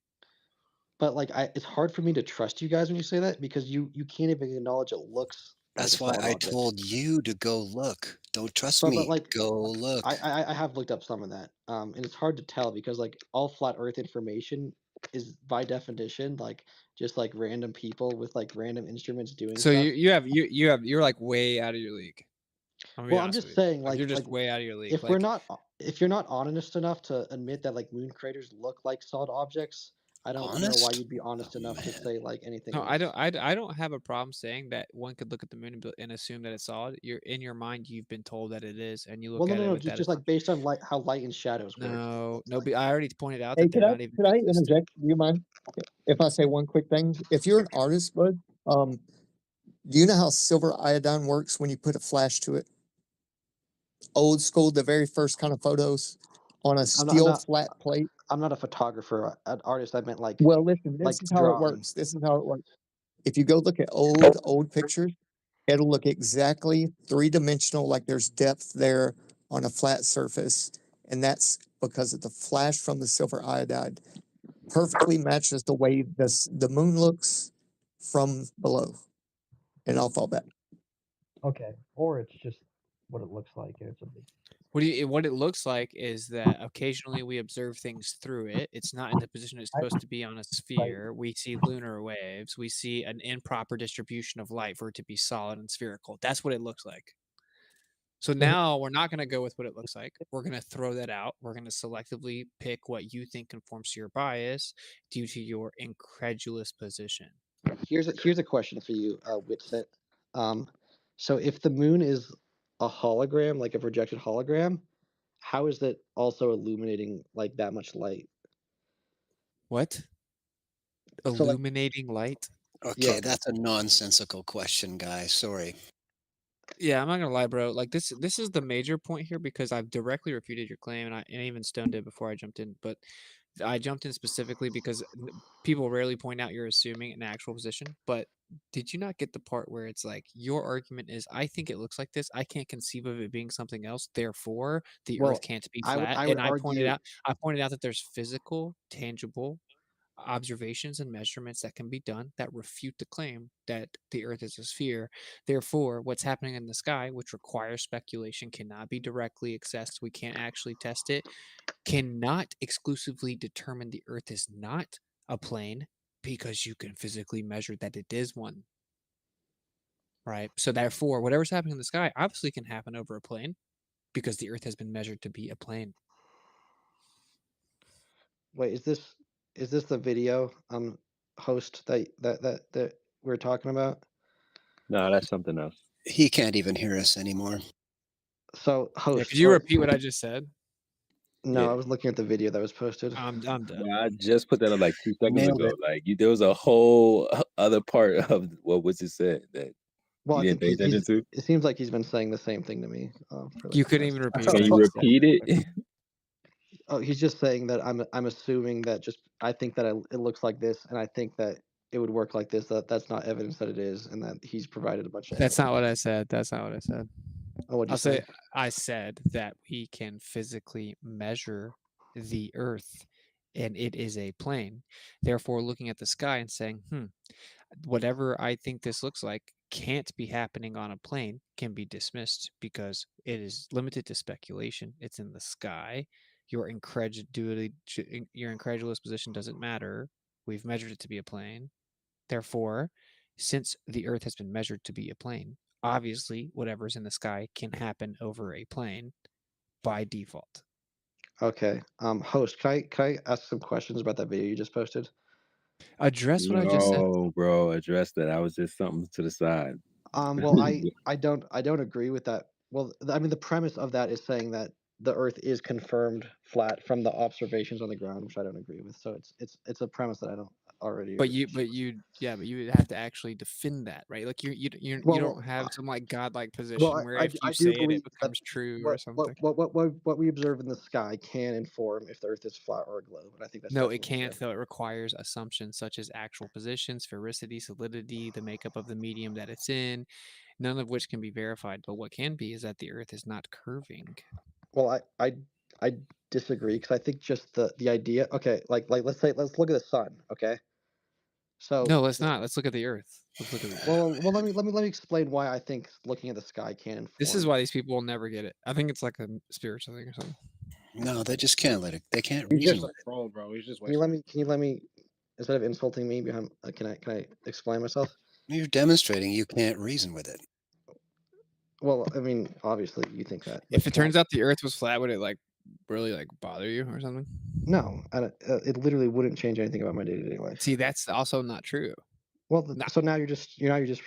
But like, it's hard for me to trust you guys when you say that because you can't even acknowledge it looks like That's a why solid I object. told you to go look. Don't trust But me. like, Go look. I have looked up some of that, and it's hard to tell because like all flat Earth information is by definition like just like random people with like random instruments doing So stuff. you're like way out of your league. Well, I'm just saying Like you're like just way out of your league. if Like you're not honest enough to admit that like moon craters look like solid objects, I don't know why Honest? you'd be honest enough to say like anything no, else. I don't have a problem saying that one could look at the moon and assume that it's solid. You're in your mind, you've been told that it is, and you look Well, at it no, with that just like based on how light and shadows work. No, but I already pointed out Hey, that they're not even. could I interject? Do you mind if I say one quick thing? If you're an artist, bud, do you know how silver iodine works when you put a flash to it? Old school, the very first kind of photos on a steel flat plate. I'm not a photographer, an artist. I meant like. Well, listen, like this is how it drawing. works. This is how it works. If you go look at old pictures, it'll look exactly three-dimensional, like there's depth there on a flat surface, and that's because of the flash from the silver iodide perfectly matches the way the moon looks from below. And I'll fall back. Okay, or it's just what it looks like. It's a big. What it looks like is that occasionally we observe things through it. It's not in the position it's supposed to be on a sphere. We see lunar waves. We see an improper distribution of light for it to be solid and spherical. That's what it looks like. So now we're not going to go with what it looks like. We're going to throw that out. We're going to selectively pick what you think conforms to your bias due to your incredulous position. Here's a question for you, Witsit. So if the moon is a hologram, like a projected hologram, how is it also illuminating like that much light? What? Illuminating light? Okay, that's a nonsensical question, guys. Sorry. Yeah, I'm not gonna lie, bro. Like this is the major point here because I've directly refuted your claim, and even Stone did before I jumped in. But I jumped in specifically because people rarely point out you're assuming an actual position. But did you not get the part where it's like your argument is, I think it looks like this. I can't conceive of it being something else. Therefore, the Earth can't be flat. I would I pointed argue. out that there's physical, tangible observations and measurements that can be done that refute the claim that the Earth is a sphere. Therefore, what's happening in the sky, which requires speculation, cannot be directly accessed. We can't actually test it, cannot exclusively determine the Earth is not a plane because you can physically measure that it is one. Right? So therefore, whatever's happening in the sky obviously can happen over a plane because the Earth has been measured to be a plane. Wait, is this the video host that we're talking about? No, that's something else. He can't even hear us anymore. So host. Could you repeat what I just said? No, I was looking at the video that was posted. I'm done. Yeah, I just put that up like 2 seconds Nailed ago. it. Like there was a whole other part of what was it said that Well, you I didn't think pay attention to. it seems like he's been saying the same thing to me. You couldn't even repeat. Can you repeat it? Oh, he's just saying that I'm assuming that I think that it looks like this, and I think that it would work like this. That's not evidence that it is, and that he's provided a bunch of. That's not what I said. That's not what I said. Oh, what'd you say? I said that we can physically measure the Earth, and it is a plane. Therefore, looking at the sky and saying, whatever I think this looks like can't be happening on a plane can be dismissed because it is limited to speculation. It's in the sky. Your incredulous position doesn't matter. We've measured it to be a plane. Therefore, since the Earth has been measured to be a plane, obviously whatever's in the sky can happen over a plane by default. Okay. Host, can I ask some questions about that video you just posted? Address what I just said. No, bro, address that. I was just something to the side. Well, I don't agree with that. Well, I mean, the premise of that is saying that the Earth is confirmed flat from the observations on the ground, which I don't agree with. So it's a premise that already. But you would have to actually defend that, right? Like you don't have some like godlike position where if I you do say it believe that becomes true or what something. we observe in the sky can inform if the Earth is flat or a globe, and I think that's No, it definitely can't, true. though. It requires assumptions such as actual position, sphericity, solidity, the makeup of the medium that it's in, none of which can be verified. But what can be is that the Earth is not curving. Well, I disagree because I think just the idea. Okay, like let's look at the sun. Okay, so No, let's not. Let's look at the Earth. Let's look at the Earth. well let me explain why I think looking at the sky can inform. This is why these people will never get it. I think it's like a spiritual thing or something. No, they just can't let it. They can't He's reason just a with it. troll, bro. He's just Can you wasting. let me instead of insulting me behind? Can I explain myself? You're demonstrating you can't reason with it. Well, I mean, obviously you think that. but If it turns out the Earth was flat, would it like really like bother you or something? No, it literally wouldn't change anything about my day-to-day life. See, that's also not true. Well, so now you're just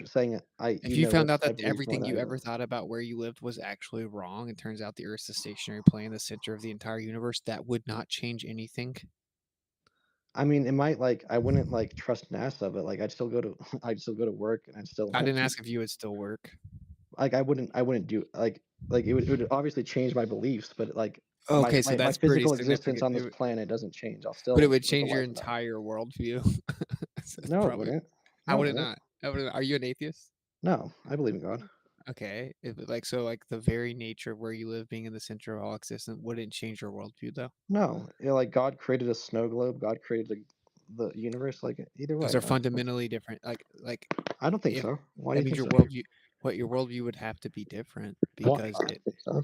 saying it. If you found out that everything you ever thought about where you lived was actually wrong, and turns out the Earth's a stationary plane in the center of the entire universe, that would not change anything. I mean, it might I wouldn't trust NASA, but I'd still go to work, and I'd still. I didn't ask if you would still work. I wouldn't do it would obviously change my beliefs, but Okay, so that's my physical pretty existence significant. on this planet doesn't change. I'll still. But it would live a change your life without it. entire worldview. No, it wouldn't. How No, would it it wouldn't. not? Are you an atheist? No, I believe in God. Okay, the very nature of where you live being in the center of all existence wouldn't change your worldview, though. No, God created a snow globe. God created the universe. Either way, Those are fundamentally different. Like I don't think so. Why do that you means think your worldview would have to be different Why? because I don't think so.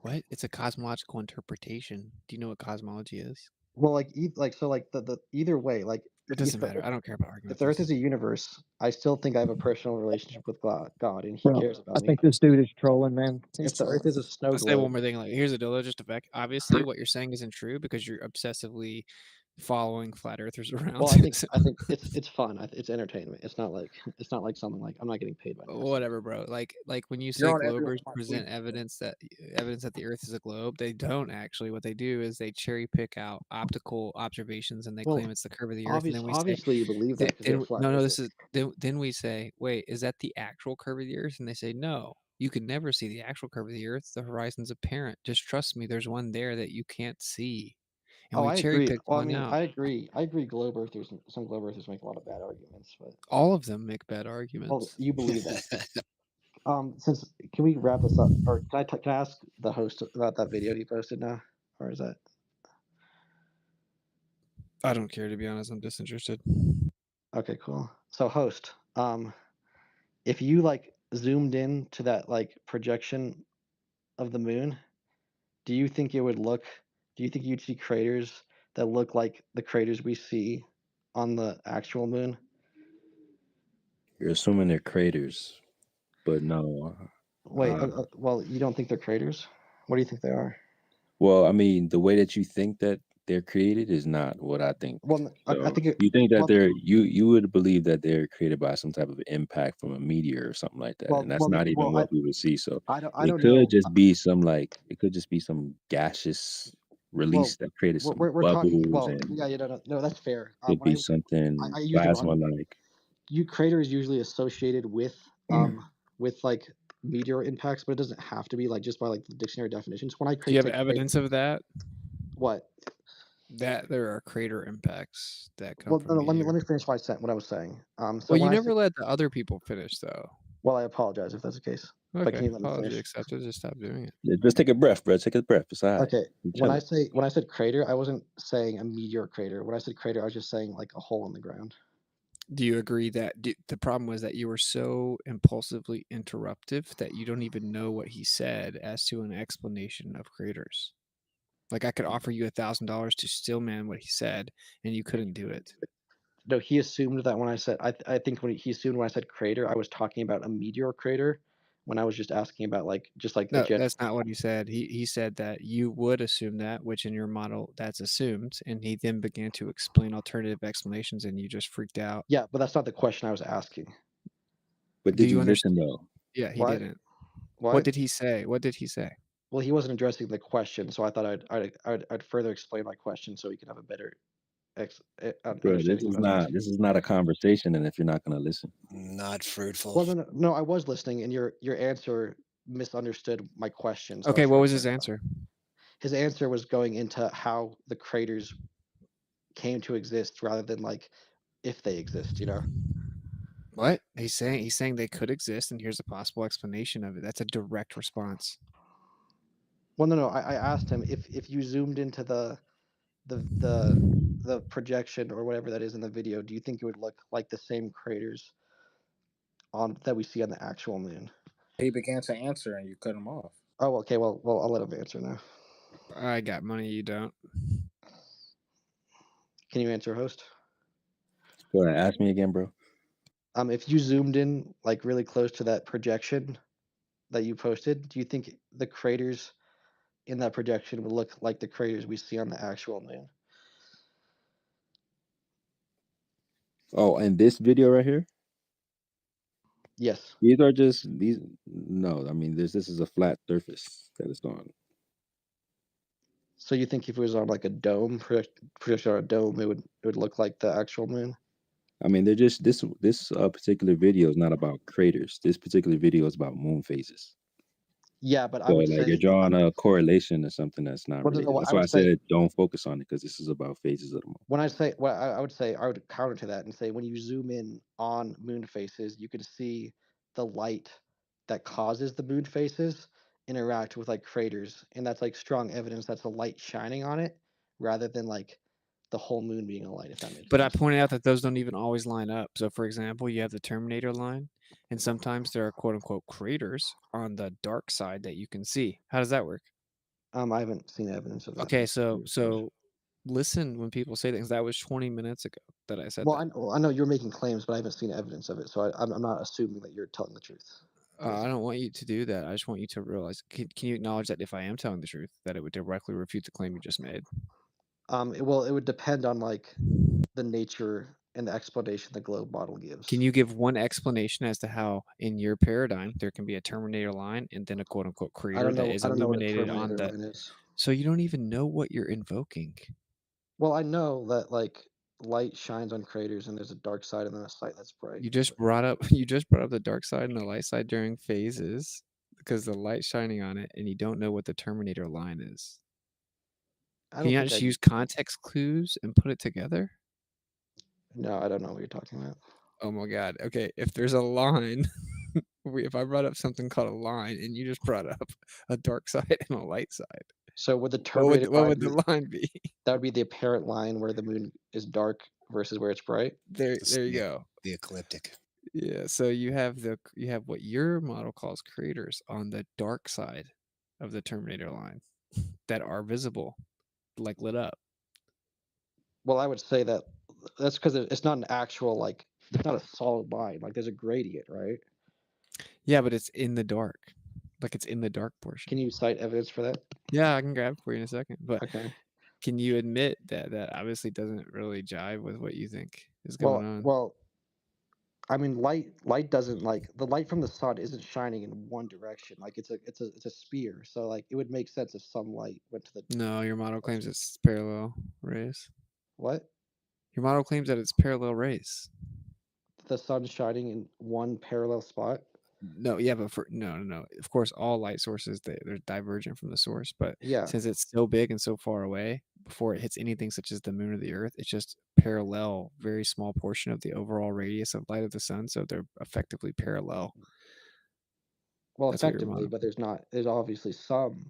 What? It's a cosmological interpretation. Do you know what cosmology is? Well, the either way, It doesn't matter. I don't care about if arguments. the Earth is a universe, I still think I have a personal relationship with God, and He Bro, cares about I me. think this dude is trolling, man. He's If the Earth trolling. is a snow Let's say one globe, more thing. Like, here's a deal. Just obviously, what you're saying isn't true because you're obsessively following flat earthers around. well, I think it's fun. It's entertainment. It's not like something I'm not getting paid by NASA. Whatever, bro. Like when you say You're on globers everyone's present tweet. evidence that the Earth is a globe, they don't actually. What they do is they cherry pick out optical observations and they Well, claim it's the curve of the Earth. And then we say, obviously you believe that because you're a flat no, earther. this is then we say, wait, is that the actual curve of the Earth? And they say, no, you can never see the actual curve of the Earth. The horizon's apparent. Just trust me. There's one there that you can't see. And we I cherry agree. pick Well, I one mean, out. I agree. Globe earthers, some globe earthers make a lot of bad arguments, but All of them make bad arguments. well, you believe that. Can we wrap this up, or can I ask the host about that video he posted now, or is that? I don't care, to be honest. I'm disinterested. Okay, cool. So, host, if you zoomed in to that projection of the moon, do you think it would look? Do you think you'd see craters that look like the craters we see on the actual moon? You're assuming they're craters, but no. Wait, well, you don't think they're craters? What do you think they are? Well, I mean, the way that you think that they're created is not what I think. Well, So I think you think that you would believe that they're created by some type of impact from a meteor or something like that, and that's not even what we would see. So I it don't could know. just be it could just be some gaseous release that created some we're bubbles, talking. Well, and yeah, no, that's fair. could be something I use it plasma like. crater is usually associated with meteor impacts, but it doesn't have to be just by the dictionary definitions. When I do you have evidence of that? What? That there are crater impacts that come Well, from no, let meteor. me finish what I was saying. Well, you never let the other people finish, though. Well, I apologize if that's the case. Okay, but can you let me apology finish? accepted. Just stop doing it. Yeah, just take a breath, bro. Take a breath. It's all right. Okay. When I said crater, I wasn't saying a meteor crater. When I said crater, I was just saying a hole in the ground. Do you agree that the problem was that you were so impulsively interruptive that you don't even know what he said as to an explanation of craters? Like, I could offer you $1,000 to still man what he said, and you couldn't do it. No, he assumed that when I said I think he assumed when I said crater, I was talking about a meteor crater. When I was just asking about no, that's not what he said. He said that you would assume that, which in your model that's assumed, and he then began to explain alternative explanations, and you just freaked out. Yeah, but that's not the question I was asking. But did you listen though? Yeah, he didn't. What did he say? What did he say? Well, he wasn't addressing the question, so I thought I'd further explain my question so he could have a better Bro, understanding what I was asking. this is not a conversation, and if you're not gonna listen, Not fruitful. Well, no, I was listening, and your answer misunderstood my question. So I Okay, was what trying was to his clarify. answer? His answer was going into how the craters came to exist rather than like if they exist, you know? What? He's saying they could exist, and here's a possible explanation of it. That's a direct response. Well, no, I asked him if you zoomed into the projection or whatever that is in the video, do you think it would look like the same craters on that we see on the actual moon? He began to answer and you cut him off. Oh, okay. Well, I'll let him answer now. I got money, you don't. Can you answer, host? go ahead, ask me again, bro. If you zoomed in like really close to that projection that you posted, do you think the craters in that projection would look like the craters we see on the actual moon? Oh, and this video right here, Yes. these are just these. No, I mean this is a flat surface that it's on. So you think if it was on like a dome, projection on a dome, it would look like the actual moon? I mean, they're just this particular video is not about craters. This particular video is about moon phases. Yeah, but So I would like you're say drawing a correlation to something that's not well, related. no, That's I why I would say said don't focus on it because this is about phases of the moon. when I say well, I would say I would counter to that and say when you zoom in on moon faces, you can see the light that causes the moon faces interact with like craters, and that's like strong evidence that's the light shining on it rather than like the whole moon being a light, if that makes But I sense. pointed out that those don't even always line up. So, for example, you have the Terminator line, and sometimes there are quote unquote craters on the dark side that you can see. How does that work? I haven't seen evidence of that. Okay, so listen when people say things. That was 20 minutes ago that I said that. I know you're making claims, but I haven't seen evidence of it, so I'm not assuming that you're telling the truth. I don't want you to do that. I just want you to realize. Can you acknowledge that if I am telling the truth, that it would directly refute the claim you just made? It would depend on like the nature and the explanation the globe model gives. Can you give one explanation as to how, in your paradigm, there can be a Terminator line and then a quote unquote crater that is illuminated on the? Line is. So you don't even know what you're invoking. Well, I know that like light shines on craters and there's a dark side and then a side that's bright. You just brought up the dark side and the light side during phases because the light's shining on it, and you don't know what the Terminator line is. Can you not just use context clues and put it together? No, I don't know what you're talking about. Oh my god. Okay, if there's a line, if I brought up something called a line and you just brought up a dark side and a light side. So would the Terminator what would the line be? That would be the apparent line where the moon is dark versus where it's bright. There you go. The ecliptic. Yeah, so you have what your model calls craters on the dark side of the Terminator line that are visible, like lit up. Well, I would say that's because it's not an actual like it's not a solid line. Like there's a gradient, right? Yeah, but it's in the dark. Like it's in the dark portion. Can you cite evidence for that? Yeah, I can grab it for you in a second. But okay. Can you admit that obviously doesn't really jive with what you think is going on? Well, I mean, light doesn't like the light from the sun isn't shining in one direction. Like it's a sphere. So like it would make sense if some light went to the. No, your model claims it's parallel rays. What? Your model claims that it's parallel rays. The sun's shining in one parallel spot. No, yeah, but no. Of course, all light sources they're divergent from the source, but since it's so big and so far away, before it hits anything such as the moon or the earth, it's just parallel, very small portion of the overall radius of light of the sun, so they're effectively parallel. Well, effectively, but there's obviously some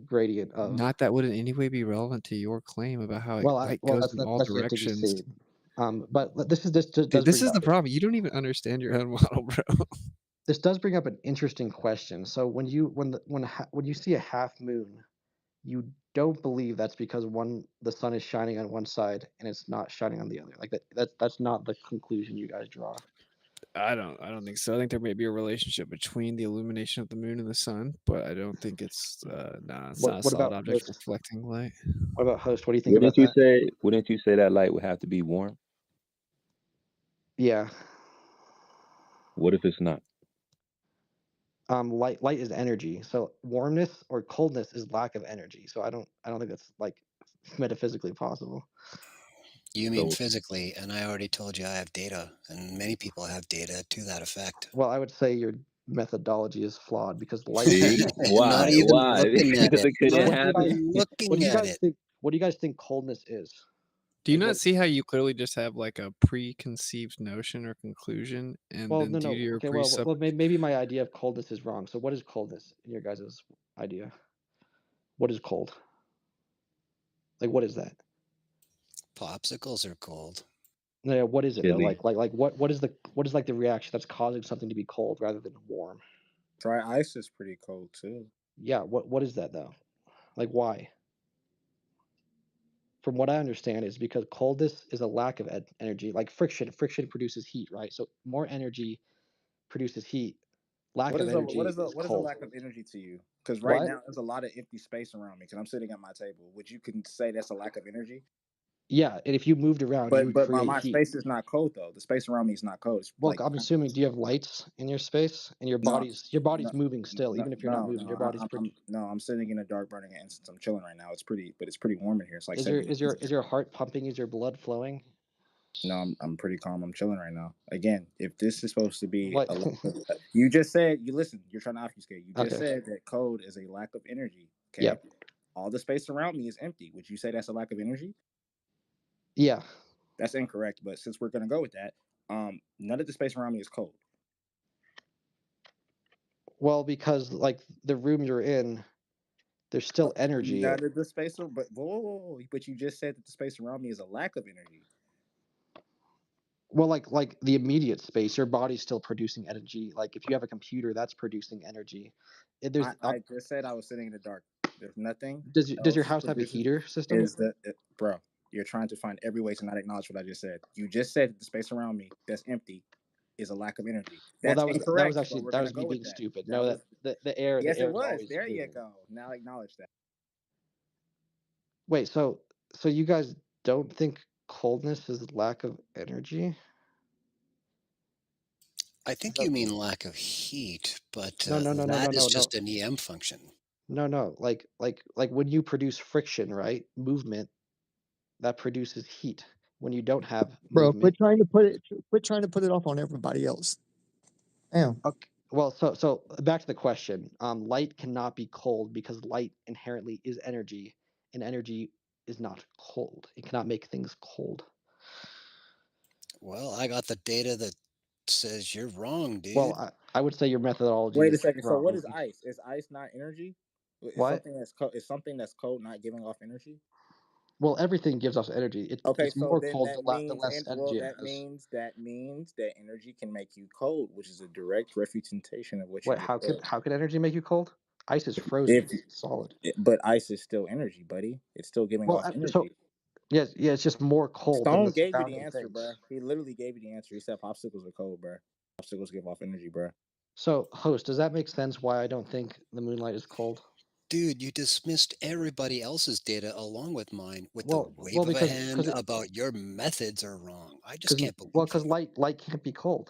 gradient of. Not that would in any way be relevant to your claim about how light goes in all directions. But this is the problem. You don't even understand your own model, bro. This does bring up an interesting question. So when you see a half moon, you don't believe that's because the sun is shining on one side and it's not shining on the other. Like that's not the conclusion you guys draw. I don't think so. I think there may be a relationship between the illumination of the moon and the sun, but I don't think it's not a solid object reflecting light. What about host? What do you think about that? Wouldn't you say that light would have to be warm? Yeah. What if it's not? Light is energy. So warmness or coldness is lack of energy. So I don't think that's like metaphysically possible. You mean So physically, and I already told you I have data, and many people have data to that effect. Well, I would say your methodology is flawed because light. see Not why? even Why? looking at Because it. it couldn't Not What do happen. even you looking at guys it. think? What do you guys think coldness is? Do you Like, not what? see how you clearly just have like a preconceived notion or conclusion, and Well, then no, due to no. your Okay, well, maybe my idea of coldness is wrong. So, what is coldness in your guys' idea? What is cold? Like, what is that? Popsicles are cold. No, yeah, what is it though? Chili. Like, what is like the reaction that's causing something to be cold rather than warm? Dry ice is pretty cold too. Yeah, what is that though? Like, why? From what I understand, is because coldness is a lack of energy. Like friction produces heat, right? So more energy produces heat. Lack What of is a energy is what is a cold. lack of energy to you? Because right What? now there's a lot of empty space around me because I'm sitting at my table. Would you can say that's a lack of energy? Yeah, and if you moved around, you would But create my heat. space is not cold though. The space around me is not cold. It's Well, like I'm assuming, do you have lights in your space, and your no, body's moving still, even if you're not moving. no. Your body's I'm sitting in a dark burning instance. I'm chilling right now. It's pretty warm in here. It's like is 70. your heart pumping? Is your blood flowing? No, I'm pretty calm. I'm chilling right now. Again, if this is supposed to be What? a lack of, you just said you listen. You're trying to obfuscate. You just Okay. said that code is a lack of energy. Okay. Yep. All the space around me is empty. Would you say that's a lack of energy? Yeah. That's incorrect. But since we're gonna go with that, none of the space around me is cold. Well, because like the room you're in, there's still energy. None of the space, but but you just said that the space around me is a lack of energy. Well, like the immediate space, your body's still producing energy. Like if you have a computer, that's producing energy. I just said I was sitting in the dark. There's nothing. Does your house have a heater system? Bro? You're trying to find every way to not acknowledge what I just said. You just said that the space around me that's empty is a lack of energy. That's incorrect. That was me being stupid. No, the air. Yes, the air it was. Always There you moving. go. Now acknowledge that. Wait, so you guys don't think coldness is lack of energy? I think you mean lack of heat, but No, that is just an EM function. No, like when you produce friction, right? Movement that produces heat. When you don't have Bro, movement, quit trying to put it off on everybody else. Damn. okay. Well, so back to the question. Light cannot be cold because light inherently is energy, and energy is not cold. It cannot make things cold. Well, I got the data that says you're wrong, dude. Well, I would say your methodology. Wait a is second. So wrong. what is ice? Is ice not energy? Is What? something that's cold? Is something that's cold not giving off energy? Well, everything gives us energy. Okay, It's so more then cold that the means, less energy it has. that means that energy can make you cold, which is a direct refutation of what you Wait, just said. how could energy make you cold? Ice is frozen. It's solid. But ice is still energy, buddy. It's still giving Well, off so energy. yeah, it's just more cold than the Stone gave you the surrounding answer, things. bro. He literally gave you the answer. He said popsicles are cold, bro. Popsicles give off energy, bro. So, host, does that make sense why I don't think the moonlight is cold? Dude, you dismissed everybody else's data along with mine with the Well, wave of a because hand about your methods are wrong. I just can't believe because light can't be cold.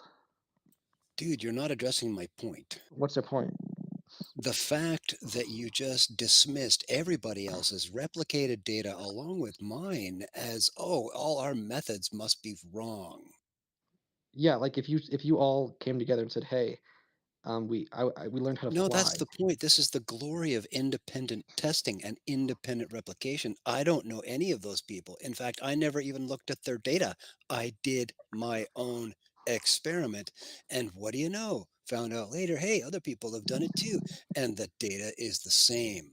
Dude, you're not addressing my point. What's the point? The fact that you just dismissed everybody else's replicated data along with mine as, oh, all our methods must be wrong. Yeah, like if you all came together and said, "Hey, we learned how to fly." No, that's the point. This is the glory of independent testing and independent replication. I don't know any of those people. In fact, I never even looked at their data. I did my own experiment. And what do you know? Found out later, hey, other people have done it too. And the data is the same.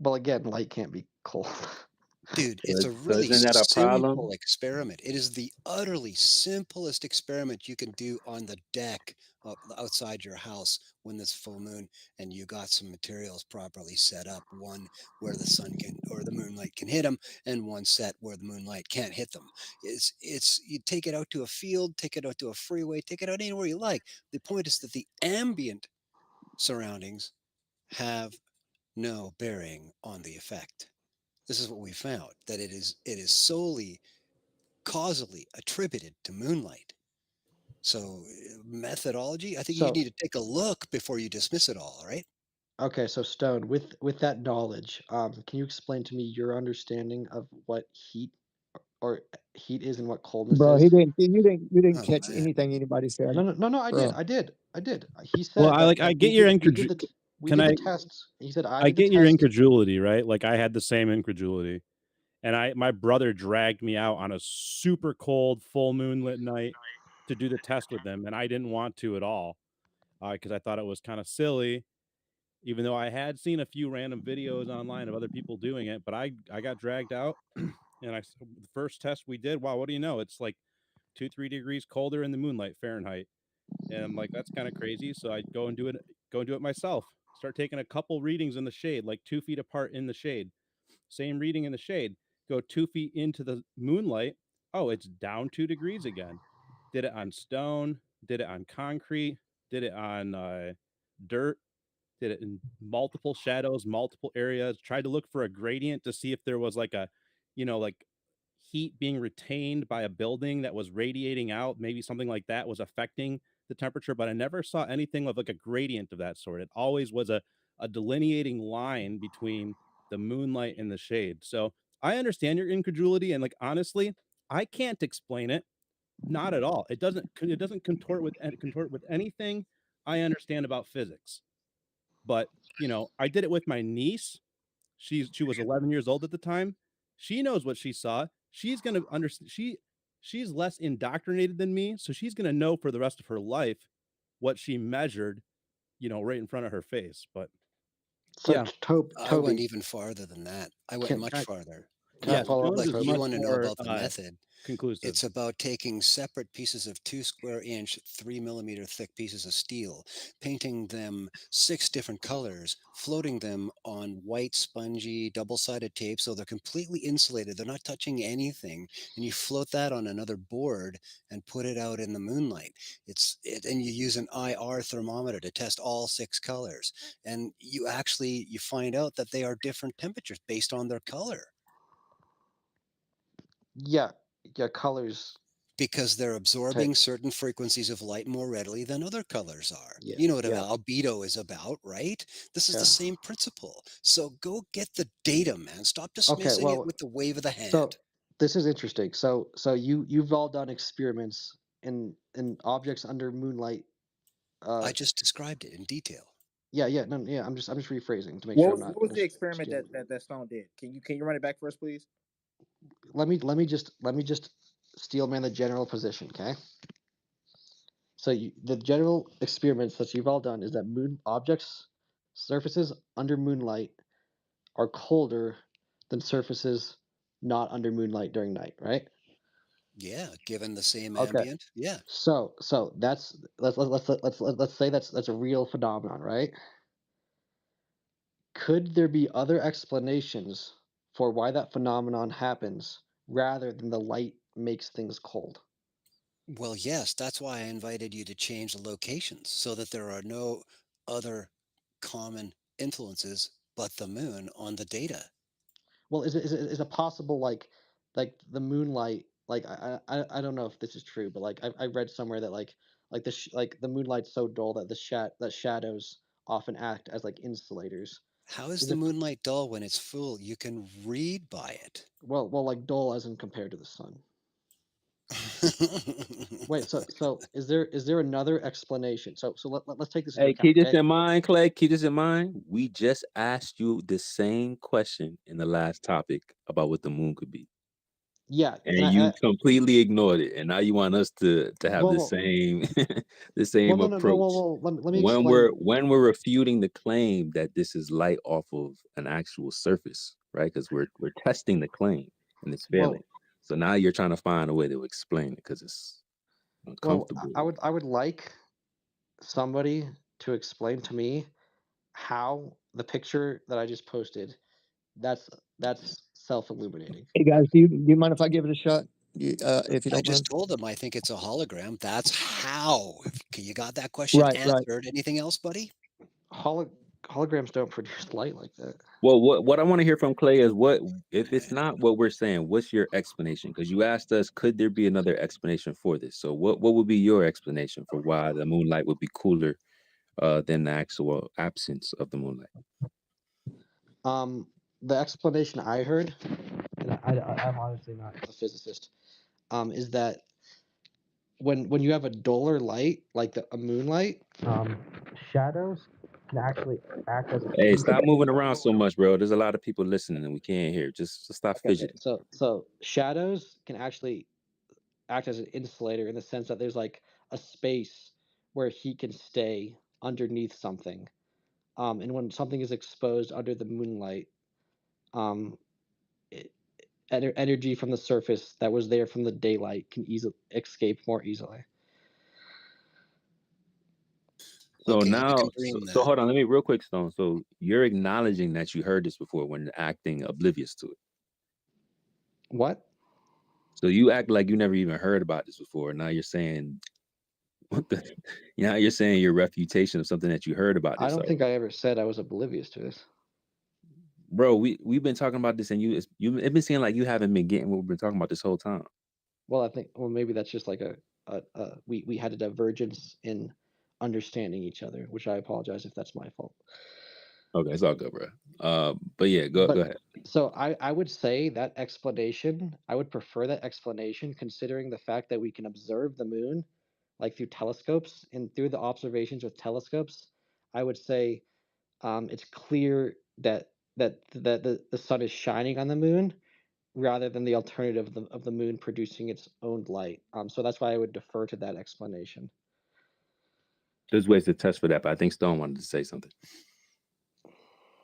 Well, again, light can't be cold. Dude, it's a really isn't that a problem? simple experiment. It is the utterly simplest experiment you can do on the deck outside your house when there's full moon and you got some materials properly set up. One where the sun can or the moonlight can hit them, and one set where the moonlight can't hit them. It's you take it out to a field, take it out to a freeway, take it out anywhere you like. The point is that the ambient surroundings have no bearing on the effect. This is what we found, that it is solely causally attributed to moonlight. So methodology, I think you need to take a look before you dismiss it all right? Okay, so Stone, with that knowledge, can you explain to me your understanding of what heat or heat is and what coldness Bro, is? you didn't Oh catch man. anything anybody said, No, I did. bro. I did. He Well, said I that I we get your did we Can did the I tests. He said I I did the get your test. incredulity, right? Like I had the same incredulity. And my brother dragged me out on a super cold full moonlit night to do the test with them, and I didn't want to at all because I thought it was kind of silly, even though I had seen a few random videos online of other people doing it. But I got dragged out, and the first test we did, wow, what do you know? It's like 2-3 degrees colder in the moonlight Fahrenheit, and I'm like, that's kind of crazy. So I go and do it myself. Start taking a couple readings in the shade, like 2 feet apart in the shade. Same reading in the shade. Go 2 feet into the moonlight. Oh, it's down 2 degrees again. Did it on stone, did it on concrete, did it on dirt, did it in multiple shadows, multiple areas. Tried to look for a gradient to see if there was like a, like heat being retained by a building that was radiating out. Maybe something like that was affecting the temperature, but I never saw anything of like a gradient of that sort. It always was a delineating line between the moonlight and the shade. So I understand your incredulity, and like honestly, I can't explain it. Not at all. It doesn't contort with anything I understand about physics. But I did it with my niece. She was 11 years old at the time. She knows what she saw. She's gonna understand. She's less indoctrinated than me, so she's gonna know for the rest of her life what she measured, right in front of her face. But So yeah, I went Toby, even farther than that. I went can much farther. can I yeah, follow up Stone's with Like is you Toby? much want to know more about the method. conclusive. It's about taking separate pieces of 2 square inch, 3 millimeter thick pieces of steel, painting them 6 different colors, floating them on white, spongy, double-sided tape so they're completely insulated. They're not touching anything. And you float that on another board and put it out in the moonlight. And you use an IR thermometer to test all 6 colors. And you find out that they are different temperatures based on their color. Yeah, colors. Because they're absorbing certain frequencies of light more readily than other colors are. Yeah, You know what yeah, albedo is about, right? This is yeah. the same principle. So go get the data, man. Stop Okay, dismissing it well, with the wave of the so hand. this is interesting. So you've all done experiments in objects under moonlight. I just described it in detatal. Yeah, no, yeah. I'm just rephrasing to make sure What I'm not. what was the just experiment stealing. that Stone did? Can you run it back for us, please? Let me just steel man the general position, okay? So the general experiments that you've all done is that moon objects, surfaces under moonlight are colder than surfaces not under moonlight during night, right? Yeah, given the same Okay. ambient. Yeah. So that's let's say that's a real phenomenon, right? Could there be other explanations for why that phenomenon happens rather than the light makes things cold? Well, yes, that's why I invited you to change the locations so that there are no other common influences but the moon on the data. Well, is it possible like the moonlight like I don't know if this is true, but like I read somewhere that like like the moonlight's so dull that that shadows often act as like insulators. How is Is the it moonlight dull when it's full? You can read by it. well like dull as in compared to the sun? Wait, so is there another explanation? So let's take this into Hey, account, keep this okay? in mind, Clay. Keep this in mind. We just asked you the same question in the last topic about what the moon could be, Yeah, and and you completely ignored it. And now you want us to have the well same the well same no approach let me explain. when we're refuting the claim that this is light off of an actual surface, right? Because we're testing the claim and it's failing. Well So now you're trying to find a way to explain it because it's well uncomfortable. I would like somebody to explain to me how the picture that I just posted that's self-illuminating. Hey guys, do you mind if I give it a shot? If you I don't just mind. told him I think it's a hologram. That's how. You got that question Right. answered. Anything else, buddy? Holograms don't produce light like that. Well, what I want to hear from Clay is what if it's not what we're saying, what's your explanation? Because you asked us, could there be another explanation for this? So what would be your explanation for why the moonlight would be cooler than the actual absence of the moonlight? The explanation I heard, and I'm honestly not a physicist, is that when you have a duller light, like a moonlight, shadows can actually act as Hey, stop moving around so much, bro. There's a lot of people listening and we can't hear. Just stop okay. fidgeting. So shadows can actually act as an insulator in the sense that there's like a space where heat can stay underneath something. And when something is exposed under the moonlight, energy from the surface that was there from the daylight can easily escape more easily. So Okay, you now, can so, dream so that. hold on, let me real quick, Stone. So you're acknowledging that you heard this before when acting oblivious to it. What? So you act like you never even heard about this before. Now you're saying, what the? Now you're saying your refutation of something that you heard about I this. don't think I ever said I was oblivious to this. Bro, we've been talking about this, and you've been seeming like you haven't been getting what we've been talking about this whole time. Well, I think maybe that's just like we had a divergence in understanding each other, which I apologize if that's my fault. Okay, it's all good, bro. But yeah, go ahead. So I would say that explanation, I would prefer that explanation considering the fact that we can observe the moon like through telescopes and through the observations with telescopes. I would say it's clear that the sun is shining on the moon rather than the alternative of the moon producing its own light. So that's why I would defer to that explanation. There's ways to test for that, but I think Stone wanted to say something,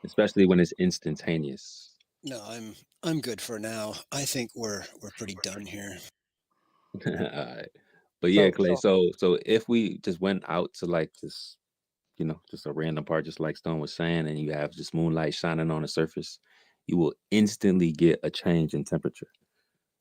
especially when it's instantaneous. No, I'm good for now. I think we're pretty done here. All right. But yeah, Clay. So if we just went out to like this, just a random part, just like Stone was saying, and you have just moonlight shining on the surface, you will instantly get a change in temperature.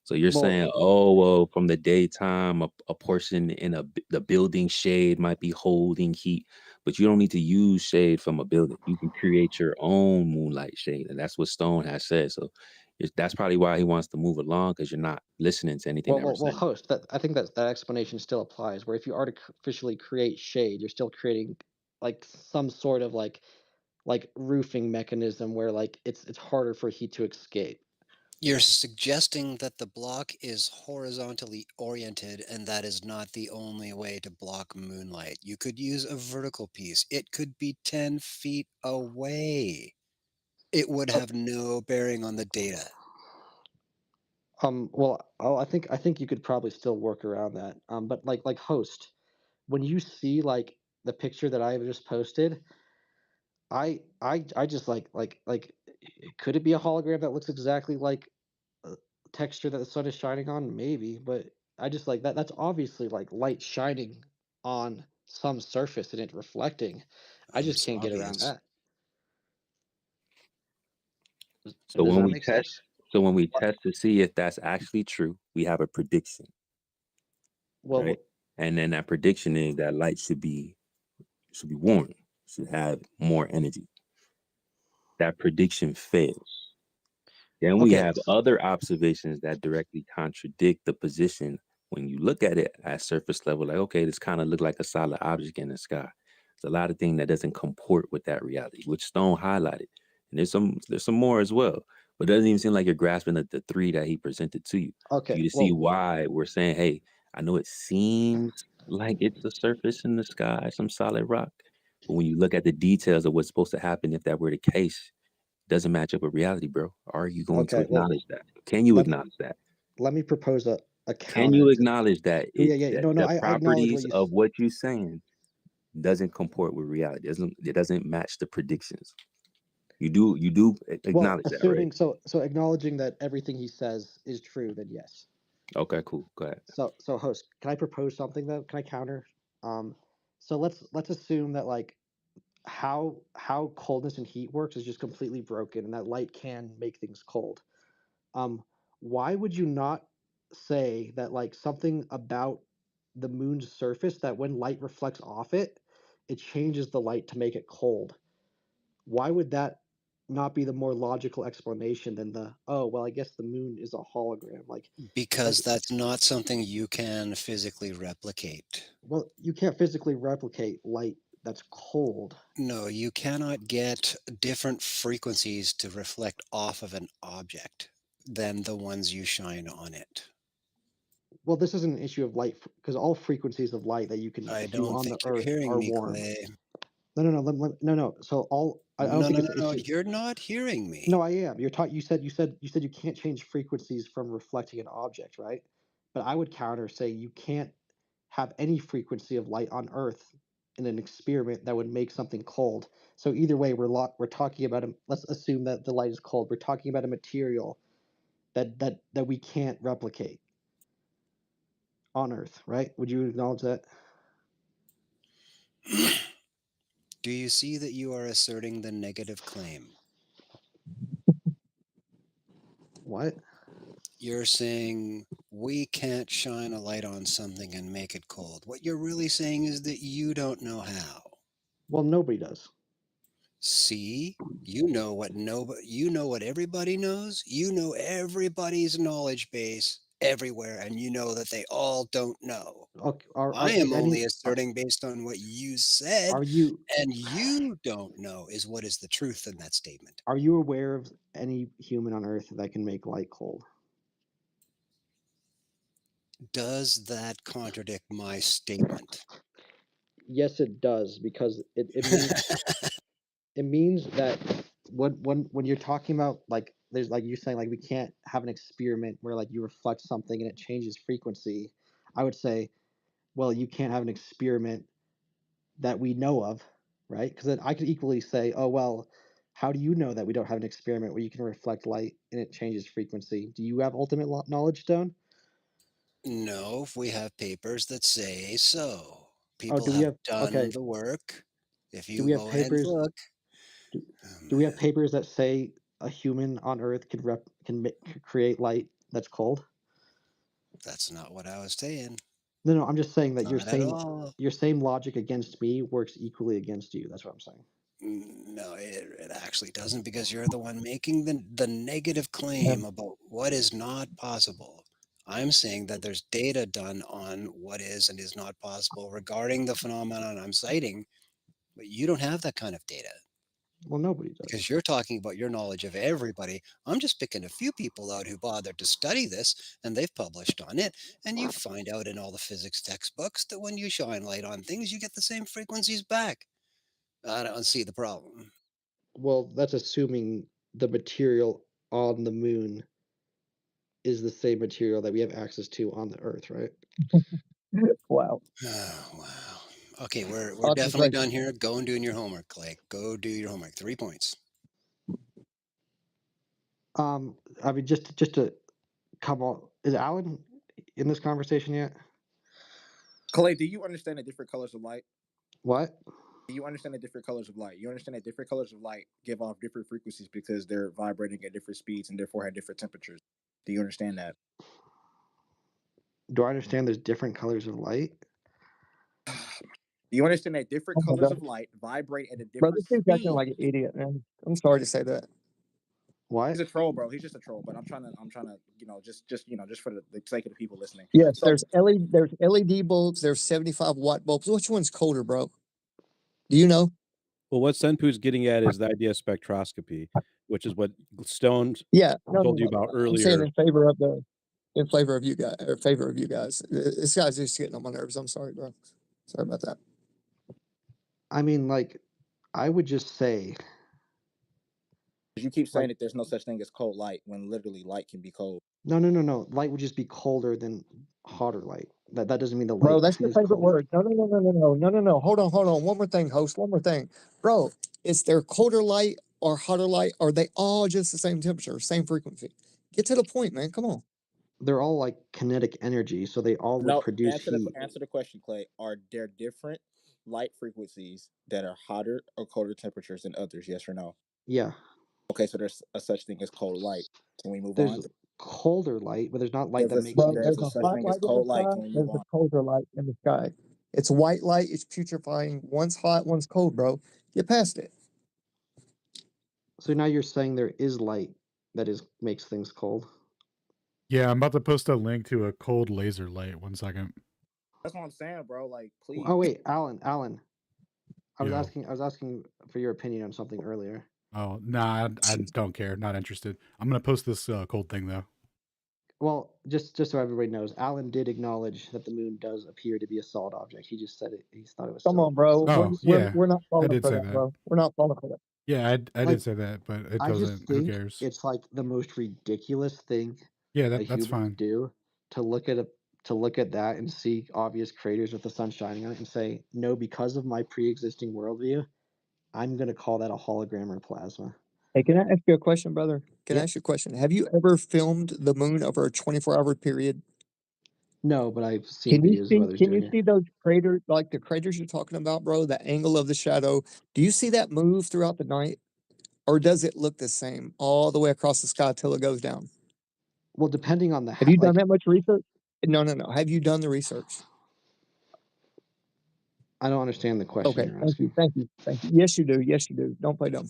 So you're saying, oh, well, from the daytime, a portion in the building shade might be holding heat, but you don't need to use shade from a building. You can create your own moonlight shade, and that's what Stone has said. So that's probably why he wants to move along, because you're not listening to anything that we're saying. Host, I think that explanation still applies. Where if you artificially create shade, you're still creating like some sort of like roofing mechanism where like it's harder for heat to escape. You're suggesting that the block is horizontally oriented, and that is not the only way to block moonlight. You could use a vertical piece. It could be 10 feet away. It would have no bearing on the data. Well, I think you could probably still work around that. But like host, when you see like the picture that I just posted, I just like could it be a hologram that looks exactly like a texture that the sun is shining on? Maybe, but I just like that. That's obviously like light shining on some surface and it reflecting. I just can't get around that. So when we test to see if that's actually true, we have a prediction. Well, right? And then that prediction is that light should be warm, should have more energy. That prediction fails. Then we have other observations that directly contradict the position when you look at it at surface level, like, okay, this kind of look like a solid object in the sky. There's a lot of things that doesn't comport with that reality, which Stone highlighted. And there's some more as well. But it doesn't even seem like you're grasping at the three that he presented to you. Okay. For you to see why we're saying, hey, I know it seems like it's a surface in the sky, some solid rock. But when you look at the details of what's supposed to happen, if that were the case, doesn't match up with reality, bro. Are you going to acknowledge that? Can you acknowledge that? Let me propose a counter. Can you acknowledge that the I acknowledge properties of what you're saying doesn't comport with reality? It doesn't match the predictions. You do acknowledge that, right? So acknowledging that everything he says is true, then yes. Okay, cool. Go ahead. So host, can I propose something though? Can I counter? So let's assume that like how coldness and heat works is just completely broken and that light can make things cold. Why would you not say that like something about the moon's surface that when light reflects off it, it changes the light to make it cold? Why would that not be the more logical explanation than I guess the moon is a hologram? Because that's not something you can physically replicate. Well, you can't physically replicate light that's cold. No, you cannot get different frequencies to reflect off of an object than the ones you shine on it. Well, this is an issue of light because all frequencies of light that you can I view don't on the think you're Earth hearing are me, warm. Clay. No. So I don't think it's an issue. You're not hearing me. No, I am. You're taught. You said you can't change frequencies from reflecting an object, right? But I would counter say you can't have any frequency of light on Earth in an experiment that would make something cold. So either way, we're talking about let's assume that the light is cold. We're talking about a material that we can't replicate on Earth, right? Would you acknowledge that? Do you see that you are asserting the negative claim? What? You're saying we can't shine a light on something and make it cold. What you're really saying is that you don't know how. Well, nobody does. See? You know what everybody knows. You know everybody's knowledge base everywhere, and you know that they all don't know. Okay, I is am any only asserting based on what you said, are you and you don't know is what is the truth in that statement. are you aware of any human on Earth that can make light cold? Does that contradict my statement? Yes, it does, because it means it means that when you're talking about like there's like you're saying like we can't have an experiment where like you reflect something and it changes frequency. I would say, well, you can't have an experiment that we know of, right? Because then I could equally say, oh well, how do you know that we don't have an experiment where you can reflect light and it changes frequency? Do you have ultimate knowledge, Stone? No, we have papers that say so. Oh, People do we have have done the work. If do you we have go ahead and papers? look, Do, oh, do we have man, papers that say a human on Earth can create light that's cold? that's not what I was saying. No, I'm just saying that Not at all. your same logic against me works equally against you. That's what I'm saying. No, it actually doesn't, because you're the one making the negative claim about what is not possible. I'm saying that there's data done on what is and is not possible regarding the phenomenon I'm citing, but you don't have that kind of data. Well, nobody does. Because you're talking about your knowledge of everybody. I'm just picking a few people out who bothered to study this, and they've published on it. And you find out in all the physics textbooks that when you shine light on things, you get the same frequencies back. I don't see the problem. Well, that's assuming the material on the moon is the same material that we have access to on the Earth, right? Wow. Oh, wow. Okay, we're Lots of definitely questions. done here. Go and do your homework, Clay. Go do your homework. 3 points. I mean, just to come on, is Alan in this conversation yet? Clay, do you understand the different colors of light? What? Do you understand the different colors of light? You understand that different colors of light give off different frequencies because they're vibrating at different speeds and therefore have different temperatures. Do you understand that? Do I understand there's different colors of light? Do you understand that different Oh my colors God. of light vibrate at a Bro, different this dude's acting speed? like an idiot, man. I'm sorry to say that. What? He's a troll, bro. He's just a troll. But I'm trying to, just for the sake of the people listening. Yes, So there's LED bulbs, there's 75-watt bulbs. Which one's colder, bro? Do you know? Well, what Senpu's getting at is the idea of spectroscopy, which is what Stone Yeah, no, told you about I'm saying earlier. in favor of you guys. This guy's just getting on my nerves. I'm sorry, bro. Sorry about that. I mean, like, I would just say, you keep saying that there's no such thing as cold light when literally light can be cold. no. Light would just be colder than hotter light. That doesn't mean the Bro, light that's your is favorite colder. word. No. Hold on. One more thing, host. One more thing. Bro, is there colder light or hotter light? Are they all just the same temperature, same frequency? Get to the point, man. Come on. They're all like kinetic energy, so they all would No, produce heat. answer the question, Clay. Are there different light frequencies that are hotter or colder temperatures than others? Yes or no? Yeah. Okay, so there's a such thing as cold light. Can we move There's on? colder light, but there's not light that There's makes things a cold. such thing as cold light. Can we move There's a on? colder light in the sky. It's white light. It's putrefying. One's hot, one's cold, bro. Get past it. So now you're saying there is light that makes things cold. Yeah, I'm about to post a link to a cold laser light. 1 second. That's what I'm saying, bro. Like, please. Oh wait, Alan. I was Yo. asking for your opinion on something earlier. Oh, nah, I don't care. Not interested. I'm gonna post this cold thing though. Well, just so everybody knows, Alan did acknowledge that the moon does appear to be a solid object. He just said it. He thought it was Come silly. on, bro. Oh, yeah. We're not I falling did for say that, that. bro. We're not falling for that. Yeah, I Like, did say that, but it I just doesn't. Who think cares? it's like the most ridiculous thing Yeah, a that's human fine. could do to look at that and see obvious craters with the sun shining on it and say, no, because of my pre-existing worldview, I'm gonna call that a hologram or plasma. Hey, can I ask you a question, brother? Can I Yep. ask you a question? Have you ever filmed the moon over a 24-hour period? No, but I've seen videos of others Can doing you it. see those craters, like the craters you're talking about, bro? The angle of the shadow. Do you see that move throughout the night? Or does it look the same all the way across the sky till it goes down? Well, depending on the Have you done that much research? No. Have you done the research? I don't understand the question Okay, you're asking. thank you. Yes, you do. Yes, you do. Don't play dumb.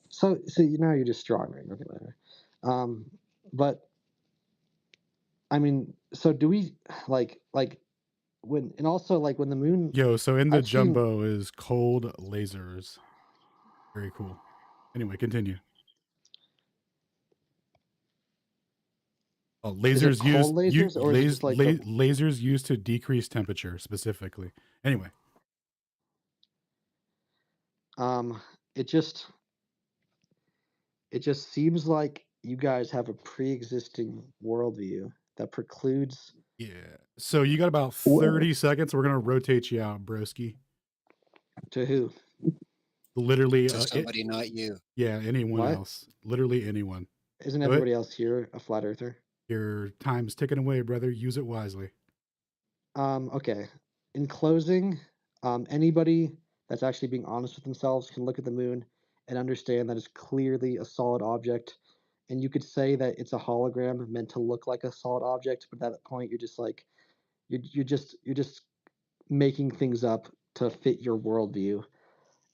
So you're just strawberry. Okay, whatever. But I mean, so do we like when, and also like when the moon? Yo, so in the I've seen, jumbo is cold lasers. Very cool. Anyway, continue. Oh, is it lasers cold lasers or is it just like the, lasers used to decrease temperature specifically. Anyway, it just seems like you guys have a pre-existing worldview that precludes. yeah. So you got about 30 seconds. We're gonna rotate you out, broski. To who? Literally, To somebody not you. Yeah, anyone What? else. Literally anyone. Isn't Go everybody ahead. else here a flat earther? Your time's ticking away, brother. Use it wisely. Okay. In closing, anybody that's actually being honest with themselves can look at the moon and understand that it's clearly a solid object. And you could say that it's a hologram meant to look like a solid object, but at that point you're just like you're just making things up to fit your worldview,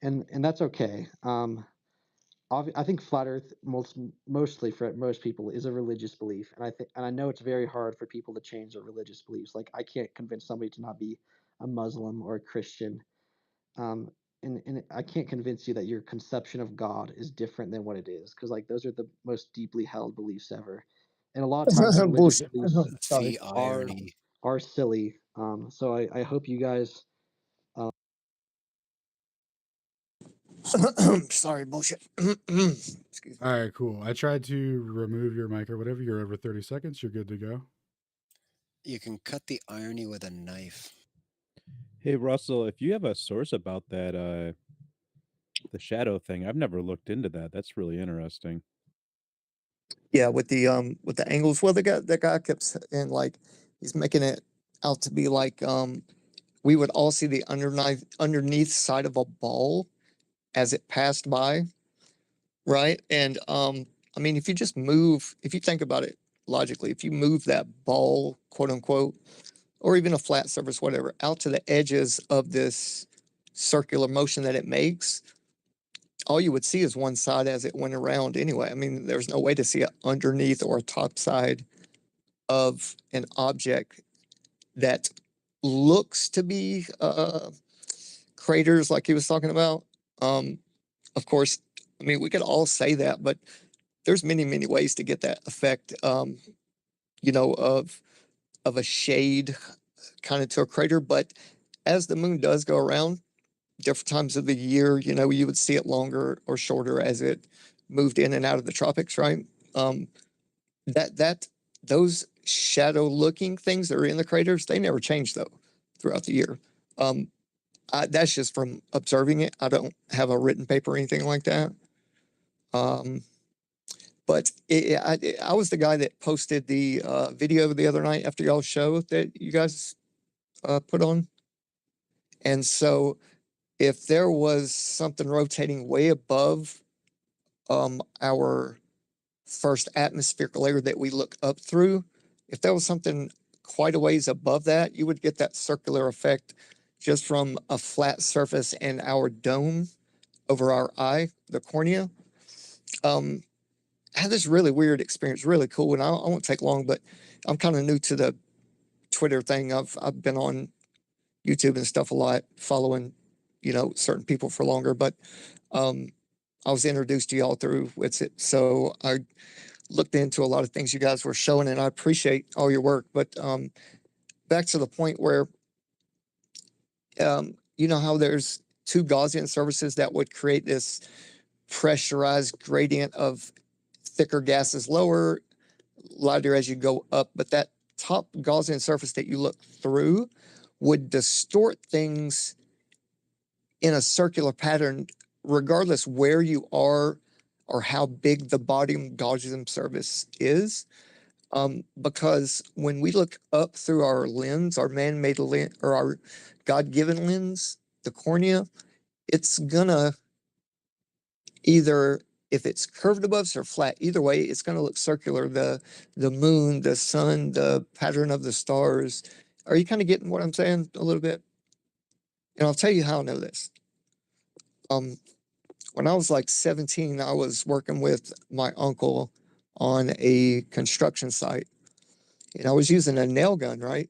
and that's okay. I think flat Earth mostly for most people is a religious belief, and I know it's very hard for people to change their religious beliefs. Like I can't convince somebody to not be a Muslim or a Christian, and I can't convince you that your conception of God is different than what it is, because like those are the most deeply held beliefs ever, and a lot of times religious Bullshit. beliefs Sorry. The irony. are silly. So I hope you guys. Sorry, bullshit. All right, cool. I tried to remove your mic or whatever. You're over 30 seconds. You're good to go. You can cut the irony with a knife. Hey, Russell, if you have a source about that, the shadow thing, I've never looked into that. That's really interesting. Yeah, with the angles. Well, the guy kept saying like he's making it out to be like we would all see the underneath side of a ball as it passed by, right? And I mean, if you think about it logically, if you move that ball, quote unquote, or even a flat surface, whatever, out to the edges of this circular motion that it makes, all you would see is one side as it went around anyway. I mean, there's no way to see it underneath or top side of an object that looks to be craters like he was talking about. Of course, I mean, we could all say that, but there's many ways to get that effect, of a shade kind of to a crater. But as the moon does go around, different times of the year, you would see it longer or shorter as it moved in and out of the tropics, right? That those shadow looking things that are in the craters, they never change though throughout the year. That's just from observing it. I don't have a written paper or anything like that. But I was the guy that posted the video the other night after y'all's show that you guys put on. And so if there was something rotating way above our first atmospheric layer that we look up through, if there was something quite a ways above that, you would get that circular effect just from a flat surface and our dome over our eye, the cornea. I had this really weird experience, really cool, and I won't take long, but I'm kind of new to the Twitter thing. I've been on YouTube and stuff a lot, following certain people for longer, but I was introduced to y'all through with it. So I looked into a lot of things you guys were showing, and I appreciate all your work. But back to the point where, you know how there's two Gaussian surfaces that would create this pressurized gradient of thicker gases lower, lighter as you go up. But that top Gaussian surface that you look through would distort things in a circular pattern, regardless where you are or how big the bottom Gaussian surface is. Because when we look up through our lens, our man-made lens, or our God-given lens, the cornea, it's gonna either, if it's curved above us or flat, either way, it's gonna look circular. The moon, the sun, the pattern of the stars. Are you kind of getting what I'm saying a little bit? And I'll tell you how I know this. When I was like 17, I was working with my uncle on a construction site, and I was using a nail gun, right?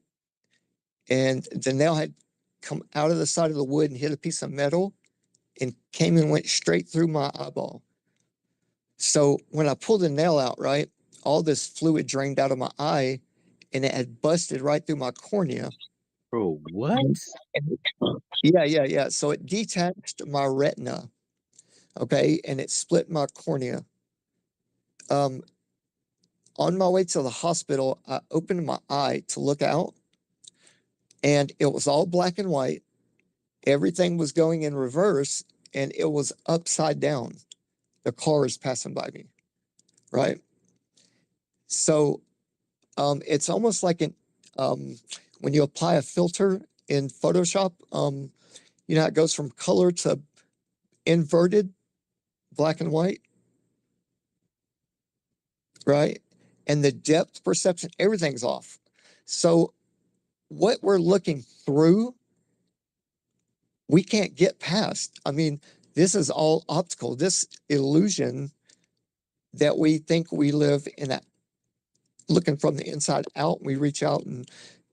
And the nail had come out of the side of the wood and hit a piece of metal and came and went straight through my eyeball. So when I pulled the nail out, right, all this fluid drained out of my eye, and it had busted right through my cornea. Bro, what? Yeah. So it detached my retina, okay, and it split my cornea. On my way to the hospital, I opened my eye to look out, and it was all black and white. Everything was going in reverse, and it was upside down. The car is passing by me, right? So it's almost like when you apply a filter in Photoshop, it goes from color to inverted, black and white, right? And the depth perception, everything's off. So what we're looking through, we can't get past. I mean, this is all optical. This illusion that we think we live in, that looking from the inside out, we reach out and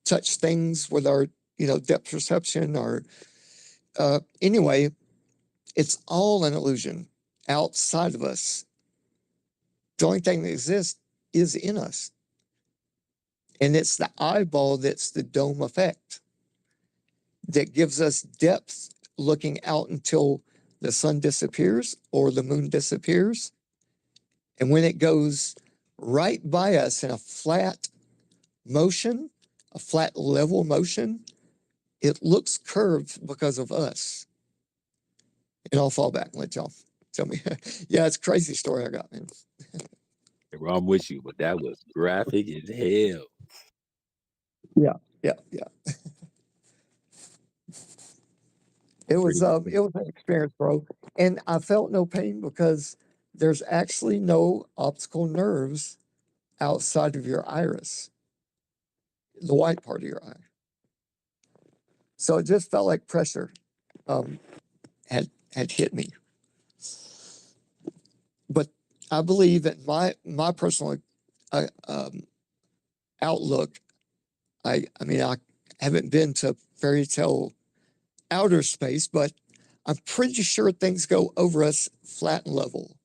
touch things with our, depth perception, or anyway, it's all an illusion outside of us. The only thing that exists is in us. And it's the eyeball that's the dome effect that gives us depth looking out until the sun disappears or the moon disappears. And when it goes right by us in a flat motion, a flat level motion, it looks curved because of us. And I'll fall back and let y'all tell me. Yeah, it's a crazy story I got, man. Bro, I'm with you, but that was graphic as hell. Yeah. It was an experience, bro. And I felt no pain because there's actually no optical nerves outside of your iris, the white part of your eye. So it just felt like pressure had hit me. But I believe that my personal outlook, I mean, I haven't been to fairy tale outer space, but I'm pretty sure things go over us flat and level.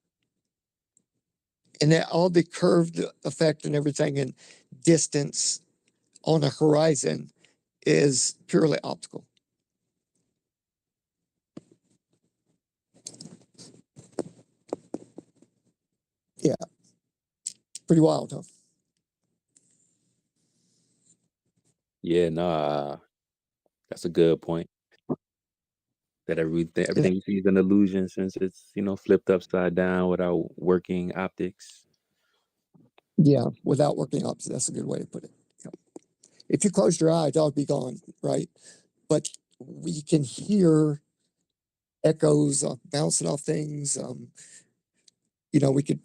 And that all the curved effect and everything and distance on a horizon is purely optical. Yeah. Pretty wild, huh? Yeah, no, that's a good point. That everything you see is an illusion since it's, flipped upside down without working optics. Yeah, without working optics, that's a good way to put it. Yeah. If you closed your eye, that would be gone, right? But we can hear echoes bouncing off things. We could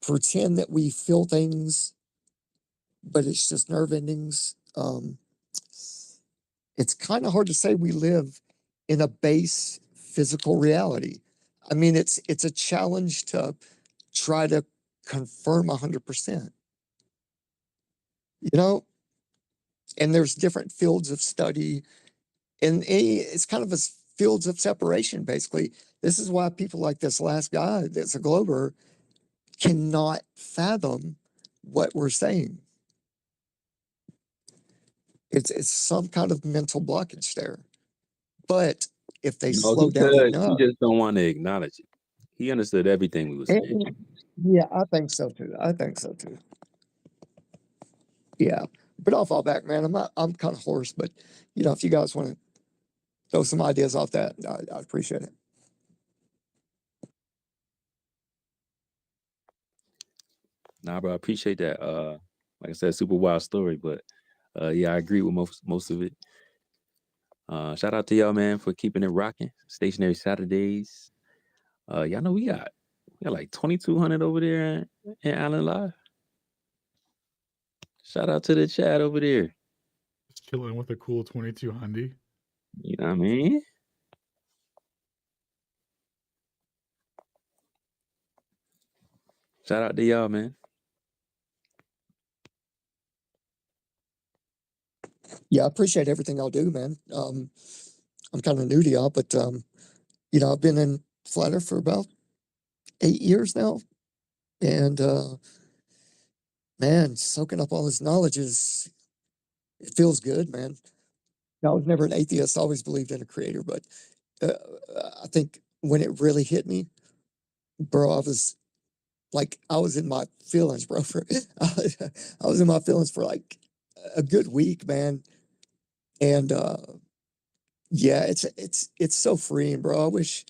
pretend that we feel things, but it's just nerve endings. It's kind of hard to say we live in a base physical reality. I mean, it's a challenge to try to confirm 100%. And there's different fields of study, and it's kind of as fields of separation, basically. This is why people like this last guy that's a glober cannot fathom what we're saying. It's some kind of mental blockage there. But if they No, slow down he enough, just don't want to acknowledge it. He understood everything we were saying. yeah, I think so too. Yeah, but I'll fall back, man. I'm kind of hoarse, but if you guys want to throw some ideas off that, I appreciate it. Nah, bro, I appreciate that. Like I said, super wild story, but yeah, I agree with most of it. Shout out to y'all, man, for keeping it rocking. Stationary Saturdays. Y'all know we got like 2,200 over there in Allen Live. Shout out to the chat over there. Just chilling with a cool 22 Hyundai. You know what I mean? Shout out to y'all, man. Yeah, I appreciate everything y'all do, man. I'm kind of new to y'all, but I've been in Flat Earth for about 8 years now, and man, soaking up all this knowledge it feels good, man. I was never an atheist. I always believed in a creator, but I think when it really hit me, bro, I was in my feelings, bro. I was in my feelings for like a good week, man. And yeah, it's so freeing, bro. I wish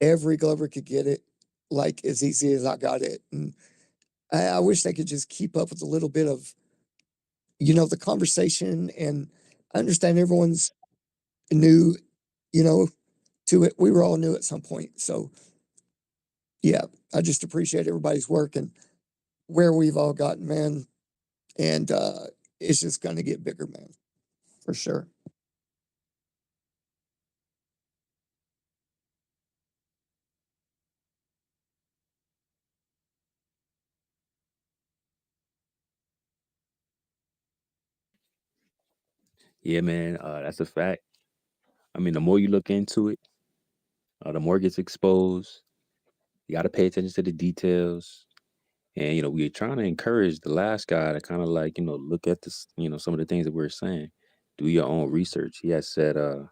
every Glover could get it like as easy as I got it. And I wish they could just keep up with a little bit of, the conversation. And I understand everyone's new, to it. We were all new at some point. So yeah, I just appreciate everybody's work and where we've all gotten, man. And it's just going to get bigger, man, for sure. Yeah, man, that's a fact. I mean, the more you look into it, the more it gets exposed. You got to pay attention to the details. And, we're trying to encourage the last guy to kind of like, look at this, some of the things that we're saying. Do your own research. He has said that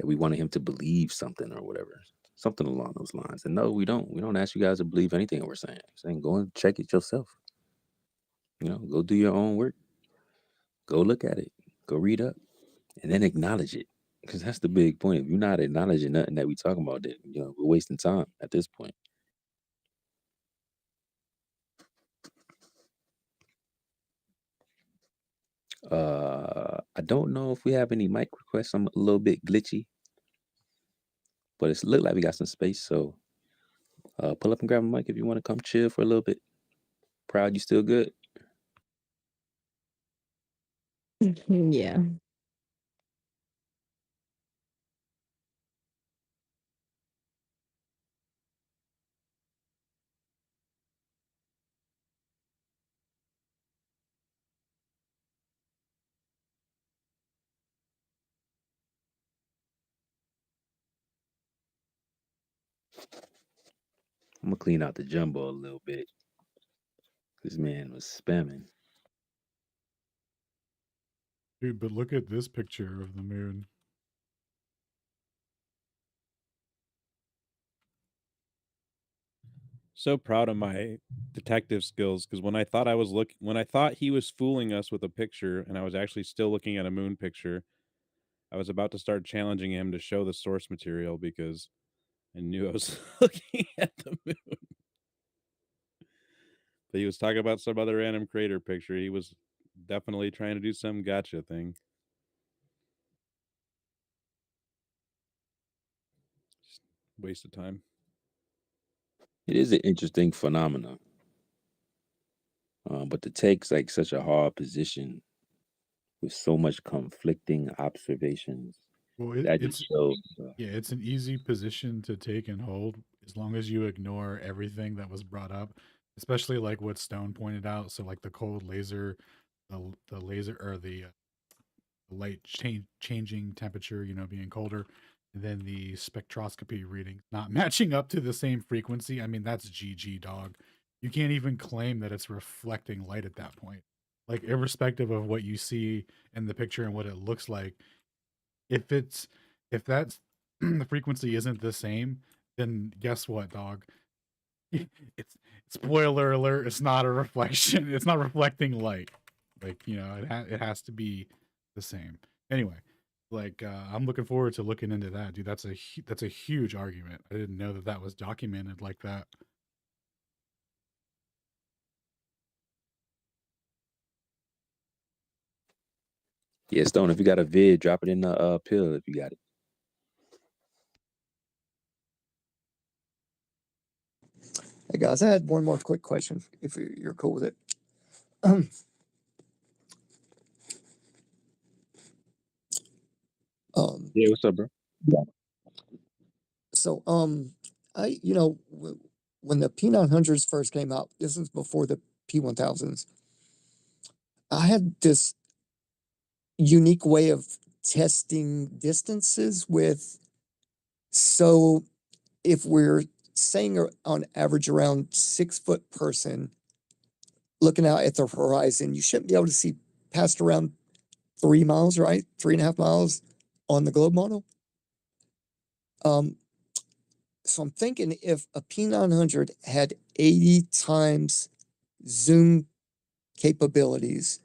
we wanted him to believe something or whatever, something along those lines. And no, we don't. We don't ask you guys to believe anything we're saying. We're saying go and check it yourself. Go do your own work. Go look at it. Go read up. And then acknowledge it. Because that's the big point. If you're not acknowledging nothing that we talking about, then we're wasting time at this point. I don't know if we have any mic requests. I'm a little bit glitchy, but it's look like we got some space. So pull up and grab a mic if you want to come chill for a little bit. Proud you still good? Yeah. I'm gonna clean out the jumbo a little bit. This man was spamming. Dude, but look at this picture of the moon. So proud of my detective skills, because when I thought he was fooling us with a picture and I was actually still looking at a moon picture, I was about to start challenging him to show the source material because I knew I was looking at the moon. But he was talking about some other random crater picture. He was definitely trying to do some gotcha thing. Just waste of time. It is an interesting phenomenon. But to take like such a hard position with so much conflicting observations, Well, that just shows. Yeah, it's an easy position to take and hold as long as you ignore everything that was brought up, especially like what Stone pointed out. So like the cold laser, the laser or the light changing temperature, being colder, and then the spectroscopy reading not matching up to the same frequency. I mean, that's GG, dog. You can't even claim that it's reflecting light at that point. Like, irrespective of what you see in the picture and what it looks like, if that's the frequency isn't the same, then guess what, dog? It's spoiler alert, it's not a reflection. It's not reflecting light. Like, it has to be the same. Anyway, like, I'm looking forward to looking into that, dude. That's a huge argument. I didn't know that was documented like that. Yeah, Stone, if you got a vid, drop it in the pill if you got it. Hey guys, I had one more quick question, if you're cool with it. Yeah, what's up, bro? Yeah. So, when the P900s first came out, this was before the P1000s. I had this unique way of testing distances with. So, if we're saying on average around 6-foot person looking out at the horizon, you shouldn't be able to see past around 3 miles, right? 3.5 miles on the globe model. So I'm thinking if a P900 had 80 times zoom capabilities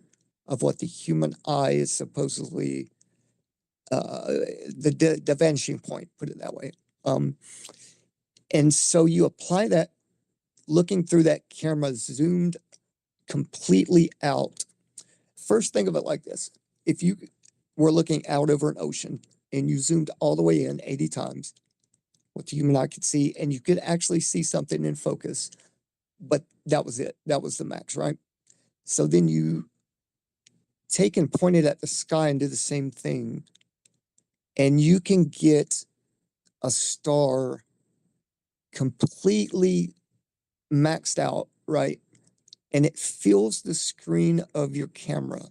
of what the human eye is supposedly, the vanishing point, put it that way. And so you apply that, looking through that camera zoomed completely out. First, think of it like this. If you were looking out over an ocean and you zoomed all the way in 80 times, what the human eye could see, and you could actually see something in focus, but that was it. That was the max, right? So then you take and point it at the sky and do the same thing, and you can get a star completely maxed out, right? And it fills the screen of your camera.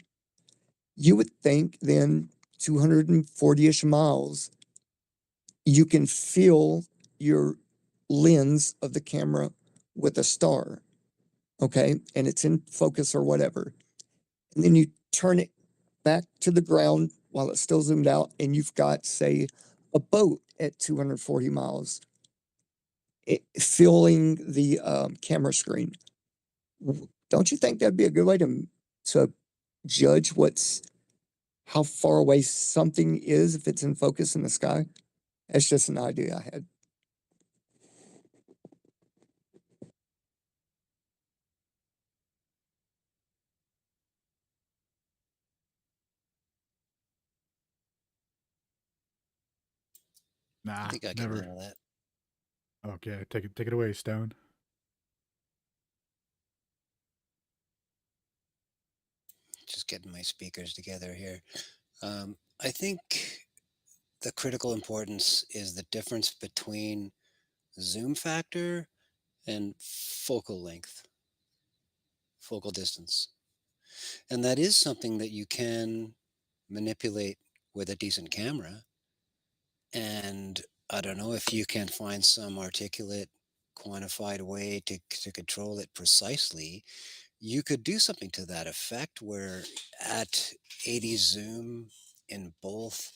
You would think then 240-ish miles, you can fill your lens of the camera with a star, okay? And it's in focus or whatever. And then you turn it back to the ground while it's still zoomed out, and you've got, say, a boat at 240 miles filling the camera screen. Don't you think that'd be a good way to judge how far away something is if it's in focus in the sky? That's just an idea I had. Nah, I think I can never. handle that. Okay, take it away, Stone. Just getting my speakers together here. I think the critical importance is the difference between zoom factor and focal length, focal distance. And that is something that you can manipulate with a decent camera. And I don't know if you can find some articulate, quantified way to control it precisely. You could do something to that effect where at 80 zoom in both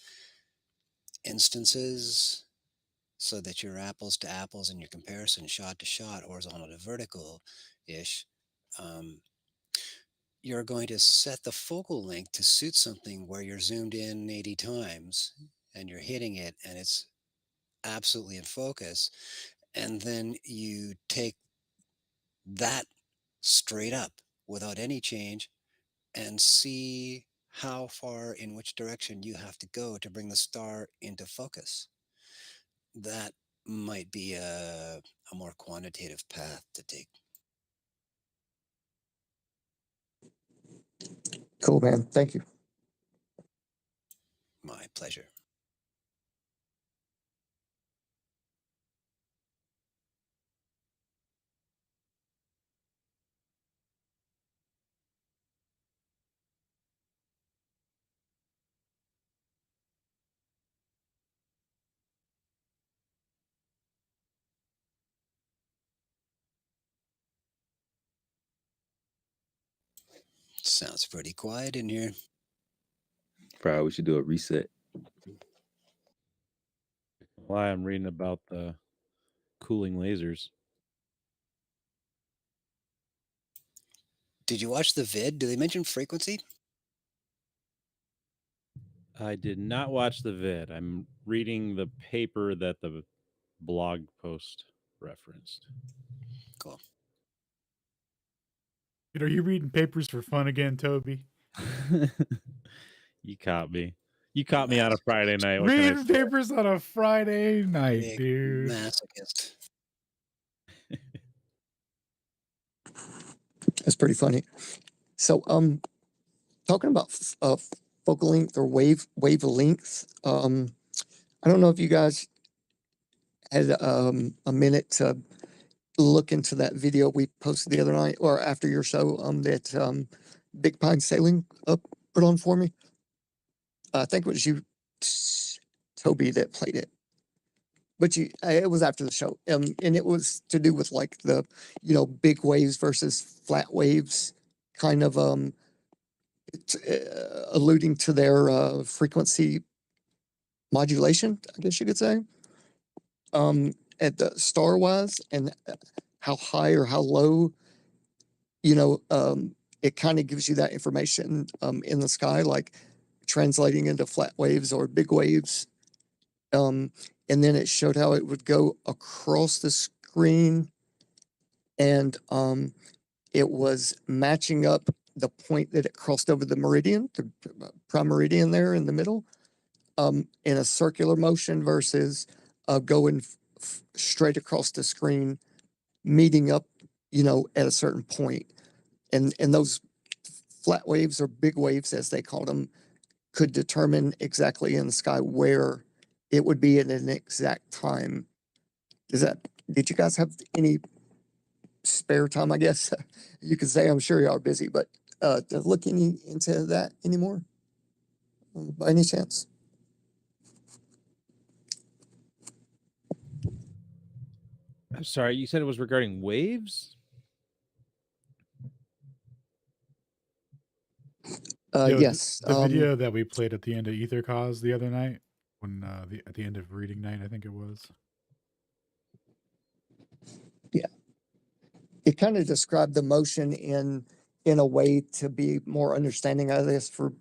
instances, so that you're apples to apples and your comparison shot to shot, horizontal to vertical ish, you're going to set the focal length to suit something where you're zoomed in 80 times and you're hitting it and it's absolutely in focus. And then you take that straight up without any change and see how far in which direction you have to go to bring the star into focus. That might be a more quantitative path to take. Cool, man. Thank you. My pleasure. Sounds pretty quiet in here. Probably we should do a reset. Why I'm reading about the cooling lasers. Did you watch the vid? Do they mention frequency? I did not watch the vid. I'm reading the paper that the blog post referenced. Cool. Dude, are you reading papers for fun again, Toby? You caught me. You caught me on a Friday night. What Reading papers on a Friday night, Big dude. masochist. That's pretty funny. So, talking about focal length or wavelength, I don't know if you guys had a minute to look into that video we posted the other night or after your show that Big Pine Sailing put on for me. I think it was you, Toby, that played it. But it was after the show, and it was to do with like the, big waves versus flat waves, kind of alluding to their frequency modulation, I guess you could say, at the star wise, and how high or how low, it kind of gives you that information in the sky, like translating into flat waves or big waves. And then it showed how it would go across the screen, and it was matching up the point that it crossed over the meridian, the prime meridian there in the middle, in a circular motion versus going straight across the screen, meeting up, at a certain point. And those flat waves or big waves, as they called them, could determine exactly in the sky where it would be at an exact time. Did you guys have any spare time, I guess you could say? I'm sure you are busy, but to look into that anymore by any chance? I'm sorry, you said it was regarding waves? Yo, Yes. The video that we played at the end of Ether Cause the other night, when at the end of reading night, I think it was. Yeah. It kind of described the motion in a way to be more understanding of this, for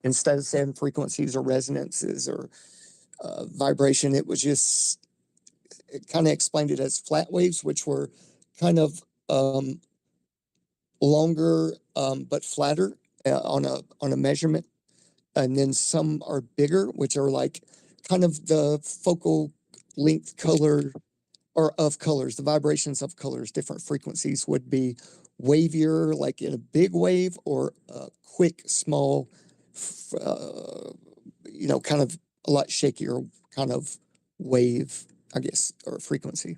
instead of saying frequencies or resonances or vibration, it kind of explained it as flat waves, which were kind of longer but flatter on a measurement, and then some are bigger, which are like kind of the focal length color or of colors, the vibrations of colors. Different frequencies would be wavier, like in a big wave, or a quick, small, kind of a lot shakier kind of wave, I guess, or frequency.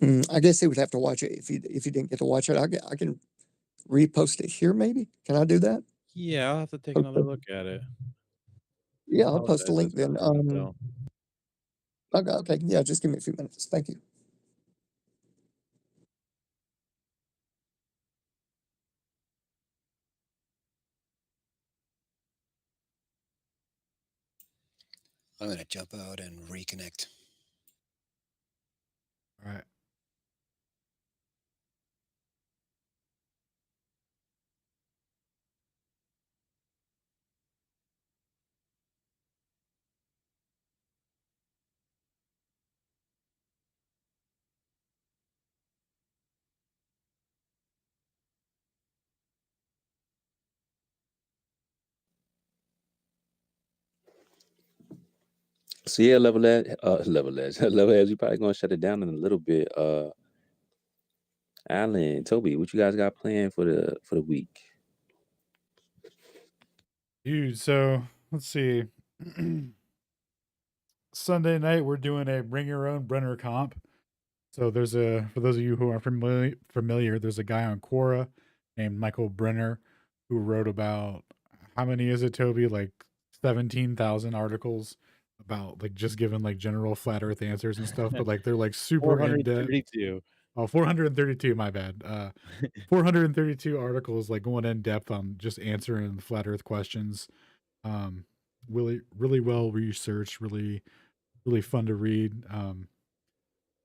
I guess they would have to watch it if you didn't get to watch it. I can repost it here, maybe. Can I do that? Yeah, I'll have to take another look at it. Yeah, I'll post a link then. No. Okay, yeah, just give me a few minutes. Thank you. I'm going to jump out and reconnect. All right. So yeah, level edge, level edge. You probably gonna shut it down in a little bit. Alan, Toby, what you guys got planned for the week? Dude, so let's see. Sunday night we're doing a bring your own Brenner comp. So for those of you who are familiar, there's a guy on Quora named Michael Brenner who wrote about, how many is it, Toby? Like 17,000 articles about like just giving like general flat earth answers and stuff, but like they're like super in depth. 432. Oh, 432, my bad. 432 articles, like going in depth on just answering the flat earth questions. Really well researched, really fun to read.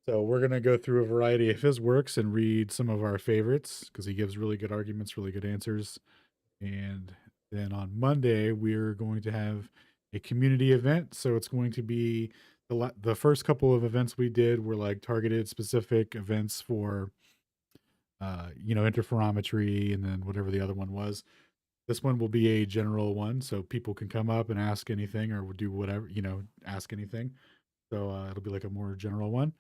So we're gonna go through a variety of his works and read some of our favorites because he gives really good arguments, really good answers. And then on Monday we're going to have a community event. So it's going to be the first couple of events we did were like targeted specific events for interferometry and then whatever the other one was. This one will be a general one, so people can come up and ask anything or do whatever, ask anything. So it'll be like a more general one.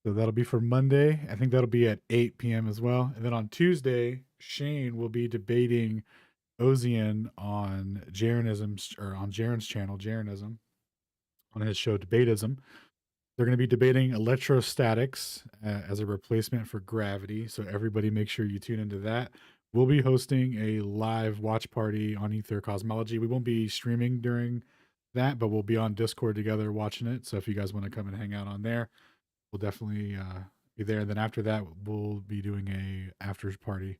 So that'll be for Monday. I think that'll be at 8 p.m. as well. And then on Tuesday, Shane will be debating Ozian on Jaronism, or on Jaron's channel, Jaronism, on his show Debatism. They're going to be debating electrostatics as a replacement for gravity. So everybody make sure you tune into that. We'll be hosting a live watch party on Aether Cosmology. We won't be streaming during that, but we'll be on Discord together watching it. So if you guys want to come and hang out on there, we'll definitely be there. And then after that, we'll be doing a after party.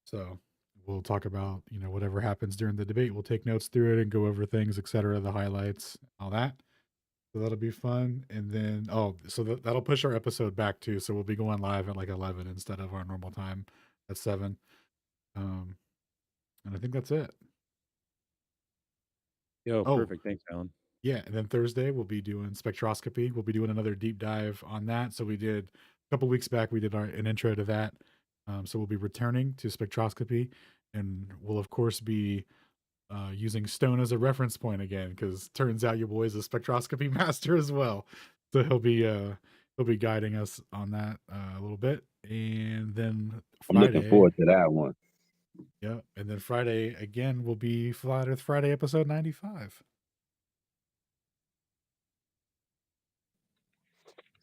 So we'll talk about, whatever happens during the debate. We'll take notes through it and go over things, etc., the highlights, all that. So that'll be fun. And then, that'll push our episode back too. So we'll be going live at like 11 instead of our normal time at 7. And I think that's it. Yo, perfect. Thanks, Alan. Yeah. And then Thursday we'll be doing spectroscopy. We'll be doing another deep dive on that. So we did a couple weeks back, we did an intro to that. So we'll be returning to spectroscopy, and we'll of course be using Stone as a reference point again, because turns out your boy's a spectroscopy master as well. So he'll be guiding us on that a little bit. And then Friday, I'm looking forward to that one. Yeah, and then Friday again will be Flat Earth Friday episode 95.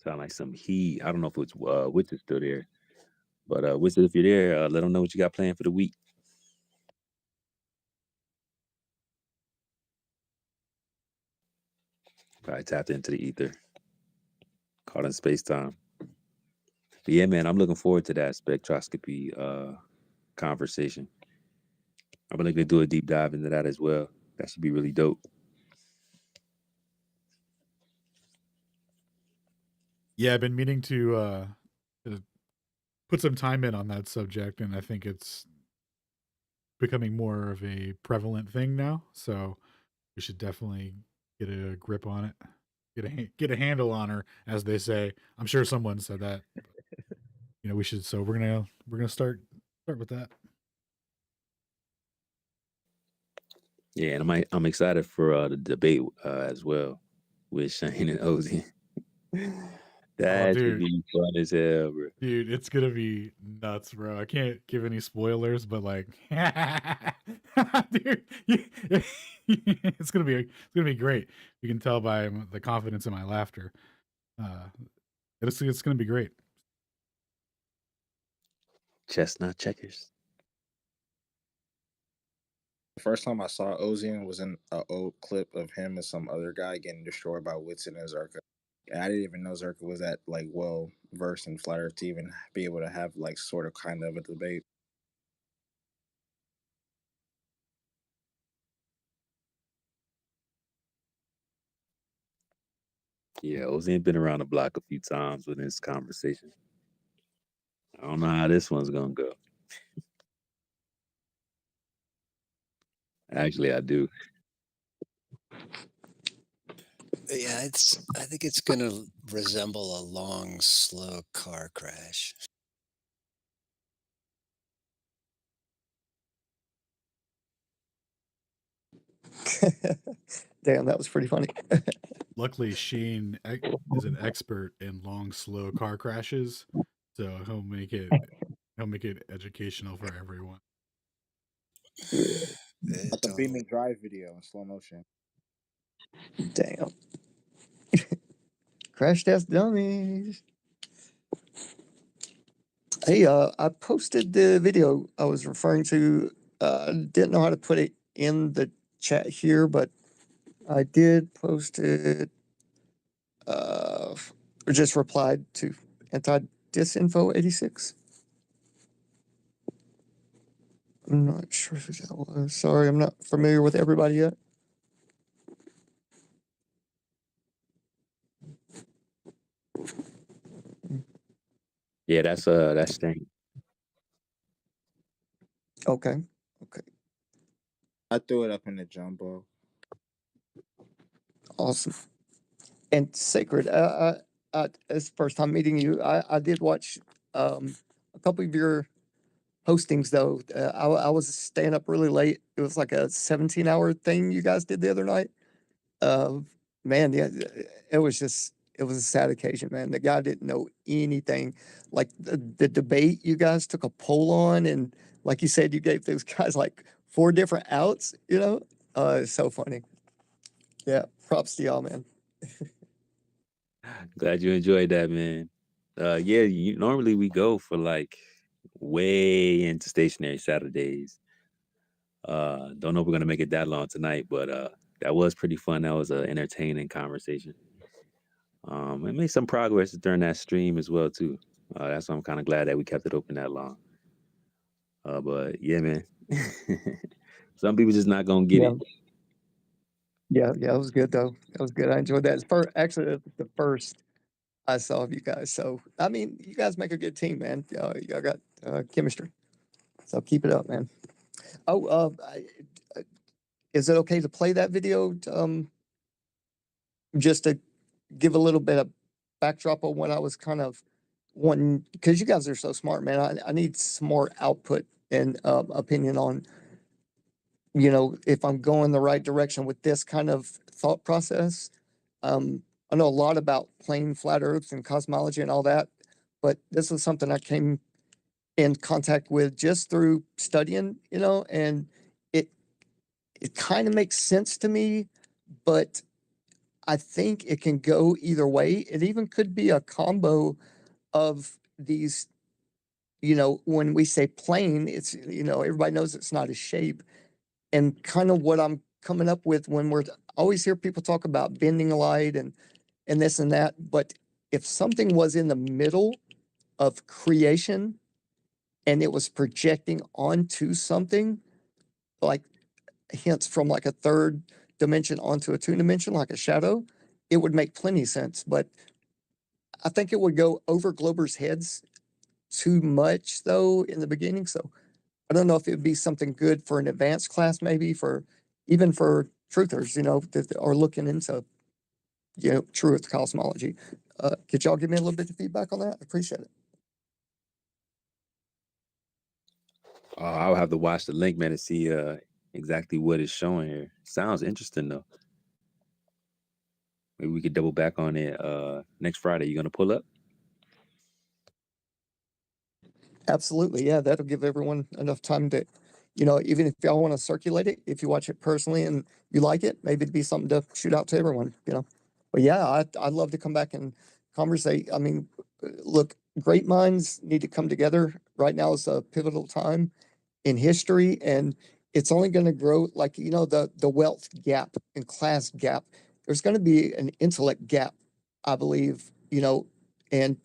Sound like some heat. I don't know if it's Witch is still there, but Witch, if you're there, let them know what you got planned for the week. Probably tapped into the ether, caught in space time. But yeah, man, I'm looking forward to that spectroscopy conversation. I'm gonna do a deep dive into that as well. That should be really dope. Yeah, I've been meaning to put some time in on that subject, and I think it's becoming more of a prevalent thing now. So we should definitely get a grip on it, get a handle on her, as they say. I'm sure someone said that. We should. So we're gonna start with that. Yeah, and I'm excited for the debate as well with Shane and Ozian. That should be fun as hell, bro. Dude, it's gonna be nuts, bro. I can't give any spoilers, but like, dude, it's gonna be great. You can tell by the confidence in my laughter. It's gonna be great. Chestnut checkers. The first time I saw Ozian was in an old clip of him and some other guy getting destroyed by Whitson and Zerka. And I didn't even know Zerka was that like well versed in flat earth to even be able to have like sort of kind of a debate. Yeah, Ozian been around the block a few times with this conversation. I don't know how this one's gonna go. Actually, I do. Yeah, I think it's going to resemble a long, slow car crash. Damn, that was pretty funny. Luckily, Shane is an expert in long, slow car crashes, so he'll make it educational for everyone. Like a beaming drive video in slow motion. Damn. Crash test dummies. Hey, I posted the video I was referring to. Didn't know how to put it in the chat here, but I did post it. Or just replied to Disinfo 86. I'm not sure who that was. Sorry, I'm not familiar with everybody yet. Yeah, that's Sting. Okay. Okay. I threw it up in the jumbo. Awesome. And Sacred, it's the first time meeting you. I did watch a couple of your postings though. I was staying up really late. It was like a 17-hour thing you guys did the other night. Man, yeah, it was a sad occasion, man. The guy didn't know anything. Like the debate you guys took a poll on, and like you said, you gave those guys like 4 different outs, you know? It's so funny. Yeah, props to y'all, man. Glad you enjoyed that, man. Yeah, normally we go for like way into stationary Saturdays. Don't know if we're gonna make it that long tonight, but that was pretty fun. That was an entertaining conversation. It made some progress during that stream as well too. That's why I'm kind of glad that we kept it open that long. But yeah, man, some people just not gonna get Yeah. it. Yeah, it was good though. It was good. I enjoyed that. Actually, it was the first I saw of you guys. So I mean, you guys make a good team, man. Y'all got chemistry. So keep it up, man. Oh, is it okay to play that video? Just to give a little bit of backdrop on what I was kind of wanting, because you guys are so smart, man. I need some more output and opinion on, you know, if I'm going the right direction with this kind of thought process. I know a lot about plain flat Earth and cosmology and all that, but this is something I came in contact with just through studying, you know, and it kind of makes sense to me, but I think it can go either way. It even could be a combo of these, you know, when we say plane, it's, you know, everybody knows it's not a shape. And kind of what I'm coming up with when we're always hear people talk about bending light and this and that. But if something was in the middle of creation and it was projecting onto something, like hints from like a third dimension onto a 2 dimension, like a shadow, it would make plenty sense. But I think it would go over Glober's heads too much though in the beginning. So I don't know if it would be something good for an advanced class, maybe for even for truthers, you know, that are looking into, you know, truth cosmology. Could y'all give me a little bit of feedback on that? I appreciate it. I'll have to watch the link, man, to see exactly what it's showing here. Sounds interesting though. Maybe we could double back on it next Friday. You gonna pull up? Absolutely. Yeah, that'll give everyone enough time to, you know, even if y'all want to circulate it, if you watch it personally and you like it, maybe it'd be something to shoot out to everyone, you know. But yeah, I'd love to come back and conversate. I mean, look, great minds need to come together. Right now is a pivotal time in history, and it's only going to grow. Like, you know, the wealth gap and class gap, there's going to be an intellect gap, I believe, you know, and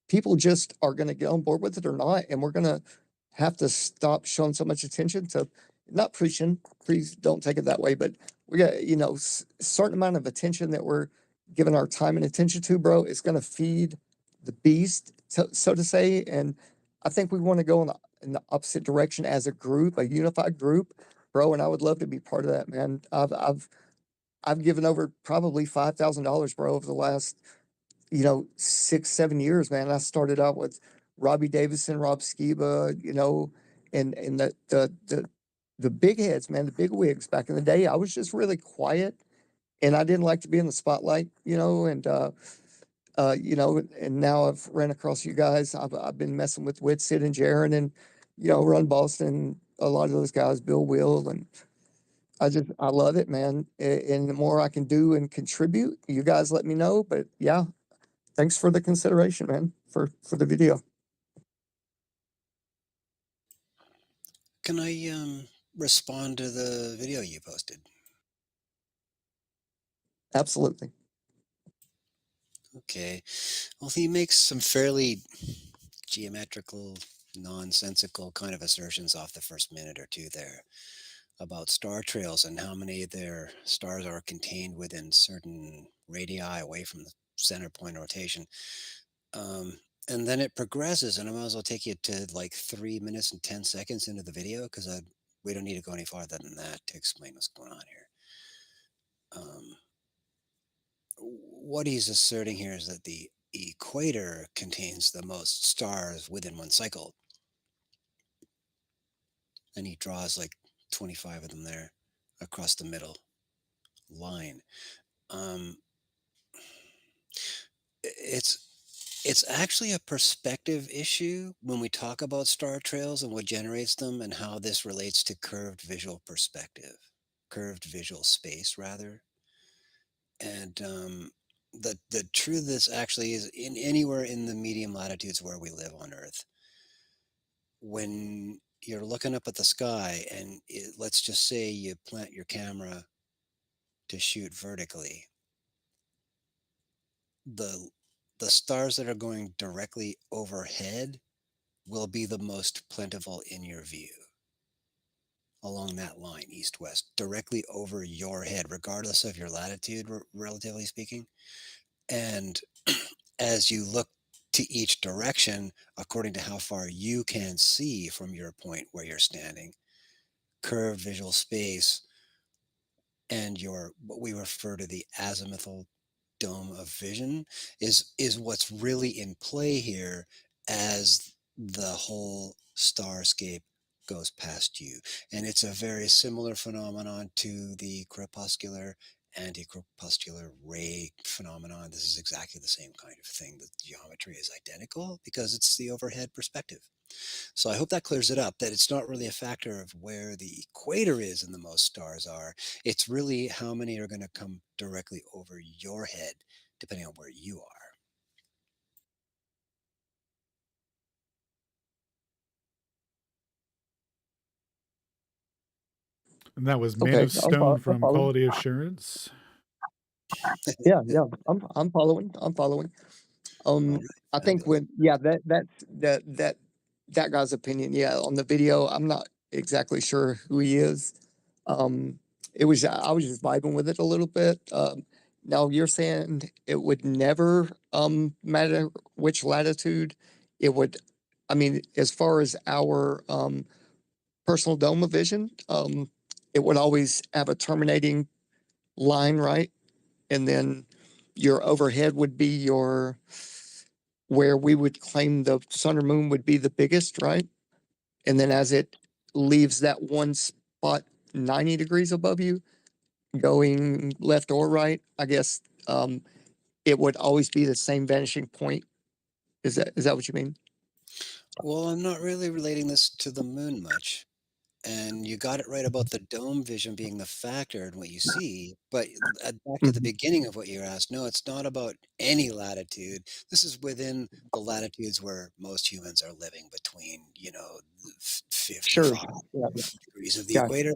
people just are going to get on board with it or not. And we're going to have to stop showing so much attention to, not preaching, please don't take it that way, but we got, you know, certain amount of attention that we're giving our time and attention to, bro. It's going to feed the beast, so to say. And I think we want to go in the opposite direction as a group, a unified group, bro. And I would love to be part of that, man. I've given over probably $5,000, bro, over the last, you know, 6-7 years, man. I started out with Robbie Davison, Rob Skiba, you know, and the big heads, man, the big wigs back in the day. I was just really quiet and I didn't like to be in the spotlight, you know, and you know, and now I've ran across you guys. I've been messing with Whit, Sid, and Jaron, and you know, Run Boston, a lot of those guys, Bill Will, and I love it, man. And the more I can do and contribute, you guys let me know. But yeah, thanks for the consideration, man, for the video. Can I respond to the video you posted? Absolutely. Okay. Well, he makes some fairly geometrical, nonsensical kind of assertions off the first minute or two there about star trails and how many of their stars are contained within certain radii away from the center point of rotation. And then it progresses, and I might as well take you to like 3 minutes and 10 seconds into the video because we don't need to go any farther than that to explain what's going on here. What he's asserting here is that the equator contains the most stars within one cycle. And he draws like 25 of them there across the middle line. It's actually a perspective issue when we talk about star trails and what generates them and how this relates to curved visual perspective, curved visual space rather. And the truth of this actually is in anywhere in the medium latitudes where we live on Earth. When you're looking up at the sky and let's just say you plant your camera to shoot vertically, the stars that are going directly overhead will be the most plentiful in your view along that line, east-west, directly over your head, regardless of your latitude, relatively speaking. And as you look to each direction, according to how far you can see from your point where you're standing, curved visual space and your what we refer to the azimuthal dome of vision is what's really in play here as the whole starscape goes past you. And it's a very similar phenomenon to the crepuscular anti-crepuscular ray phenomenon. This is exactly the same kind of thing. The geometry is identical because it's the overhead perspective. So I hope that clears it up, that it's not really a factor of where the equator is and the most stars are. It's really how many are going to come directly over your head, depending on where you are. And that was Made of Stone from Quality Assurance. Yeah, I'm following. I think that guy's opinion. Yeah, on the video, I'm not exactly sure who he is. I was just vibing with it a little bit. Now you're saying it would never matter which latitude it would. I mean, as far as our personal dome of vision, it would always have a terminating line, right? And then your overhead would be your where we would claim the sun or moon would be the biggest, right? And then as it leaves that one spot 90 degrees above you, going left or right, I guess it would always be the same vanishing point. Is that what you mean? Well, I'm not really relating this to the moon much. And you got it right about the dome vision being the factor in what you see. But back to the beginning of what you asked, no, it's not about any latitude. This is within the latitudes where most humans are living between, 55 degrees of the equator,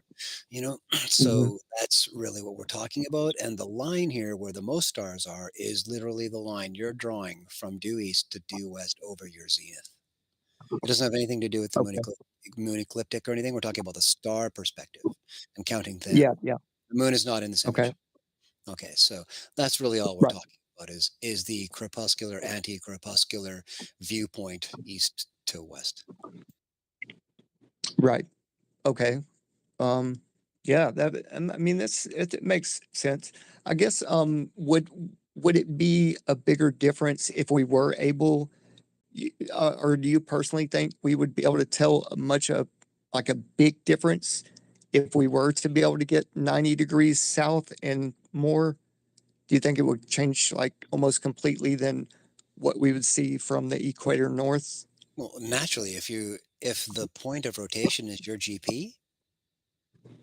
So that's really what we're talking about. And the line here where the most stars are is literally the line you're drawing from due east to due west over your zenith. It doesn't have anything to do with the moon ecliptic or anything. We're talking about the star perspective and counting them. Yeah. The moon is not in this image. Okay, so that's really all we're talking about is the crepuscular, anti-crepuscular viewpoint east to west. Right. Okay. Yeah, I mean, it makes sense. I guess, would it be a bigger difference if we were able, or do you personally think we would be able to tell like a big difference if we were to be able to get 90 degrees south and more? Do you think it would change like almost completely than what we would see from the equator north? Well, naturally, if the point of rotation is your GP,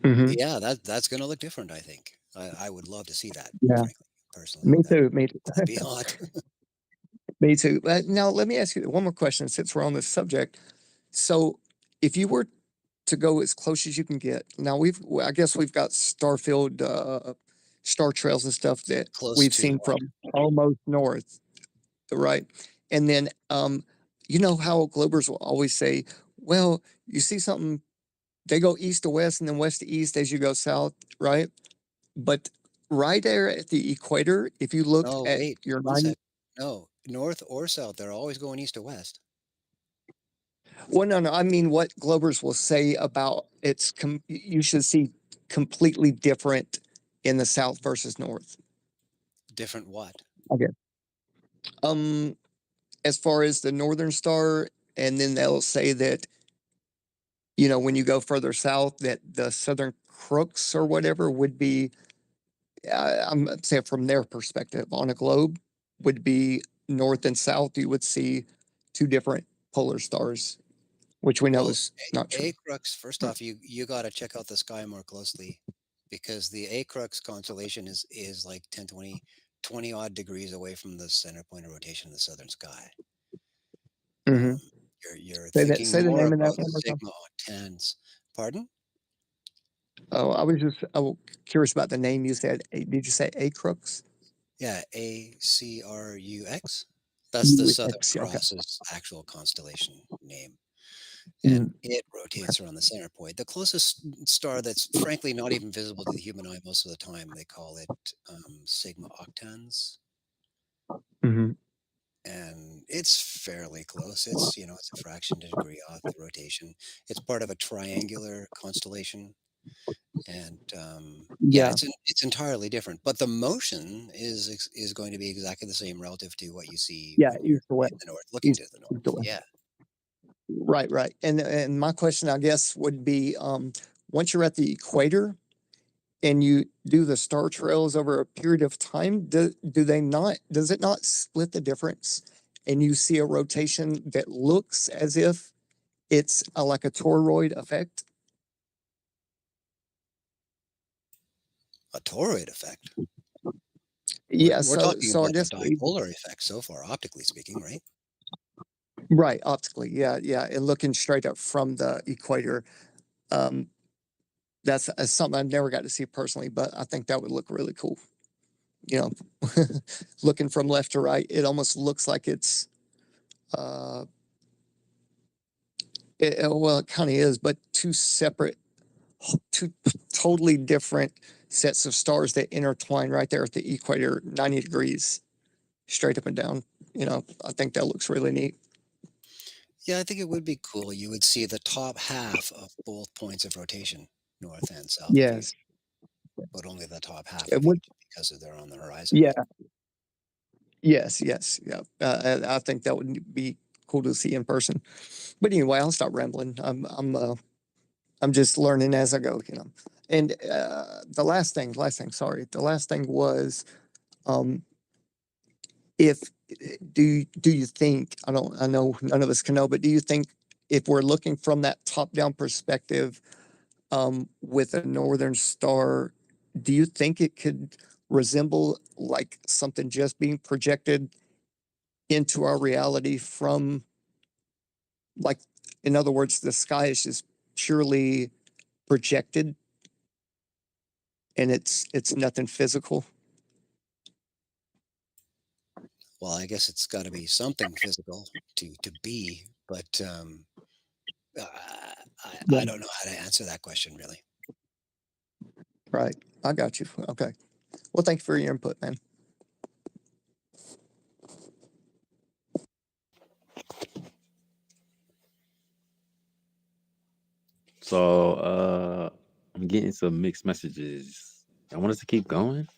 yeah, that's going to look different. I think I would love to see that. Yeah, frankly, personally, me too. Me too. that'd be odd. Me too. Now, let me ask you one more question since we're on this subject. So, if you were to go as close as you can get, now I guess we've got star trails and stuff that Close we've to seen from almost north. right? And then, you know how Globers will always say, well, you see something, they go east to west and then west to east as you go south, right? But right there at the equator, if you look No, at wait, your one 90, sec. No, north or south, they're always going east to west. well, no, I mean what Globers will say about you should see completely different in the south versus north. Different what? Okay. As far as the northern star, and then they'll say that, you know, when you go further south, that the southern crooks or whatever would be, I'm saying from their perspective on a globe, would be north and south. You would see two different polar stars, which we know Well, is not true. Acrux, first off, you got to check out the sky more closely, because the Acrux constellation is like 10, 20 odd degrees away from the center point of rotation of the southern sky. Mm-hmm. You're Say thinking the more name of that about one more time. sigma octans. Pardon? Oh, I was curious about the name you said. Did you say Acrux? Yeah, ACRUX. That's the Southern Yeah, okay. Cross's actual constellation name. And Mm. it rotates around the center point. The closest star that's frankly not even visible to the human eye most of the time, they call it sigma octans. Mm-hmm. And it's fairly close. It's, you know, it's a fraction of a degree off the rotation. It's part of a triangular constellation. And yeah, Yeah. it's entirely different, but the motion is going to be exactly the same relative to what you see Yeah, when you're east to west. in the north, looking to the East north. to west. Yeah. Right. And my question, I guess, would be, once you're at the equator and you do the star trails over a period of time, does it not split the difference? And you see a rotation that looks as if it's like a toroid effect? A toroid effect. Yeah, We're talking I about the guess dipolar effect so far, optically speaking, right? right, optically, yeah, and looking straight up from the equator. That's something I've never got to see personally, but I think that would look really cool. You know, looking from left to right, it almost looks like it's, well, it kind of is, but two totally different sets of stars that intertwine right there at the equator, 90 degrees, straight up and down. You know, I think that looks really neat. Yeah, I think it would be cool. You would see the top half of both points of rotation, north and south of you, Yes. but only the top half It of would, each because they're on the horizon. yeah. Yes. Yeah. I think that would be cool to see in person. But anyway, I'll stop rambling. I'm just learning as I go, you know. And the last thing was, if do you think, I know none of us can know, but do you think if we're looking from that top down perspective, with a northern star, do you think it could resemble like something just being projected into our reality from, like, in other words, the sky is just purely projected and it's nothing physical? Well, I guess it's got to be something physical to be, but Yeah. I don't know how to answer that question really. Right. I got you. Okay. Well, thank you for your input, man. So I'm getting some mixed messages. I want us to keep going.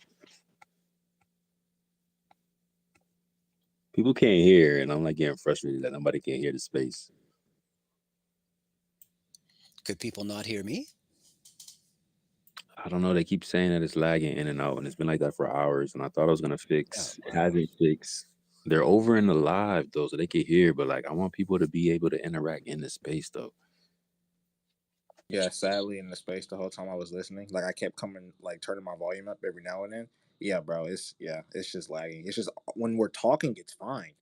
People can't hear, and I'm like getting frustrated that nobody can hear the space. Could people not hear me? I don't know. They keep saying that it's lagging in and out, and it's been like that for hours. And I thought I was gonna fix, hasn't fixed. They're over in the live though, so they can hear. But like, I want people to be able to interact in the space though. Yeah, sadly, in the space the whole time I was listening, like I kept turning my volume up every now and then. Yeah, bro, it's just lagging. It's just when we're talking, it's fine.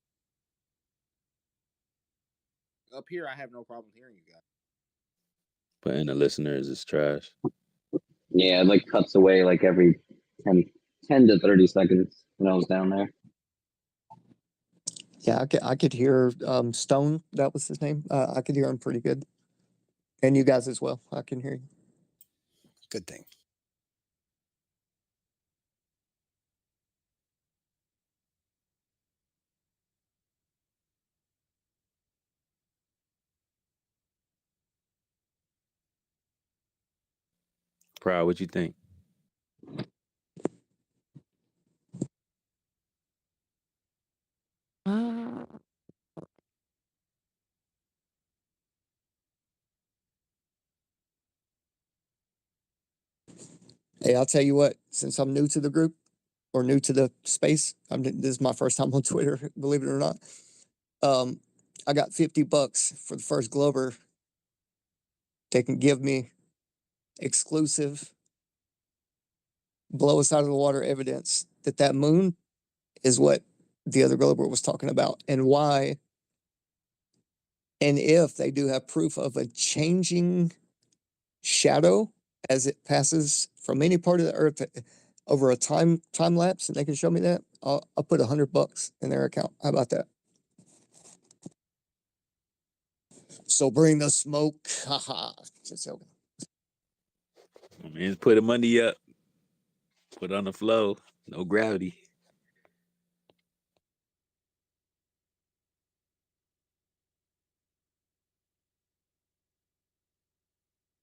Up here, I have no problem hearing you guys. But in the listeners, it's trash. Yeah, it like cuts away like every 10 to 30 seconds when I was down there. Yeah, I could hear Stone. That was his name. I could hear him pretty good, and you guys as well. I can hear you. Good thing. Proud, what you think? Uh, Hey, I'll tell you what. Since I'm new to the group or new to the space, this is my first time on Twitter. Believe it or not. I got $50 for the first Glober. They can give me exclusive, blow us out of the water evidence that moon is what the other Glober was talking about, and why. And if they do have proof of a changing shadow as it passes from any part of the earth over a time lapse, and they can show me that, I'll put $100 in their account. How about that? So bring the smoke. Haha. Man, just put the money up. Put it on the flow. No gravity.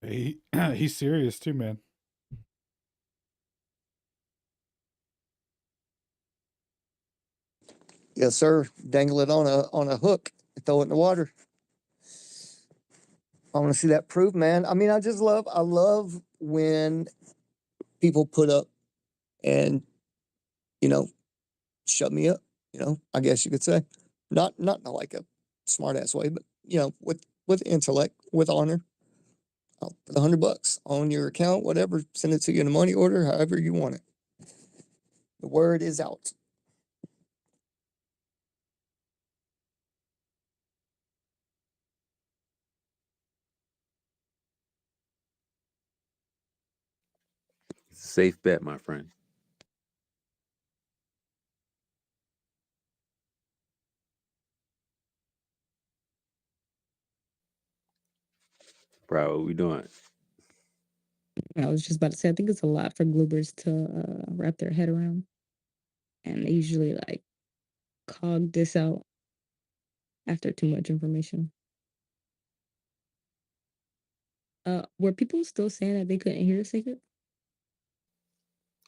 He's serious too, man. Yes, sir. Dangle it on a hook and throw it in the water. I want to see that proof, man. I mean, I love when people put up and, shut me up, I guess you could say. Not like a smart ass way, but, with intellect, with honor. I'll put $100 on your account, whatever, send it to you in a money order, however you want it. The word is out. It's a safe bet, my friend. Bro, what we doing? I was just about to say, I think it's a lot for Gloobers to wrap their head around. And they usually like cog this out after too much information. Were people still saying that they couldn't hear the secret?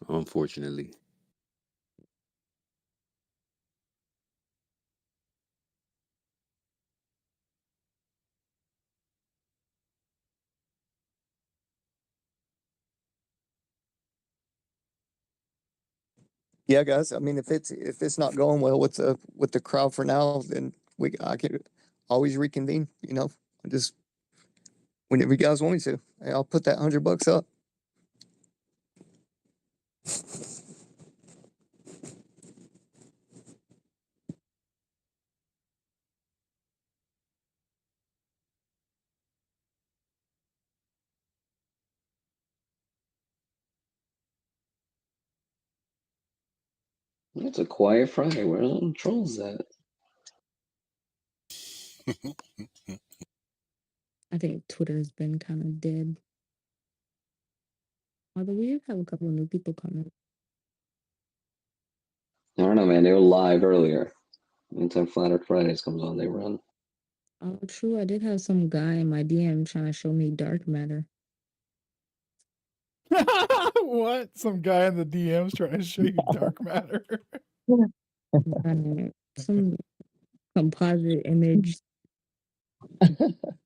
Unfortunately. Yeah, guys. I mean, if it's not going well with the crowd for now, then I can always reconvene. Just whenever you guys want me to, I'll put that $100 up. It's a quiet Friday. Where's all the trolls at? I think Twitter's been kind of dead. Although we have a couple of new people coming. I don't know, man. They were live earlier. Anytime Flat Earth Fridays comes on, they run. Oh, true. I did have some guy in my DM trying to show me dark matter. What? Some guy in the DMs trying to show you dark matter. Some composite image,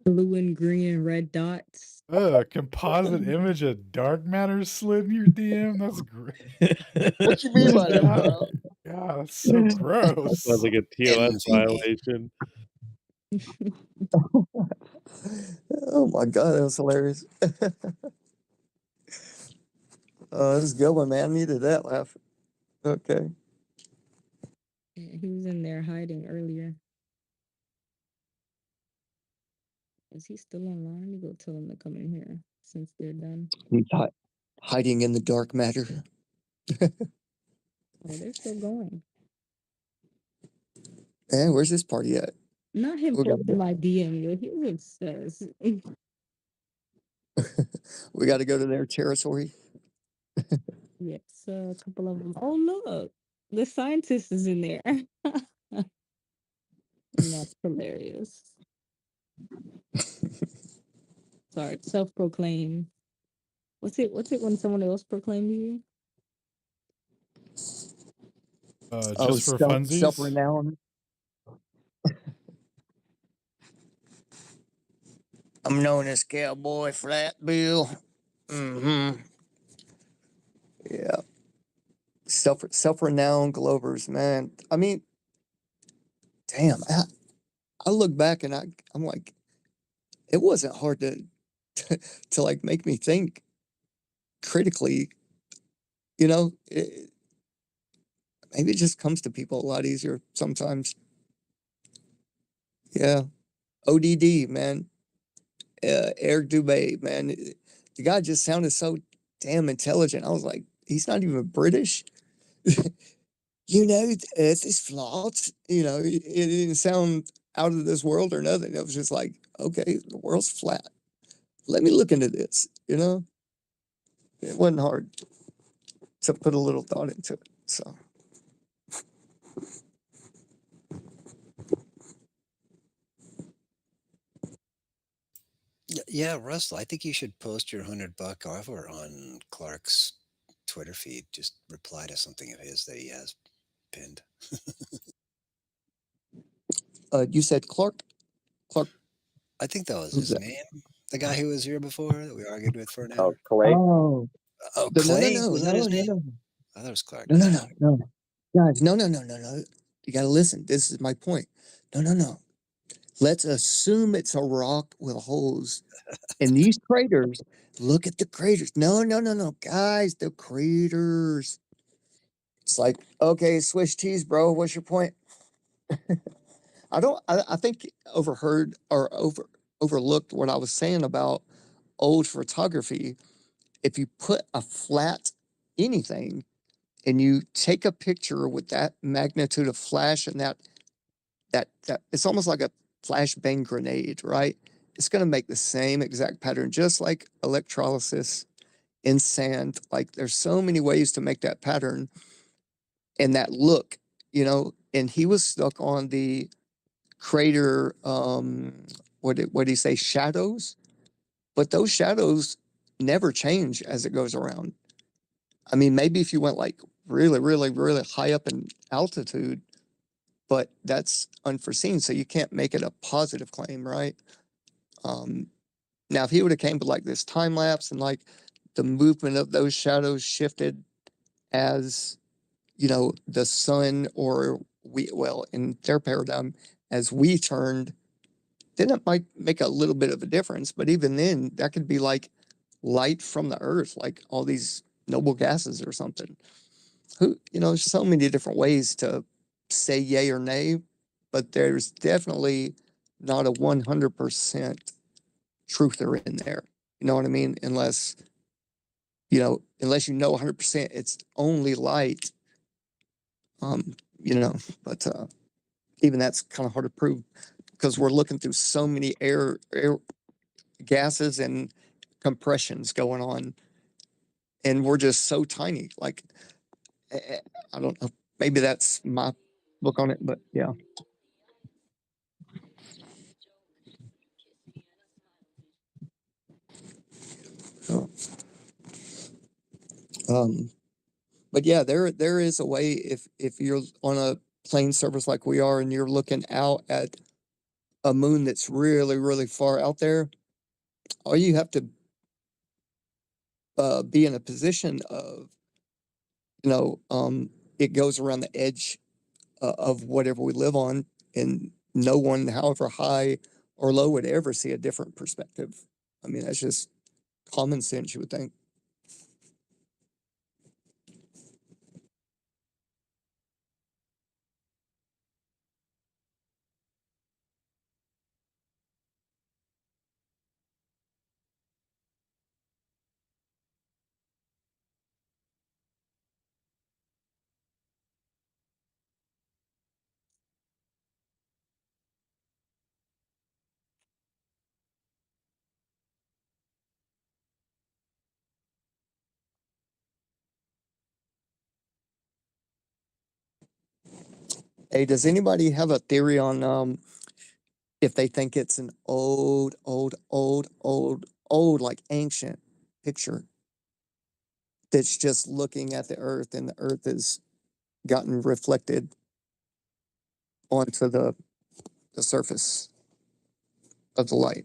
blue and green and red dots. Composite image of dark matter slid in your DM? That's great. What you mean by that, bro? God, that's so gross. Sounds like a TOS violation. Oh my god, that was hilarious. This is a good one, man. I needed that laugh. Okay. Yeah, he was in there hiding earlier. Is he still online? Let me go tell him to come in here since they're done. He's hiding in the dark matter. Oh, they're still going. Where's this party at? Not him We got posting my DM, yo. He was says. we got to go to their territory. Yes, a couple of them. Oh, look, the scientist is in there. That's hilarious. Sorry, self-proclaim. What's it? What's it when someone else proclaims you? Just for funsies. Self-renowned. I'm known as Cowboy Flat Bill. Mm-hmm. Yeah. Self-renowned Glovers, man. I mean, damn. I look back and I'm like, it wasn't hard to like make me think critically. You know, maybe it just comes to people a lot easier sometimes. Yeah. ODD, man. Eric Dubé, man. The guy just sounded so damn intelligent. I was like, he's not even British. You know, the earth is flat. You know, it didn't sound out of this world or nothing. It was just like, okay, the world's flat. Let me look into this, you know? It wasn't hard to put a little thought into it. So Yeah, Russell, I think you should post your $100 offer on Clark's Twitter feed. Just reply to something of his that he has pinned. you said Clark? Clark, I think that was who's his that? name. The guy who was here before that we argued with for an Oh, hour. Clay. Oh, Oh, no, no, Clay? no, Was that no, his no, name? no. I thought it was Clark. No, no, no, no. Guys, no, no, no, no, no. You got to listen. This is my point. No, no, no. Let's assume it's a rock with holes. And these craters, look at the craters. No, no, no, no. Guys, the craters. It's like, okay, Swiss cheese, bro. What's your point? I think overheard or overlooked what I was saying about old photography. If you put a flat anything and you take a picture with that magnitude of flash and that it's almost like a flashbang grenade, right? It's going to make the same exact pattern, just like electrolysis in sand. Like there's so many ways to make that pattern and that look, you know. And he was stuck on the crater. What did he say? Shadows, but those shadows never change as it goes around. I mean, maybe if you went like really, really, really high up in altitude, but that's unforeseen. So you can't make it a positive claim, right? Now, if he would have came to like this time lapse and like the movement of those shadows shifted as, you know, the sun or well, in their paradigm, as we turned, then it might make a little bit of a difference. But even then, that could be like light from the earth, like all these noble gases or something. Who, you know, there's so many different ways to say yay or nay, but there's definitely not a 100% truther in there. You know what I mean? Unless, you know, 100% it's only light, you know, but even that's kind of hard to prove because we're looking through so many air gases and compressions going on, and we're just so tiny. Like, I don't know. Maybe that's my book on it, but yeah. So, but yeah, there is a way if you're on a plane surface like we are, and you're looking out at a moon that's really really far out there. All you have to be in a position of, you know, it goes around the edge of whatever we live on, and no one, however high or low, would ever see a different perspective. I mean, that's just common sense, you would think. Hey, does anybody have a theory on if they think it's an old, like ancient picture that's just looking at the Earth and the Earth has gotten reflected onto the surface of the light?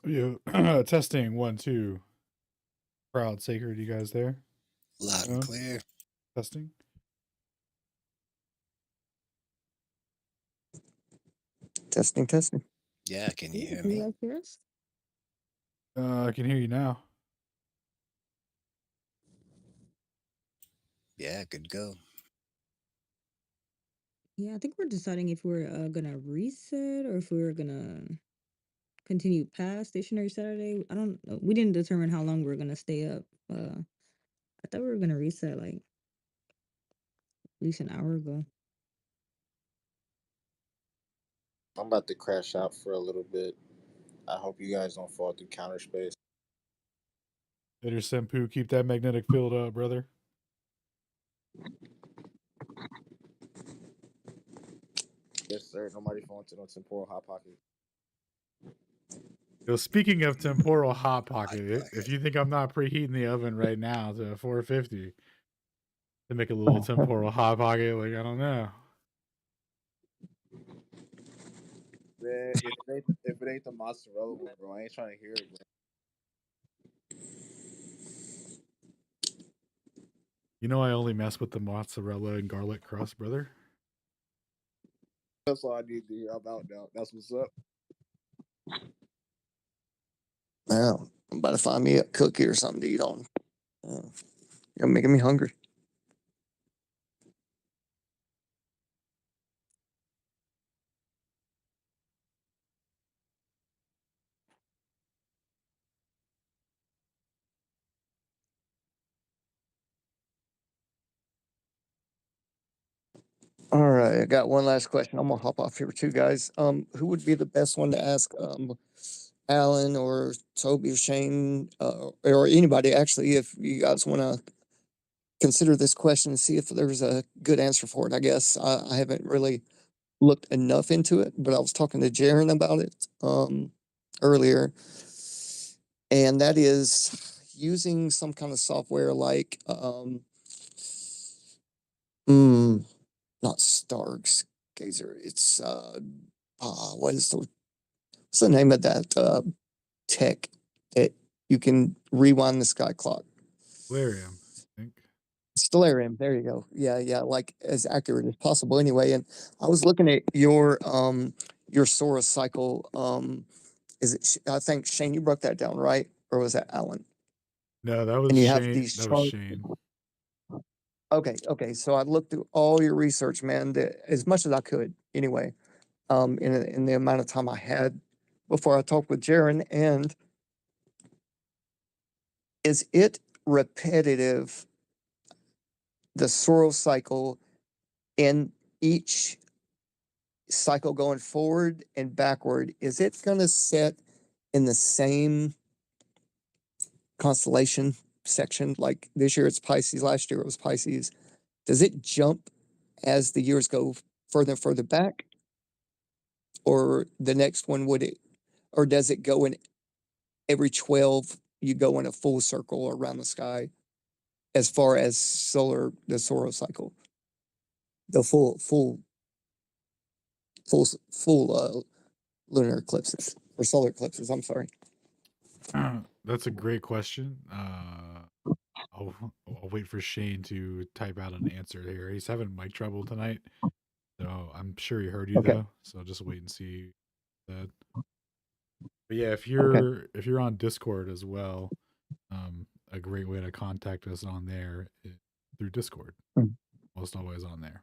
Yeah, testing 1 2. Proud Sacred, you guys there? Loud and clear. Testing. Testing. Yeah, can you hear Can you me? guys hear us? I can hear you now. Yeah, good go. Yeah, I think we're deciding if we're gonna reset or if we're gonna continue past Stationary Saturday. I don't know. We didn't determine how long we're gonna stay up. I thought we were gonna reset like at least an hour ago. I'm about to crash out for a little bit. I hope you guys don't fall through counter space. Later, Senpu. Keep that magnetic field up, brother. Yes, sir. Nobody falling into no temporal hot pocket. Yo, speaking of temporal hot pocket, if you think I'm not preheating the oven right now to 450 to make a little temporal hot pocket, like, I don't know. Man, if it ain't the mozzarella one, bro, I ain't trying to hear it, bro. You know I only mess with the mozzarella and garlic crust, brother. That's all I need to hear. I'm out now. That's what's up. Now, I'm about to find me a cookie or something to eat on. You're making me hungry. All right, I got one last question. I'm gonna hop off here too, guys. Who would be the best one to ask? Alan or Toby or Shane, or anybody actually, if you guys want to consider this question and see if there's a good answer for it. I guess I haven't really looked enough into it, but I was talking to Jaron about it earlier, and that is using some kind of software like not Stargazer. It's what's the name of that tech that you can rewind the sky clock? Valerium, I think. Stellarium, there you go. Yeah, like as accurate as possible anyway. And I was looking at your Soros cycle. Is it I think Shane, you broke that down, right? Or was that Alan? No, that And was you have Shane. these That was charts. Shane. Okay. So I looked through all your research, man, as much as I could anyway, in the amount of time I had before I talked with Jaron. And is it repetitive, the Soros cycle, in each cycle going forward and backward? Is it going to set in the same constellation section? Like this year it's Pisces, last year it was Pisces. Does it jump as the years go further and further back? Or the next one, would it, or does it go in every 12, you go in a full circle around the sky as far as the Soros cycle? The full lunar eclipses or solar eclipses, I'm sorry. That's a great question. I'll wait for Shane to type out an answer here. He's having mic trouble tonight, so I'm sure he heard you Okay. though. So just wait and see that. But yeah, if you're on Discord as well, a great way to contact us on there is through Discord. Mm. Most always on there.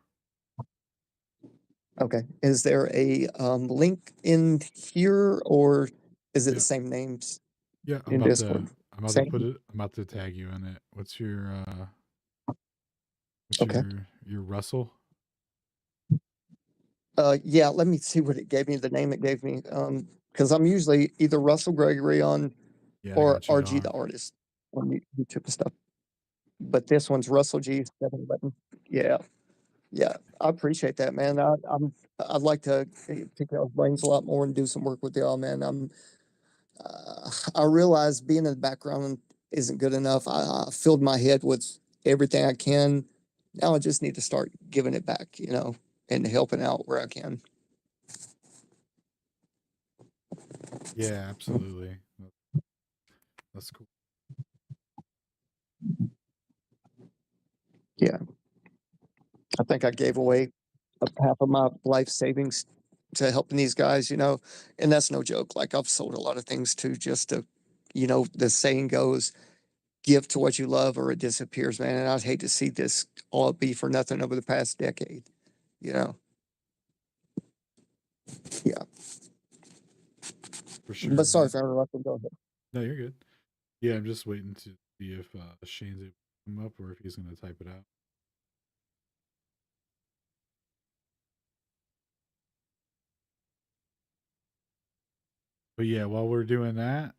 Okay. Is there a link in here, or is it Yeah. the same names Yeah, in Discord? I'm about to put Same. it. I'm about to tag you in it. What's your Okay. your Russell? Yeah, let me see what it gave me, the name it gave me. Because I'm usually either Russell Gregory on Yeah, I or got you, RG the dog. artist on YouTube and stuff. But this one's Russell G 711. Yeah. Yeah. I appreciate that, man. I'd like to pick y'all's brains a lot more and do some work with y'all, man. I realize being in the background isn't good enough. I filled my head with everything I can. Now I just need to start giving it back, and helping out where I can. Yeah, absolutely. That's cool. Yeah. I think I gave away half of my life savings to helping these guys, and that's no joke. Like, I've sold a lot of things too, just to, the saying goes, give to what you love or it disappears, man. And I'd hate to see this all be for nothing over the past decade, you know? Yeah. For sure, But sorry man. for interrupting. Go ahead. No, you're good. Yeah, I'm just waiting to see if Shane's able to come up or if he's gonna type it out. But yeah, while we're doing that,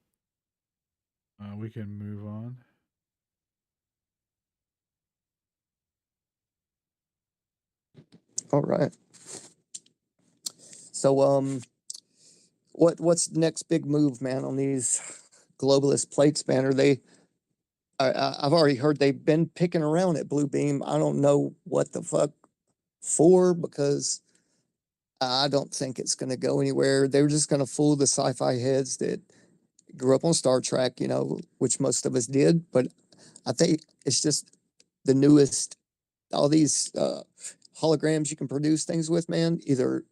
we can move on. All right. So, what's the next big move, man, on these globalist plates, man? Are they? I've already heard they've been picking around at Blue Beam. I don't know what the fuck for, because I don't think it's going to go anywhere. They're just going to fool the sci-fi heads that grew up on Star Trek, which most of us did. But I think it's just the newest. All these holograms you can produce things with, man. Either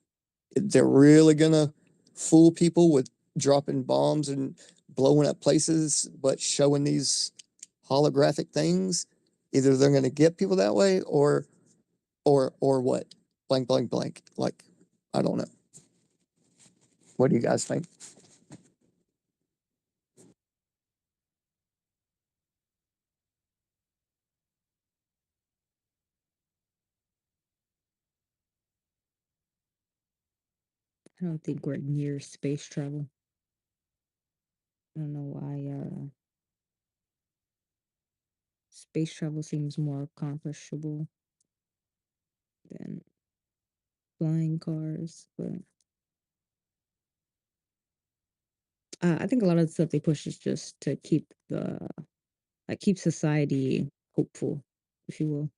they're really gonna fool people with dropping bombs and blowing up places, but showing these holographic things. Either they're gonna get people that way, or what? Blank, blank, blank. Like, I don't know. What do you guys think? I don't think we're near space travel. I don't know why space travel seems more accomplishable than flying cars, but I think a lot of the stuff they push is just to keep society hopeful, if you will.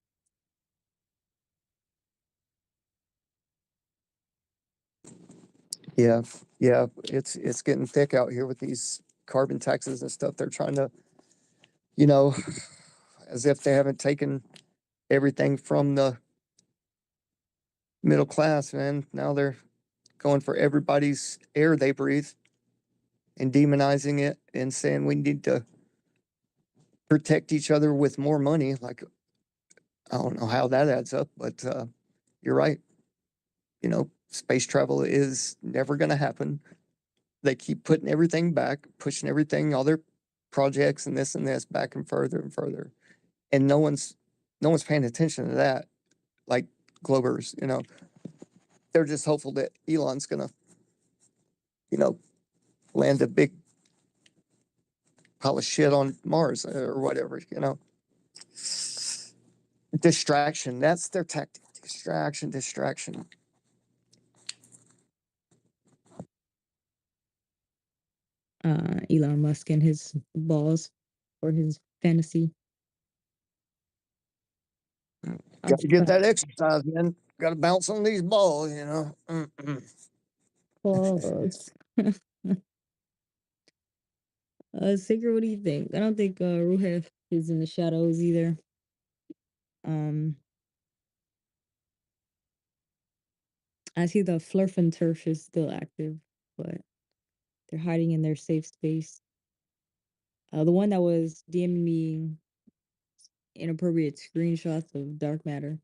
Yeah, yeah, it's getting thick out here with these carbon taxes and stuff. They're trying to, you know, as if they haven't taken everything from the middle class, man. Now they're going for everybody's air they breathe and demonizing it and saying we need to protect each other with more money. Like, I don't know how that adds up, but you're right. Space travel is never going to happen. They keep putting everything back, pushing everything, all their projects and this back and further. And no one's paying attention to that. Like Globers, they're just hopeful that Elon's gonna, land a big pile of shit on Mars or whatever. Distraction. That's their tactic. Distraction. Elon Musk and his balls for his fantasy. I'm Got to get that surprised. exercise, man. Got to bounce on these balls. Balls. Sigrid, what do you think? I don't think Ruhef is in the shadows either. Um, I see the Flurf and Turf is still active, but They're hiding in their safe space. The one that was DMing me inappropriate screenshots of dark matter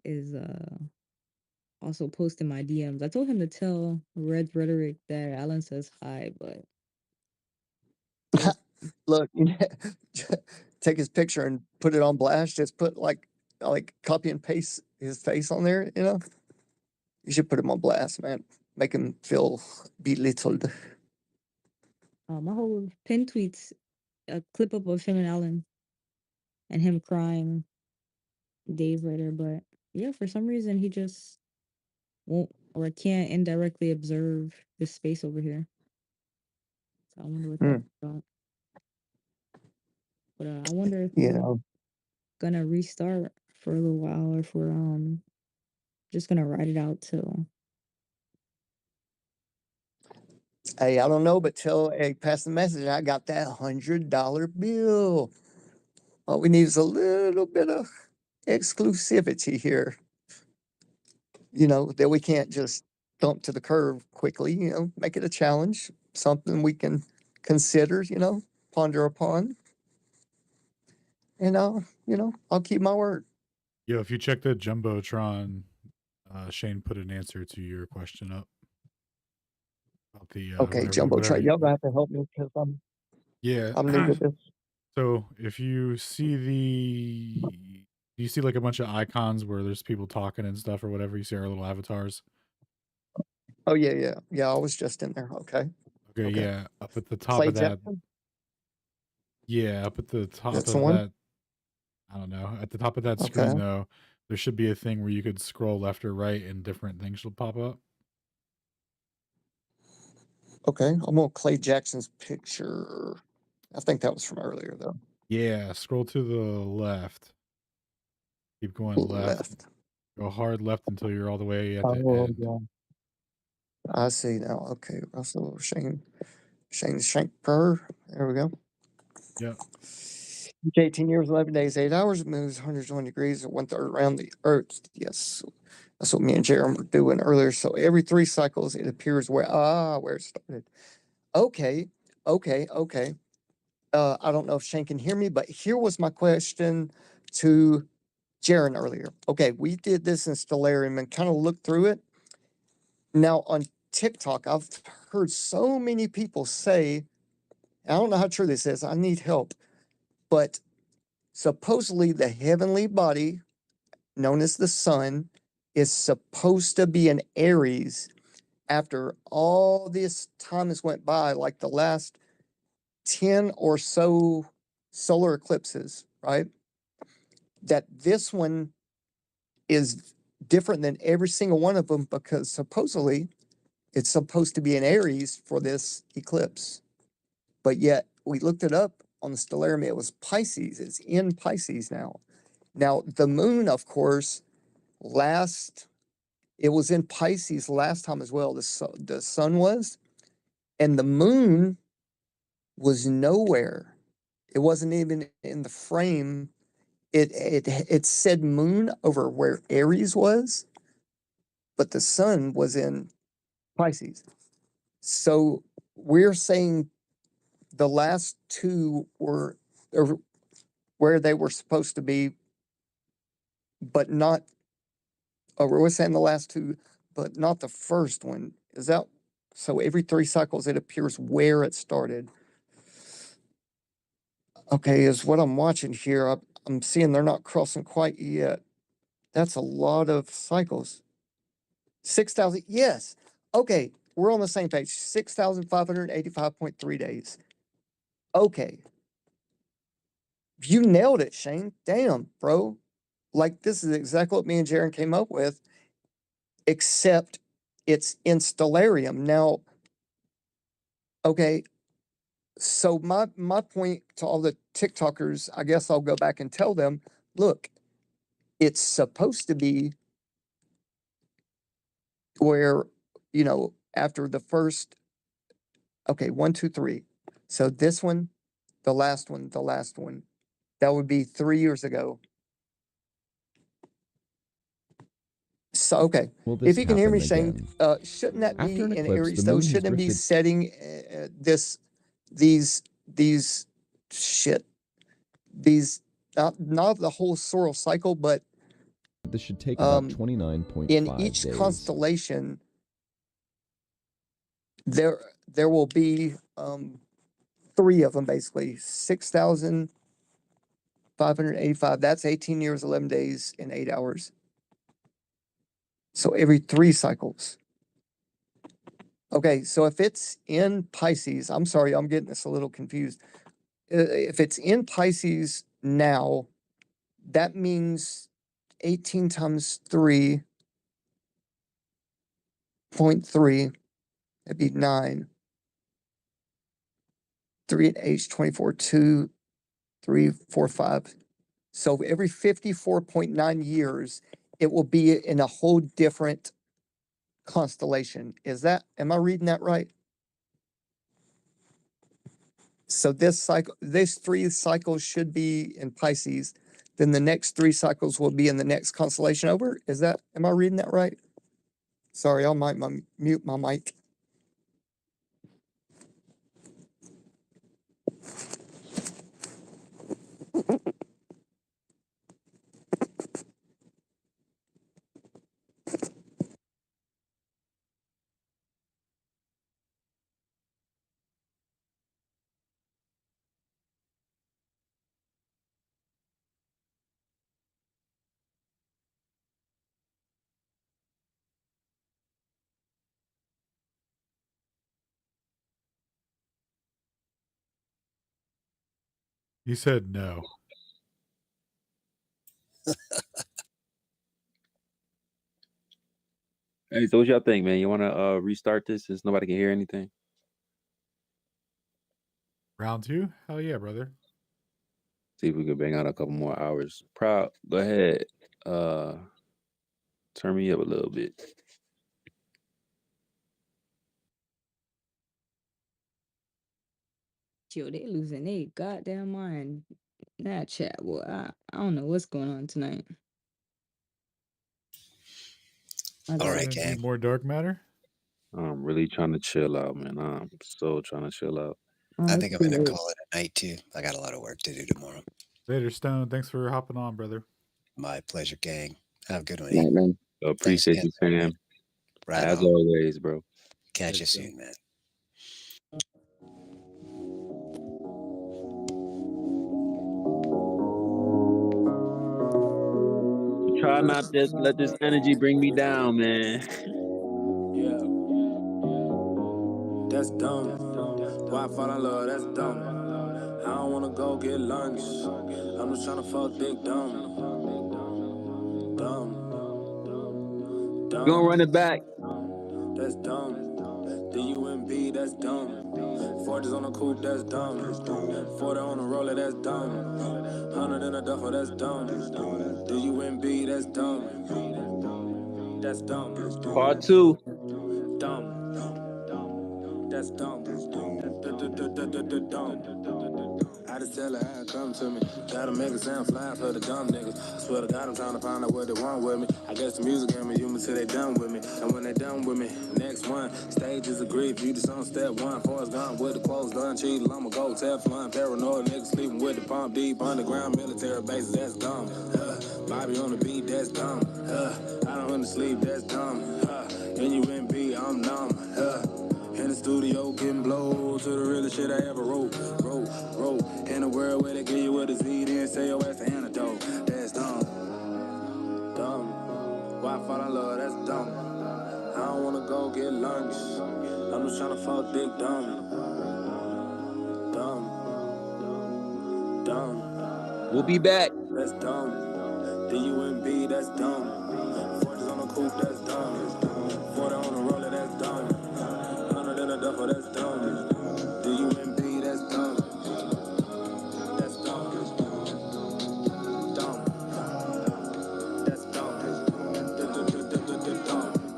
is also posting my DMs. I told him to tell Rhetoric that Alan says hi, but Look, take his picture and put it on blast. Just put like copy and paste his face on there. You know, you should put him on blast, man. Make him feel belittled. my whole pin tweets a clip up of him and Alan and him crying days later. But yeah, for some reason he just won't or can't indirectly observe this space over here. So I wonder what that's about. But I wonder if You we're know, gonna restart for a little while or if we're just gonna ride it out till hey, I don't know, but pass the message. I got that $100 bill. All we need is a little bit of exclusivity here. You know, that we can't just dump to the curb quickly. You know, make it a challenge, something we can consider. You know, ponder upon. And I'll keep my word. Yo, if you check the Jumbotron, Shane put an answer to your question up about the Okay, whatever Jumbotron, y'all gonna have to help me because I'm yeah. new to this. So if you see do you see like a bunch of icons where there's people talking and stuff or whatever? You see our little avatars. Oh yeah. I was just in there. Okay. Okay, yeah. Up at the top Clay of that. Jackson. Yeah, up at the top That's of the one. that. I don't know. At the top of that Okay. screen though, there should be a thing where you could scroll left or right and different things will pop up. Okay, I'm on Clay Jackson's picture. I think that was from earlier though. Yeah, scroll to the left. Keep going left. Go hard left until you're all the way at the end. Yeah. I see now. Okay, Russell Shane Shankper. There we go. Yeah. 18 years, 11 days, 8 hours. It moves 120 degrees at 1/3 around the Earth. Yes, that's what me and Jeremy were doing earlier. So every 3 cycles, it appears where it started. Okay. I don't know if Shane can hear me, but here was my question to Jaren earlier. Okay, we did this in Stellarium and kind of looked through it. Now on TikTok, I've heard so many people say, I don't know how true this is, I need help, but supposedly the heavenly body, known as the sun, is supposed to be in Aries after all this time has went by, like the last 10 or so solar eclipses, right? That this one is different than every single one of them because supposedly it's supposed to be in Aries for this eclipse. But yet we looked it up on the Stellarium, it was Pisces. It's in Pisces now. Now, the moon, of course, it was in Pisces last time as well. The sun was, and the moon was nowhere. It wasn't even in the frame. It said moon over where Aries was, but the sun was in Pisces. So we're saying the last two were where they were supposed to be, but not. Oh, we're saying the last two, but not the first one. Is that so? Every 3 cycles, it appears where it started. Okay, is what I'm watching here. I'm seeing they're not crossing quite yet. That's a lot of cycles. 6,000. Yes. Okay, we're on the same page. 6,585.3 days. Okay. You nailed it, Shane. Damn, bro. Like, this is exactly what me and Jaren came up with, except it's in Stellarium. Now, okay, so my point to all the TikTokers, I guess I'll go back and tell them, look, it's supposed to be where, after the first, okay, 1, 2, 3. So this one, the last one, that would be 3 years ago. So, okay. Will this If you can hear me happen saying, again? shouldn't that be After an in eclipse, Aries the though? moon has Shouldn't it be drifted. setting these not the whole solar cycle, but This should take about in 29.5 each days. constellation there will be 3 of them basically. 6,585. That's 18 years, 11 days, and 8 hours. So every 3 cycles. Okay, so if it's in Pisces, I'm sorry, I'm getting this a little confused. If it's in Pisces now, that means 18 times 3.3, that'd be 9. 3 at age 24, 2, 3, 4, 5. So every 54.9 years, it will be in a whole different constellation. Am I reading that right? So this 3 cycles should be in Pisces. Then the next 3 cycles will be in the next constellation over. Am I reading that right? Sorry, I'll mute my mic. You said no. Hey, so what y'all think, man? You want to restart this since nobody can hear anything? Round 2? Hell yeah, brother. See if we can bang out a couple more hours. Proud, go ahead. Turn me up a little bit. Yo, they losing their goddamn mind. That chat, boy. I don't know what's going on tonight. All right, gang. Need more dark matter? I'm really trying to chill out, man. I'm so trying to chill out. I think I'm going to call it a night, too. I got a lot of work to do tomorrow. Later, Stone. Thanks for hopping on, brother. My pleasure, gang. Have a good one. Night, man. Appreciate you, Sam. Right As on. always, bro. Catch you soon, man. Try not just let this energy bring me down, man. Yeah. That's dumb. Why I fall in love, that's dumb. I don't wanna go get lunch. I'm just tryna fuck dick dumb. Dumb. Gonna run it back. That's dumb. DUMB, that's dumb. Forges on a coupe, that's dumb. 40 on a roller, that's dumb. 100 in a duffel, that's dumb. DUMB, that's dumb. That's dumb. Part 2. Dumb. That's dumb. Dumb. I just tell her how it come to me. Gotta make it sound fly for the dumb niggas. I swear to God, I'm trying to find out what they want with me. I guess the music got me human till they done with me. And when they done with me, next one. Stage is a grief, you just on step 1. Forrest Gump with the quotes done. Cheated, I'ma go Teflon. Paranoid niggas sleeping with the pump. Deep underground military bases, that's dumb. Bobby on the beat, that's dumb. I don't undersleep, that's dumb. NUMB, I'm numb. In the studio getting blow to the realest shit I ever wrote. In a world where they give you with a Z, then say your ass the antidote. That's dumb. Dumb. Why fall in love? That's dumb. I don't wanna go get lunch. I'm just tryna fuck dick dumb. Dumb. We'll be back. That's dumb. DUMB, that's dumb. Forges on a coupe, that's dumb. 40 on a roller, that's dumb. 100 in a duffel, that's dumb. DUMB, that's dumb. That's dumb. Dumb. That's dumb.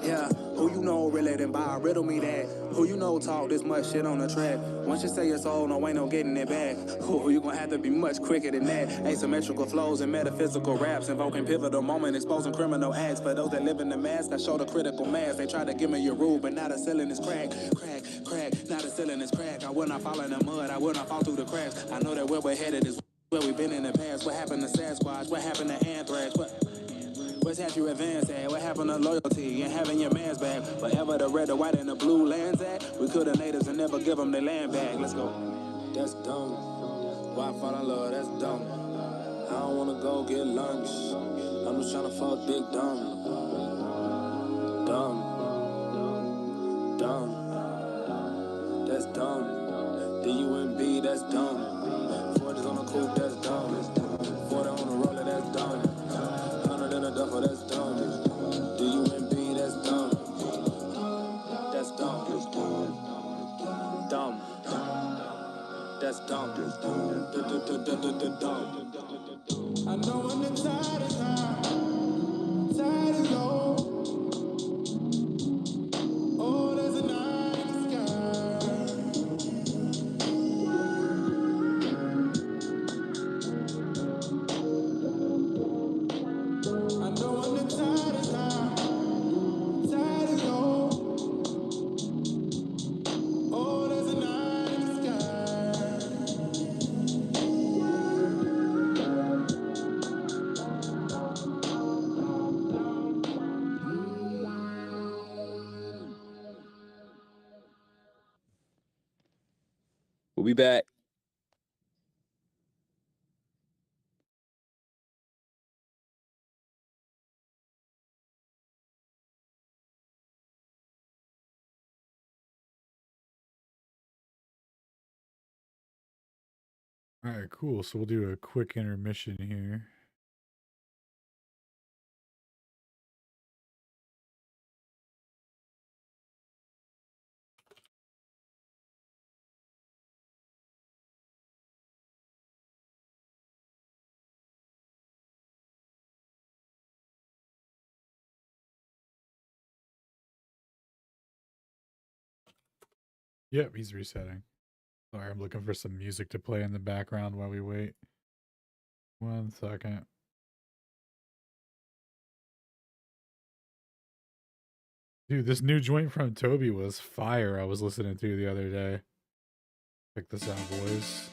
Yeah, who you know really done by riddle me that? Who you know talk this much shit on the track? Once you say your soul, no ain't no getting it back. Ooh, you gon' have to be much quicker than that. Asymmetrical flows and metaphysical raps, invoking pivotal moment, exposing criminal acts. For those that live in the mask, I show the critical mass. They try to give me your rule, but now the ceiling is crack, crack, crack. Now the ceiling is crack. I will not fall in the mud, I will not fall through the cracks. I know that where we're headed is where we've been in the past. What happened to Sasquatch? What happened to Anthrax? What's had you advanced at? What happened to loyalty and having your man's back? Wherever the red, the white, and the blue lands at, we could have natives and never give them their land back. Let's go. That's dumb. Why fall in love? That's dumb. I don't wanna go get lunch. I'm just tryna fuck big dumb. Dumb. Dumb. That's dumb. D-U-M-B, that's dumb. 40s on the coupe, that's dumb. 40 on the roller, that's dumb. 100 in a duffel, that's dumb. D-U-M-B, that's dumb. That's dumb. Dumb. That's dumb. I know when the tide is high, tide is low. Oh, there's a night in the sky. I know when the tide is high, tide is low. Oh, there's a night in the sky. We'll be back. All right, cool. So we'll do a quick intermission here. Yep, he's resetting. Sorry, I'm looking for some music to play in the background while we wait. 1 second. Dude, this new joint from Toby was fire. I was listening to the other day. Check this out, boys.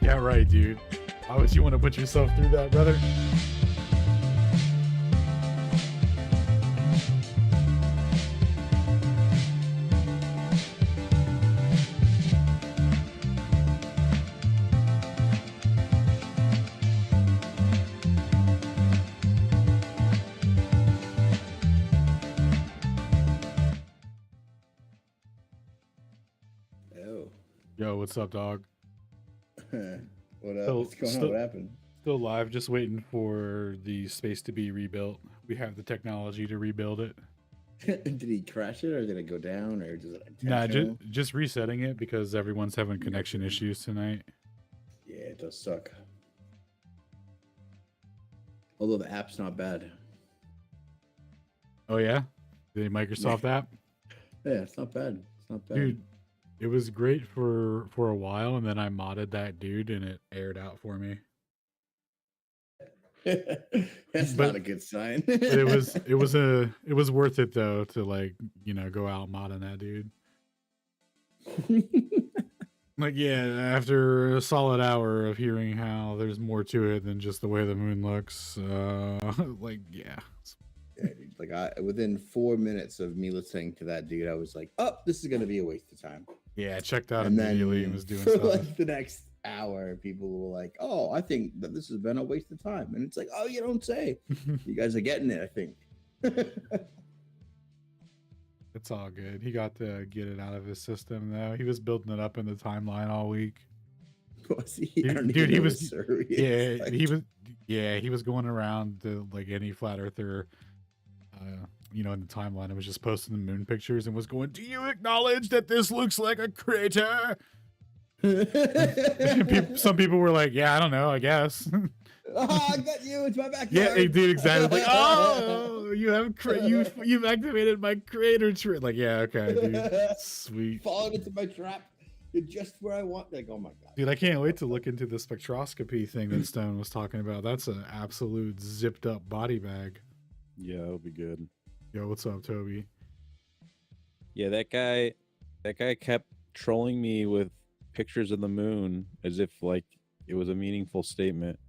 Yeah, right, dude. Why would you want to put yourself through that, brother? Oh. Yo, what's up, dog? What up? What's going on? What happened? Still live, just waiting for the space to be rebuilt. We have the technology to rebuild it. Did he crash it, or did it go down, or just Nah, just resetting it because everyone's having connection issues tonight. Yeah, it does suck. Although the app's not bad. Oh yeah, the Microsoft app. Yeah, it's not bad. It's not bad. Dude, it was great for a while, and then I modded that dude, and it aired out for me. That's not a good sign. But it was worth it though to like, you know, go out modding that dude. Like, yeah, after a solid hour of hearing how there's more to it than just the way the moon looks, like, yeah. Yeah, dude, like within 4 minutes of me listening to that dude, I was like, "Oh, this is gonna be a waste of time." Yeah, I checked out and immediately then and was doing for stuff. like the next hour, people were like, "Oh, I think that this has been a waste of time," and it's like, "Oh, you don't say." You guys are getting it, I think. It's all good. He got to get it out of his system though. He was building it up in the timeline all week. Was he? Dude, he was serious. he was going around to like any flat earther, you know, in the timeline. It was just posting the moon pictures and was going, "Do you acknowledge that this looks like a crater?" Some people were like, "Yeah, I don't know, I guess." Oh, I got you. It's my backyard. Yeah, it did exactly. Like, oh, you have you've activated my crater tree. Like, yeah, okay, dude, sweet. Falling into my trap. You're just where I want. Like, oh my god, dude, I can't wait to look into the spectroscopy thing that Stone was talking about. That's an absolute zipped up body bag. Yeah, that'll be good. Yo, what's up, Toby? Yeah, that guy kept trolling me with pictures of the moon as if like it was a meaningful statement.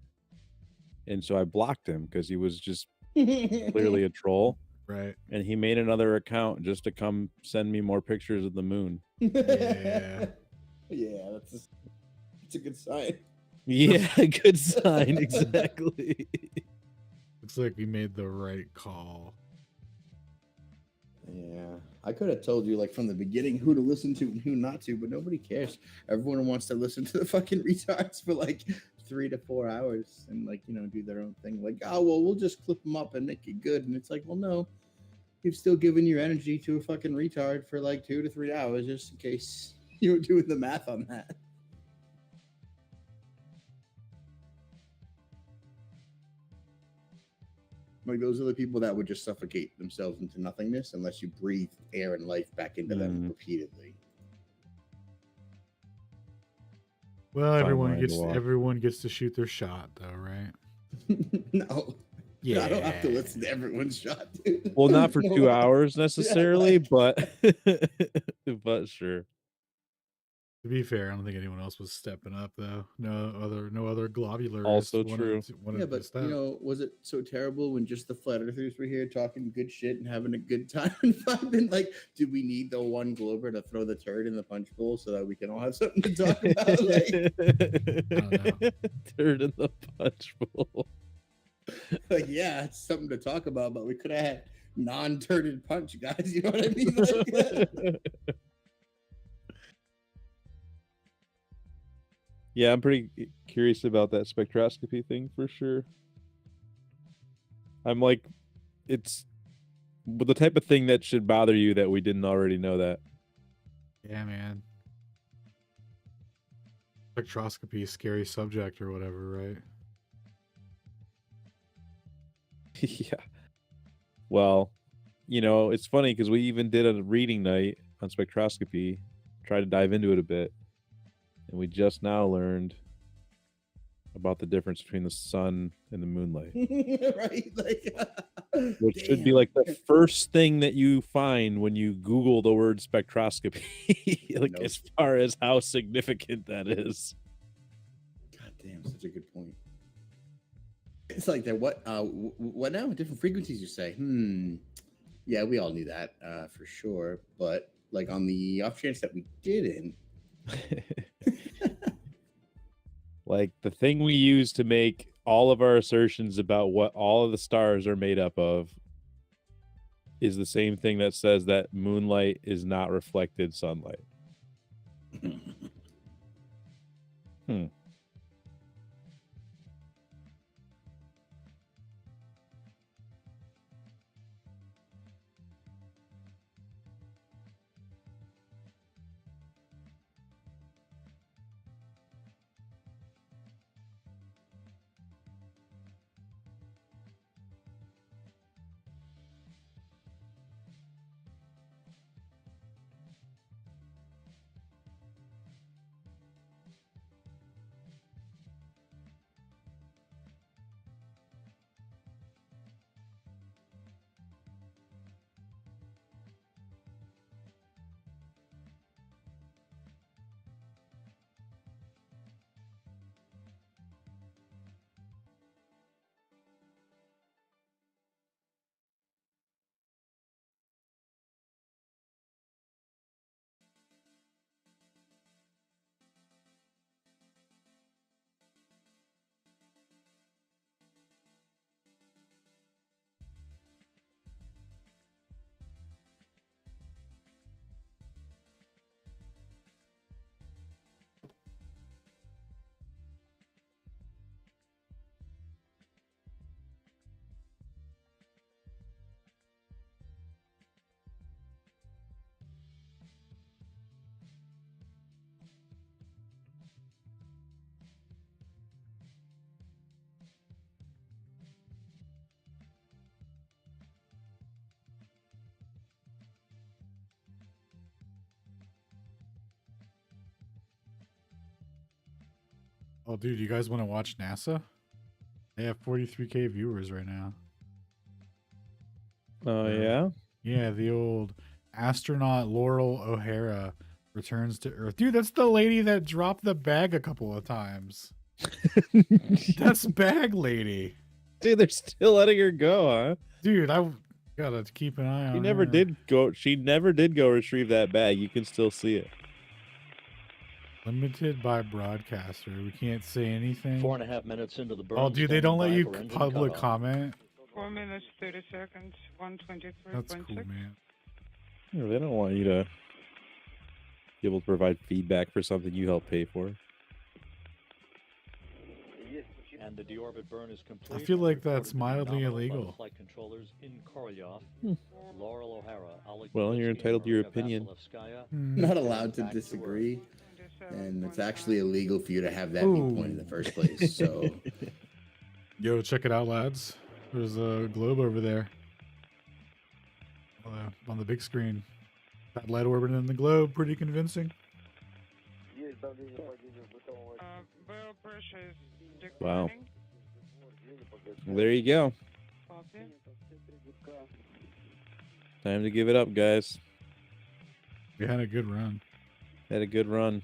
And so I blocked him because he was just clearly a troll. Right. And he made another account just to come send me more pictures of the moon. Yeah. Yeah, that's a good sign. Yeah, good sign, exactly. Looks like we made the right call. Yeah, I could have told you like from the beginning who to listen to and who not to, but nobody cares. Everyone wants to listen to the fucking retards for like 3 to 4 hours and like, you know, do their own thing. Like, oh well, we'll just clip them up and make it good. And it's like, well, no, you've still given your energy to a fucking retard for like 2 to 3 hours just in case you're doing the math on that. Like those are the people that would just suffocate themselves into nothingness unless you breathe air and life back into them repeatedly. Well, everyone gets to shoot their shot though, right? No. Yeah. I don't have to listen to everyone's shot, dude. Well, not for 2 hours necessarily, but sure. To be fair, I don't think anyone else was stepping up though. No other globulars. Also true. Yeah, but you know, was it so terrible when just the flat earthers were here talking good shit and having a good time and vibing? Like, do we need the one glober to throw the turd in the punch bowl so that we can all have something to talk about? Like, I don't know. Turd in the punch bowl. Like, yeah, it's something to talk about, but we could have had non-turded punch, guys. You know what I mean? Like, yeah, I'm pretty curious about that spectroscopy thing for sure. I'm like, it's the type of thing that should bother you that we didn't already know that. Yeah, man. Spectroscopy, scary subject or whatever, right? Yeah. Well, you know, it's funny because we even did a reading night on spectroscopy, tried to dive into it a bit. And we just now learned about the difference between the sun and the moonlight. right? Like, which should be like the first thing that you find when you Google the word spectroscopy, like as far as how significant that is. God damn, such a good point. It's like that. What now? Different frequencies, you say? Yeah, we all knew that for sure. But like on the off chance that we didn't. Like the thing we use to make all of our assertions about what all of the stars are made up of is the same thing that says that moonlight is not reflected sunlight. Oh, dude, you guys want to watch NASA? They have 43K viewers right now. Oh, yeah? Yeah, the old astronaut Laurel O'Hara returns to Earth. Dude, that's the lady that dropped the bag a couple of times. That's Bag Lady. Dude, they're still letting her go, huh? Dude, I gotta keep an eye on She never her. did go. She never did go retrieve that bag. You can still see it. Limited by broadcaster. We can't say anything. 4.5 minutes into the burn. Oh, dude, they don't let you public cutoff. comment. 4 minutes 30 seconds. 123.6. That's cool, man. Yeah, they don't want you to be able to provide feedback for something you help pay for. And the deorbit burn is complete. I feel like that's mildly illegal. Flight controllers in Korolyov. Laurel O'Hara. Well, you're entitled to your opinion. Not allowed to disagree, and it's actually illegal for you to have that viewpoint in the first place. So, yo, check it out, lads. There's a globe over there on the big screen. That light orbiting in the globe, pretty convincing. Wow. Well, there you go. Time to give it up, guys. We had a good run. Had a good run.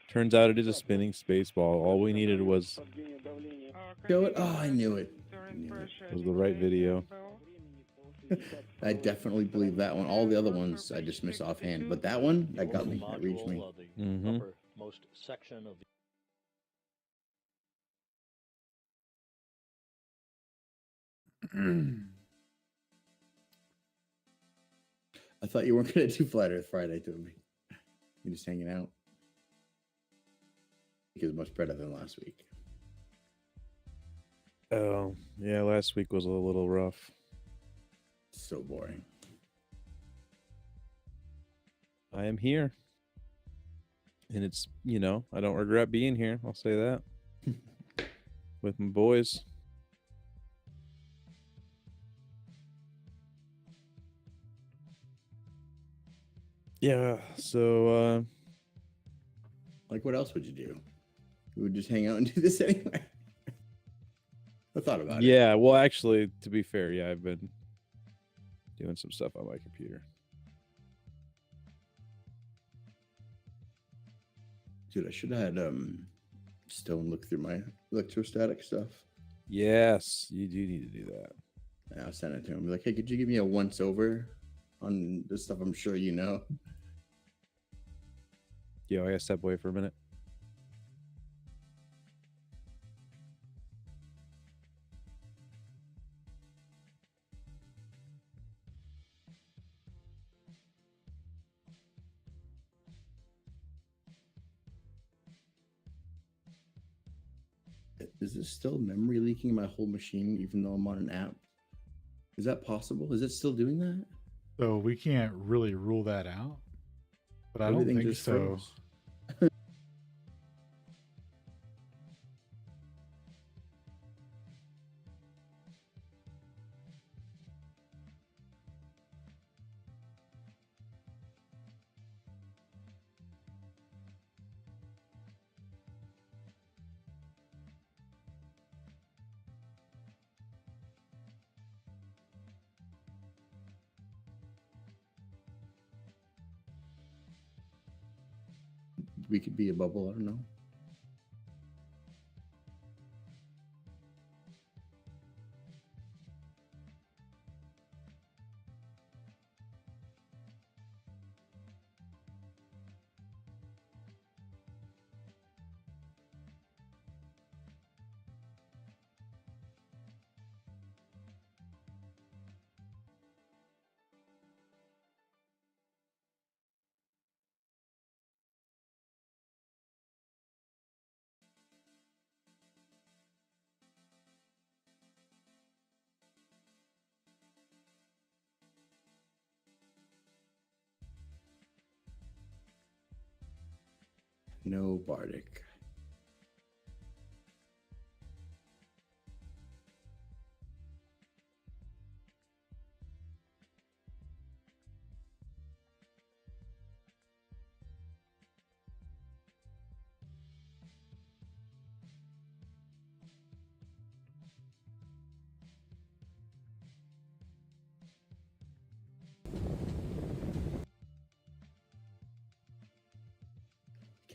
Turns out it is a spinning space ball. All we needed was... Show it. Oh, I knew it. It was the right video. I definitely believe that one. All the other ones I dismiss offhand, but that one, that got me. That reached me. Mm-hmm. Most section of the I thought you weren't going to do Flat Earth Friday to me. You're just hanging out. It was much better than last week. Oh, yeah, last week was a little rough. So boring. I am here. And it's, you know, I don't regret being here. I'll say that. With my boys. Yeah, so like what else would you do? We would just hang out and do this anyway. I thought about it. Yeah, well actually, to be fair, yeah, I've been doing some stuff on my computer. Dude, I should have had Stone look through my electrostatic stuff. Yes, you do need to do that. Yeah, I'll send it to him. Be like, hey, could you give me a once over on the stuff I'm sure you know? Yo, I gotta step away for a minute. Is this still memory leaking my whole machine, even though I'm on an app? Is that possible? Is it still doing that? So we can't really rule that out, but I don't Everything think just so. froze. We could be a bubble. I don't know. No Bardic.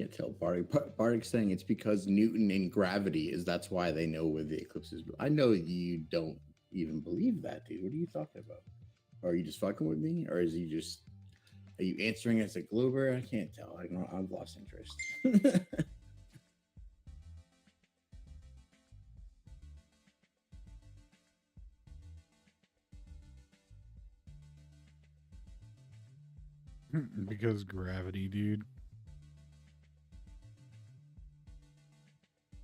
can't tell. Bardic's saying it's because Newton and gravity that's why they know where the eclipse is. I know you don't even believe that, dude. What are you talking about? Or are you just fucking with me? Or are you answering as a Glober? I can't tell. I've lost interest. Because gravity, dude.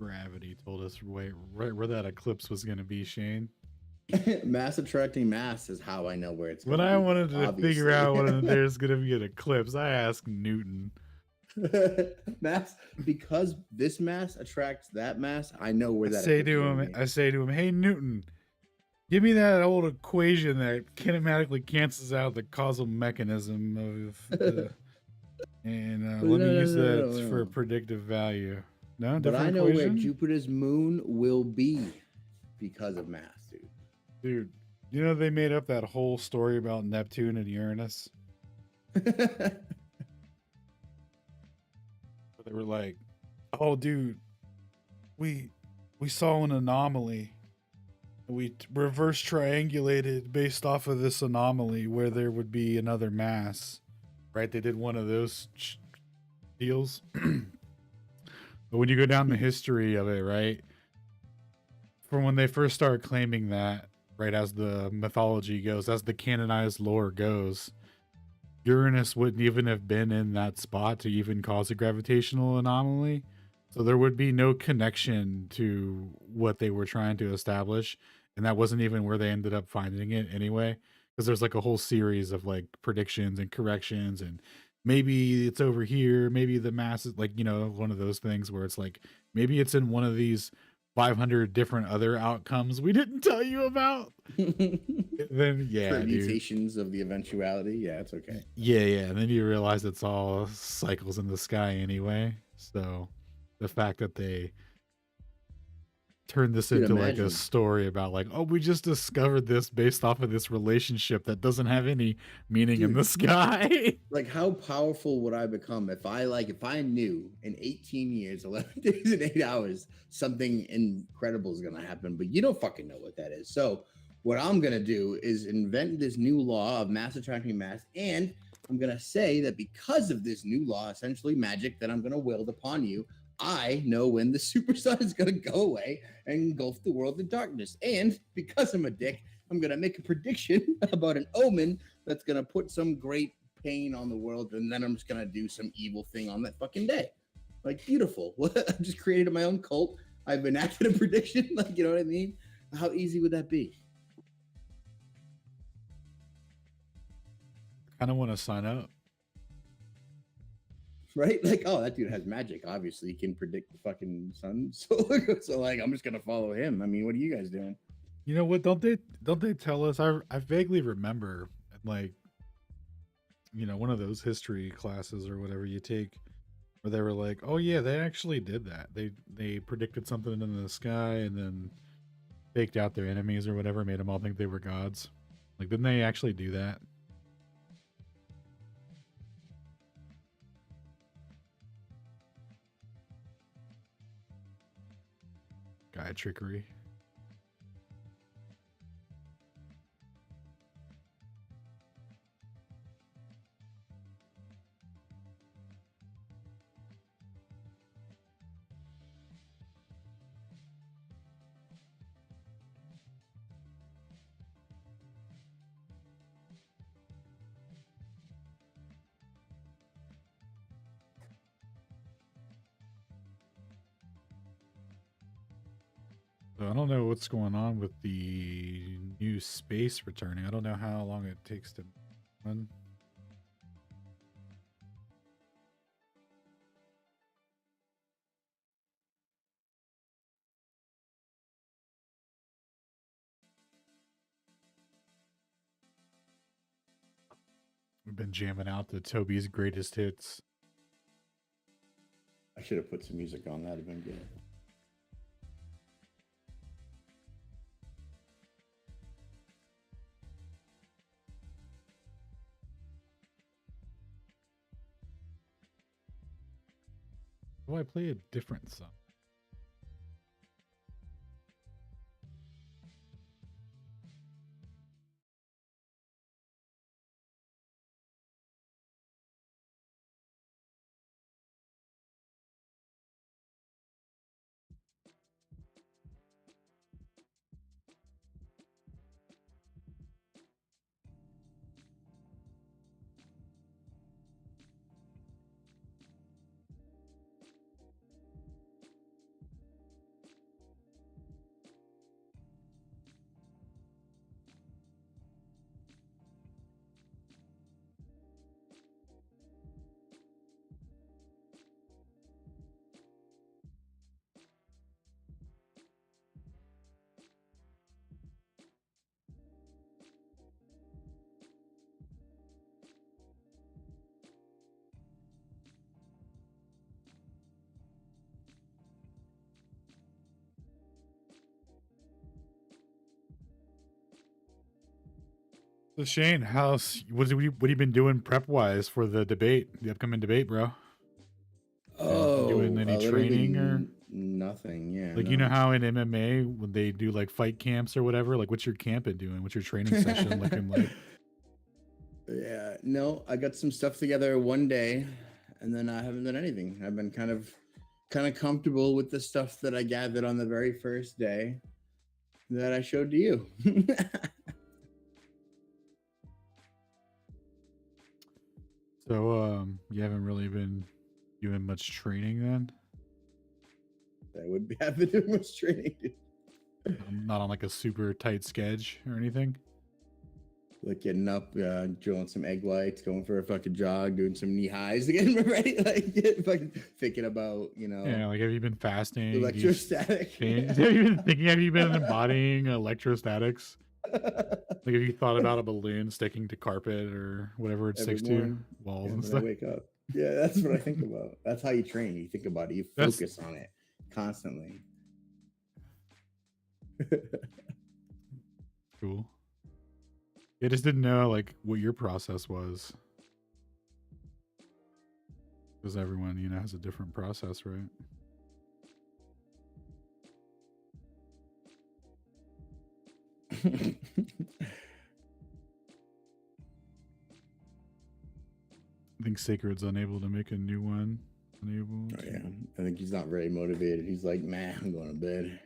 Gravity told us right where that eclipse was going to be, Shane. Mass attracting mass is how I know where it's When going I to be. wanted to Obviously. figure out when there's going to be an eclipse, I asked Newton. Mass, because this mass attracts that mass, I know where that. I say to him, hey Newton, give me that old equation that kinematically cancels out the causal mechanism of, and let me use that for a predictive value. No, but I different know equation? where Jupiter's moon will be because of mass, dude. Dude, you know they made up that whole story about Neptune and Uranus? They were like, oh dude, we saw an anomaly. We reverse triangulated based off of this anomaly where there would be another mass. Right? They did one of those deals. But when you go down the history of it, right? From when they first started claiming that, right, as the mythology goes, as the canonized lore goes, Uranus wouldn't even have been in that spot to even cause a gravitational anomaly. So there would be no connection to what they were trying to establish. And that wasn't even where they ended up finding it anyway. Because there's like a whole series of like predictions and corrections, and maybe it's over here, maybe the mass is like, one of those things where it's like, maybe it's in one of these 500 different other outcomes we didn't tell you about. Then permutations of the eventuality. Yeah, it's okay. Yeah. And then you realize it's all cycles in the sky anyway. So the fact that they turned this into like a story about like, oh, we just discovered this based off of this relationship that doesn't have any meaning in the sky. Like, how powerful would I become if I knew in 18 years, 11 days and 8 hours, something incredible is going to happen, but you don't fucking know what that is. So what I'm going to do is invent this new law of mass attracting mass. And I'm going to say that because of this new law, essentially magic that I'm going to wield upon you, I know when the supersun is going to go away and engulf the world in darkness. And because I'm a dick, I'm going to make a prediction about an omen that's going to put some great pain on the world. And then I'm just going to do some evil thing on that fucking day. Like, beautiful. I just created my own cult. I've enacted a prediction. Like, you know what I mean? How easy would that be? I kind of want to sign up. Right? Like, oh, that dude has magic. Obviously, he can predict the fucking sun. So like, I'm just gonna follow him. I mean, what are you guys doing? You know what? Don't they tell us? I vaguely remember, like, one of those history classes or whatever you take, where they were like, oh yeah, they actually did that. They predicted something in the sky and then faked out their enemies or whatever, made them all think they were gods. Like, didn't they actually do that? Guy trickery. So I don't know what's going on with the new space returning. I don't know how long it takes to run. We've been jamming out to Toby's greatest hits. I should have put some music on. That'd have been good. do I play a different song? So Shane, what have you been doing prep wise for the debate, the upcoming debate, bro? Doing any training or nothing? Yeah, like you know how in MMA when they do like fight camps or whatever, like what's your camp been doing? What's your training session looking like? Yeah, no, I got some stuff together one day, and then I haven't done anything. I've been kind of comfortable with the stuff that I gathered on the very first day that I showed to you. So you haven't really been doing much training then? I would be happy to do much training. Not on like a super tight schedule or anything? Like getting up, drilling some egg whites, going for a fucking jog, doing some knee highs to get ready, like fucking thinking about, Yeah, like have you been fasting? Electrostatic. Have you been embodying electrostatics? Like have you thought about a balloon sticking to carpet or whatever it Every sticks to? morning, Walls and when stuff. I wake up. Yeah, that's what I think about. That's how you train. You think about it. You focus on it constantly. Cool. I just didn't know like what your process was. Because everyone, has a different process, right? I think Sacred's unable to make a new one. Unable. Oh, yeah. I think he's not very motivated. He's like, man, I'm going to bed.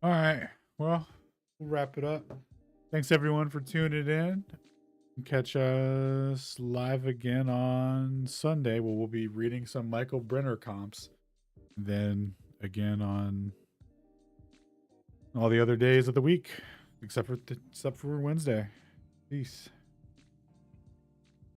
All right. Well, we'll wrap it up. Thanks everyone for tuning in. Catch us live again on Sunday where we'll be reading some Michael Brenner comps. Then again on all the other days of the week, except for Wednesday. Peace.